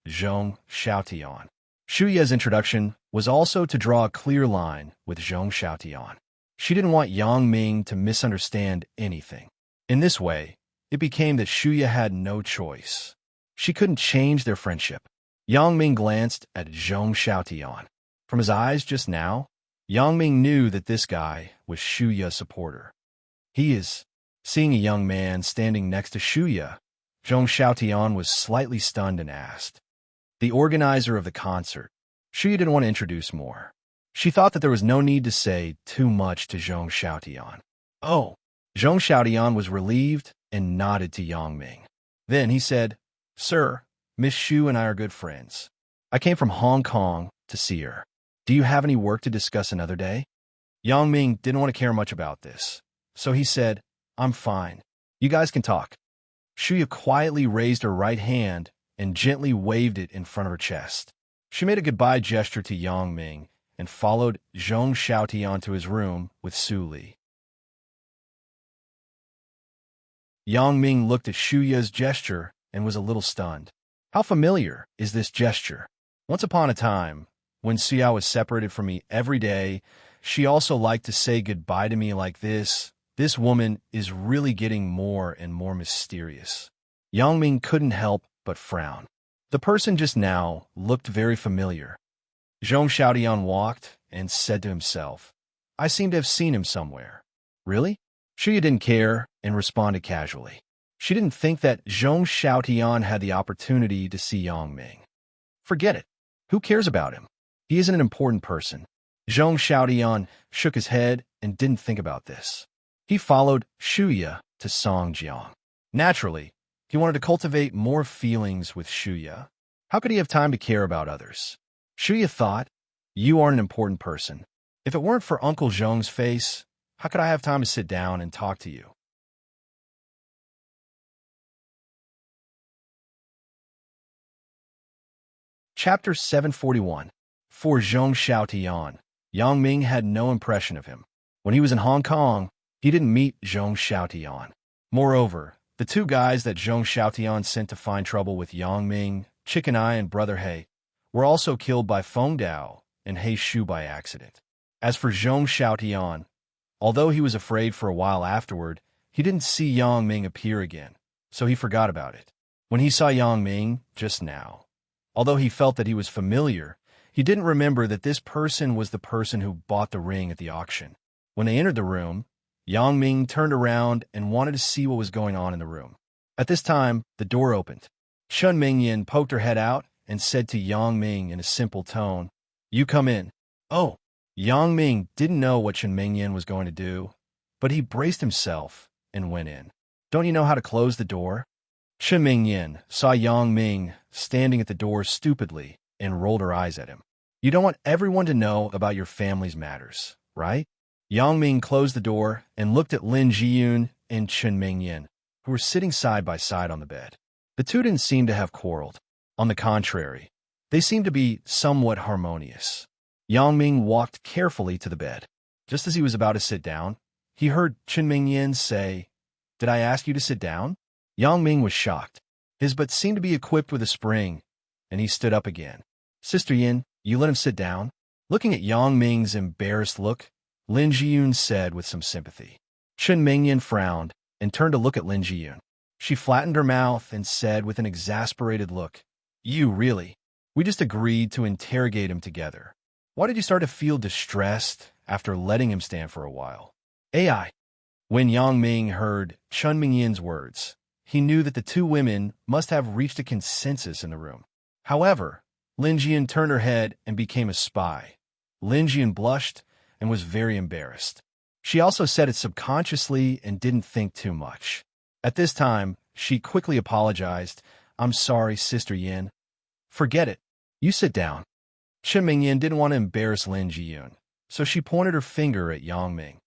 A: Zhong Xiaotian. Shuya's introduction was also to draw a clear line with Zhong Xiaotian. She didn't want Yang Ming to misunderstand anything. In this way, it became that Shuya had no choice. She couldn't change their friendship. Yang Ming glanced at Zhong Xiaotian. From his eyes just now, Yang Ming knew that this guy was Shuya's supporter. He is. Seeing a young man standing next to Shuya, Zhong Xiaotian was slightly stunned and asked. The organizer of the concert. Shuya didn't want to introduce more. She thought that there was no need to say too much to Zhong Xiaotian. Oh, Zhong Xiaotian was relieved and nodded to Yang Ming. Then he said, Sir, Miss Xu and I are good friends. I came from Hong Kong to see her. Do you have any work to discuss another day? Yang Ming didn't want to care much about this, so he said, I'm fine. You guys can talk. Shuya quietly raised her right hand and gently waved it in front of her chest. She made a goodbye gesture to Yang Ming and followed Zhong Xiaotian to his room with Su Li. Yang Ming looked at Shuya's gesture and was a little stunned. How familiar is this gesture? Once upon a time, when Xiao was separated from me every day, she also liked to say goodbye to me like this. This woman is really getting more and more mysterious. Yang Ming couldn't help but frown. The person just now looked very familiar. Zhong Xiaotian walked and said to himself, I seem to have seen him somewhere. Really? Shuya didn't care and responded casually. She didn't think that Zhong Xiaotian had the opportunity to see Yang Ming. Forget it. Who cares about him? He isn't an important person. Zhong Xiaotian shook his head and didn't think about this. He followed Shuya to Songjiang. Naturally, he wanted to cultivate more feelings with Shuya. How could he have time to care about others? Shuya thought, you aren't an important person. If it weren't for Uncle Zhong's face, how could I have time to sit down and talk to you? Chapter 741. For Zhong Xiaotian, Yang Ming had no impression of him. When he was in Hong Kong, he didn't meet Zhong Xiaotian. Moreover, the two guys that Zhong Xiaotian sent to find trouble with Yang Ming, Chicken Eye and Brother He, were also killed by Feng Dao and He Shu by accident. As for Zhong Xiaotian, although he was afraid for a while afterward, he didn't see Yang Ming appear again, so he forgot about it. When he saw Yang Ming just now, although he felt that he was familiar, he didn't remember that this person was the person who bought the ring at the auction. When they entered the room, Yang Ming turned around and wanted to see what was going on in the room. At this time, the door opened. Chen Mingyan poked her head out and said to Yang Ming in a simple tone, You come in. Oh, Yang Ming didn't know what Chen Mingyan was going to do, but he braced himself and went in. Don't you know how to close the door? Chen Mingyan saw Yang Ming standing at the door stupidly and rolled her eyes at him. You don't want everyone to know about your family's matters, right? Yang Ming closed the door and looked at Lin Jiyun and Chen Mingyan, who were sitting side by side on the bed. The two didn't seem to have quarreled. On the contrary, they seemed to be somewhat harmonious. Yang Ming walked carefully to the bed. Just as he was about to sit down, he heard Chen Mingyan say, Did I ask you to sit down? Yang Ming was shocked. His butt seemed to be equipped with a spring, and he stood up again. Sister Yin, you let him sit down? Looking at Yang Ming's embarrassed look, Lin Jiyun said with some sympathy. Chen Mingyan frowned and turned to look at Lin Jiyun. She flattened her mouth and said with an exasperated look, You really? We just agreed to interrogate him together. Why did you start to feel distressed after letting him stand for a while? AI. When Yang Ming heard Chen Mingyan's words, he knew that the two women must have reached a consensus in the room. However, Lin Jian turned her head and became a spy. Lin Jian blushed and was very embarrassed. She also said it subconsciously and didn't think too much. At this time, she quickly apologized. "I'm sorry, Sister Yin." "Forget it. You sit down." Chen Mingyin didn't want to embarrass Lin Jiyun, so she pointed her finger at Yang Ming.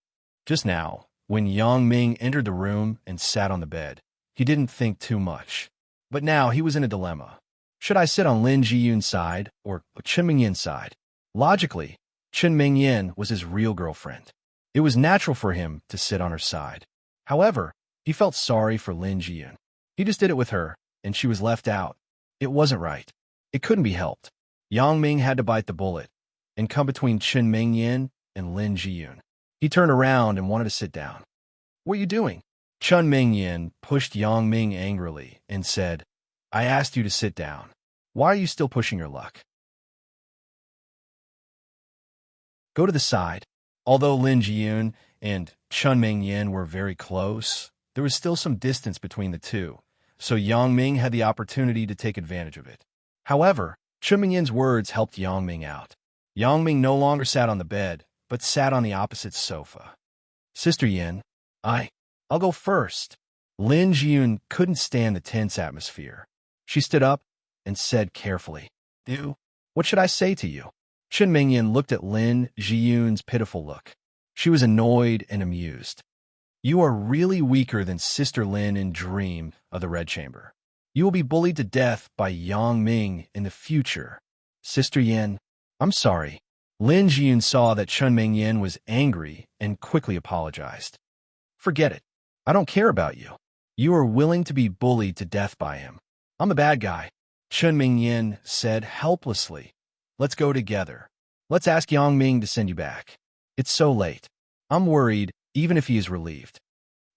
A: Just now, when Yang Ming entered the room and sat on the bed, he didn't think too much. But now he was in a dilemma. Should I sit on Lin Jiyun's side or Chen Mingyin's side? Logically, Chen Mingyin was his real girlfriend. It was natural for him to sit on her side. However, he felt sorry for Lin Jiyun. He just did it with her, and she was left out. It wasn't right. It couldn't be helped. Yang Ming had to bite the bullet and come between Chen Mingyin and Lin Jiyun. He turned around and wanted to sit down. "What are you doing?" Chen Mingyin pushed Yang Ming angrily and said, "I asked you to sit down. Why are you still pushing your luck? Go to the side." Although Lin Jiyun and Chen Mingyin were very close, there was still some distance between the two, so Yang Ming had the opportunity to take advantage of it. However, Chen Mingyin's words helped Yang Ming out. Yang Ming no longer sat on the bed, but sat on the opposite sofa. "Sister Yin, I'll go first." Lin Jiyun couldn't stand the tense atmosphere. She stood up and said carefully, "What should I say to you?" Chen Mingyin looked at Lin Jiyun's pitiful look. She was annoyed and amused. "You are really weaker than Sister Lin in Dream of the Red Chamber. You will be bullied to death by Yang Ming in the future. Sister Yin, I'm sorry." Lin Jiyun saw that Chen Mingyin was angry and quickly apologized. "Forget it. I don't care about you. You are willing to be bullied to death by him. I'm the bad guy." Chen Mingyin said helplessly, "Let's go together. Let's ask Yang Ming to send you back. It's so late. I'm worried, even if he is relieved."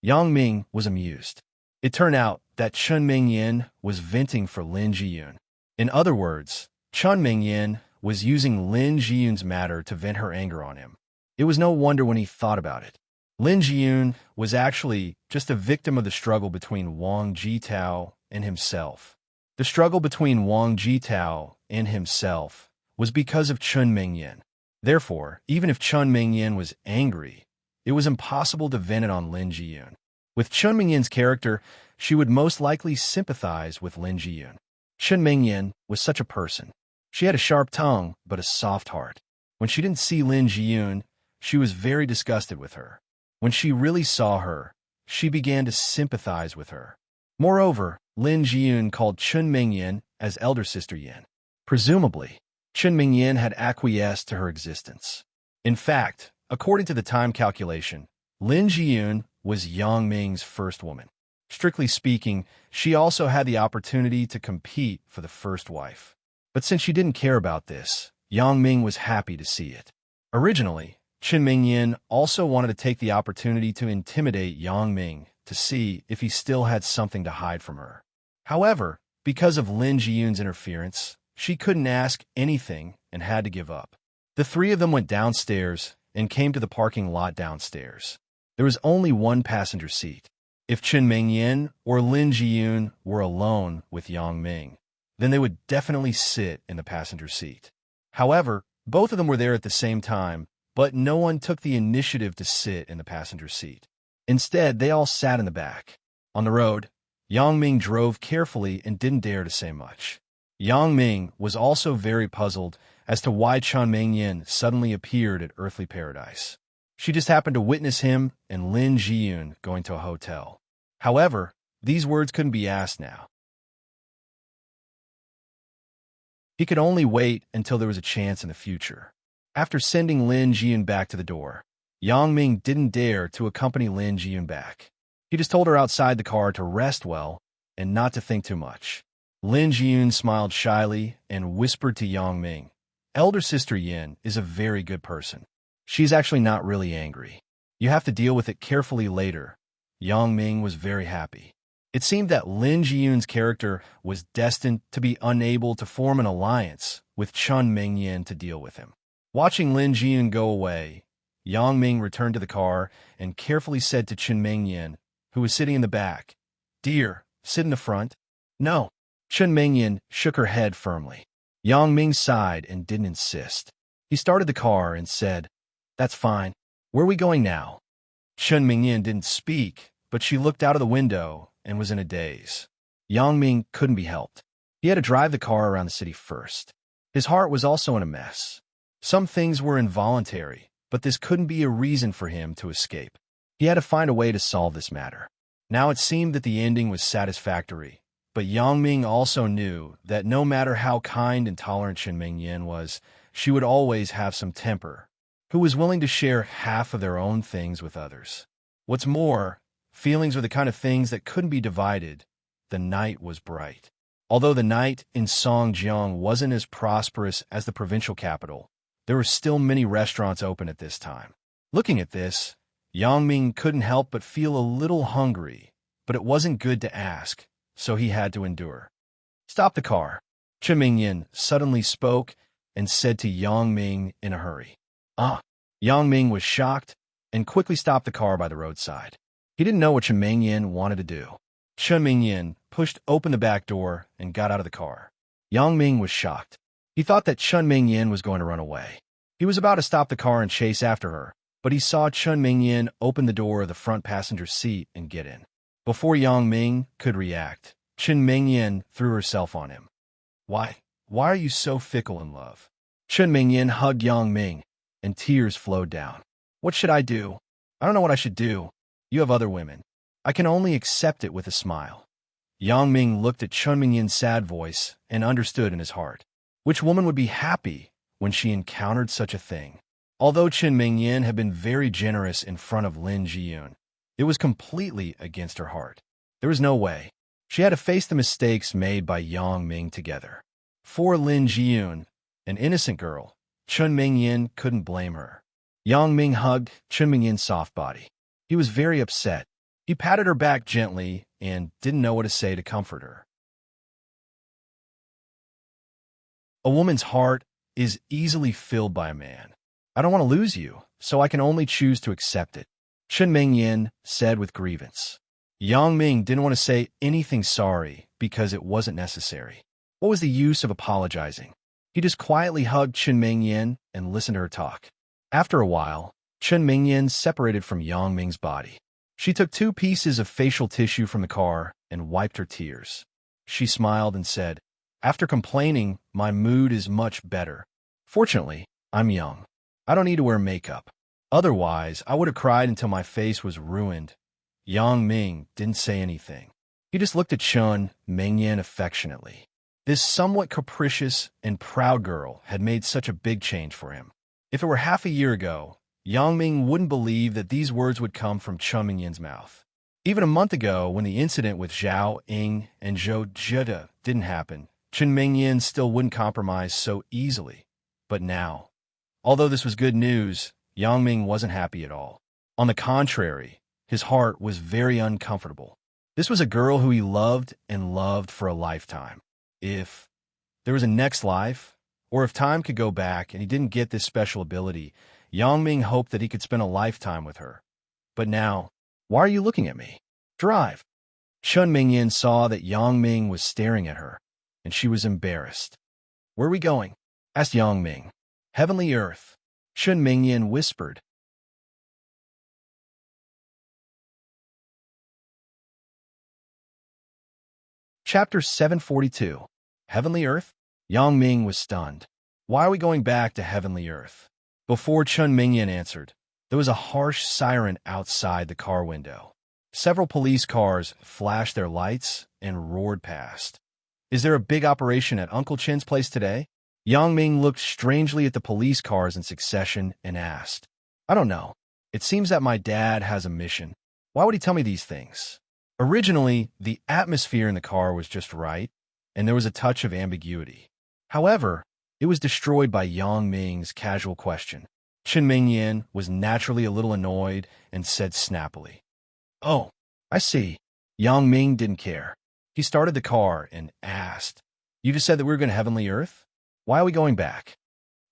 A: Yang Ming was amused. It turned out that Chen Mingyin was venting for Lin Jiyun. In other words, Chen Mingyin was using Lin Jiyun's matter to vent her anger on him. It was no wonder when he thought about it. Lin Jiyun was actually just a victim of the struggle between Wang Jitao and himself. The struggle between Wang Jitao and himself was because of Chen Mingyin. Therefore, even if Chen Mingyin was angry, it was impossible to vent it on Lin Jiyun. With Chen Mingyin's character, she would most likely sympathize with Lin Jiyun. Chen Mingyin was such a person. She had a sharp tongue, but a soft heart. When she didn't see Lin Jiyun, she was very disgusted with her. When she really saw her, she began to sympathize with her. Moreover, Lin Jiyun called Chen Mingyin as elder sister Yin. Presumably, Chen Mingyin had acquiesced to her existence. In fact, according to the time calculation, Lin Jiyun was Yang Ming's first woman. Strictly speaking, she also had the opportunity to compete for the first wife. But since she didn't care about this, Yang Ming was happy to see it. Originally, Chen Mingyin also wanted to take the opportunity to intimidate Yang Ming to see if he still had something to hide from her. However, because of Lin Jiyun's interference, she couldn't ask anything and had to give up. The three of them went downstairs and came to the parking lot downstairs. There was only one passenger seat. If Chen Mingyin or Lin Jiyun were alone with Yang Ming, then they would definitely sit in the passenger seat. However, both of them were there at the same time, but no one took the initiative to sit in the passenger seat. Instead, they all sat in the back. On the road, Yang Ming drove carefully and didn't dare to say much. Yang Ming was also very puzzled as to why Chen Mingyin suddenly appeared at Earthly Paradise. She just happened to witness him and Lin Jiyun going to a hotel. However, these words couldn't be asked now. He could only wait until there was a chance in the future. After sending Lin Jiyun back to the door, Yang Ming didn't dare to accompany Lin Jiyun back. He just told her outside the car to rest well and not to think too much. Lin Jiyun smiled shyly and whispered to Yang Ming, "Elder sister Yin is a very good person. She's actually not really angry. You have to deal with it carefully later." Yang Ming was very happy. It seemed that Lin Jiyun's character was destined to be unable to form an alliance with Chen Mingyin to deal with him. Watching Lin Jiyun go away, Yang Ming returned to the car and carefully said to Chen Mingyin, who was sitting in the back, "Dear, Sit in the front? No. Chen Mingyan shook her head firmly. Yang Ming sighed and didn't insist. He started the car and said, "That's fine. Where are we going now?" Chen Mingyan didn't speak, but she looked out of the window and was in a daze. Yang Ming couldn't be helped. He had to drive the car around the city first. His heart was also in a mess. Some things were involuntary, but this couldn't be a reason for him to escape. He had to find a way to solve this matter. Now it seemed that the ending was satisfactory, but Yang Ming also knew that no matter how kind and tolerant Chen Mingyan was, she would always have some temper, who was willing to share half of their own things with others. What's more, feelings were the kind of things that couldn't be divided. The night was bright. Although the night in Songjiang wasn't as prosperous as the provincial capital, there were still many restaurants open at this time. Looking at this, Yang Ming couldn't help but feel a little hungry, but it wasn't good to ask, so he had to endure. "Stop the car," Chen Mingyan suddenly spoke and said to Yang Ming in a hurry. Yang Ming was shocked and quickly stopped the car by the roadside. He didn't know what Chen Mingyan wanted to do. Chen Mingyan pushed open the back door and got out of the car. Yang Ming was shocked. He thought that Chen Mingyan was going to run away. He was about to stop the car and chase after her, but he saw Chen Mingyan open the door of the front passenger seat and get in. Before Yang Ming could react, Chen Mingyan threw herself on him. Why are you so fickle in love?" Chen Mingyan hugged Yang Ming, and tears flowed down. "What should I do? I don't know what I should do. You have other women. I can only accept it with a smile." Yang Ming looked at Chen Mingyan's sad voice and understood in his heart. Which woman would be happy when she encountered such a thing? Although Chen Mingyan had been very generous in front of Lin Jiyun, it was completely against her heart. There was no way. She had to face the mistakes made by Yang Ming together. For Lin Jiyun, an innocent girl, Chen Mingyan couldn't blame her. Yang Ming hugged Chen Mingyan's soft body. He was very upset. He patted her back gently and didn't know what to say to comfort her. A woman's heart is easily filled by a man. I don't want to lose you, so I can only choose to accept it, Chen Mingyan said with grievance. Yang Ming didn't want to say anything sorry because it wasn't necessary. What was the use of apologizing? He just quietly hugged Chen Mingyan and listened to her talk. After a while, Chen Mingyan separated from Yang Ming's body. She took 2 pieces of facial tissue from the car and wiped her tears. She smiled and said, "After complaining, my mood is much better. Fortunately, I'm young. I don't need to wear makeup. Otherwise, I would have cried until my face was ruined." Yang Ming didn't say anything. He just looked at Chen Mingyan affectionately. This somewhat capricious and proud girl had made such a big change for him. If it were half a year ago, Yang Ming wouldn't believe that these words would come from Chen Mingyan's mouth. Even a month ago, when the incident with Zhao Ying and Zhou Jiedu didn't happen, Chen Mingyan still wouldn't compromise so easily. But now, although this was good news, Yang Ming wasn't happy at all. On the contrary, his heart was very uncomfortable. This was a girl who he loved and loved for a lifetime. If there was a next life, or if time could go back and he didn't get this special ability, Yang Ming hoped that he could spend a lifetime with her. But now, why are you looking at me? Drive. Chen Mingyan saw that Yang Ming was staring at her, and she was embarrassed. Where are we going? Asked Yang Ming. Heavenly Earth, Chen Mingyan whispered. Chapter 742. Heavenly Earth? Yang Ming was stunned. Why are we going back to Heavenly Earth? Before Chen Mingyan answered, there was a harsh siren outside the car window. Several police cars flashed their lights and roared past. Is there a big operation at Uncle Chen's place today? Yang Ming looked strangely at the police cars in succession and asked, I don't know. It seems that my dad has a mission. Why would he tell me these things? Originally, the atmosphere in the car was just right, and there was a touch of ambiguity. However, it was destroyed by Yang Ming's casual question. Chen Mingyan was naturally a little annoyed and said snappily, Oh, I see. Yang Ming didn't care. He started the car and asked, You just said that we were going to Heavenly Earth? Why are we going back?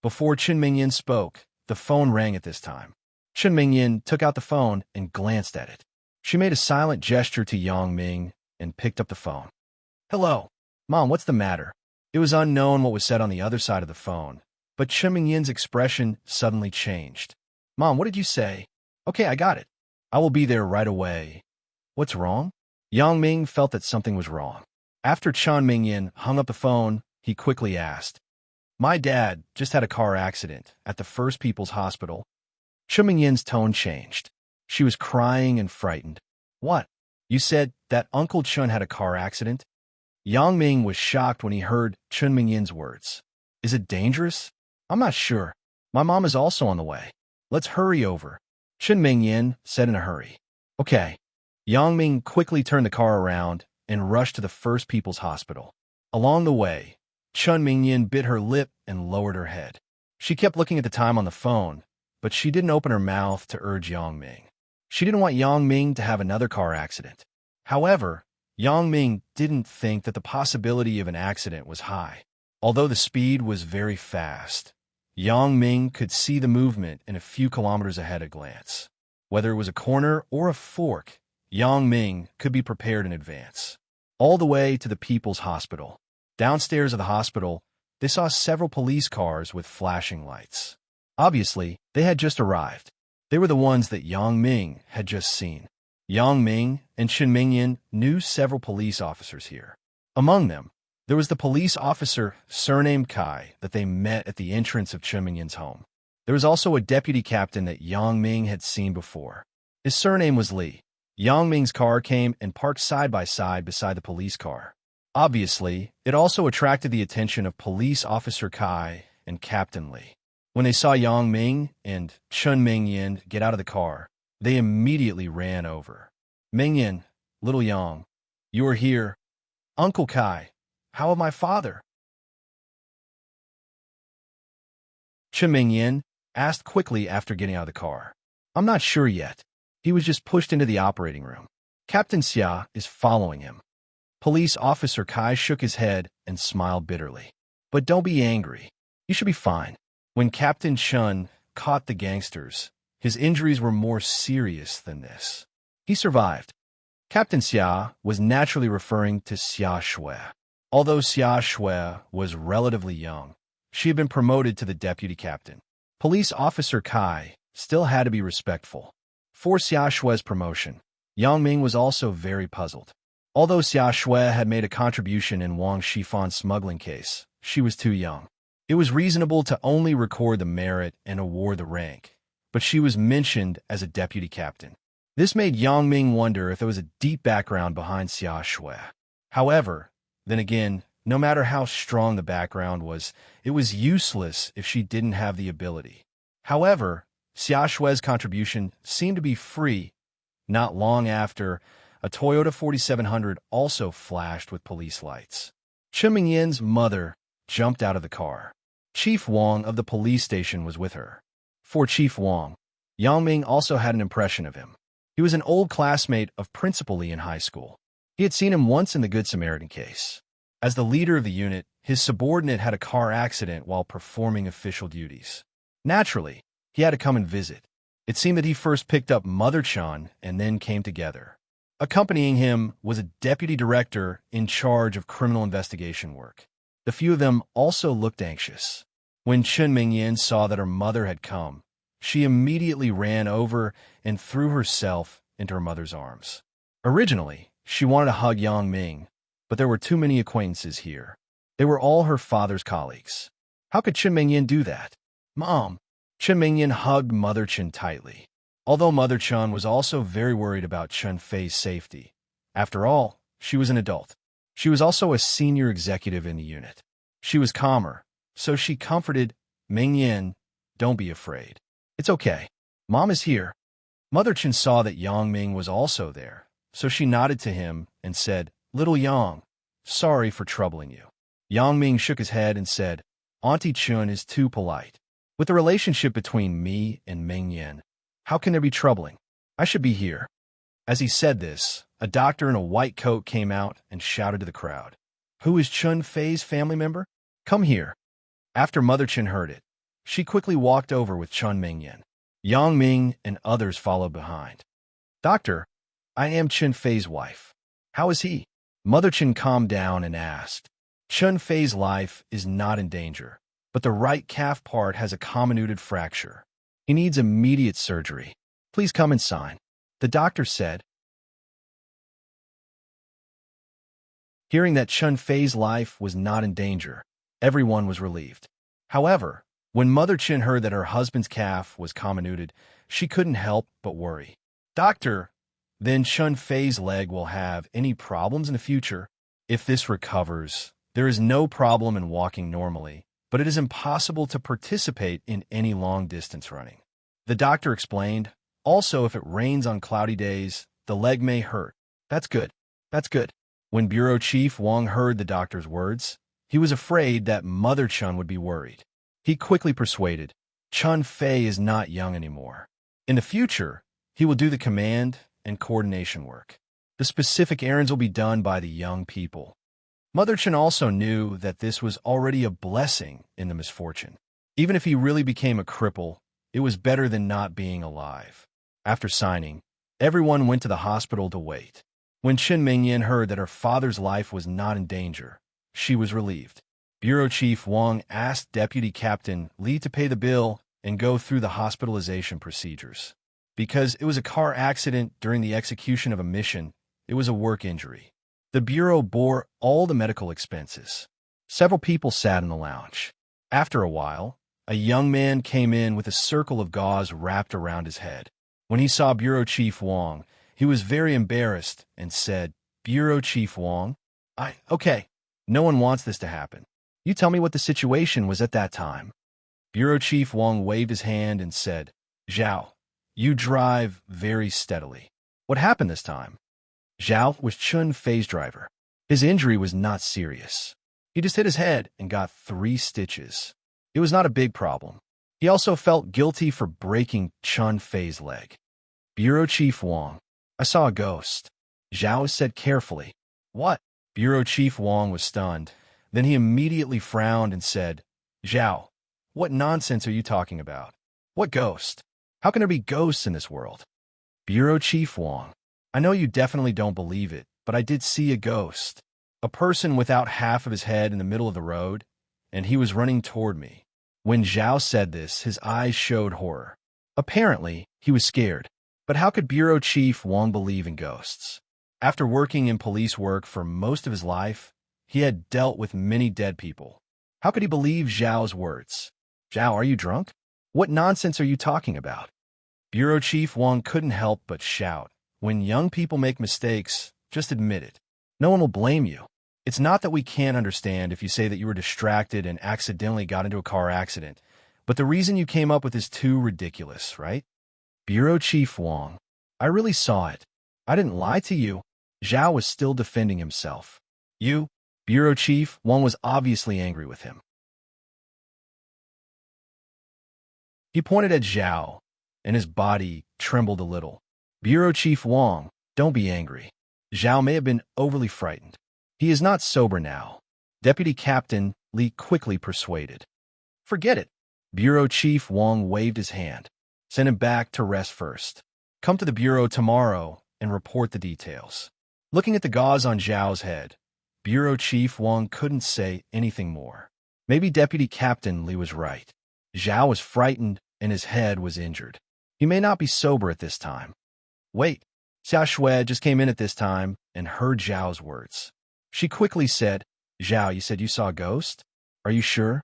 A: Before Chen Mingyan spoke, the phone rang at this time. Chen Mingyan took out the phone and glanced at it. She made a silent gesture to Yang Ming and picked up the phone. "Hello. Mom, what's the matter?" It was unknown what was said on the other side of the phone, but Chen Mingyin's expression suddenly changed. "Mom, what did you say?" "Okay, I got it. I will be there right away." "What's wrong?" Yang Ming felt that something was wrong. After Chen Mingyin hung up the phone, he quickly asked, "My dad just had a car accident at the First People's Hospital." Chen Mingyin's tone changed. She was crying and frightened. "What? You said that Uncle Chen had a car accident?" Yang Ming was shocked when he heard Chen Mingyin's words. "Is it dangerous?" "I'm not sure. My mom is also on the way. Let's hurry over," Chen Mingyin said in a hurry. "Okay." Yang Ming quickly turned the car around and rushed to the First People's Hospital. Along the way, Chen Mingyin bit her lip and lowered her head. She kept looking at the time on the phone, but she didn't open her mouth to urge Yang Ming. She didn't want Yang Ming to have another car accident. However, Yang Ming didn't think that the possibility of an accident was high. Although the speed was very fast, Yang Ming could see the movement in a few kilometers ahead at a glance. Whether it was a corner or a fork, Yang Ming could be prepared in advance. All the way to the People's Hospital. Downstairs of the hospital, they saw several police cars with flashing lights. Obviously, they had just arrived. They were the ones that Yang Ming had just seen. Yang Ming and Chen Mingyin knew several police officers here. Among them, there was the police officer surnamed Kai that they met at the entrance of Chen Mingyin's home. There was also a deputy captain that Yang Ming had seen before. His surname was Li. Yang Ming's car came and parked side by side beside the police car. Obviously, it also attracted the attention of Police Officer Kai and Captain Li. When they saw Yang Ming and Chen Mingyin get out of the car, they immediately ran over. "Mingyin, little Yang, you are here. Uncle Kai, how of my father?" Chen Mingyin asked quickly after getting out of the car. "I'm not sure yet. He was just pushed into the operating room. Captain Xia is following him." Police Officer Kai shook his head and smiled bitterly. "But don't be angry. You should be fine." When Captain Chen caught the gangsters, his injuries were more serious than this. He survived. Captain Xia was naturally referring to Xia Shui. Although Xia Shui was relatively young, she had been promoted to the deputy captain. Police Officer Kai still had to be respectful. For Xia Shui's promotion, Yang Ming was also very puzzled. Although Xia Shui had made a contribution in Wang Shifan's smuggling case, she was too young. It was reasonable to only record the merit and award the rank, but she was mentioned as a deputy captain. This made Yang Ming wonder if there was a deep background behind Xia Shui. However, then again, no matter how strong the background was, it was useless if she didn't have the ability. However, Xia Shui's contribution seemed to be free. Not long after, a Toyota 4700 also flashed with police lights. Chen Mingyin's mother jumped out of the car. Chief Wang of the police station was with her. For Chief Wang, Yang Ming also had an impression of him. He was an old classmate of Principal Li in high school. He had seen him once in the Good Samaritan case. As the leader of the unit, his subordinate had a car accident while performing official duties. Naturally, he had to come and visit. It seemed that he first picked up Mother Chan and then came together. Accompanying him was a deputy director in charge of criminal investigation work. The few of them also looked anxious. When Chen Mingyin saw that her mother had come, she immediately ran over and threw herself into her mother's arms. Originally, she wanted to hug Yang Ming, but there were too many acquaintances here. They were all her father's colleagues. How could Chen Mingyin do that? "Mom!" Chen Mingyin hugged Mother Chen tightly. Although Mother Chen was also very worried about Chen Fei's safety. After all, she was an adult. She was also a senior executive in the unit. She was calmer, so she comforted Mingyin, "Don't be afraid. It's okay. Mom is here." Mother Chen saw that Yang Ming was also there, so she nodded to him and said, "Little Yang, sorry for troubling you." Yang Ming shook his head and said, "Auntie Chun is too polite. With the relationship between me and Mingyin, how can there be troubling? I should be here." As he said this, a doctor in a white coat came out and shouted to the crowd, "Who is Chen Fei's family member? Come here." After Mother Chen heard it, she quickly walked over with Chen Mingyin. Yang Ming and others followed behind. "Doctor, I am Chen Fei's wife. How is he? Mother Chen calmed down and asked. Chun Fei's life is not in danger, but the right calf part has a comminuted fracture. He needs immediate surgery. Please come and sign, the doctor said. Hearing that Chun Fei's life was not in danger, everyone was relieved. However, when Mother Chen heard that her husband's calf was comminuted, she couldn't help but worry. Doctor, then Chun Fei's leg will have any problems in the future? If this recovers, there is no problem in walking normally, but it is impossible to participate in any long-distance running. The doctor explained. Also, if it rains on cloudy days, the leg may hurt. That's good. That's good. When Bureau Chief Wang heard the doctor's words, he was afraid that Mother Chun would be worried. He quickly persuaded, Chun Fei is not young anymore. In the future, he will do the command and coordination work. The specific errands will be done by the young people. Mother Chen also knew that this was already a blessing in the misfortune. Even if he really became a cripple, it was better than not being alive. After signing, everyone went to the hospital to wait. When Chen Mingyan heard that her father's life was not in danger, she was relieved. Bureau Chief Wang asked Deputy Captain Li to pay the bill and go through the hospitalization procedures. Because it was a car accident during the execution of a mission, it was a work injury. The Bureau bore all the medical expenses. Several people sat in the lounge. After a while, a young man came in with a circle of gauze wrapped around his head. When he saw Bureau Chief Wang, he was very embarrassed and said, Bureau Chief Wang? Okay, no one wants this to happen. You tell me what the situation was at that time. Bureau Chief Wang waved his hand and said, Zhao, you drive very steadily. What happened this time? Zhao was Chun Fei's driver. His injury was not serious. He just hit his head and got 3 stitches. It was not a big problem. He also felt guilty for breaking Chun Fei's leg. Bureau Chief Wang, I saw a ghost. Zhao said carefully. What? Bureau Chief Wang was stunned. Then he immediately frowned and said, Zhao, what nonsense are you talking about? What ghost? How can there be ghosts in this world? Bureau Chief Wang, I know you definitely don't believe it, but I did see a ghost. A person without half of his head in the middle of the road, and he was running toward me. When Zhao said this, his eyes showed horror. Apparently, he was scared. But how could Bureau Chief Wang believe in ghosts? After working in police work for most of his life, he had dealt with many dead people. How could he believe Zhao's words? Zhao, are you drunk? What nonsense are you talking about? Bureau Chief Wang couldn't help but shout. When young people make mistakes, just admit it. No one will blame you. It's not that we can't understand if you say that you were distracted and accidentally got into a car accident, but the reason you came up with is too ridiculous, right? Bureau Chief Wang, I really saw it. I didn't lie to you. Zhao was still defending himself. You? Bureau Chief Wang was obviously angry with him. He pointed at Zhao, and his body trembled a little. Bureau Chief Wang, don't be angry. Zhao may have been overly frightened. He is not sober now. Deputy Captain Li quickly persuaded. Forget it. Bureau Chief Wang waved his hand. Send him back to rest first. Come to the bureau tomorrow and report the details. Looking at the gauze on Zhao's head, Bureau Chief Wang couldn't say anything more. Maybe Deputy Captain Li was right. Zhao was frightened and his head was injured. He may not be sober at this time. Wait, Xia Shui just came in at this time and heard Zhao's words. She quickly said, Zhao, you said you saw a ghost? Are you sure?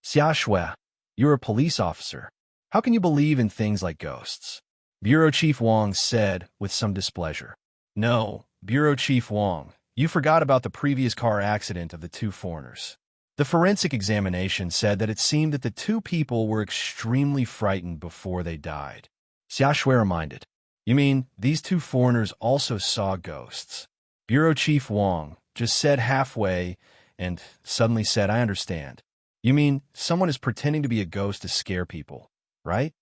A: Xia Shui, you're a police officer. How can you believe in things like ghosts? Bureau Chief Wang said with some displeasure. No, Bureau Chief Wang, you forgot about the previous car accident of the 2 foreigners. The forensic examination said that it seemed that the 2 people were extremely frightened before they died. Xia Shui reminded. You mean these 2 foreigners also saw ghosts? Bureau Chief Wang just said halfway and suddenly said, I understand. You mean someone is pretending to be a ghost to scare people, right?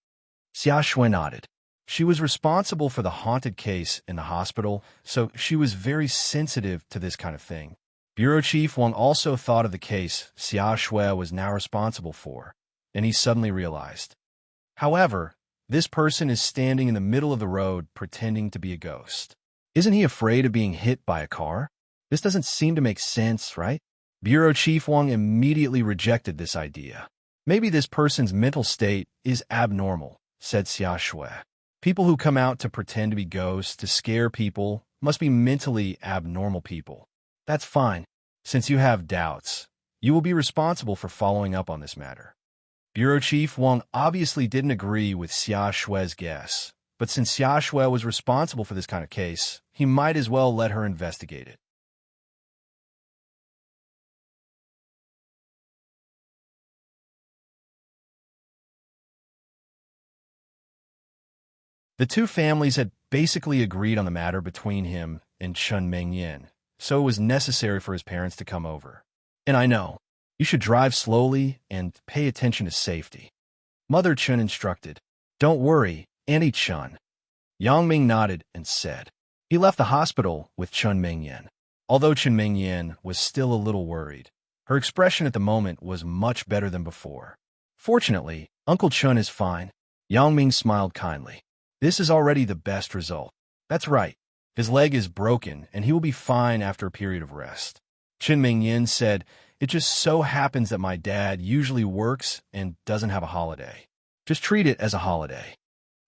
A: Xia Shui nodded. She was responsible for the haunted case in the hospital, so she was very sensitive to this kind of thing. Bureau Chief Wang also thought of the case Xia Shui was now responsible for, and he suddenly realized. However, this person is standing in the middle of the road pretending to be a ghost. Isn't he afraid of being hit by a car? This doesn't seem to make sense, right? Bureau Chief Wang immediately rejected this idea. Maybe this person's mental state is abnormal, said Xia Shui. People who come out to pretend to be ghosts to scare people must be mentally abnormal people. That's fine. Since you have doubts, you will be responsible for following up on this matter. Bureau Chief Wang obviously didn't agree with Xia Shui's guess, but since Xia Shui was responsible for this kind of case, he might as well let her investigate it. The two families had basically agreed on the matter between him and Chen Mingyan, so it was necessary for his parents to come over. And I know, you should drive slowly and pay attention to safety. Mother Chen instructed. Don't worry, Auntie Chen. Yang Ming nodded and said. He left the hospital with Chen Mingyan. Although Chen Mingyan was still a little worried, her expression at the moment was much better than before. Fortunately, Uncle Chen is fine. Yang Ming smiled kindly. This is already the best result. That's right. His leg is broken, and he will be fine after a period of rest. Chen Mingyan said, It just so happens that my dad usually works and doesn't have a holiday. Just treat it as a holiday.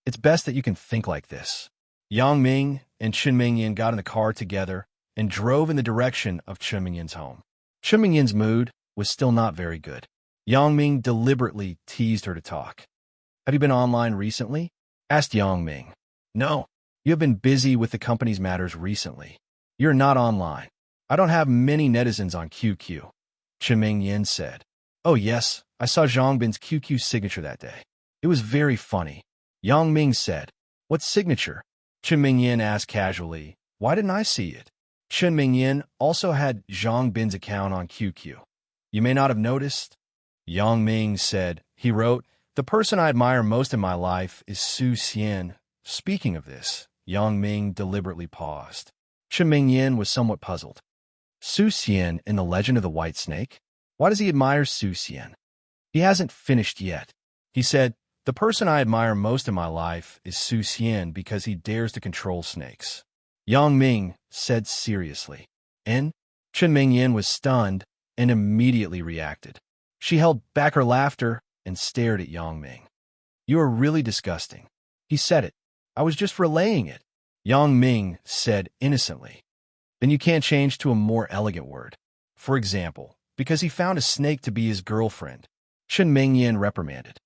A: It's best that you can think like this. Yang Ming and Chen Mingyan got in the car together and drove in the direction of Chen Mingyan's home. Chen Mingyan's mood was still not very good. Yang Ming deliberately teased her to talk. Have you been online recently? Asked Yang Ming. No, you have been busy with the company's matters recently. You're not online. I don't have many netizens on QQ. Chen Mingyan said. Oh yes, I saw Zhang Bin's QQ signature that day. It was very funny. Yang Ming said. What signature? Chen Mingyan asked casually. Why didn't I see it? Chen Mingyan also had Zhang Bin's account on QQ. You may not have noticed. Yang Ming said. He wrote, The person I admire most in my life is Su Xian. Speaking of this, Yang Ming deliberately paused. Chen Mingyan was somewhat puzzled. Su Xian in The Legend of the White Snake? Why does he admire Su Xian? He hasn't finished yet. He said, The person I admire most in my life is Su Xian because he dares to control snakes. Yang Ming said seriously. And? Chen Mingyan was stunned and immediately reacted. She held back her laughter and stared at Yang Ming. You are really disgusting. He said it. I was just relaying it. Yang Ming said innocently. Then you can't change to a more elegant word. For example, because he found a snake to be his girlfriend. Chen Mingyan reprimanded.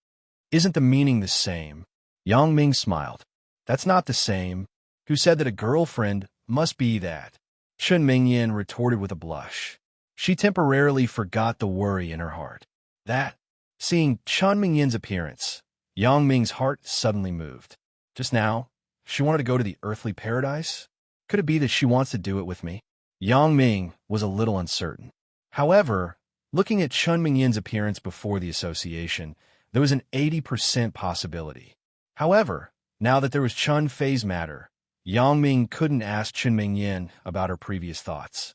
A: Isn't the meaning the same? Yang Ming smiled. That's not the same. Who said that a girlfriend must be that? Chen Mingyan retorted with a blush. She temporarily forgot the worry in her heart. That, seeing Chen Mingyan's appearance, Yang Ming's heart suddenly moved. Just now, she wanted to go to the earthly paradise? Could it be that she wants to do it with me? Yang Ming was a little uncertain. However, looking at Chen Mingyan's appearance before the association, there was an 80% possibility. However, now that there was Chen Fei's matter, Yang Ming couldn't ask Chen Mingyan about her previous thoughts.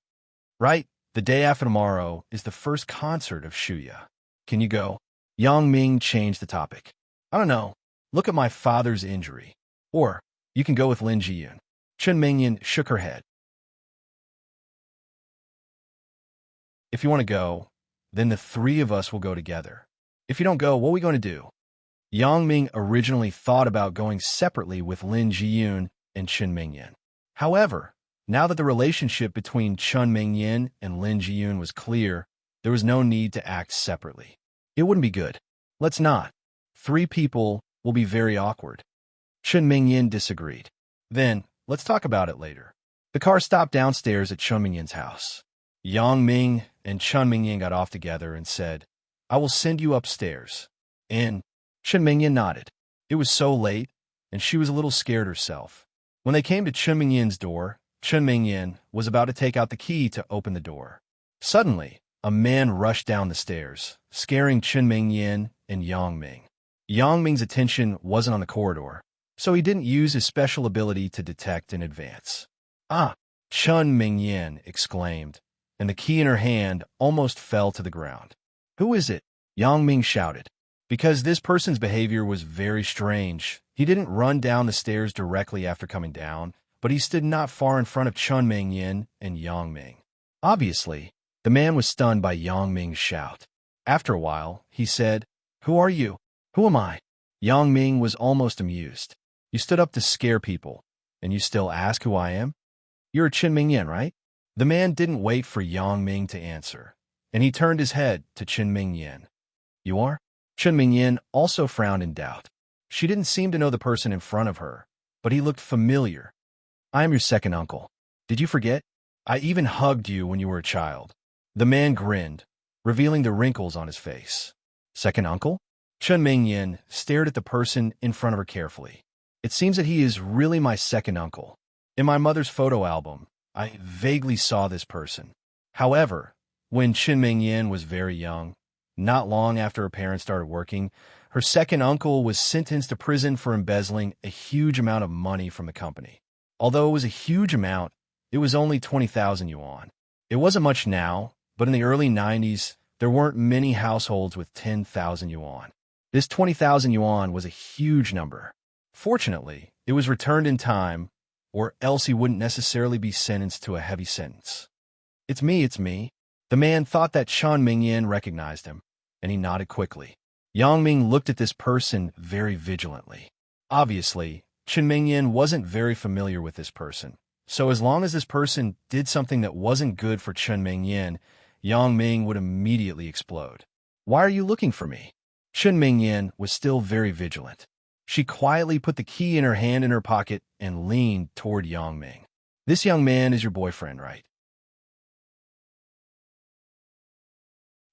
A: Right, the day after tomorrow is the first concert of Shuya. Can you go? Yang Ming changed the topic. I don't know. Look at my father's injury. Or, you can go with Lin Jiyun. Chen Mingyan shook her head. If you want to go, then the three of us will go together. If you don't go, what are we going to do? Yang Ming originally thought about going separately with Lin Jiyun and Chen Mingyan. However, now that the relationship between Chen Mingyan and Lin Jiyun was clear, there was no need to act separately. It wouldn't be good. Let's not. 3 people will be very awkward. Chen Mingyan disagreed. Then, let's talk about it later. The car stopped downstairs at Chen Mingyan's house. Yang Ming and Chen Mingyan got off together and said, I will send you upstairs. And Chen Mingyan nodded. It was so late, and she was a little scared herself. When they came to Chen Mingyan's door, Chen Mingyan was about to take out the key to open the door. Suddenly, a man rushed down the stairs, scaring Chen Mingyan and Yang Ming. Yang Ming's attention wasn't on the corridor, so he didn't use his special ability to detect in advance. Ah! Chen Mingyan exclaimed, and the key in her hand almost fell to the ground. Who is it? Yang Ming shouted. Because this person's behavior was very strange, he didn't run down the stairs directly after coming down, but he stood not far in front of Chun Ming-yin and Yang Ming. Obviously, the man was stunned by Yang Ming's shout. After a while, he said, "Who are you? Who am I?" Yang Ming was almost amused. "You stood up to scare people, and you still ask who I am? You're Chun Ming-yin, right?" The man didn't wait for Yang Ming to answer, and he turned his head to Chun Ming-yin. "You are?" Chun Ming-yin also frowned in doubt. She didn't seem to know the person in front of her, but he looked familiar. "I am your second uncle. Did you forget? I even hugged you when you were a child." The man grinned, revealing the wrinkles on his face. "Second uncle?" Chun Ming-yin stared at the person in front of her carefully. "It seems that he is really my second uncle. In my mother's photo album, I vaguely saw this person. However, when Chun Ming-yin was very young, not long after her parents started working, her second uncle was sentenced to prison for embezzling a huge amount of money from the company. Although it was a huge amount, it was only 20,000 yuan. It wasn't much now, but in the early 90s, there weren't many households with 10,000 yuan. This 20,000 yuan was a huge number. Fortunately, it was returned in time, or else he wouldn't necessarily be sentenced to a heavy sentence. It's me. The man thought that Chun Ming-yin recognized him, and he nodded quickly. Yang Ming looked at this person very vigilantly. Obviously, Chun Ming-yin wasn't very familiar with this person, so as long as this person did something that wasn't good for Chun Ming-yin, Yang Ming would immediately explode. "Why are you looking for me?" Chun Ming-yin was still very vigilant. She quietly put the key in her hand in her pocket and leaned toward Yang Ming. "This young man is your boyfriend, right?"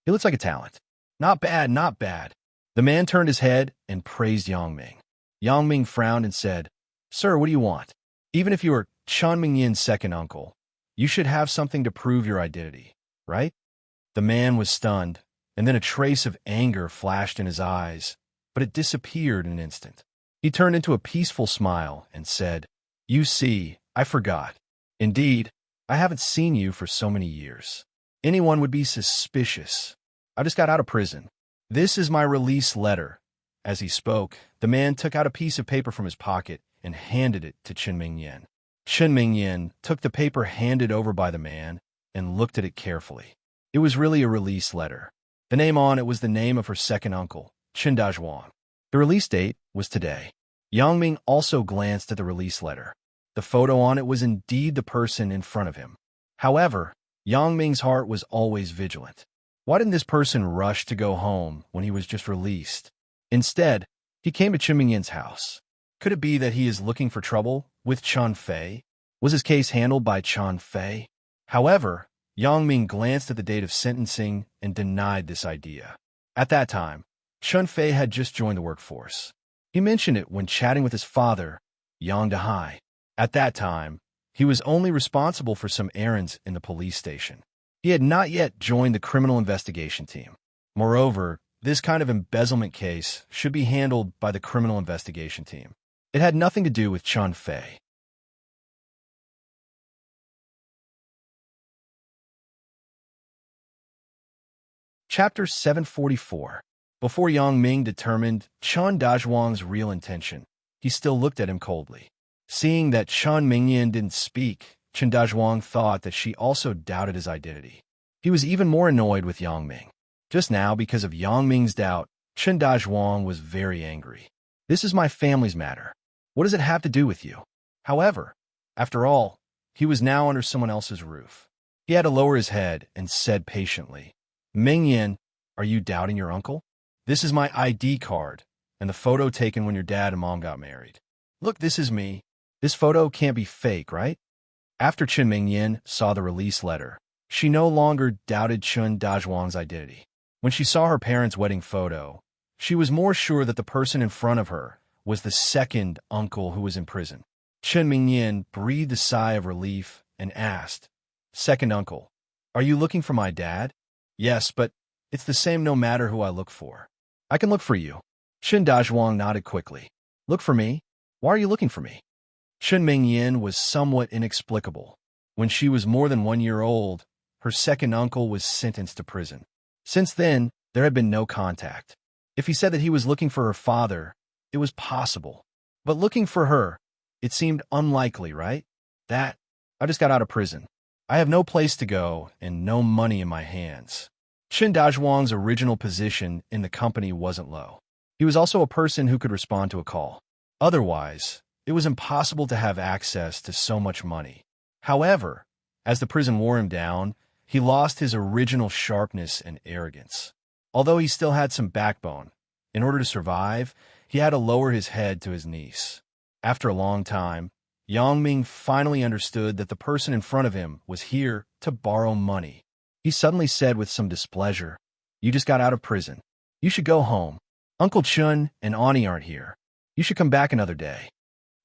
A: "He looks like a talent." Not bad. The man turned his head and praised Yang Ming. Yang Ming frowned and said, "Sir, what do you want? Even if you are Chun Ming-yin's second uncle, you should have something to prove your identity, right?" The man was stunned, and then a trace of anger flashed in his eyes, but it disappeared in an instant. He turned into a peaceful smile and said, "You see, I forgot. Indeed, I haven't seen you for so many years. Anyone would be suspicious. I just got out of prison. This is my release letter." As he spoke, the man took out a piece of paper from his pocket and handed it to Chun Ming-yin. Chun Ming-yin took the paper handed over by the man and looked at it carefully. It was really a release letter. The name on it was the name of her second uncle, Chen Dazhuang. The release date was today. Yang Ming also glanced at the release letter. The photo on it was indeed the person in front of him. However, Yang Ming's heart was always vigilant. Why didn't this person rush to go home when he was just released? Instead, he came to Chun Ming-yin's house. Could it be that he is looking for trouble with Chun Fei? Was his case handled by Chun Fei? However, Yang Ming glanced at the date of sentencing and denied this idea. At that time, Chun Fei had just joined the workforce. He mentioned it when chatting with his father, Yang Dehai. At that time, he was only responsible for some errands in the police station. He had not yet joined the criminal investigation team. Moreover, this kind of embezzlement case should be handled by the criminal investigation team. It had nothing to do with Chun Fei. Chapter 744. Before Yang Ming determined Chun Dazhuang's real intention, he still looked at him coldly. Seeing that Chun Ming-yin didn't speak, Chun Dazhuang thought that she also doubted his identity. He was even more annoyed with Yang Ming. Just now, because of Yang Ming's doubt, Chun Dazhuang was very angry. "This is my family's matter. What does it have to do with you?" However, after all, he was now under someone else's roof. He had to lower his head and said patiently, "Ming-yin, are you doubting your uncle? This is my ID card and the photo taken when your dad and mom got married. Look, this is me. This photo can't be fake, right?" After Chun Ming-yin saw the release letter, she no longer doubted Chun Dazhuang's identity. When she saw her parents' wedding photo, she was more sure that the person in front of her was the second uncle who was in prison. Chun Ming-yin breathed a sigh of relief and asked, "Second uncle, are you looking for my dad?" "Yes, but it's the same no matter who I look for." "I can look for you." Chun Dazhuang nodded quickly. "Look for me? Why are you looking for me?" Chun Ming-yin was somewhat inexplicable. When she was more than 1 year old, her second uncle was sentenced to prison. Since then, there had been no contact. If he said that he was looking for her father, it was possible. But looking for her, it seemed unlikely, right? That, I just got out of prison. I have no place to go and no money in my hands. Chen Dazhuang's original position in the company wasn't low. He was also a person who could respond to a call. Otherwise, it was impossible to have access to so much money. However, as the prison wore him down, he lost his original sharpness and arrogance. Although he still had some backbone, in order to survive, he had to lower his head to his knees. After a long time, Yang Ming finally understood that the person in front of him was here to borrow money. He suddenly said with some displeasure, "You just got out of prison. You should go home. Uncle Chun and Ani aren't here. You should come back another day."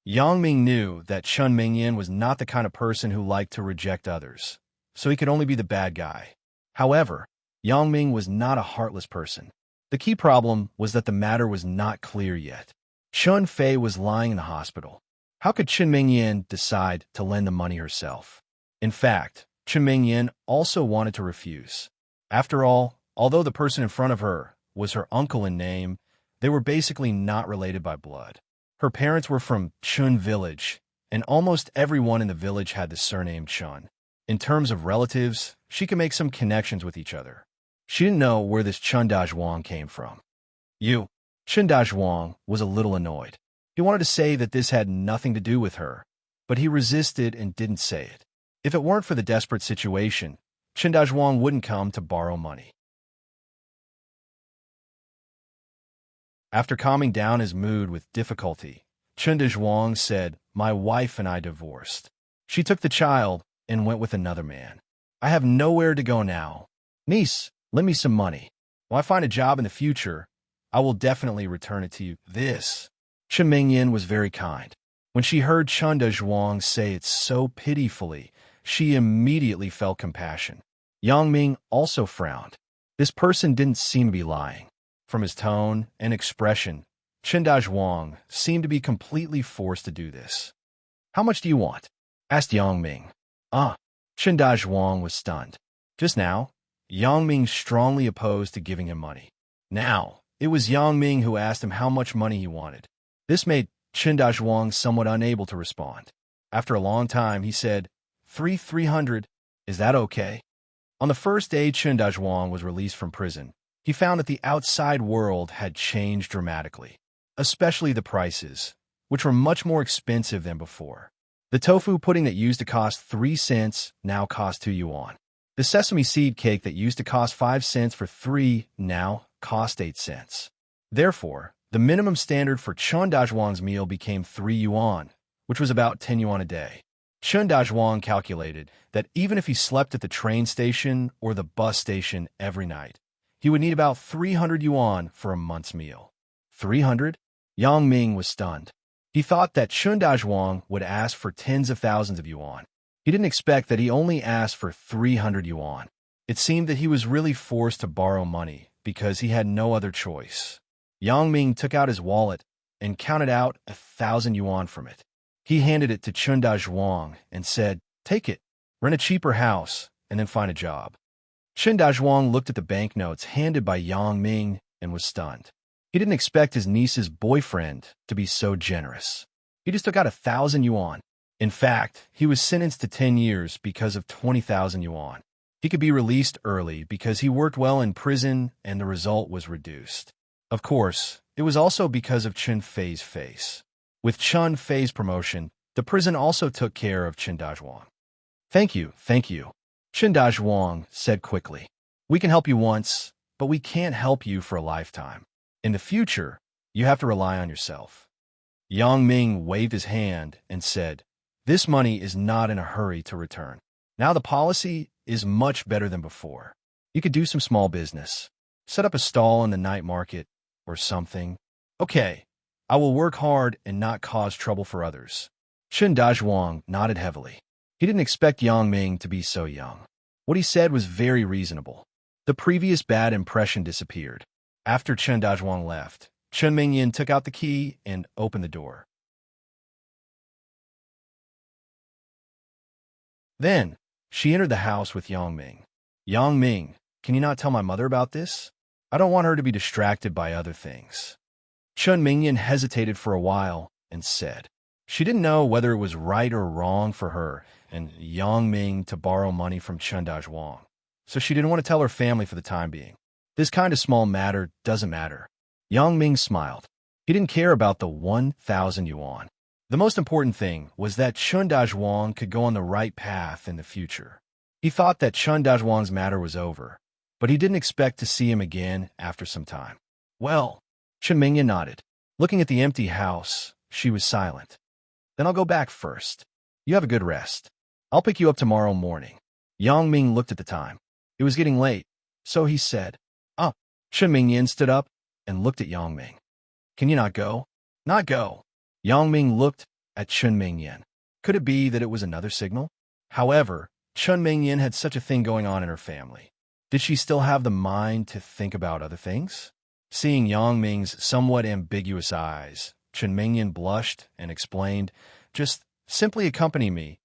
A: Yang Ming knew that Chun Mingyan was not the kind of person who liked to reject others, so he could only be the bad guy. However, Yang Ming was not a heartless person. The key problem was that the matter was not clear yet. Chun Fei was lying in the hospital. How could Chen Mingyan decide to lend the money herself? In fact, Chen Mingyan also wanted to refuse. After all, although the person in front of her was her uncle in name, they were basically not related by blood. Her parents were from Chun village, and almost everyone in the village had the surname Chun. In terms of relatives, she could make some connections with each other. She didn't know where this Chen Dazhuang came from. Chen Dazhuang was a little annoyed. He wanted to say that this had nothing to do with her, but he resisted and didn't say it. If it weren't for the desperate situation, Chen Dazhuang wouldn't come to borrow money. After calming down his mood with difficulty, Chen Dazhuang said, "My wife and I divorced. She took the child and went with another man. I have nowhere to go now. Niece, lend me some money. When I find a job in the future, I will definitely return it to you." Chen Mingyan was very kind. When she heard Chen Dazhuang say it so pitifully, she immediately felt compassion. Yang Ming also frowned. This person didn't seem to be lying. From his tone and expression, Chen Dazhuang seemed to be completely forced to do this. "How much do you want?" asked Yang Ming. Chen Dazhuang was stunned. Just now, Yang Ming strongly opposed to giving him money. Now, it was Yang Ming who asked him how much money he wanted. This made Chen Dazhuang somewhat unable to respond. After a long time, he said, 300. Is that okay?" On the first day Chen Dazhuang was released from prison, he found that the outside world had changed dramatically, especially the prices, which were much more expensive than before. The tofu pudding that used to cost 3 cents now cost 2 yuan. The sesame seed cake that used to cost 5 cents for 3 now cost 8 cents. Therefore, the minimum standard for Chen Dazhuang's meal became 3 yuan, which was about 10 yuan a day. Chen Dazhuang calculated that even if he slept at the train station or the bus station every night, he would need about 300 yuan for a month's meal. 300? Yang Ming was stunned. He thought that Chen Dazhuang would ask for tens of thousands of yuan. He didn't expect that he only asked for 300 yuan. It seemed that he was really forced to borrow money because he had no other choice. Yang Ming took out his wallet and counted out 1,000 yuan from it. He handed it to Chen Dazhuang and said, "Take it, rent a cheaper house, and then find a job." Chen Dazhuang looked at the banknotes handed by Yang Ming and was stunned. He didn't expect his niece's boyfriend to be so generous. He just took out 1,000 yuan. In fact, he was sentenced to 10 years because of 20,000 yuan. He could be released early because he worked well in prison and the result was reduced. Of course, it was also because of Chen Fei's face. With Chen Fei's promotion, the prison also took care of Chen Dazhuang. Thank you. Chen Dazhuang said quickly. "We can help you once, but we can't help you for a lifetime. In the future, you have to rely on yourself." Yang Ming waved his hand and said, "This money is not in a hurry to return. Now the policy is much better than before. You could do some small business. Set up a stall in the night market or something. Okay, I will work hard and not cause trouble for others." Chen Dazhuang nodded heavily. He didn't expect Yang Ming to be so young. What he said was very reasonable. The previous bad impression disappeared. After Chen Dazhuang left, Chen Mingyan took out the key and opened the door. Then, she entered the house with Yang Ming. "Yang Ming, can you not tell my mother about this? I don't want her to be distracted by other things." Chen Mingyan hesitated for a while and said, She didn't know whether it was right or wrong for her and Yang Ming to borrow money from Chen Dazhuang, so she didn't want to tell her family for the time being. This kind of small matter doesn't matter. Yang Ming smiled. He didn't care about the 1,000 yuan. The most important thing was that Chen Dazhuang could go on the right path in the future. He thought that Chen Dazhuang's matter was over, but he didn't expect to see him again after some time. Well, Chen Mingyan nodded. Looking at the empty house, she was silent. Then I'll go back first. You have a good rest. I'll pick you up tomorrow morning. Yang Ming looked at the time. It was getting late, so he said, "Oh." Chen Mingyan stood up and looked at Yang Ming. Can you not go? Not go. Yang Ming looked at Chen Mingyan. Could it be that it was another signal? However, Chen Mingyan had such a thing going on in her family. Did she still have the mind to think about other things? Seeing Yang Ming's somewhat ambiguous eyes, Chen Mingyan blushed and explained, "Just simply accompany me.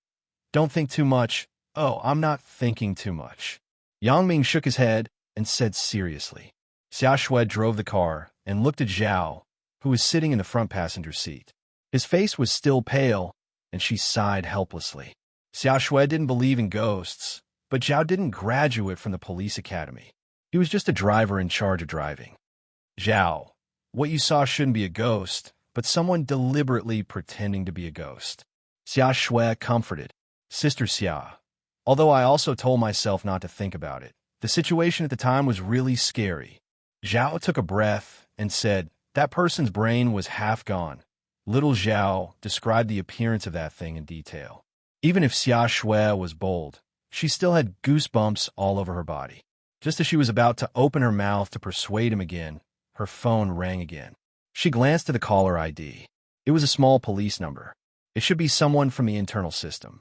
A: Don't think too much." "Oh, I'm not thinking too much." Yang Ming shook his head and said seriously. Xia Shui drove the car and looked at Zhao, who was sitting in the front passenger seat. His face was still pale, and she sighed helplessly. Xia Shui didn't believe in ghosts, but Zhao didn't graduate from the police academy. He was just a driver in charge of driving. "Zhao, what you saw shouldn't be a ghost, but someone deliberately pretending to be a ghost." Xia Shui comforted. "Sister Xia, although I also told myself not to think about it, the situation at the time was really scary." Zhao took a breath and said, "That person's brain was half gone." Little Zhao described the appearance of that thing in detail. Even if Xia Shui was bold, she still had goosebumps all over her body. Just as she was about to open her mouth to persuade him again, her phone rang again. She glanced at the caller ID. It was a small police number. It should be someone from the internal system.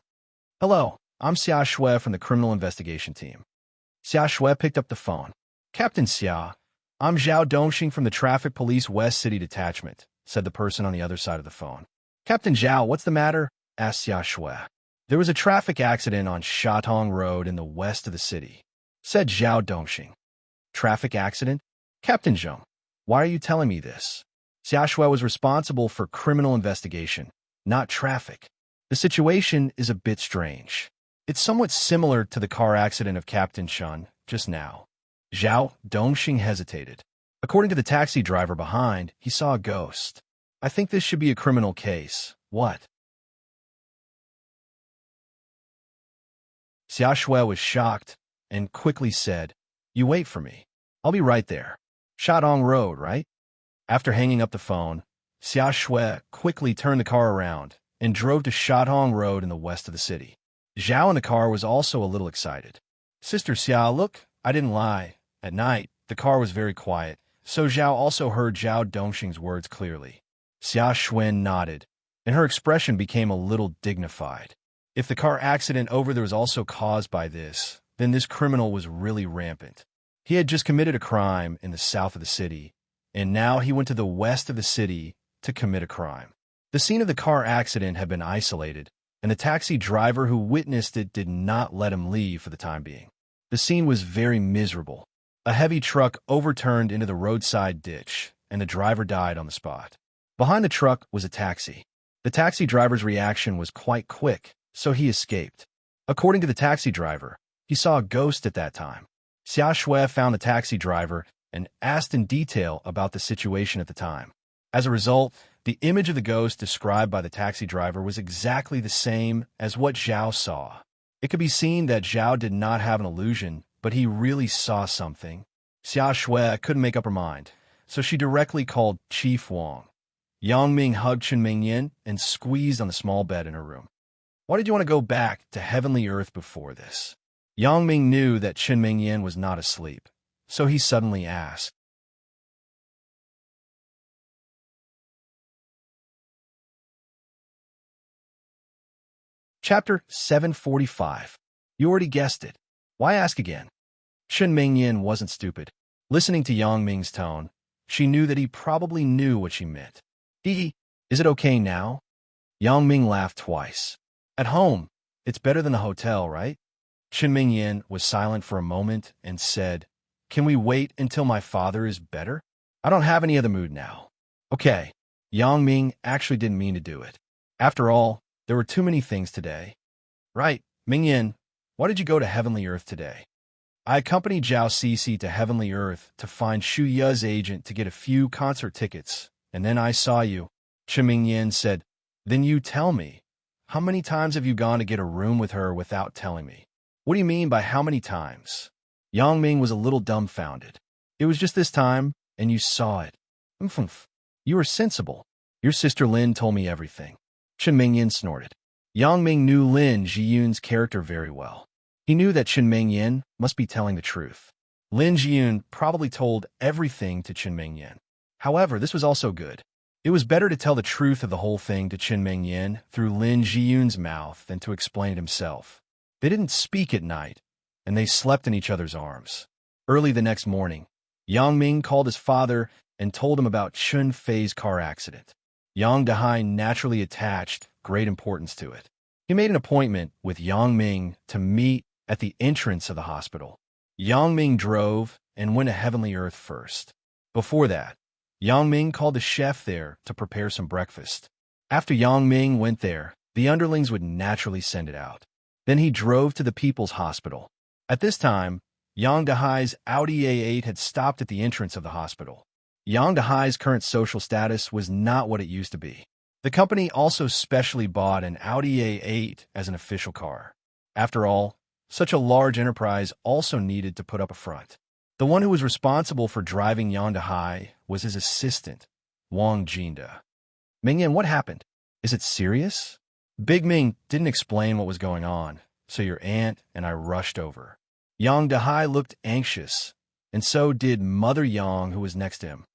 A: "Hello, I'm Xia Shui from the criminal investigation team." Xia Shui picked up the phone. "Captain Xia, I'm Zhao Dongxing from the Traffic Police West City Detachment," said the person on the other side of the phone. "Captain Zhao, what's the matter?" asked Xia Shui. "There was a traffic accident on Shatong Road in the west of the city," said Zhao Dongxing. "Traffic accident? Captain Zhong, why are you telling me this?" Xia Shui was responsible for criminal investigation, not traffic. The situation is a bit strange. It's somewhat similar to the car accident of Captain Chun just now. Zhao Dongxing hesitated. According to the taxi driver behind, he saw a ghost. "I think this should be a criminal case." "What?" Xia Shui was shocked and quickly said, "You wait for me. I'll be right there. Shatong Road, right?" After hanging up the phone, Xia Shui quickly turned the car around and drove to Shatong Road in the west of the city. Zhao in the car was also a little excited. "Sister Xia, look, I didn't lie. At night, the car was very quiet, so Zhao also heard Zhao Dongxing's words clearly." Xia Shui nodded, and her expression became a little dignified. If the car accident over there was also caused by this, then this criminal was really rampant. He had just committed a crime in the south of the city, and now he went to the west of the city to commit a crime. The scene of the car accident had been isolated, and the taxi driver who witnessed it did not let him leave for the time being. The scene was very miserable. A heavy truck overturned into the roadside ditch, and the driver died on the spot. Behind the truck was a taxi. The taxi driver's reaction was quite quick, so he escaped. According to the taxi driver, he saw a ghost at that time. Xia Shui found the taxi driver and asked in detail about the situation at the time. As a result, the image of the ghost described by the taxi driver was exactly the same as what Zhao saw. It could be seen that Zhao did not have an illusion, but he really saw something. Xia Shui couldn't make up her mind, so she directly called Chief Wang. Yang Ming hugged Chen Mingyan and squeezed on the small bed in her room. "Why did you want to go back to heavenly earth before this?" Yang Ming knew that Chen Mingyan was not asleep, so he suddenly asked. Chapter 745. You already guessed it. Why ask again? Chen Mingyan wasn't stupid. Listening to Yang Ming's tone, she knew that he probably knew what she meant. Is it okay now?" Yang Ming laughed twice. "At home, it's better than the hotel, right?" Chen Mingyan was silent for a moment and said, "Can we wait until my father is better? I don't have any other mood now." "Okay." Yang Ming actually didn't mean to do it. After all, there were too many things today. Right, Mingyan, why did you go to Heavenly Earth today? I accompanied Zhao Cece to Heavenly Earth to find Shu Ye's agent to get a few concert tickets, and then I saw you. Chen Mingyan said, then you tell me. How many times have you gone to get a room with her without telling me? What do you mean by how many times? Yang Ming was a little dumbfounded. It was just this time, and you saw it. Mmph. You were sensible. Your sister Lin told me everything. Chen Mingyan snorted. Yang Ming knew Lin Jiyun's character very well. He knew that Chen Mingyan must be telling the truth. Lin Jiyun probably told everything to Chen Mingyan. However, this was also good. It was better to tell the truth of the whole thing to Chen Mingyan through Lin Jiyun's mouth than to explain it himself. They didn't speak at night, and they slept in each other's arms. Early the next morning, Yang Ming called his father and told him about Chun Fei's car accident. Yang Dahai naturally attached great importance to it. He made an appointment with Yang Ming to meet at the entrance of the hospital. Yang Ming drove and went to Heavenly Earth first. Before that, Yang Ming called the chef there to prepare some breakfast. After Yang Ming went there, the underlings would naturally send it out. Then he drove to the People's Hospital. At this time, Yang Dahai's Audi A8 had stopped at the entrance of the hospital. Yang Dahai's current social status was not what it used to be. The company also specially bought an Audi A8 as an official car. After all, such a large enterprise also needed to put up a front. The one who was responsible for driving Yang Dahai was his assistant, Wang Jinda. Mingyan, what happened? Is it serious? Big Ming didn't explain what was going on, so your aunt and I rushed over. Yang Dahai looked anxious, and so did Mother Yang, who was next to him.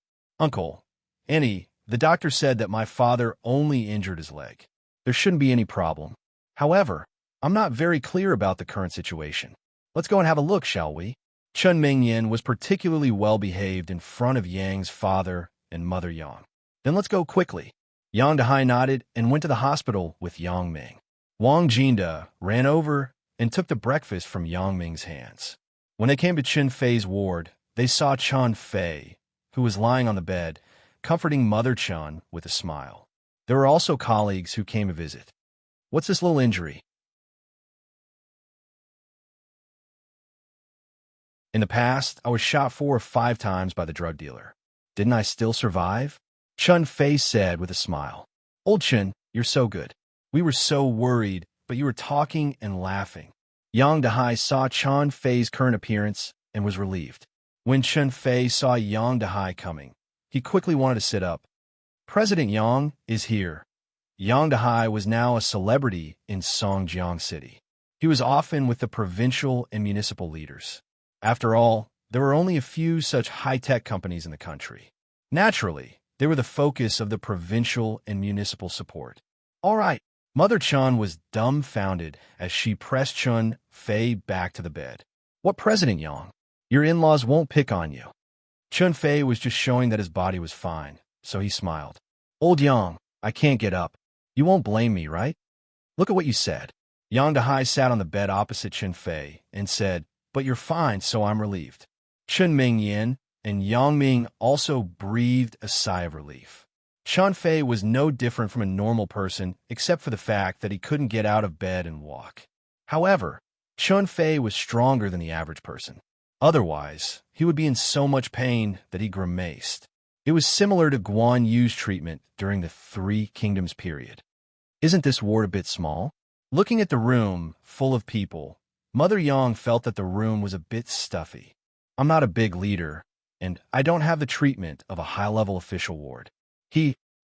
A: Uncle, Annie, the doctor said that my father only injured his leg. There shouldn't be any problem. However, I'm not very clear about the current situation. Let's go and have a look, shall we? Chen Mingyan was particularly well-behaved in front of Yang's father and Mother Yang. Then let's go quickly. Yang Dahai nodded and went to the hospital with Yang Ming. Wang Jinda ran over and took the breakfast from Yang Ming's hands. When they came to Chen Fei's ward, they saw Chen Fei, who was lying on the bed, comforting Mother Chen with a smile. There were also colleagues who came to visit. What's this little injury? In the past, I was shot 4 or 5 times by the drug dealer. Didn't I still survive? Chen Fei said with a smile. Old Chen, you're so good. We were so worried, but you were talking and laughing. Yang Dahai saw Chen Fei's current appearance and was relieved. When Chen Fei saw Yang Dahai coming, he quickly wanted to sit up. President Yang is here. Yang Dahai was now a celebrity in Songjiang City. He was often with the provincial and municipal leaders. After all, there were only a few such high-tech companies in the country. Naturally, they were the focus of the provincial and municipal support. All right, Mother Chun was dumbfounded as she pressed Chun Fei back to the bed. What, President Yang? Your in-laws won't pick on you. Chun Fei was just showing that his body was fine, so he smiled. Old Yang, I can't get up. You won't blame me, right? Look at what you said. Yang Dahai sat on the bed opposite Chen Fei and said, but you're fine, so I'm relieved. Chen Mingyan and Yang Ming also breathed a sigh of relief. Chen Fei was no different from a normal person except for the fact that he couldn't get out of bed and walk. However, Chen Fei was stronger than the average person. Otherwise, he would be in so much pain that he grimaced. It was similar to Guan Yu's treatment during the Three Kingdoms period. Isn't this ward a bit small? Looking at the room full of people, Mother Yang felt that the room was a bit stuffy. I'm not a big leader, and I don't have the treatment of a high-level official ward.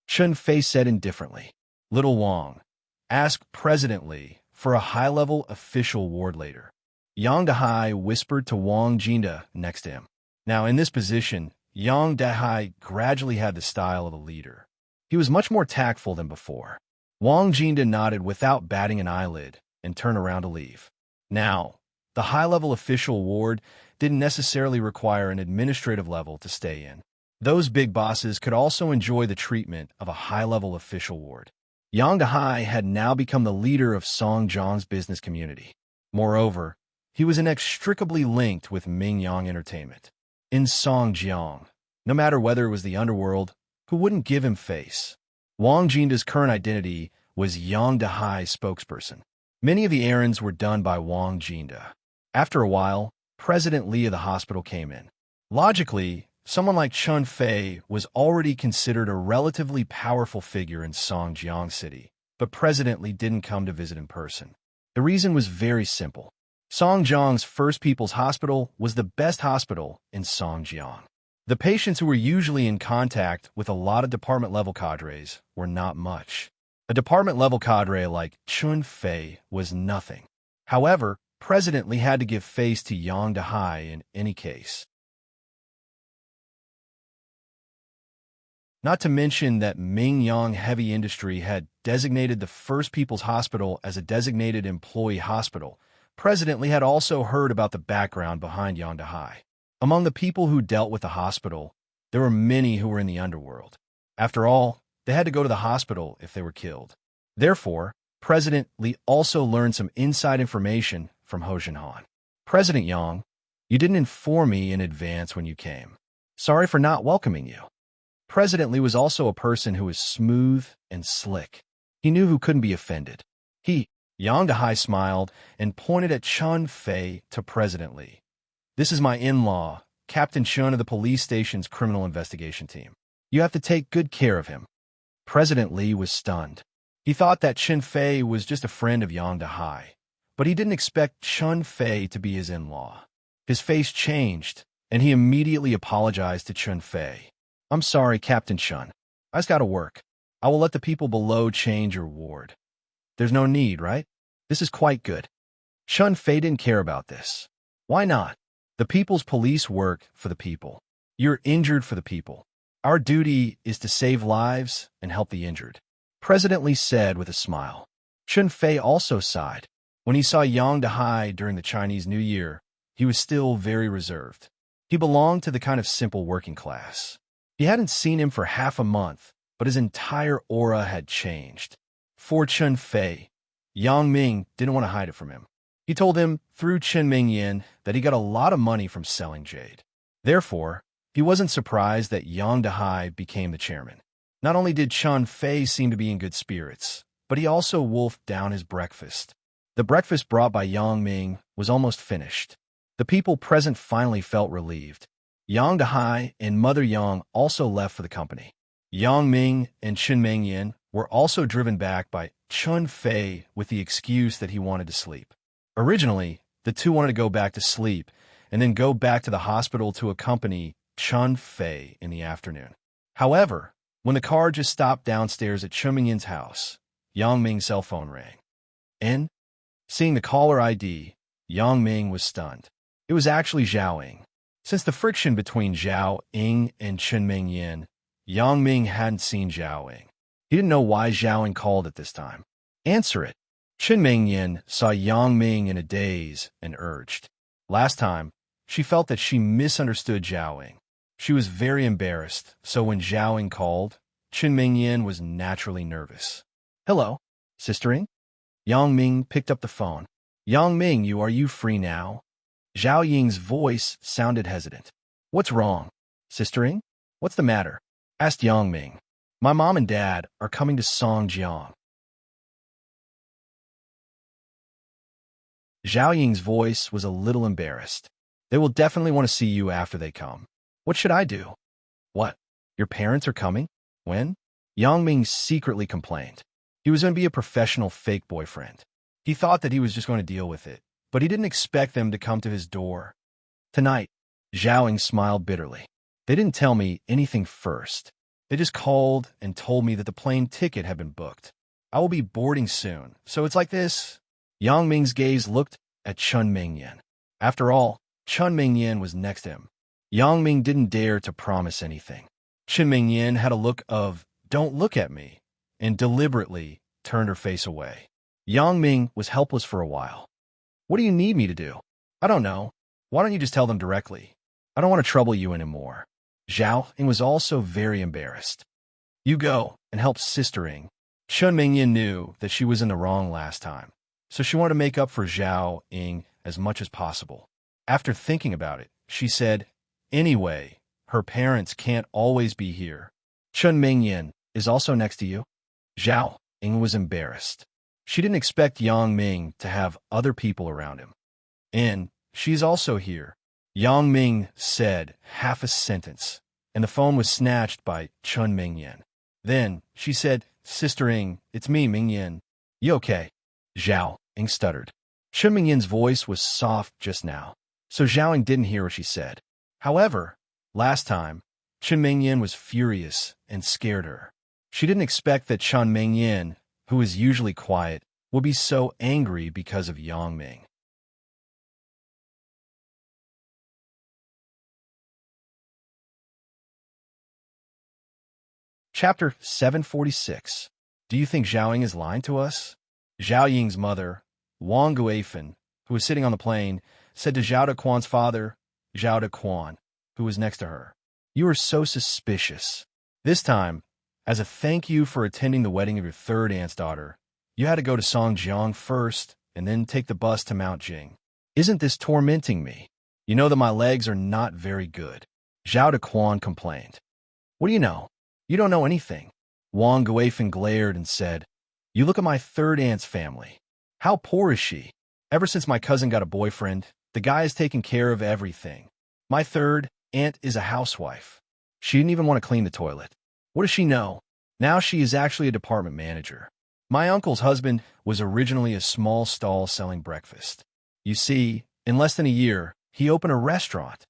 A: Chen Fei said indifferently. Little Wang, ask President Li for a high-level official ward later. Yang Dahai whispered to Wang Jinda next to him. Now, in this position, Yang Dahai gradually had the style of a leader. He was much more tactful than before. Wang Jinda nodded without batting an eyelid and turned around to leave. Now, the high-level official ward didn't necessarily require an administrative level to stay in. Those big bosses could also enjoy the treatment of a high-level official ward. Yang Dahai had now become the leader of Songjiang's business community. Moreover, he was inextricably linked with Mingyang Entertainment. In Songjiang, no matter whether it was the underworld, who wouldn't give him face? Wang Jinda's current identity was Yang Dehai's spokesperson. Many of the errands were done by Wang Jinda. After a while, President Li of the hospital came in. Logically, someone like Chun Fei was already considered a relatively powerful figure in Songjiang City, but President Li didn't come to visit in person. The reason was very simple. Songjiang's First People's Hospital was the best hospital in Songjiang. The patients who were usually in contact with a lot of department-level cadres were not much. A department-level cadre like Chun Fei was nothing. However, President Li had to give face to Yang Dehai in any case. Not to mention that Mingyang Heavy Industry had designated the First People's Hospital as a designated employee hospital. President Li had also heard about the background behind Yang Dehai. Among the people who dealt with the hospital, there were many who were in the underworld. After all, they had to go to the hospital if they were killed. Therefore, President Li also learned some inside information from Ho Jinhan. President Yang, you didn't inform me in advance when you came. Sorry for not welcoming you. President Li was also a person who was smooth and slick. He knew who couldn't be offended. Yang Dehai smiled and pointed at Chun Fei to President Li. This is my in-law, Captain Chun of the police station's criminal investigation team. You have to take good care of him. President Li was stunned. He thought that Chun Fei was just a friend of Yang Dehai, but he didn't expect Chun Fei to be his in-law. His face changed, and he immediately apologized to Chun Fei. I'm sorry, Captain Chun. I just gotta work. I will let the people below change your ward. There's no need, right? This is quite good. Chun Fei didn't care about this. Why not? The people's police work for the people. You're injured for the people. Our duty is to save lives and help the injured. President Li said with a smile. Chun Fei also sighed. When he saw Yang Dehai during the Chinese New Year, he was still very reserved. He belonged to the kind of simple working class. He hadn't seen him for half a month, but his entire aura had changed. For Chun Fei, Yang Ming didn't want to hide it from him. He told him through Chen Mingyan that he got a lot of money from selling jade. Therefore, he wasn't surprised that Yang Dehai became the chairman. Not only did Chun Fei seem to be in good spirits, but he also wolfed down his breakfast. The breakfast brought by Yang Ming was almost finished. The people present finally felt relieved. Yang Dehai and Mother Yang also left for the company. Yang Ming and Chen Mingyan were also driven back by Chun Fei with the excuse that he wanted to sleep. Originally, the two wanted to go back to sleep and then go back to the hospital to accompany Chun Fei in the afternoon. However, when the car just stopped downstairs at Chen Mingyan's house, Yang Ming's cell phone rang. And, seeing the caller ID, Yang Ming was stunned. It was actually Zhao Ying. Since the friction between Zhao Ying and Chen Mingyan, Yang Ming hadn't seen Zhao Ying. He didn't know why Zhao Ying called at this time. Answer it. Chen Mingyan saw Yang Ming in a daze and urged. Last time, she felt that she misunderstood Zhao Ying. She was very embarrassed, so when Zhao Ying called, Chen Mingyan was naturally nervous. Hello, Sister Ying? Yang Ming picked up the phone. Yang Ming, are you free now? Zhao Ying's voice sounded hesitant. What's wrong? Sister Ying? What's the matter? Asked Yang Ming. My mom and dad are coming to Songjiang. Zhao Ying's voice was a little embarrassed. They will definitely want to see you after they come. What should I do? What? Your parents are coming? When? Yang Ming secretly complained. He was going to be a professional fake boyfriend. He thought that he was just going to deal with it, but he didn't expect them to come to his door. Tonight, Zhao Ying smiled bitterly. They didn't tell me anything first. They just called and told me that the plane ticket had been booked. I will be boarding soon, so it's like this. Yang Ming's gaze looked at Chun Mingyan. After all, Chun Mingyan was next to him. Yang Ming didn't dare to promise anything. Chen Mingyan had a look of, don't look at me, and deliberately turned her face away. Yang Ming was helpless for a while. What do you need me to do? I don't know. Why don't you just tell them directly? I don't want to trouble you anymore. Zhao Ying was also very embarrassed. You go and help Sister Ying. Chun Mingyan knew that she was in the wrong last time, so she wanted to make up for Zhao Ying as much as possible. After thinking about it, she said, anyway, her parents can't always be here. Chun Mingyan is also next to you? Zhao Ying was embarrassed. She didn't expect Yang Ming to have other people around him. And she's also here, Yang Ming said half a sentence, and the phone was snatched by Chun Mingyan. Then she said, "Sister Ying, it's me, Mingyan. You okay?" Zhao Ying stuttered. Chun Mingyan's voice was soft just now, so Zhao Ying didn't hear what she said. However, last time, Chun Mingyan was furious and scared her. She didn't expect that Chun Mingyan, who is usually quiet, would be so angry because of Yang Ming. Chapter 746. Do you think Zhao Ying is lying to us? Zhao Ying's mother, Wang Guifan, who was sitting on the plane, said to Zhao Dequan's father, Zhao Dequan, who was next to her, "You are so suspicious. This time, as a thank you for attending the wedding of your third aunt's daughter, you had to go to Songjiang first and then take the bus to Mount Jing. Isn't this tormenting me? You know that my legs are not very good." Zhao Dequan complained. "What do you know? You don't know anything." Wang Guifan glared and said, "You look at my third aunt's family. How poor is she? Ever since my cousin got a boyfriend, the guy has taken care of everything. My third aunt is a housewife. She didn't even want to clean the toilet. What does she know? Now she is actually a department manager. My uncle's husband was originally a small stall selling breakfast. You see, in less than a year, he opened a restaurant.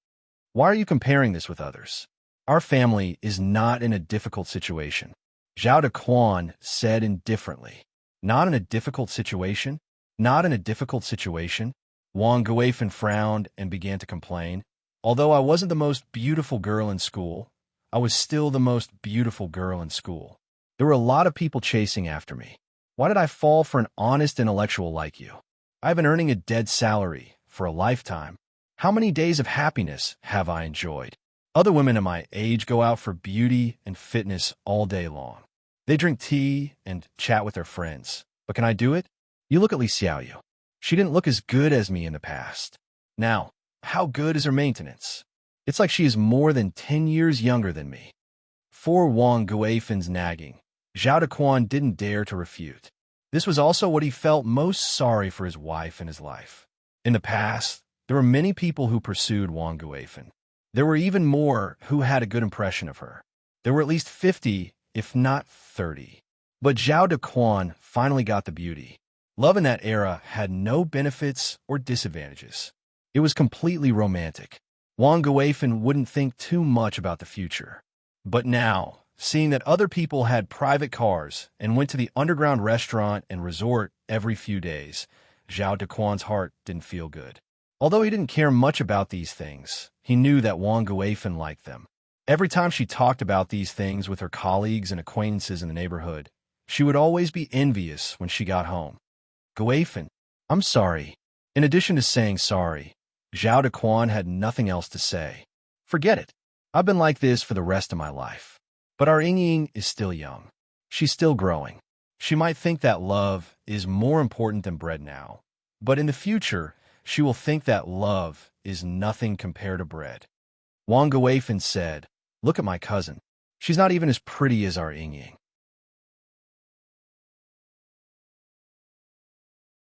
A: Why are you comparing this with others? Our family is not in a difficult situation." Zhao Dequan said indifferently. "Not in a difficult situation? Not in a difficult situation?" Wang Guifan frowned and began to complain. "Although I wasn't the most beautiful girl in school, I was still the most beautiful girl in school. There were a lot of people chasing after me. Why did I fall for an honest intellectual like you? I've been earning a dead salary for a lifetime. How many days of happiness have I enjoyed? Other women in my age go out for beauty and fitness all day long. They drink tea and chat with their friends. But can I do it? You look at Li Xiaoyu. She didn't look as good as me in the past. Now, how good is her maintenance? It's like she is more than 10 years younger than me." For Wang Guifan's nagging, Zhao Dequan didn't dare to refute. This was also what he felt most sorry for his wife in his life. In the past, there were many people who pursued Wang Guifan. There were even more who had a good impression of her. There were at least 50, if not 30. But Zhao Dequan finally got the beauty. Love in that era had no benefits or disadvantages. It was completely romantic. Wang Guifan wouldn't think too much about the future. But now, seeing that other people had private cars and went to the underground restaurant and resort every few days, Zhao Dequan's heart didn't feel good. Although he didn't care much about these things, he knew that Wang Guifan liked them. Every time she talked about these things with her colleagues and acquaintances in the neighborhood, she would always be envious when she got home. "Guifan, I'm sorry." In addition to saying sorry, Zhao Dequan had nothing else to say. "Forget it. I've been like this for the rest of my life. But our Ying is still young. She's still growing. She might think that love is more important than bread now. But in the future, she will think that love is nothing compared to bread." Wang Guifan said, "Look at my cousin. She's not even as pretty as our Ying.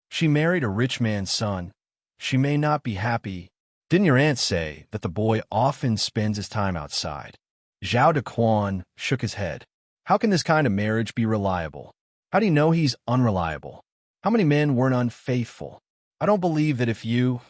A: She married a rich man's son. She may not be happy. Didn't your aunt say that the boy often spends his time outside?" Zhao Dequan shook his head. "How can this kind of marriage be reliable? How do you know he's unreliable? How many men weren't unfaithful? I don't believe that if you,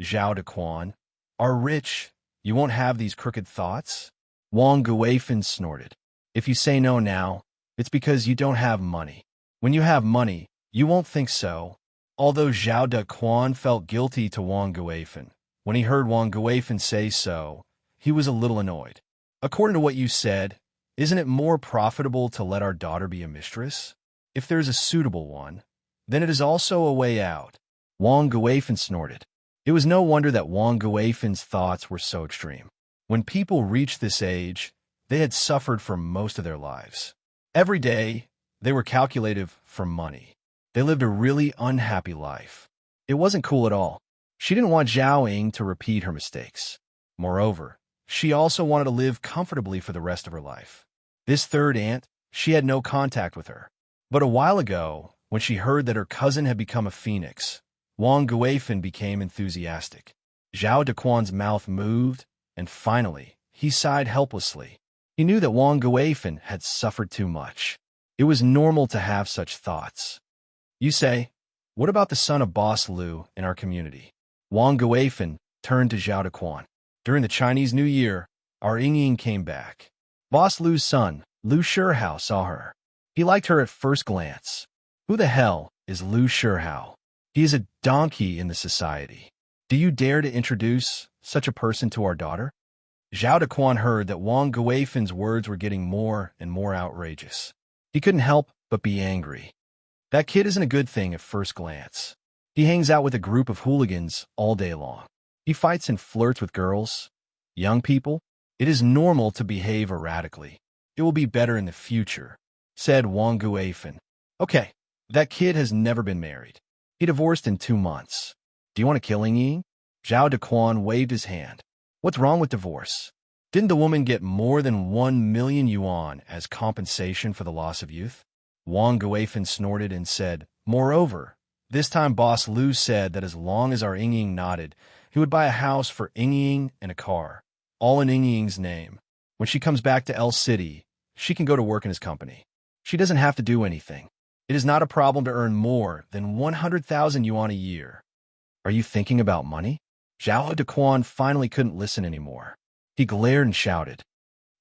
A: Zhao Dequan, are rich, you won't have these crooked thoughts." Wang Guifan snorted. "If you say no now, it's because you don't have money. When you have money, you won't think so." Although Zhao Dequan felt guilty to Wang Guifan, when he heard Wang Guifan say so, he was a little annoyed. "According to what you said, isn't it more profitable to let our daughter be a mistress? If there is a suitable one, then it is also a way out." Wang Guifan snorted. It was no wonder that Wang Guifan's thoughts were so extreme. When people reached this age, they had suffered for most of their lives. Every day, they were calculative for money. They lived a really unhappy life. It wasn't cool at all. She didn't want Zhao Ying to repeat her mistakes. Moreover, she also wanted to live comfortably for the rest of her life. This third aunt, she had no contact with her. But a while ago, when she heard that her cousin had become a phoenix, Wang Guifan became enthusiastic. Zhao Dequan's mouth moved, and finally, he sighed helplessly. He knew that Wang Guifan had suffered too much. It was normal to have such thoughts. You say, what about the son of Boss Lu in our community? Wang Guifan turned to Zhao Dequan. During the Chinese New Year, our Ying came back. Boss Lu's son, Lu Shihao, saw her. He liked her at first glance. Who the hell is Lu Shihao? He is a donkey in the society. Do you dare to introduce such a person to our daughter? Zhao Dequan heard that Wang Guifan's words were getting more and more outrageous. He couldn't help but be angry. That kid isn't a good thing at first glance. He hangs out with a group of hooligans all day long. He fights and flirts with girls. Young people, it is normal to behave erratically. It will be better in the future, said Wang Guifan. Okay, that kid has never been married. He divorced in 2 months. Do you want to kill Ying? Zhao Dequan waved his hand. What's wrong with divorce? Didn't the woman get more than 1 million yuan as compensation for the loss of youth? Wang Guifan snorted and said, moreover, this time Boss Lu said that as long as our Ying nodded, he would buy a house for Ying and a car, all in Ying's name. When she comes back to L City, she can go to work in his company. She doesn't have to do anything. It is not a problem to earn more than 100,000 yuan a year. Are you thinking about money? Zhao Dequan finally couldn't listen anymore. He glared and shouted,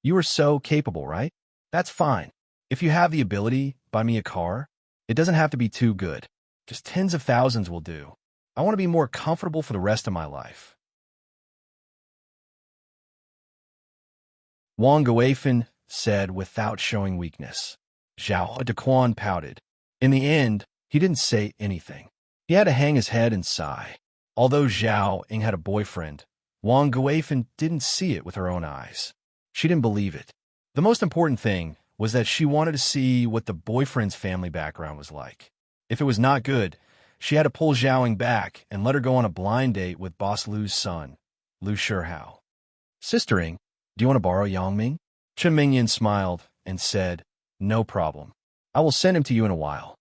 A: you are so capable, right? That's fine. If you have the ability, buy me a car. It doesn't have to be too good. Just tens of thousands will do. I want to be more comfortable for the rest of my life. Wang Guifan said without showing weakness. Zhao Dequan pouted. In the end, he didn't say anything. He had to hang his head and sigh. Although Zhao Ying had a boyfriend, Wang Guifan didn't see it with her own eyes. She didn't believe it. The most important thing was that she wanted to see what the boyfriend's family background was like. If it was not good, she had to pull Zhao Ying back and let her go on a blind date with Boss Lu's son, Lu Shihao. Sister Ying, do you want to borrow Yangming? Chen Mingyan smiled and said, no problem. I will send him to you in a while.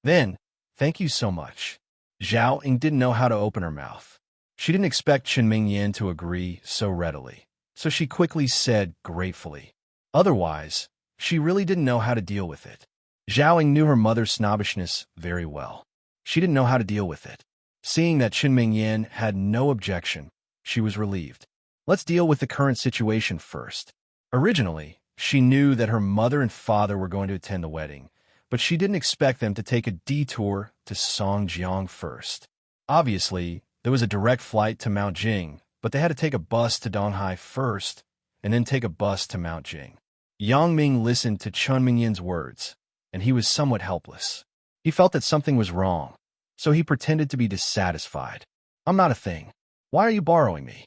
A: Then, thank you so much. Zhao Ying didn't know how to open her mouth. She didn't expect Chen Mingyan to agree so readily, so she quickly said gratefully. Otherwise, she really didn't know how to deal with it. Zhao Ying knew her mother's snobbishness very well. She didn't know how to deal with it. Seeing that Chen Mingyan had no objection, she was relieved. Let's deal with the current situation first. Originally, she knew that her mother and father were going to attend the wedding, but she didn't expect them to take a detour to Songjiang first. Obviously, there was a direct flight to Mount Jing, but they had to take a bus to Donghai first, and then take a bus to Mount Jing. Yang Ming listened to Chen Mingyan's words, and he was somewhat helpless. He felt that something was wrong, so he pretended to be dissatisfied. I'm not a thing. Why are you borrowing me?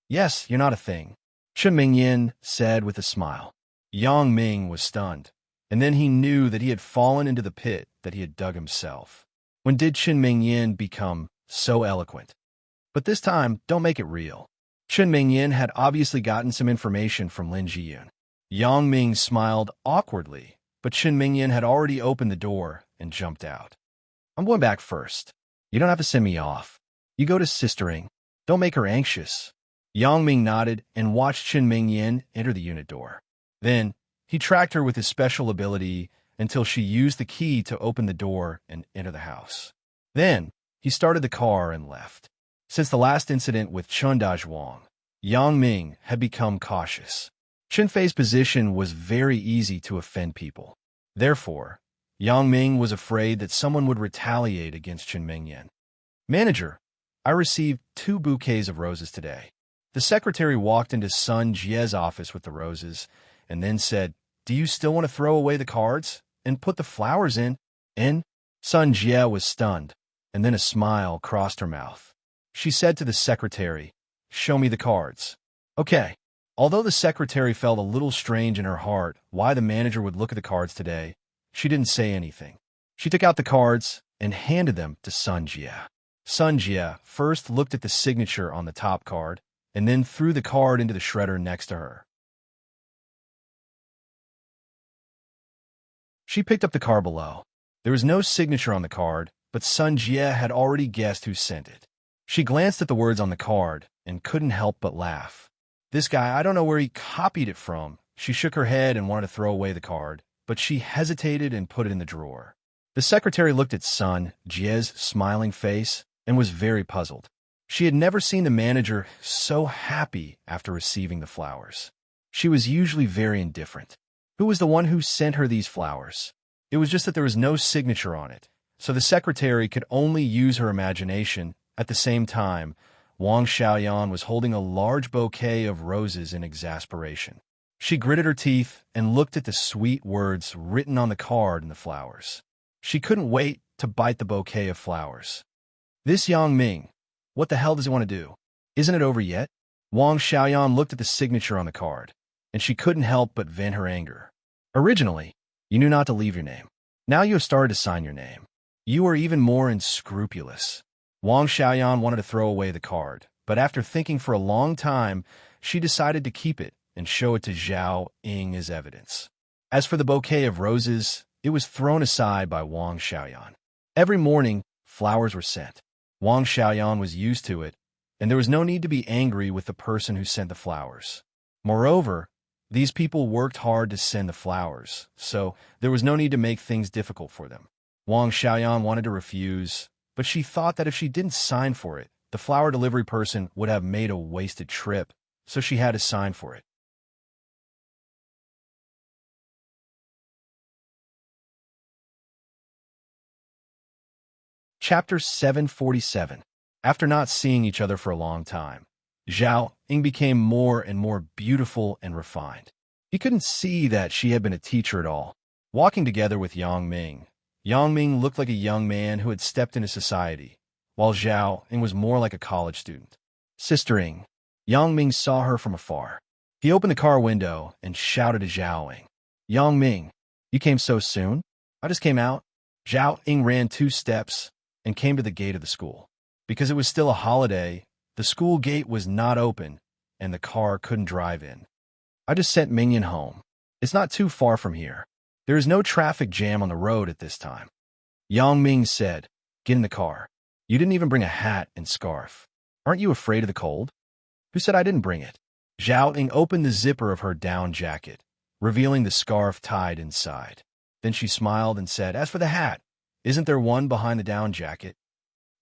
A: Yes, you're not a thing, Chen Mingyan said with a smile. Yang Ming was stunned, and then he knew that he had fallen into the pit that he had dug himself. When did Chen Mingyan become so eloquent? But this time, don't make it real. Chen Mingyan had obviously gotten some information from Lin Jiyun. Yang Ming smiled awkwardly, but Chen Mingyan had already opened the door and jumped out. I'm going back first. You don't have to send me off. You go to Sister Ying. Don't make her anxious. Yang Ming nodded and watched Chen Mingyan enter the unit door. Then, he tracked her with his special ability until she used the key to open the door and enter the house. Then, he started the car and left. Since the last incident with Chen Dazhuang, Yang Ming had become cautious. Chen Fei's position was very easy to offend people. Therefore, Yang Ming was afraid that someone would retaliate against Chen Mingyan. Manager, I received 2 bouquets of roses today. The secretary walked into Sun Jie's office with the roses and then said, do you still want to throw away the cards and put the flowers in? Sun Jie was stunned, and then a smile crossed her mouth. She said to the secretary, show me the cards. Okay. Although the secretary felt a little strange in her heart why the manager would look at the cards today, she didn't say anything. She took out the cards and handed them to Sun Jie. Sun Jie first looked at the signature on the top card and then threw the card into the shredder next to her. She picked up the card below. There was no signature on the card, but Sun Jie had already guessed who sent it. She glanced at the words on the card and couldn't help but laugh. This guy, I don't know where he copied it from. She shook her head and wanted to throw away the card, but she hesitated and put it in the drawer. The secretary looked at Sun Jie's smiling face and was very puzzled. She had never seen the manager so happy after receiving the flowers. She was usually very indifferent. Who was the one who sent her these flowers? It was just that there was no signature on it, so the secretary could only use her imagination. At the same time, Wang Xiaoyan was holding a large bouquet of roses in exasperation. She gritted her teeth and looked at the sweet words written on the card and the flowers. She couldn't wait to bite the bouquet of flowers. This Yang Ming, what the hell does he want to do? Isn't it over yet? Wang Xiaoyan looked at the signature on the card, and she couldn't help but vent her anger. Originally, you knew not to leave your name. Now you have started to sign your name. You are even more unscrupulous. Wang Xiaoyan wanted to throw away the card, but after thinking for a long time, she decided to keep it and show it to Zhao Ying as evidence. As for the bouquet of roses, it was thrown aside by Wang Xiaoyan. Every morning, flowers were sent. Wang Xiaoyan was used to it, and there was no need to be angry with the person who sent the flowers. Moreover, these people worked hard to send the flowers, so there was no need to make things difficult for them. Wang Xiaoyan wanted to refuse, but she thought that if she didn't sign for it, the flower delivery person would have made a wasted trip, so she had to sign for it. Chapter 747. After not seeing each other for a long time, Zhao Ying became more and more beautiful and refined. He couldn't see that she had been a teacher at all. Walking together with Yang Ming looked like a young man who had stepped into society, while Zhao Ying was more like a college student. Sister Ying. Yang Ming saw her from afar. He opened the car window and shouted to Zhao Ying. Yang Ming, you came so soon? I just came out. Zhao Ying ran 2 steps and came to the gate of the school. Because it was still a holiday, the school gate was not open, and the car couldn't drive in. I just sent Mingyan home. It's not too far from here. There is no traffic jam on the road at this time. Yang Ming said, get in the car. You didn't even bring a hat and scarf. Aren't you afraid of the cold? Who said I didn't bring it? Zhao Ying opened the zipper of her down jacket, revealing the scarf tied inside. Then she smiled and said, as for the hat, isn't there one behind the down jacket?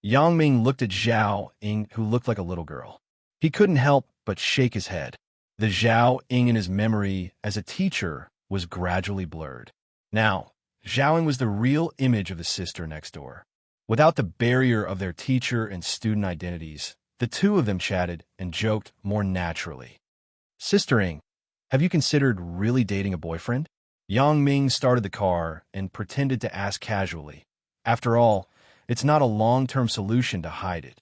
A: Yang Ming looked at Zhao Ying, who looked like a little girl. He couldn't help but shake his head. The Zhao Ying in his memory as a teacher was gradually blurred. Now, Zhao Ying was the real image of the sister next door. Without the barrier of their teacher and student identities, the two of them chatted and joked more naturally. Sister Ying, have you considered really dating a boyfriend? Yang Ming started the car and pretended to ask casually. After all, it's not a long-term solution to hide it.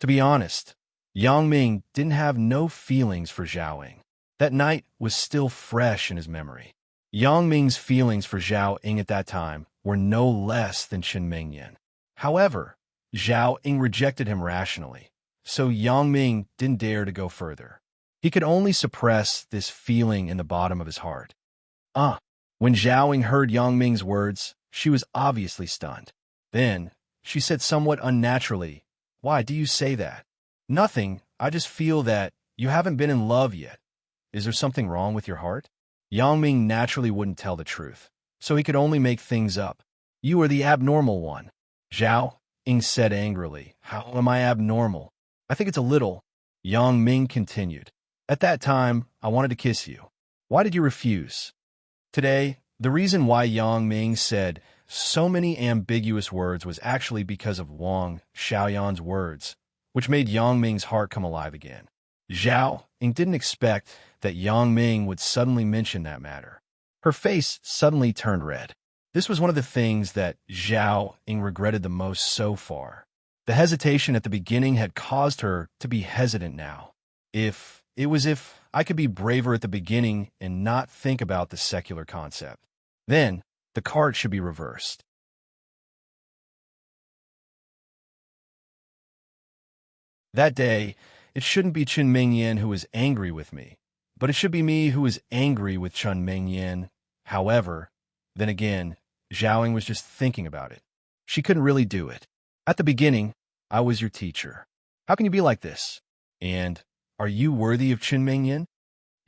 A: To be honest, Yang Ming didn't have no feelings for Zhao Ying. That night was still fresh in his memory. Yang Ming's feelings for Zhao Ying at that time were no less than Chen Mingyan. However, Zhao Ying rejected him rationally, so Yang Ming didn't dare to go further. He could only suppress this feeling in the bottom of his heart. When Zhao Ying heard Yang Ming's words, she was obviously stunned. Then, she said somewhat unnaturally, why do you say that? Nothing, I just feel that you haven't been in love yet. Is there something wrong with your heart? Yang Ming naturally wouldn't tell the truth, so he could only make things up. You are the abnormal one. Zhao Ying said angrily, how am I abnormal? I think it's a little. Yang Ming continued. At that time, I wanted to kiss you. Why did you refuse? Today, the reason why Yang Ming said so many ambiguous words was actually because of Wang Xiaoyan's words, which made Yang Ming's heart come alive again. Zhao Ying didn't expect that Yang Ming would suddenly mention that matter. Her face suddenly turned red. This was one of the things that Zhao Ying regretted the most so far. The hesitation at the beginning had caused her to be hesitant now. If I could be braver at the beginning and not think about the secular concept, then the card should be reversed. That day, it shouldn't be Chen Mingyan who is angry with me, but it should be me who is angry with Chen Mingyan. However, then again, Zhaoing was just thinking about it. She couldn't really do it. At the beginning, I was your teacher. How can you be like this? And, are you worthy of Qin Mingyan?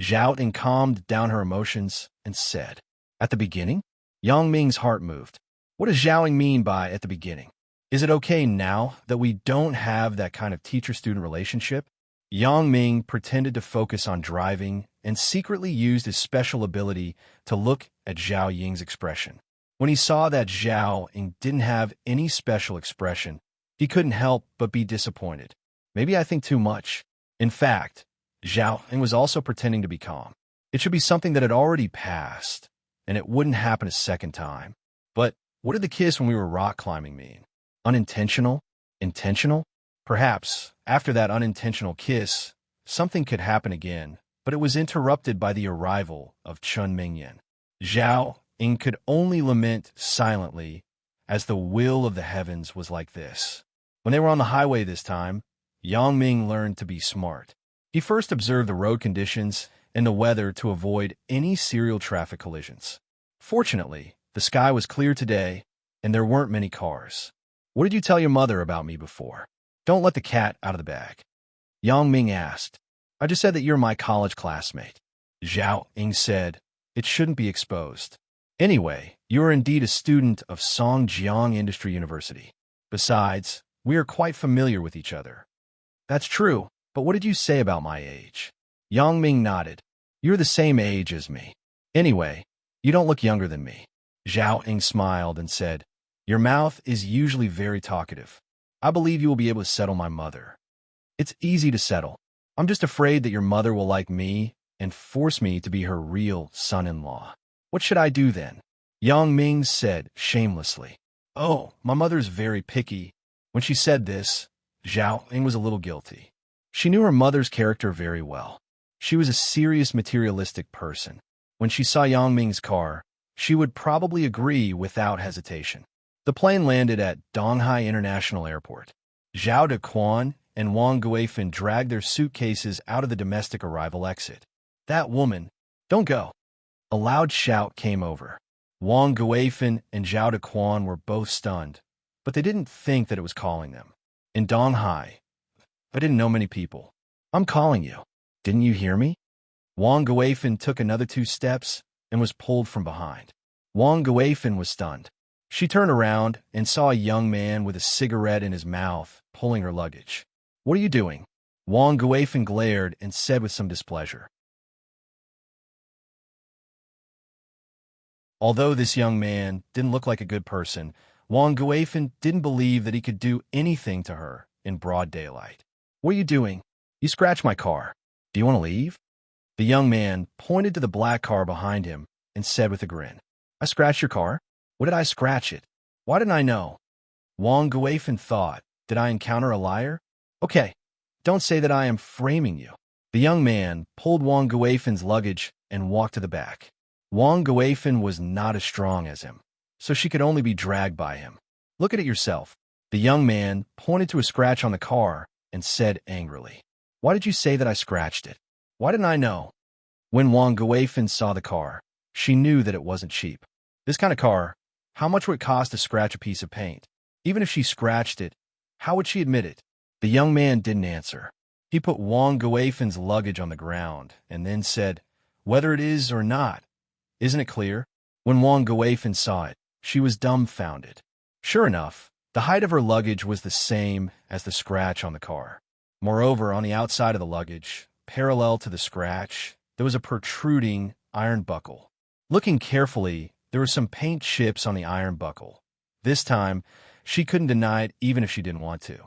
A: Zhao calmed down her emotions and said, at the beginning? Yang Ming's heart moved. What does Zhaoing mean by at the beginning? Is it okay now that we don't have that kind of teacher-student relationship? Yang Ming pretended to focus on driving and secretly used his special ability to look at Zhao Ying's expression. When he saw that Zhao Ying didn't have any special expression, he couldn't help but be disappointed. Maybe I think too much. In fact, Zhao Ying was also pretending to be calm. It should be something that had already passed, and it wouldn't happen a second time. But what did the kiss when we were rock climbing mean? Unintentional? Intentional? Perhaps, after that unintentional kiss, something could happen again, but it was interrupted by the arrival of Qin Mingyan. Zhao Ying could only lament silently, as the will of the heavens was like this. When they were on the highway this time, Yang Ming learned to be smart. He first observed the road conditions and the weather to avoid any serial traffic collisions. Fortunately, the sky was clear today, and there weren't many cars. What did you tell your mother about me before? Don't let the cat out of the bag. Yang Ming asked. I just said that you're my college classmate. Zhao Ying said, it shouldn't be exposed. Anyway, you are indeed a student of Songjiang Industry University. Besides, we are quite familiar with each other. That's true, but what did you say about my age? Yang Ming nodded. You're the same age as me. Anyway, you don't look younger than me. Zhao Ying smiled and said, your mouth is usually very talkative. I believe you will be able to settle my mother. It's easy to settle. I'm just afraid that your mother will like me and force me to be her real son-in-law. What should I do then? Yang Ming said shamelessly. Oh, my mother is very picky. When she said this, Zhao Ying was a little guilty. She knew her mother's character very well. She was a serious materialistic person. When she saw Yang Ming's car, she would probably agree without hesitation. The plane landed at Donghai International Airport. Zhao Dequan and Wang Guifan dragged their suitcases out of the domestic arrival exit. That woman, don't go. A loud shout came over. Wang Guifan and Zhao Dequan were both stunned, but they didn't think that it was calling them. In Donghai, I didn't know many people. I'm calling you. Didn't you hear me? Wang Guifan took another 2 steps and was pulled from behind. Wang Guifan was stunned. She turned around and saw a young man with a cigarette in his mouth pulling her luggage. What are you doing? Wang Guifan glared and said with some displeasure. Although this young man didn't look like a good person, Wang Guifan didn't believe that he could do anything to her in broad daylight. What are you doing? You scratched my car. Do you want to leave? The young man pointed to the black car behind him and said with a grin, I scratched your car? What did I scratch it? Why didn't I know? Wang Guifan thought, did I encounter a liar? Okay, don't say that I am framing you. The young man pulled Wang Guifan's luggage and walked to the back. Wang Guifan was not as strong as him, so she could only be dragged by him. Look at it yourself. The young man pointed to a scratch on the car and said angrily, why did you say that I scratched it? Why didn't I know? When Wang Guifan saw the car, she knew that it wasn't cheap. This kind of car, how much would it cost to scratch a piece of paint? Even if she scratched it, how would she admit it? The young man didn't answer. He put Wang Guifan's luggage on the ground and then said, whether it is or not, isn't it clear? When Wang Guifan saw it, she was dumbfounded. Sure enough, the height of her luggage was the same as the scratch on the car. Moreover, on the outside of the luggage, parallel to the scratch, there was a protruding iron buckle. Looking carefully, there were some paint chips on the iron buckle. This time, she couldn't deny it even if she didn't want to.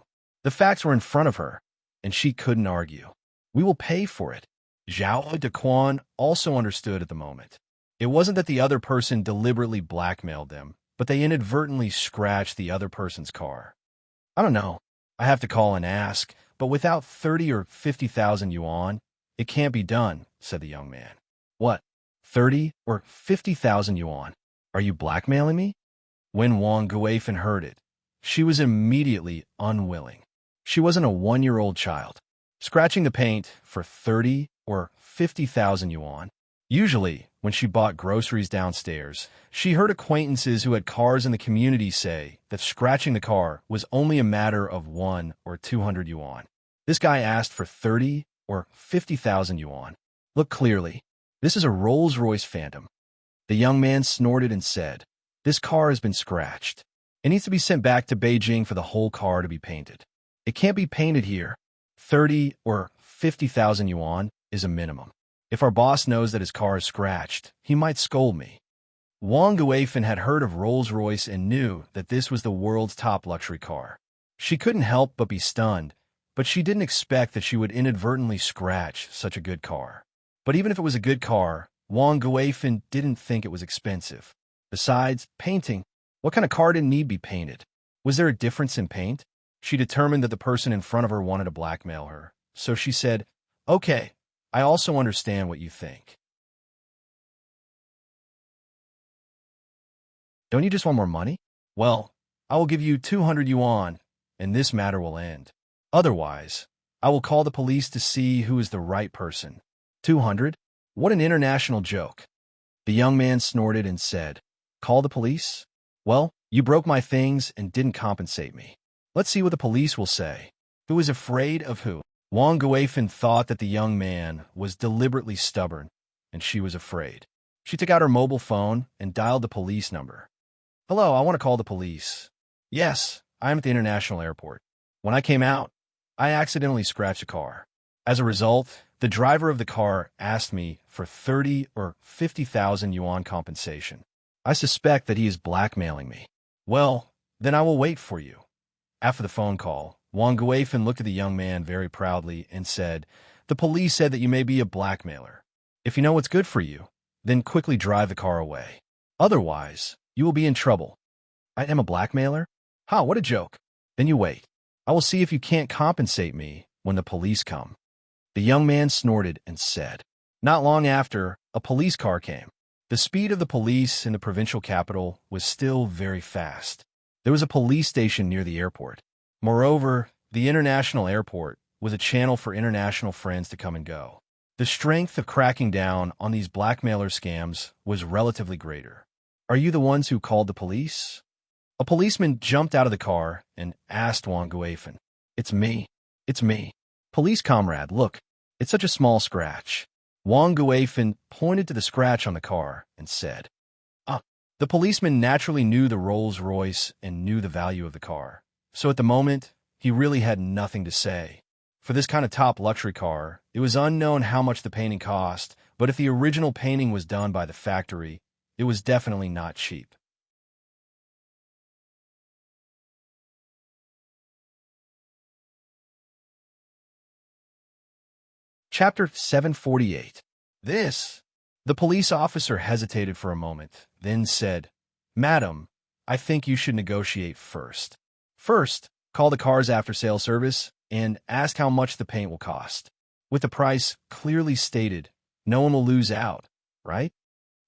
A: The facts were in front of her, and she couldn't argue. We will pay for it. Zhao Dequan also understood at the moment. It wasn't that the other person deliberately blackmailed them, but they inadvertently scratched the other person's car. I don't know. I have to call and ask, but without 30 or 50,000 yuan, it can't be done, said the young man. What? 30 or 50,000 yuan? Are you blackmailing me? When Wang Guifan heard it, she was immediately unwilling. She wasn't a 1-year-old child. Scratching the paint for 30 or 50,000 yuan. Usually, When she bought groceries downstairs, she heard acquaintances who had cars in the community say that scratching the car was only a matter of 1 or 200 yuan. This guy asked for 30 or 50,000 yuan. Look clearly. This is a Rolls-Royce Phantom. The young man snorted and said, "This car has been scratched. It needs to be sent back to Beijing for the whole car to be painted. It can't be painted here. 30 or 50,000 yuan is a minimum. If our boss knows that his car is scratched, he might scold me." Wang Guifan had heard of Rolls-Royce and knew that this was the world's top luxury car. She couldn't help but be stunned, but she didn't expect that she would inadvertently scratch such a good car. But even if it was a good car, Wang Guifan didn't think it was expensive. Besides, painting, what kind of car didn't need to be painted? Was there a difference in paint? She determined that the person in front of her wanted to blackmail her, so she said, "Okay, I also understand what you think. Don't you just want more money? Well, I will give you 200 yuan, and this matter will end. Otherwise, I will call the police to see who is the right person." 200? What an international joke. The young man snorted and said, "Call the police? Well, you broke my things and didn't compensate me. Let's see what the police will say. Who is afraid of who?" Wang Guifan thought that the young man was deliberately stubborn, and she was afraid. She took out her mobile phone and dialed the police number. "Hello, I want to call the police." "Yes, I'm at the international airport. When I came out, I accidentally scratched a car. As a result, the driver of the car asked me for 30 or 50,000 yuan compensation. I suspect that he is blackmailing me." "Well, then I will wait for you." After the phone call, Wang Guifan looked at the young man very proudly and said, "The police said that you may be a blackmailer. If you know what's good for you, then quickly drive the car away. Otherwise, you will be in trouble." "I am a blackmailer? Ha, what a joke. Then you wait. I will see if you can't compensate me when the police come." The young man snorted and said. Not long after, a police car came. The speed of the police in the provincial capital was still very fast. There was a police station near the airport. Moreover, the international airport was a channel for international friends to come and go. The strength of cracking down on these blackmailer scams was relatively greater. "Are you the ones who called the police?" A policeman jumped out of the car and asked Wang Guifan. "It's me. It's me. Police comrade, look. It's such a small scratch." Wang Guifan pointed to the scratch on the car and said, "Ah." The policeman naturally knew the Rolls-Royce and knew the value of the car. So at the moment, he really had nothing to say. For this kind of top luxury car, it was unknown how much the painting cost, but if the original painting was done by the factory, it was definitely not cheap. Chapter 748. This. The police officer hesitated for a moment, then said, "Madam, I think you should negotiate first. First, call the car's after-sale service and ask how much the paint will cost. With the price clearly stated, no one will lose out, right?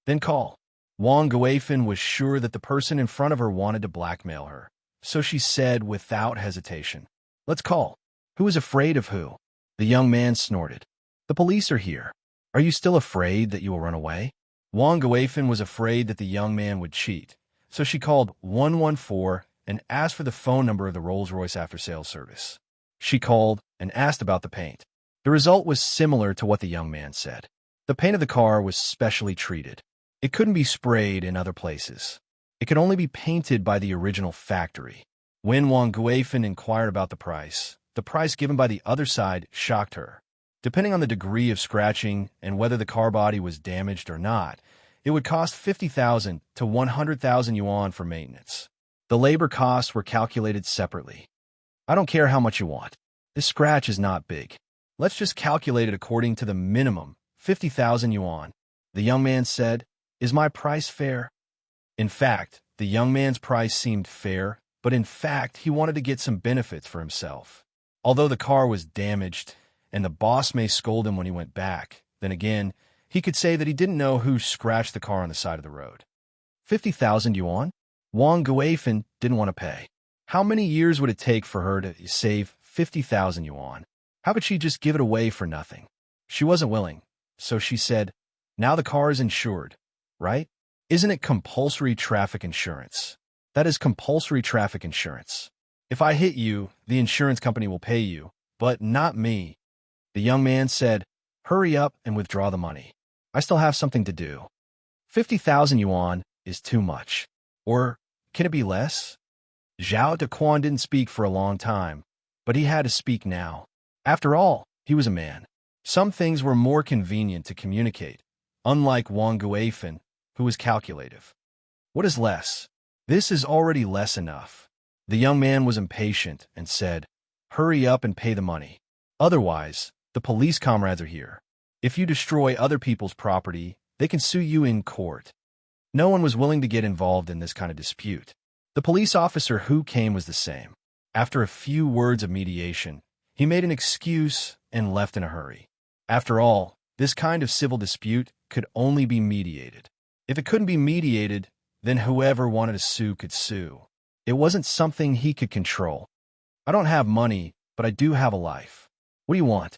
A: Then call." Wang Guifan was sure that the person in front of her wanted to blackmail her, so she said without hesitation, "Let's call." "Who is afraid of who?" The young man snorted. "The police are here. Are you still afraid that you will run away?" Wang Guifan was afraid that the young man would cheat, so she called 114 and asked for the phone number of the Rolls-Royce after-sales service. She called and asked about the paint. The result was similar to what the young man said. The paint of the car was specially treated. It couldn't be sprayed in other places. It could only be painted by the original factory. When Wang Guifan inquired about the price given by the other side shocked her. Depending on the degree of scratching and whether the car body was damaged or not, it would cost 50,000 to 100,000 yuan for maintenance. The labor costs were calculated separately. "I don't care how much you want. This scratch is not big. Let's just calculate it according to the minimum, 50,000 yuan. The young man said, "Is my price fair?" In fact, the young man's price seemed fair, but in fact, he wanted to get some benefits for himself. Although the car was damaged, and the boss may scold him when he went back, then again, he could say that he didn't know who scratched the car on the side of the road. 50,000 yuan? Wang Guifan didn't want to pay. How many years would it take for her to save 50,000 yuan? How could she just give it away for nothing? She wasn't willing, so she said, Now the car is insured, right? Isn't it compulsory traffic insurance? That is compulsory traffic insurance. If I hit you, the insurance company will pay you, but not me. The young man said, hurry up and withdraw the money. I still have something to do. 50,000 yuan is too much. Or can it be less? Zhao Dequan didn't speak for a long time, but he had to speak now. After all, he was a man. Some things were more convenient to communicate, unlike Wang Guifan, who was calculative. What is less? This is already less enough. The young man was impatient and said, hurry up and pay the money. Otherwise, the police comrades are here. If you destroy other people's property, they can sue you in court. No one was willing to get involved in this kind of dispute. The police officer who came was the same. After a few words of mediation, he made an excuse and left in a hurry. After all, this kind of civil dispute could only be mediated. If it couldn't be mediated, then whoever wanted to sue could sue. It wasn't something he could control. I don't have money, but I do have a life. What do you want?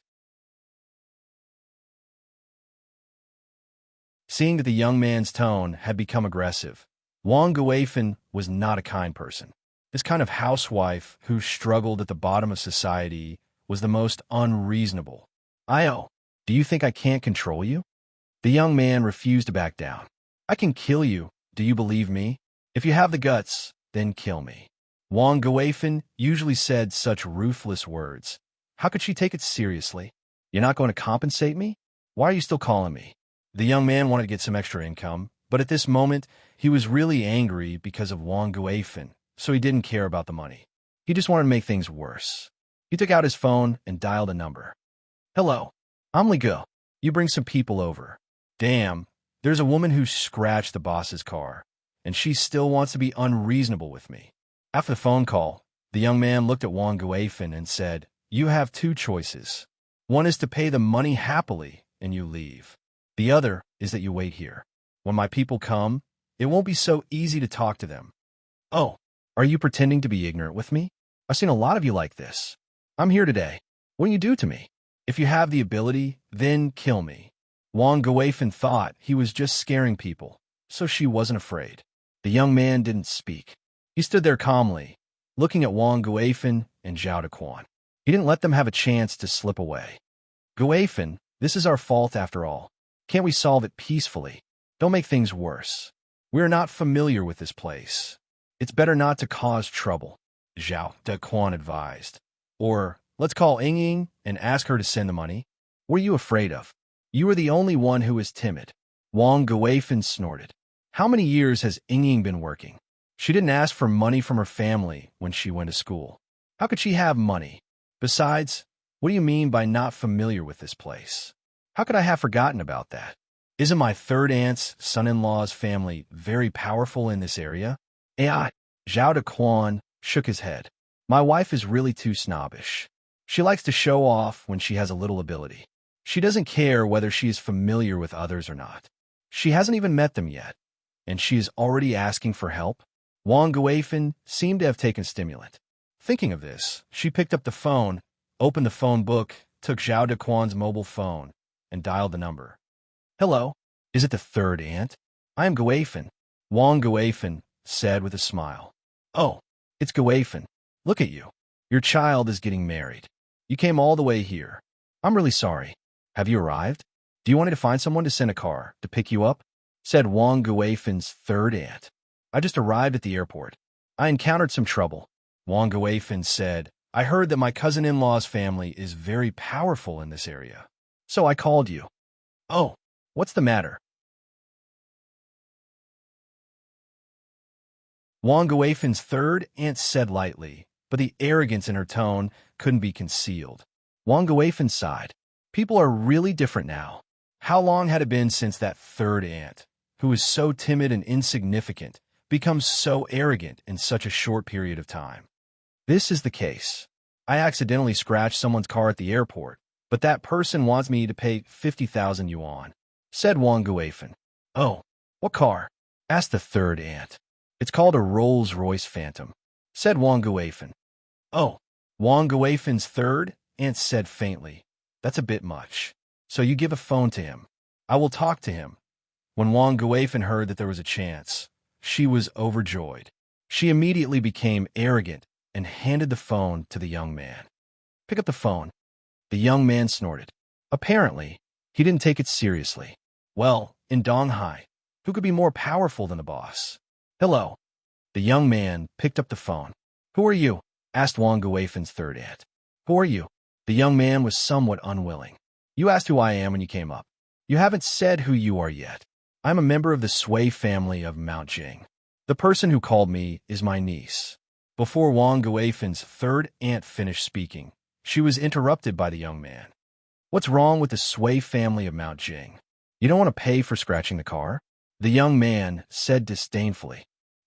A: Seeing that the young man's tone had become aggressive, Wang Guifan was not a kind person. This kind of housewife who struggled at the bottom of society was the most unreasonable. Do you think I can't control you? The young man refused to back down. I can kill you. Do you believe me? If you have the guts, then kill me. Wang Guifan usually said such ruthless words. How could she take it seriously? You're not going to compensate me? Why are you still calling me? The young man wanted to get some extra income, but at this moment, he was really angry because of Wang Guifan, so he didn't care about the money. He just wanted to make things worse. He took out his phone and dialed a number. Hello, I'm Li Go. You bring some people over. Damn, there's a woman who scratched the boss's car, and she still wants to be unreasonable with me. After the phone call, the young man looked at Wang Guifan and said, you have two choices. One is to pay the money happily and you leave. The other is that you wait here. When my people come, it won't be so easy to talk to them. Oh, are you pretending to be ignorant with me? I've seen a lot of you like this. I'm here today. What do you do to me? If you have the ability, then kill me. Wang Guifan thought he was just scaring people, so she wasn't afraid. The young man didn't speak. He stood there calmly, looking at Wang Guifan and Zhao Dequan. He didn't let them have a chance to slip away. Guifan, this is our fault after all. Can't we solve it peacefully? Don't make things worse. We're not familiar with this place. It's better not to cause trouble, Zhao Dequan advised. Or, let's call Ying and ask her to send the money. What are you afraid of? You are the only one who is timid. Wang Guifan snorted. How many years has Ying been working? She didn't ask for money from her family when she went to school. How could she have money? Besides, what do you mean by not familiar with this place? How could I have forgotten about that? Isn't my third aunt's son-in-law's family very powerful in this area? Zhao Dequan shook his head. My wife is really too snobbish. She likes to show off when she has a little ability. She doesn't care whether she is familiar with others or not. She hasn't even met them yet, and she is already asking for help? Wang Guifan seemed to have taken stimulant. Thinking of this, she picked up the phone, opened the phone book, took Zhao Dequan's mobile phone, and dialed the number. Hello, is it the third aunt? I am Guifan. Wang Guifan said with a smile. Oh, it's Guifan. Look at you. Your child is getting married. You came all the way here. I'm really sorry. Have you arrived? Do you want me to find someone to send a car to pick you up? Said Wang Guifan's third aunt. I just arrived at the airport. I encountered some trouble. Wang Guifan said, I heard that my cousin-in-law's family is very powerful in this area. So I called you. Oh, what's the matter? Wang Guifan's third aunt said lightly, but the arrogance in her tone couldn't be concealed. Wang Guifan sighed. People are really different now. How long had it been since that third aunt, who was so timid and insignificant, becomes so arrogant in such a short period of time? This is the case. I accidentally scratched someone's car at the airport, but that person wants me to pay 50,000 yuan, said Wang Guifan. Oh, what car? Asked the third aunt. It's called a Rolls-Royce Phantom, said Wang Guifan. Oh, Wang Guifan's third aunt said faintly. That's a bit much. So you give a phone to him. I will talk to him. When Wang Guifan heard that there was a chance, she was overjoyed. She immediately became arrogant and handed the phone to the young man. Pick up the phone. The young man snorted. Apparently, he didn't take it seriously. Well, in Donghai, who could be more powerful than the boss? Hello. The young man picked up the phone. Who are you? Asked Wang Guifan's third aunt. Who are you? The young man was somewhat unwilling. You asked who I am when you came up. You haven't said who you are yet. I'm a member of the Sui family of Mount Jing. The person who called me is my niece. Before Wang Guifan's third aunt finished speaking, she was interrupted by the young man. What's wrong with the Sui family of Mount Jing? You don't want to pay for scratching the car? The young man said disdainfully.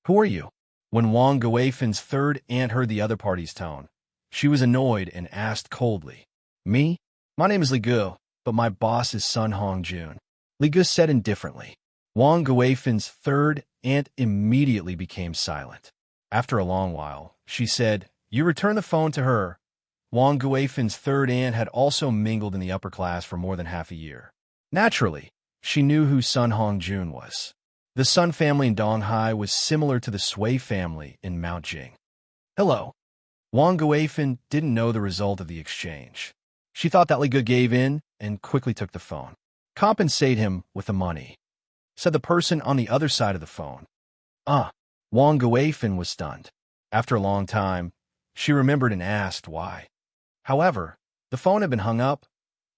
A: Who are you? When Wang Guifan's third aunt heard the other party's tone, she was annoyed and asked coldly. Me? My name is Li Gu, but my boss is Sun Hongjun. Li Gu said indifferently. Wang Guifan's third aunt immediately became silent. After a long while, she said, You return the phone to her. Wang Guifan's third aunt had also mingled in the upper class for more than half a year. Naturally, she knew who Sun Hongjun was. The Sun family in Donghai was similar to the Sui family in Mount Jing. Hello. Wang Guifan didn't know the result of the exchange. She thought that Li Gu gave in and quickly took the phone. Compensate him with the money, said the person on the other side of the phone. Wang Guifan was stunned. After a long time, she remembered and asked why. However, the phone had been hung up.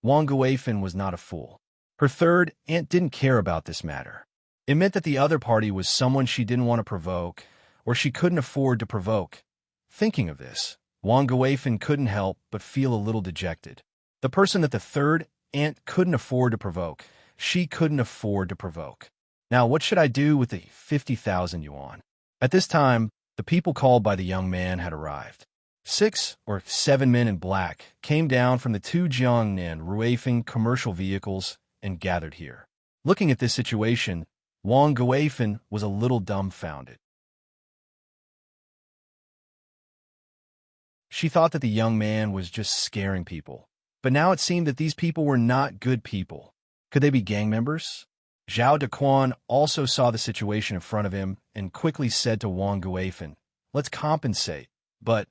A: Wang Guifan was not a fool. Her third aunt didn't care about this matter. It meant that the other party was someone she didn't want to provoke, or she couldn't afford to provoke. Thinking of this, Wang Guifan couldn't help but feel a little dejected. The person that the third aunt couldn't afford to provoke, she couldn't afford to provoke. Now, what should I do with the 50,000 yuan? At this time, the people called by the young man had arrived. 6 or 7 men in black came down from the 2 Jiangnan Ruifeng commercial vehicles and gathered here. Looking at this situation, Wang Guifan was a little dumbfounded. She thought that the young man was just scaring people, but now it seemed that these people were not good people. Could they be gang members? Zhao Dequan also saw the situation in front of him and quickly said to Wang Guifan, Let's compensate, but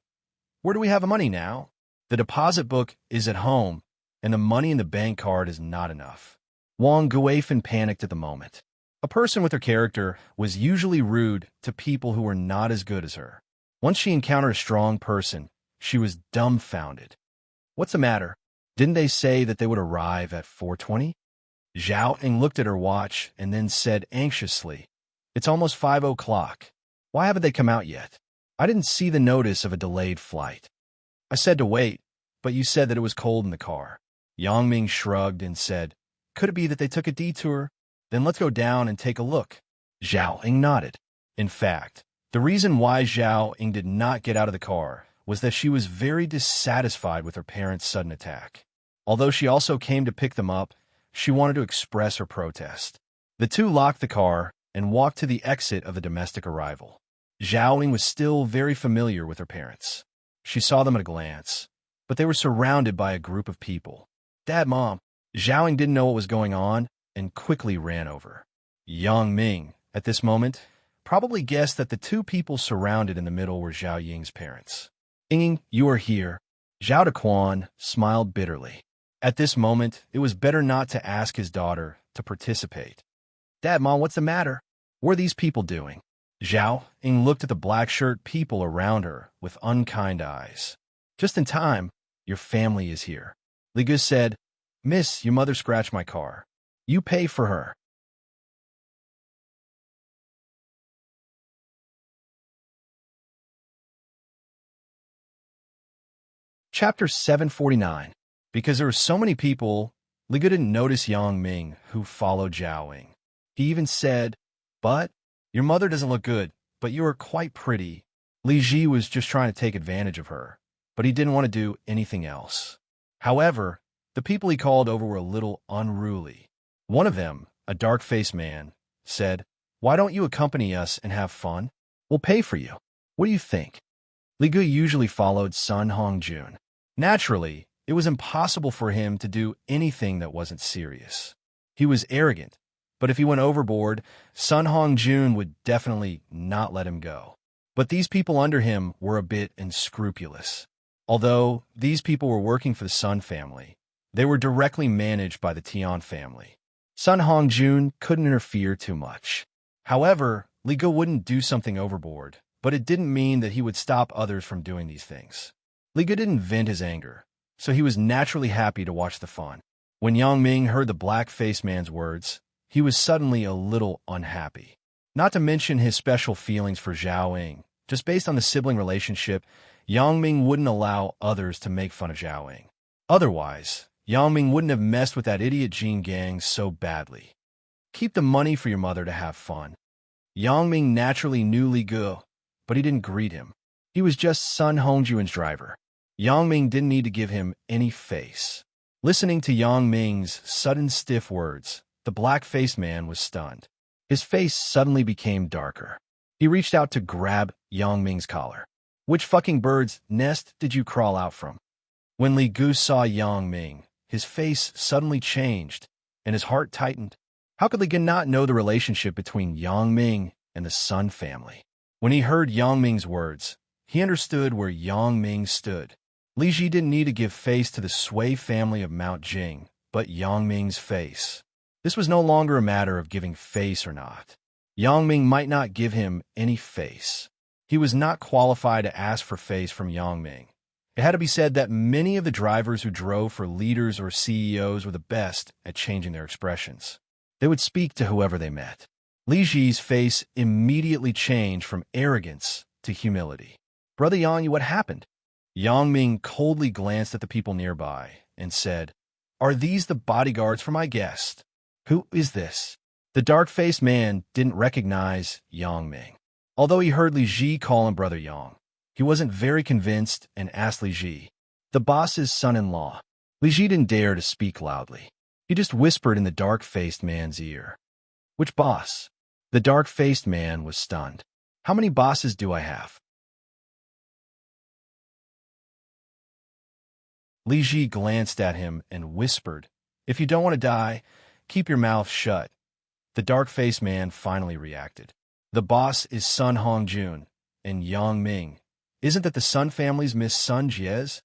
A: where do we have the money now? The deposit book is at home, and the money in the bank card is not enough. Wang Guifan panicked at the moment. A person with her character was usually rude to people who were not as good as her. Once she encountered a strong person, she was dumbfounded. What's the matter? Didn't they say that they would arrive at 4:20? Zhao Ying looked at her watch and then said anxiously, It's almost 5 o'clock. Why haven't they come out yet? I didn't see the notice of a delayed flight. I said to wait, but you said that it was cold in the car. Yang Ming shrugged and said, Could it be that they took a detour? Then let's go down and take a look. Zhao Ying nodded. In fact, the reason why Zhao Ying did not get out of the car was that she was very dissatisfied with her parents' sudden attack. Although she also came to pick them up, she wanted to express her protest. The two locked the car and walked to the exit of the domestic arrival. Zhao Ying was still very familiar with her parents. She saw them at a glance, but they were surrounded by a group of people. Dad, Mom. Zhao Ying didn't know what was going on and quickly ran over. Yang Ming, at this moment, probably guessed that the two people surrounded in the middle were Zhao Ying's parents. Ying, you are here. Zhao Dequan smiled bitterly. At this moment, it was better not to ask his daughter to participate. Dad, Mom, what's the matter? What are these people doing? Zhao Ying looked at the black shirt people around her with unkind eyes. Just in time, your family is here. Li Gu said, Miss, your mother scratched my car. You pay for her. Chapter 749. Because there were so many people, Li Gu didn't notice Yang Ming, who followed Zhao Ying. He even said, But your mother doesn't look good, but you are quite pretty. Li Ji was just trying to take advantage of her, but he didn't want to do anything else. However, the people he called over were a little unruly. One of them, a dark-faced man, said, Why don't you accompany us and have fun? We'll pay for you. What do you think? Li Gu usually followed Sun Hongjun. Naturally, it was impossible for him to do anything that wasn't serious. He was arrogant, but if he went overboard, Sun Hongjun would definitely not let him go. But these people under him were a bit unscrupulous. Although these people were working for the Sun family, they were directly managed by the Tian family. Sun Hongjun couldn't interfere too much. However, Li Ge wouldn't do something overboard, but it didn't mean that he would stop others from doing these things. Li Ge didn't vent his anger, so he was naturally happy to watch the fun. When Yang Ming heard the black-faced man's words, he was suddenly a little unhappy. Not to mention his special feelings for Zhao Ying. Just based on the sibling relationship, Yang Ming wouldn't allow others to make fun of Zhao Ying. Otherwise, Yang Ming wouldn't have messed with that idiot Jin Gang so badly. Keep the money for your mother to have fun. Yang Ming naturally knew Li Ge, but he didn't greet him. He was just Sun Hongjuan's driver. Yang Ming didn't need to give him any face. Listening to Yang Ming's sudden stiff words, the black-faced man was stunned. His face suddenly became darker. He reached out to grab Yang Ming's collar. Which fucking bird's nest did you crawl out from? When Li Ge saw Yang Ming, his face suddenly changed, and his heart tightened. How could Li Ge not know the relationship between Yang Ming and the Sun family? When he heard Yang Ming's words, he understood where Yang Ming stood. Li Ji didn't need to give face to the Sui family of Mount Jing, but Yang Ming's face. This was no longer a matter of giving face or not. Yang Ming might not give him any face. He was not qualified to ask for face from Yang Ming. It had to be said that many of the drivers who drove for leaders or CEOs were the best at changing their expressions. They would speak to whoever they met. Li Ji's face immediately changed from arrogance to humility. Brother Yang, what happened? Yang Ming coldly glanced at the people nearby and said, "Are these the bodyguards for my guest? Who is this?" The dark-faced man didn't recognize Yang Ming. Although he heard Li Ji call him Brother Yang, he wasn't very convinced and asked Li Ji, the boss's son-in-law. Li Ji didn't dare to speak loudly. He just whispered in the dark-faced man's ear. "Which boss?" The dark-faced man was stunned. "How many bosses do I have?" Li Ji glanced at him and whispered, "If you don't want to die, keep your mouth shut." The dark-faced man finally reacted. "The boss is Sun Hongjun and Yang Ming. Isn't that the Sun family's Miss Sun Jiez?"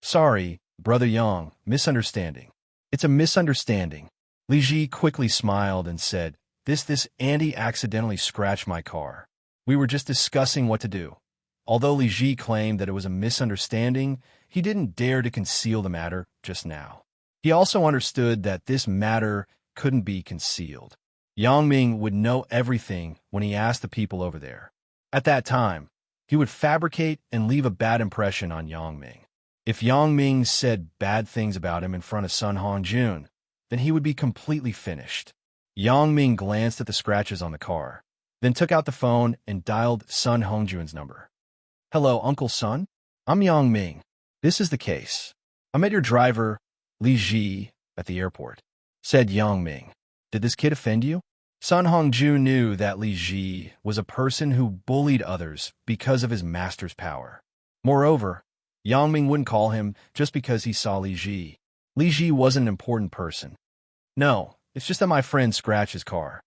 A: "Sorry, Brother Yang, misunderstanding." "It's a misunderstanding." Li Ji quickly smiled and said, This Andy accidentally scratched my car. We were just discussing what to do." Although Li Ji claimed that it was a misunderstanding, he didn't dare to conceal the matter just now. He also understood that this matter couldn't be concealed. Yang Ming would know everything when he asked the people over there. At that time, he would fabricate and leave a bad impression on Yang Ming. If Yang Ming said bad things about him in front of Sun Hongjun, then he would be completely finished. Yang Ming glanced at the scratches on the car, then took out the phone and dialed Sun Hongjun's number. "Hello, Uncle Sun? I'm Yang Ming. This is the case. I met your driver, Li Ji, at the airport," said Yang Ming. "Did this kid offend you?" Sun Hongjun knew that Li Ji was a person who bullied others because of his master's power. Moreover, Yang Ming wouldn't call him just because he saw Li Ji. Li Ji wasn't an important person. "No, it's just that my friend scratched his car.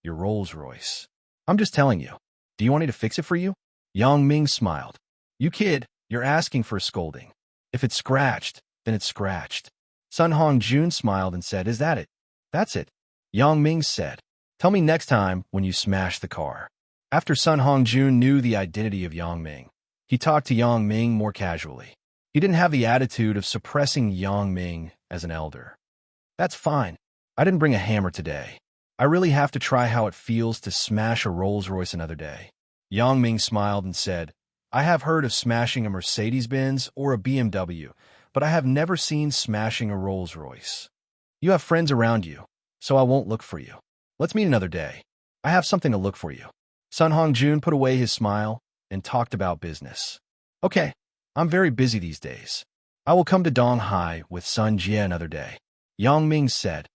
A: Your Rolls Royce. I'm just telling you. Do you want me to fix it for you?" Yang Ming smiled. "You kid, you're asking for a scolding. If it's scratched, then it's scratched." Sun Hongjun smiled and said, "Is that it?" "That's it," Yang Ming said. "Tell me next time when you smash the car." After Sun Hongjun knew the identity of Yang Ming, he talked to Yang Ming more casually. He didn't have the attitude of suppressing Yang Ming as an elder. "That's fine. I didn't bring a hammer today. I really have to try how it feels to smash a Rolls-Royce another day." Yang Ming smiled and said, "I have heard of smashing a Mercedes-Benz or a BMW, but I have never seen smashing a Rolls-Royce. You have friends around you, so I won't look for you. Let's meet another day. I have something to look for you." Sun Hongjun put away his smile and talked about business. "Okay, I'm very busy these days. I will come to Donghai with Sun Jie another day." Yang Ming said,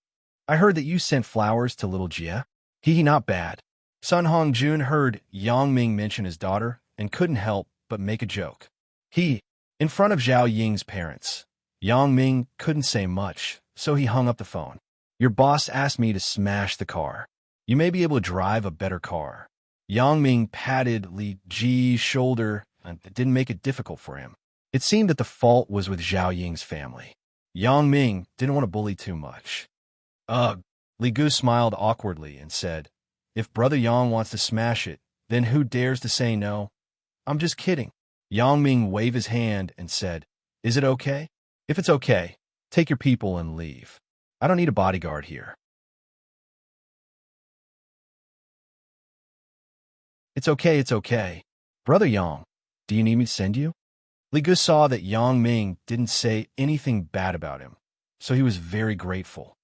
A: "I heard that you sent flowers to little Jie. He not bad." Sun Hongjun heard Yang Ming mention his daughter and couldn't help but make a joke. In front of Zhao Ying's parents. Yang Ming couldn't say much, so he hung up the phone. Your boss asked me to smash the car. You may be able to drive a better car. Yang Ming patted Li Ji's shoulder, and it didn't make it difficult for him. It seemed that the fault was with Zhao Ying's family. Yang Ming didn't want to bully too much. Ugh. Li Gu smiled awkwardly and said, "If Brother Yang wants to smash it, then who dares to say no? I'm just kidding." Yang Ming waved his hand and said, "Is it okay? If it's okay, take your people and leave. I don't need a bodyguard here." It's okay. Brother Yang, do you need me to send you? Li Gu saw that Yang Ming didn't say anything bad about him, so he was very grateful.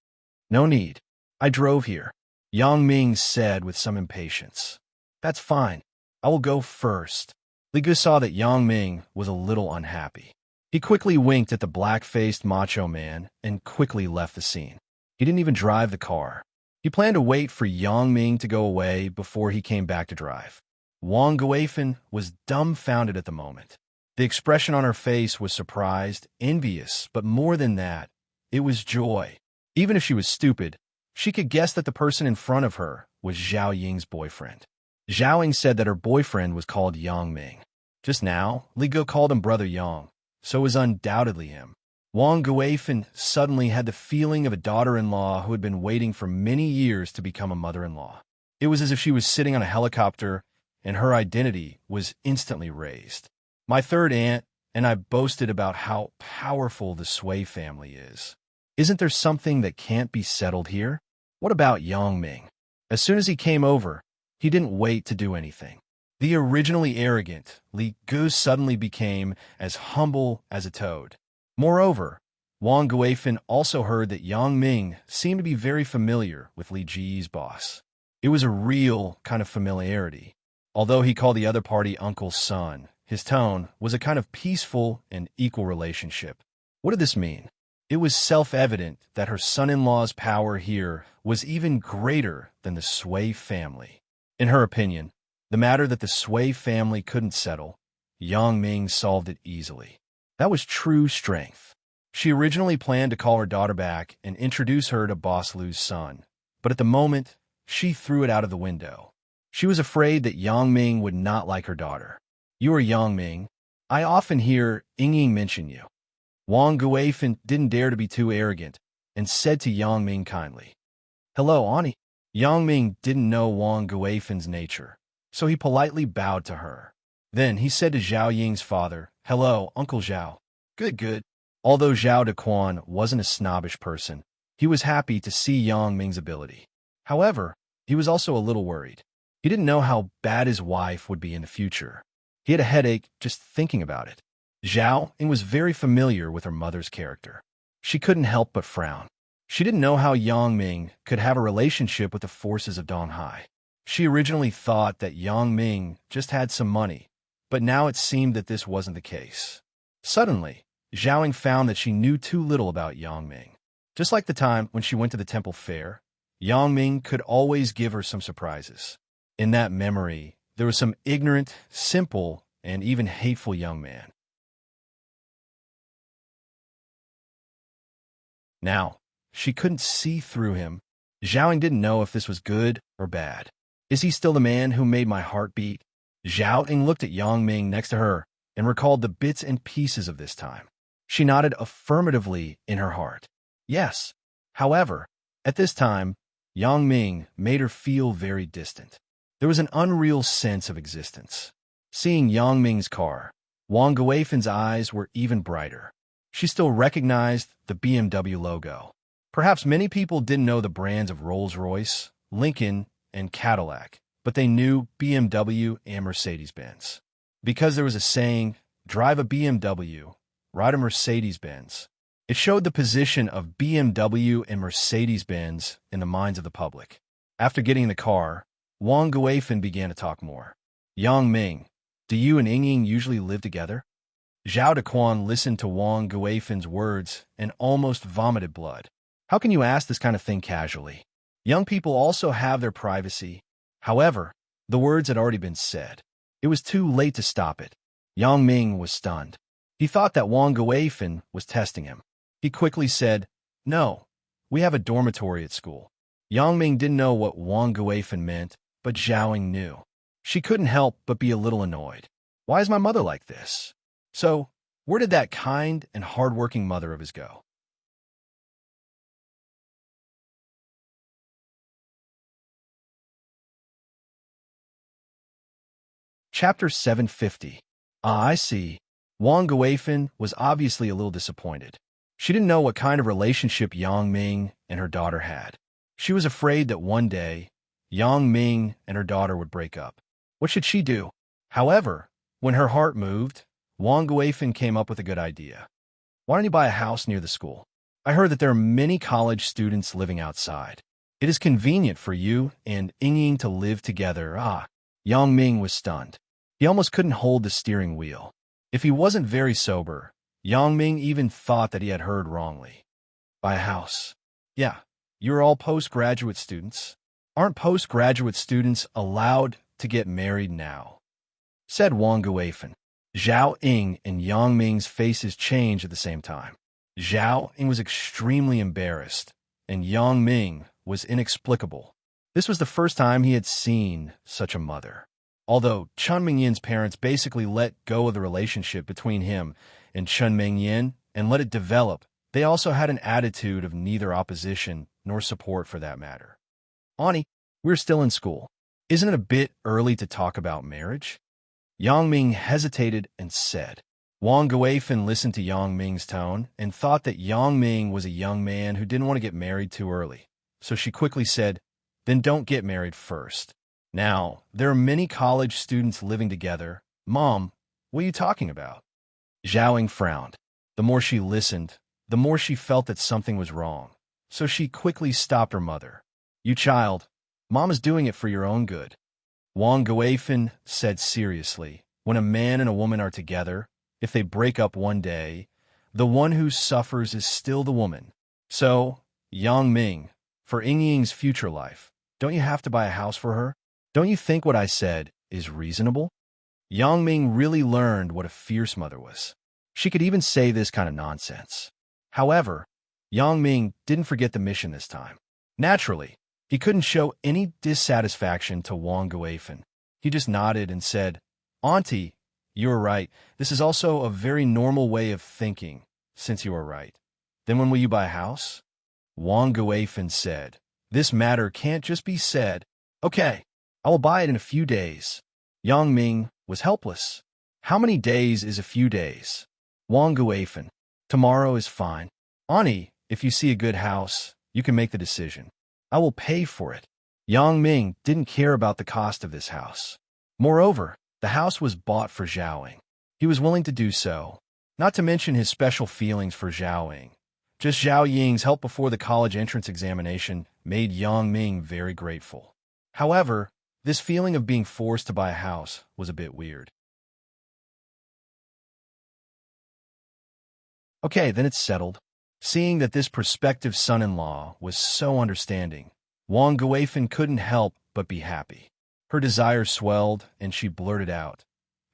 A: No need. I drove here, Yang Ming said with some impatience. That's fine. I will go first. Li Gu saw that Yang Ming was a little unhappy. He quickly winked at the black-faced macho man and quickly left the scene. He didn't even drive the car. He planned to wait for Yang Ming to go away before he came back to drive. Wang Guifan was dumbfounded at the moment. The expression on her face was surprised, envious, but more than that, it was joy. Even if she was stupid, she could guess that the person in front of her was Zhao Ying's boyfriend. Zhao Ying said that her boyfriend was called Yang Ming. Just now, Li Gu called him Brother Yang, so it was undoubtedly him. Wang Guifan suddenly had the feeling of a daughter-in-law who had been waiting for many years to become a mother-in-law. It was as if she was sitting on a helicopter and her identity was instantly raised. My third aunt and I boasted about how powerful the Sui family is. Isn't there something that can't be settled here? What about Yang Ming? As soon as he came over, he didn't wait to do anything. The originally arrogant Li Gu suddenly became as humble as a toad. Moreover, Wang Guifan also heard that Yang Ming seemed to be very familiar with Li Ji's boss. It was a real kind of familiarity. Although he called the other party uncle's son, his tone was a kind of peaceful and equal relationship. What did this mean? It was self-evident that her son-in-law's power here was even greater than the Sui family. In her opinion, the matter that the Sui family couldn't settle, Yang Ming solved it easily. That was true strength. She originally planned to call her daughter back and introduce her to Boss Lu's son, but at the moment, she threw it out of the window. She was afraid that Yang Ming would not like her daughter. "You are Yang Ming. I often hear Ying mention you." Wang Guifan didn't dare to be too arrogant and said to Yang Ming kindly, "Hello, Ani." Yang Ming didn't know Wang Guifan's nature, so he politely bowed to her. Then he said to Zhao Ying's father, "Hello, Uncle Zhao." Good. Although Zhao Dequan wasn't a snobbish person, he was happy to see Yang Ming's ability. However, he was also a little worried. He didn't know how bad his wife would be in the future. He had a headache just thinking about it. Zhao Ying was very familiar with her mother's character. She couldn't help but frown. She didn't know how Yang Ming could have a relationship with the forces of Donghai. She originally thought that Yang Ming just had some money, but now it seemed that this wasn't the case. Suddenly, Zhao Ying found that she knew too little about Yang Ming. Just like the time when she went to the temple fair, Yang Ming could always give her some surprises. In that memory, there was some ignorant, simple, and even hateful young man. Now, she couldn't see through him. Zhao Ying didn't know if this was good or bad. Is he still the man who made my heart beat? Zhao Ying looked at Yang Ming next to her and recalled the bits and pieces of this time. She nodded affirmatively in her heart. Yes. However, at this time, Yang Ming made her feel very distant. There was an unreal sense of existence. Seeing Yang Ming's car, Wang Guifan's eyes were even brighter. She still recognized the BMW logo. Perhaps many people didn't know the brands of Rolls-Royce, Lincoln, and Cadillac, but they knew BMW and Mercedes-Benz. Because there was a saying, "Drive a BMW, ride a Mercedes-Benz." It showed the position of BMW and Mercedes-Benz in the minds of the public. After getting in the car, Wang Guifan began to talk more. "Yang Ming, do you and Ying usually live together?" Zhao Dequan listened to Wang Guifan's words and almost vomited blood. How can you ask this kind of thing casually? Young people also have their privacy. However, the words had already been said. It was too late to stop it. Yang Ming was stunned. He thought that Wang Guifan was testing him. He quickly said, "No, We have a dormitory at school. Yang Ming didn't know what Wang Guifan meant, but Zhao Ying knew. She couldn't help but be a little annoyed. Why is my mother like this? So, where did that kind and hard-working mother of his go? Chapter 750. Ah, I see. Wang Guifan was obviously a little disappointed. She didn't know what kind of relationship Yang Ming and her daughter had. She was afraid that one day, Yang Ming and her daughter would break up. What should she do? However, when her heart moved, Wang Guifan came up with a good idea. Why don't you buy a house near the school? I heard that there are many college students living outside. It is convenient for you and Ying to live together. Ah, Yang Ming was stunned. He almost couldn't hold the steering wheel. If he wasn't very sober, Yang Ming even thought that he had heard wrongly. Buy a house. Yeah, you're all postgraduate students. Aren't postgraduate students allowed to get married now? Said Wang Guifan. Zhao Ying and Yang Ming's faces changed at the same time. Zhao Ying was extremely embarrassed, and Yang Ming was inexplicable. This was the first time he had seen such a mother. Although Chun Mingyin's parents basically let go of the relationship between him and Chun Mingyin and let it develop, they also had an attitude of neither opposition nor support for that matter. Ani, we're still in school. Isn't it a bit early to talk about marriage? Yang Ming hesitated and said. Wang Guifan listened to Yang Ming's tone and thought that Yang Ming was a young man who didn't want to get married too early. So she quickly said, then don't get married first. Now, there are many college students living together. Mom, what are you talking about? Zhao Ying frowned. The more she listened, the more she felt that something was wrong. So she quickly stopped her mother. You child, Mom is doing it for your own good. Wang Guifan said seriously, when a man and a woman are together, if they break up one day, the one who suffers is still the woman. So, Yang Ming, for Ying's future life, don't you have to buy a house for her? Don't you think what I said is reasonable? Yang Ming really learned what a fierce mother was. She could even say this kind of nonsense. However, Yang Ming didn't forget the mission this time. Naturally, he couldn't show any dissatisfaction to Wang Guifan. He just nodded and said, Auntie, you are right. This is also a very normal way of thinking, since you are right. Then when will you buy a house? Wang Guifan said, this matter can't just be said. Okay, I will buy it in a few days. Yang Ming was helpless. How many days is a few days? Wang Guifan, tomorrow is fine. Ani, if you see a good house, you can make the decision. I will pay for it. Yang Ming didn't care about the cost of this house. Moreover, the house was bought for Zhao Ying. He was willing to do so, not to mention his special feelings for Zhao Ying. Just Zhao Ying's help before the college entrance examination made Yang Ming very grateful. However, this feeling of being forced to buy a house was a bit weird. Okay, then it's settled. Seeing that this prospective son-in-law was so understanding, Wang Guifan couldn't help but be happy. Her desire swelled, and she blurted out,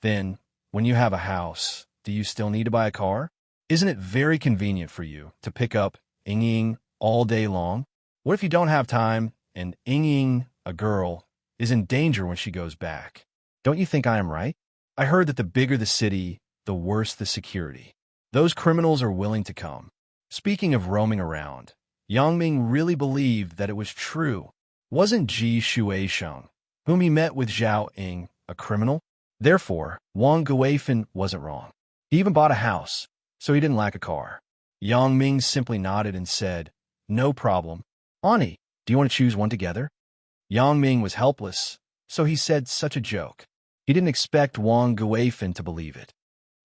A: then, when you have a house, do you still need to buy a car? Isn't it very convenient for you to pick up Ying all day long? What if you don't have time and Ying, a girl, is in danger when she goes back? Don't you think I am right? I heard that the bigger the city, the worse the security. Those criminals are willing to come. Speaking of roaming around, Yang Ming really believed that it was true. Wasn't Ji Shueisheng, whom he met with Zhao Ying, a criminal? Therefore, Wang Guifan wasn't wrong. He even bought a house, so he didn't lack a car. Yang Ming simply nodded and said, no problem. Ani, do you want to choose one together? Yang Ming was helpless, so he said such a joke. He didn't expect Wang Guifan to believe it.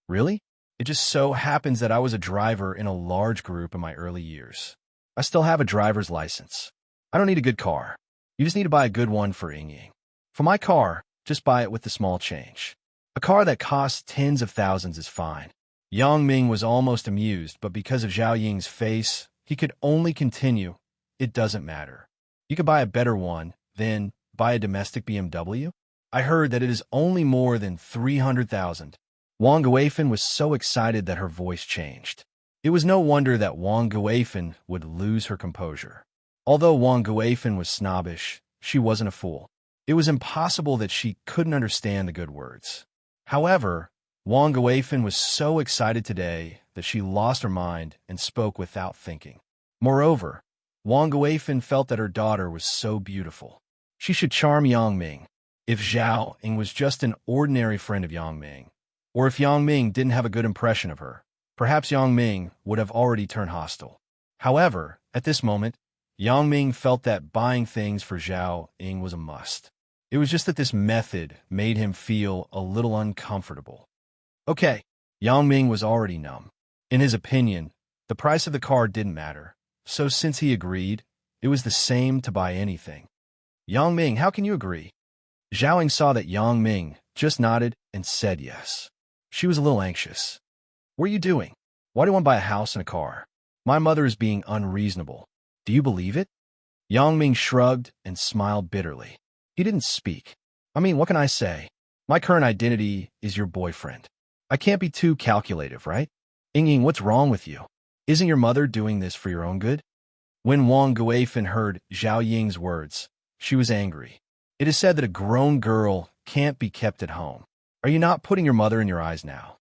A: Really? It just so happens that I was a driver in a large group in my early years. I still have a driver's license. I don't need a good car. You just need to buy a good one for Ying. For my car, just buy it with the small change. A car that costs tens of thousands is fine. Yang Ming was almost amused, but because of Zhao Ying's face, he could only continue. It doesn't matter. You could buy a better one, then buy a domestic BMW. I heard that it is only more than 300,000. Wang Guifan was so excited that her voice changed. It was no wonder that Wang Guifan would lose her composure. Although Wang Guifan was snobbish, she wasn't a fool. It was impossible that she couldn't understand the good words. However, Wang Guifan was so excited today that she lost her mind and spoke without thinking. Moreover, Wang Guifan felt that her daughter was so beautiful. She should charm Yang Ming. If Zhao Ying was just an ordinary friend of Yang Ming, or if Yang Ming didn't have a good impression of her, perhaps Yang Ming would have already turned hostile. However, at this moment, Yang Ming felt that buying things for Zhao Ying was a must. It was just that this method made him feel a little uncomfortable. Okay, Yang Ming was already numb. In his opinion, the price of the car didn't matter, so since he agreed, it was the same to buy anything. Yang Ming, how can you agree? Zhao Ying saw that Yang Ming just nodded and said yes. She was a little anxious. What are you doing? Why do you want to buy a house and a car? My mother is being unreasonable. Do you believe it? Yang Ming shrugged and smiled bitterly. He didn't speak. I mean, what can I say? My current identity is your boyfriend. I can't be too calculative, right? Ying, what's wrong with you? Isn't your mother doing this for your own good? When Wang Guifan heard Zhao Ying's words, she was angry. It is said that a grown girl can't be kept at home. Are you not putting your mother in your eyes now?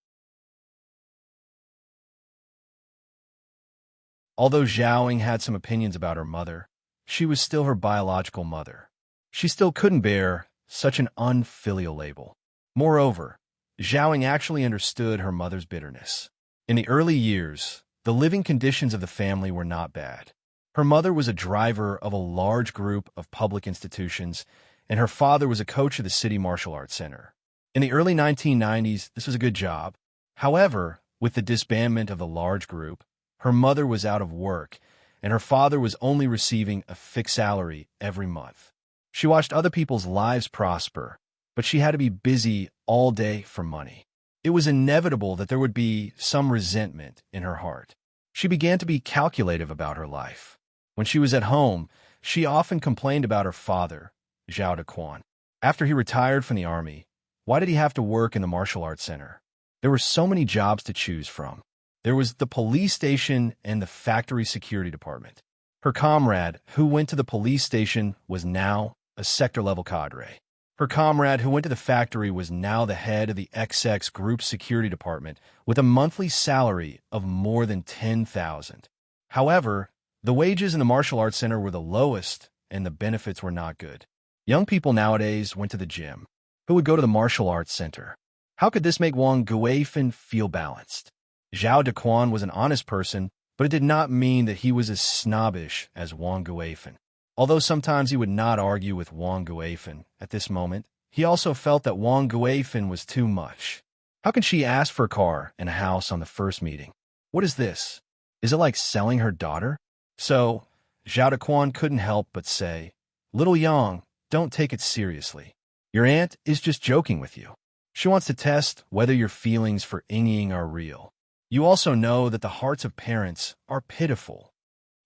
A: Although Zhao Ying had some opinions about her mother, she was still her biological mother. She still couldn't bear such an unfilial label. Moreover, Zhao Ying actually understood her mother's bitterness. In the early years, the living conditions of the family were not bad. Her mother was a driver of a large group of public institutions, and her father was a coach of the city martial arts center. In the early 1990s, this was a good job. However, with the disbandment of the large group, her mother was out of work, and her father was only receiving a fixed salary every month. She watched other people's lives prosper, but she had to be busy all day for money. It was inevitable that there would be some resentment in her heart. She began to be calculative about her life. When she was at home, she often complained about her father, Zhao Dequan. After he retired from the army, why did he have to work in the martial arts center? There were so many jobs to choose from. There was the police station and the factory security department. Her comrade, who went to the police station, was now a sector-level cadre. Her comrade, who went to the factory, was now the head of the XX Group Security Department with a monthly salary of more than $10,000. However, the wages in the martial arts center were the lowest and the benefits were not good. Young people nowadays went to the gym. Who would go to the martial arts center? How could this make Wang Guifan feel balanced? Zhao Dequan was an honest person, but it did not mean that he was as snobbish as Wang Guifan. Although sometimes he would not argue with Wang Guifan at this moment, he also felt that Wang Guifan was too much. How can she ask for a car and a house on the first meeting? What is this? Is it like selling her daughter? So, Zhao Dequan couldn't help but say, "Little Yang, don't take it seriously. Your aunt is just joking with you. She wants to test whether your feelings for Ying are real. You also know that the hearts of parents are pitiful."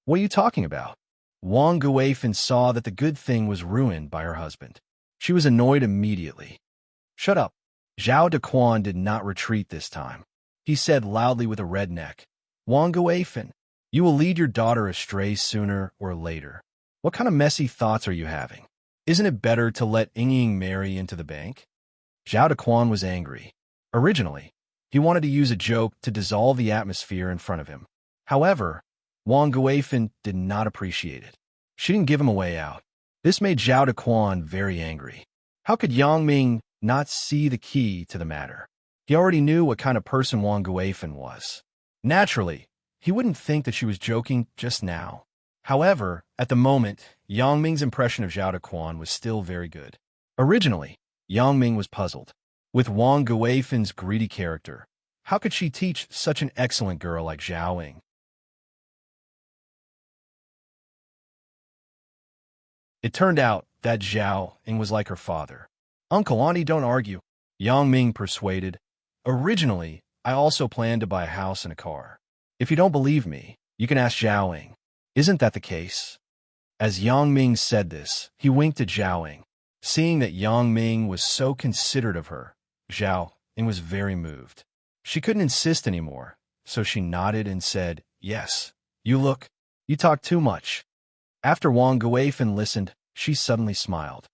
A: What are you talking about? Wang Guifan saw that the good thing was ruined by her husband. She was annoyed immediately. "Shut up." Zhao Dequan did not retreat this time. He said loudly with a red neck, "Wang Guifan, you will lead your daughter astray sooner or later. What kind of messy thoughts are you having? Isn't it better to let Ying marry into the bank?" Zhao Dequan was angry. Originally, he wanted to use a joke to dissolve the atmosphere in front of him. However, Wang Guifan did not appreciate it. She didn't give him a way out. This made Zhao Dequan very angry. How could Yang Ming not see the key to the matter? He already knew what kind of person Wang Guifan was. Naturally, he wouldn't think that she was joking just now. However, at the moment, Yang Ming's impression of Zhao Dequan was still very good. Originally, Yang Ming was puzzled. With Wang Guifan's greedy character, how could she teach such an excellent girl like Zhao Ying? It turned out that Zhao Ying was like her father. "Uncle, Auntie, don't argue," Yang Ming persuaded. "Originally, I also planned to buy a house and a car. If you don't believe me, you can ask Zhao Ying. Isn't that the case?" As Yang Ming said this, he winked at Zhao Ying. Seeing that Yang Ming was so considerate of her, Zhao Ying was very moved. She couldn't insist anymore, so she nodded and said, "Yes. You talk too much." After Wang Guifan listened, she suddenly smiled.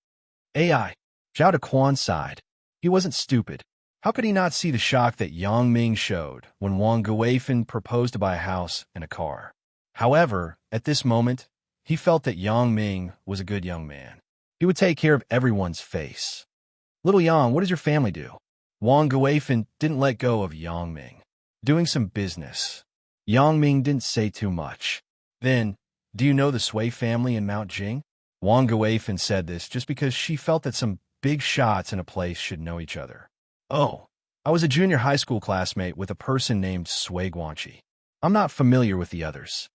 A: AI. Zhao Dequan sighed. He wasn't stupid. How could he not see the shock that Yang Ming showed when Wang Guifan proposed to buy a house and a car? However, at this moment, he felt that Yang Ming was a good young man. He would take care of everyone's face. "Little Yang, what does your family do?" Wang Guifan didn't let go of Yang Ming. "Doing some business." Yang Ming didn't say too much. Then, "Do you know the Sui family in Mount Jing?" Wang Guifan said this just because she felt that some big shots in a place should know each other. "Oh, I was a junior high school classmate with a person named Sui Guanqi. I'm not familiar with the others."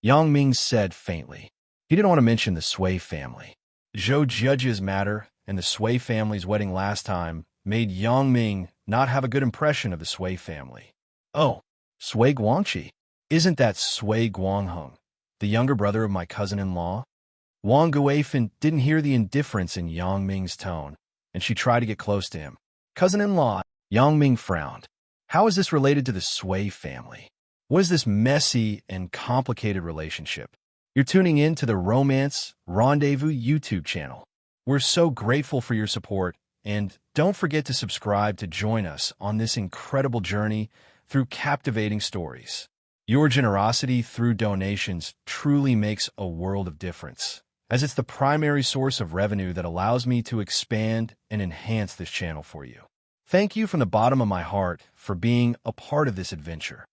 A: Yang Ming said faintly. He didn't want to mention the Sui family. Zhou Judge's matter and the Sui family's wedding last time made Yang Ming not have a good impression of the Sui family. "Oh, Sui Guanqi. Isn't that Sui Guangheng, the younger brother of my cousin-in-law?" Wang Guifan didn't hear the indifference in Yang Ming's tone, and she tried to get close to him. "Cousin-in-law?" Yang Ming frowned. "How is this related to the Sui family? What is this messy and complicated relationship?" You're tuning in to the Romance Rendezvous YouTube channel. We're so grateful for your support, and don't forget to subscribe to join us on this incredible journey through captivating stories. Your generosity through donations truly makes a world of difference, as it's the primary source of revenue that allows me to expand and enhance this channel for you. Thank you from the bottom of my heart for being a part of this adventure.